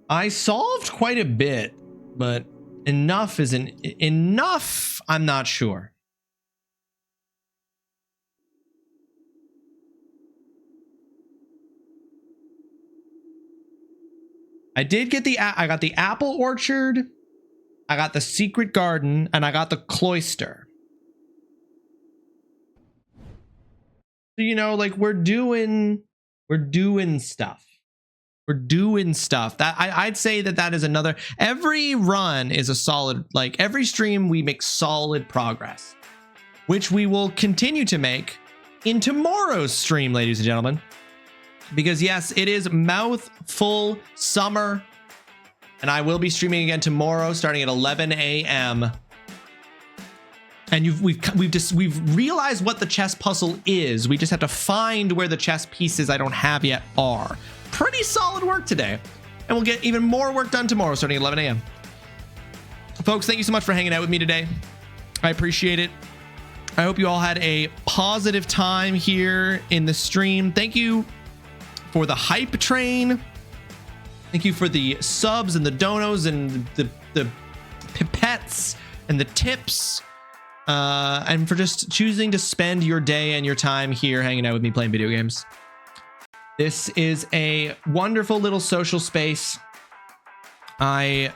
I solved quite a bit, but enough isn't enough. I'm not sure. I did get I got the apple orchard, I got the secret garden, and I got the cloister. So, you know, like we're doing stuff. We're doing stuff. That I'd say that is another. Every run is a solid, like every stream we make solid progress, which we will continue to make in tomorrow's stream, ladies and gentlemen. Because yes, it is mouthful summer. And I will be streaming again tomorrow starting at 11 a.m. And we've realized what the chess puzzle is. We just have to find where the chess pieces I don't have yet are. Pretty solid work today. And we'll get even more work done tomorrow starting at 11 a.m. Folks, thank you so much for hanging out with me today. I appreciate it. I hope you all had a positive time here in the stream. Thank you for the hype train. Thank you for the subs and the donos and the pipettes and the tips. And for just choosing to spend your day and your time here hanging out with me playing video games. This is a wonderful little social space. I'm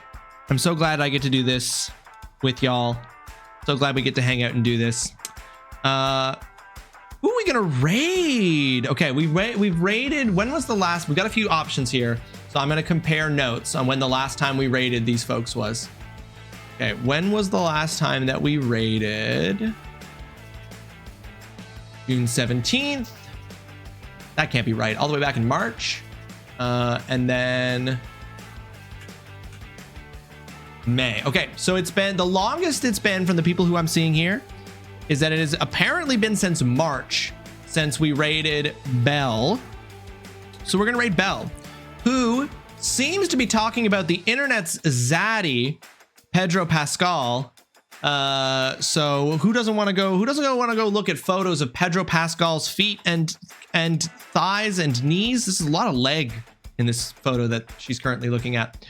so glad I get to do this with y'all. So glad we get to hang out and do this. Who are we gonna raid? Okay, we've raided. When was the last? We've got a few options here. So I'm gonna compare notes on when the last time we raided these folks was. Okay, when was the last time that we raided? June 17th. That can't be right. All the way back in March. And then May. Okay, so it's been the longest it's been from the people who I'm seeing here is that it has apparently been since March since we raided Belle. So we're gonna raid Belle, who seems to be talking about the internet's zaddy, Pedro Pascal. So who doesn't want to go look at photos of Pedro Pascal's feet and thighs and knees? This is a lot of leg in this photo that she's currently looking at.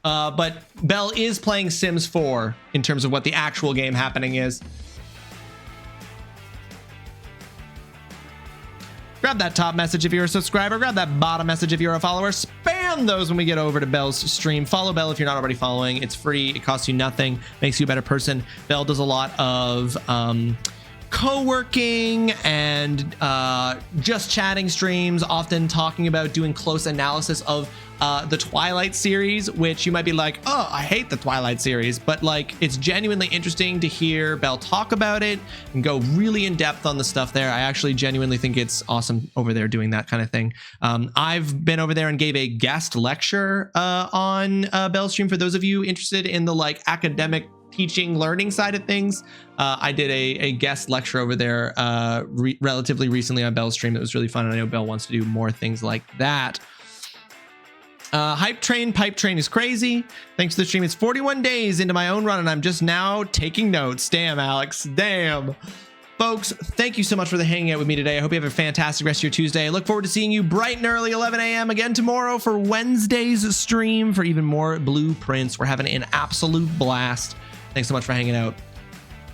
But Belle is playing Sims 4 in terms of what the actual game happening is. Grab that top message if you're a subscriber. Grab that bottom message if you're a follower. Spam those when we get over to Belle's stream. Follow Belle if you're not already following. It's free. It costs you nothing. Makes you a better person. Belle does a lot of co-working and just chatting streams, often talking about doing close analysis of the Twilight series, which you might be like, oh, I hate the Twilight series, but like it's genuinely interesting to hear Belle talk about it and go really in depth on the stuff there. I actually genuinely think it's awesome over there doing that kind of thing. I've been over there and gave a guest lecture on Belle's stream for those of you interested in the like academic teaching learning side of things. I did a guest lecture over there relatively recently on Belle's stream. It was really fun, and I know Belle wants to do more things like that. Hype train, pipe train is crazy. Thanks to the stream. It's 41 days into my own run, and I'm just now taking notes. Damn, Alex. Damn. Folks, thank you so much for hanging out with me today. I hope you have a fantastic rest of your Tuesday. I look forward to seeing you bright and early, 11 a.m. again tomorrow for Wednesday's stream for even more blueprints. We're having an absolute blast. Thanks so much for hanging out.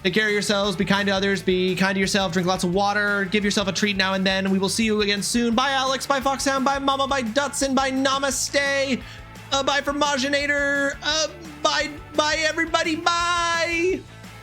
Take care of yourselves. Be kind to others. Be kind to yourself. Drink lots of water. Give yourself a treat now and then. We will see you again soon. Bye, Alex. Bye, Foxhound. Bye, Mama. Bye, Dutson. Bye, Namaste. Bye, Formaginator. Bye, everybody. Bye.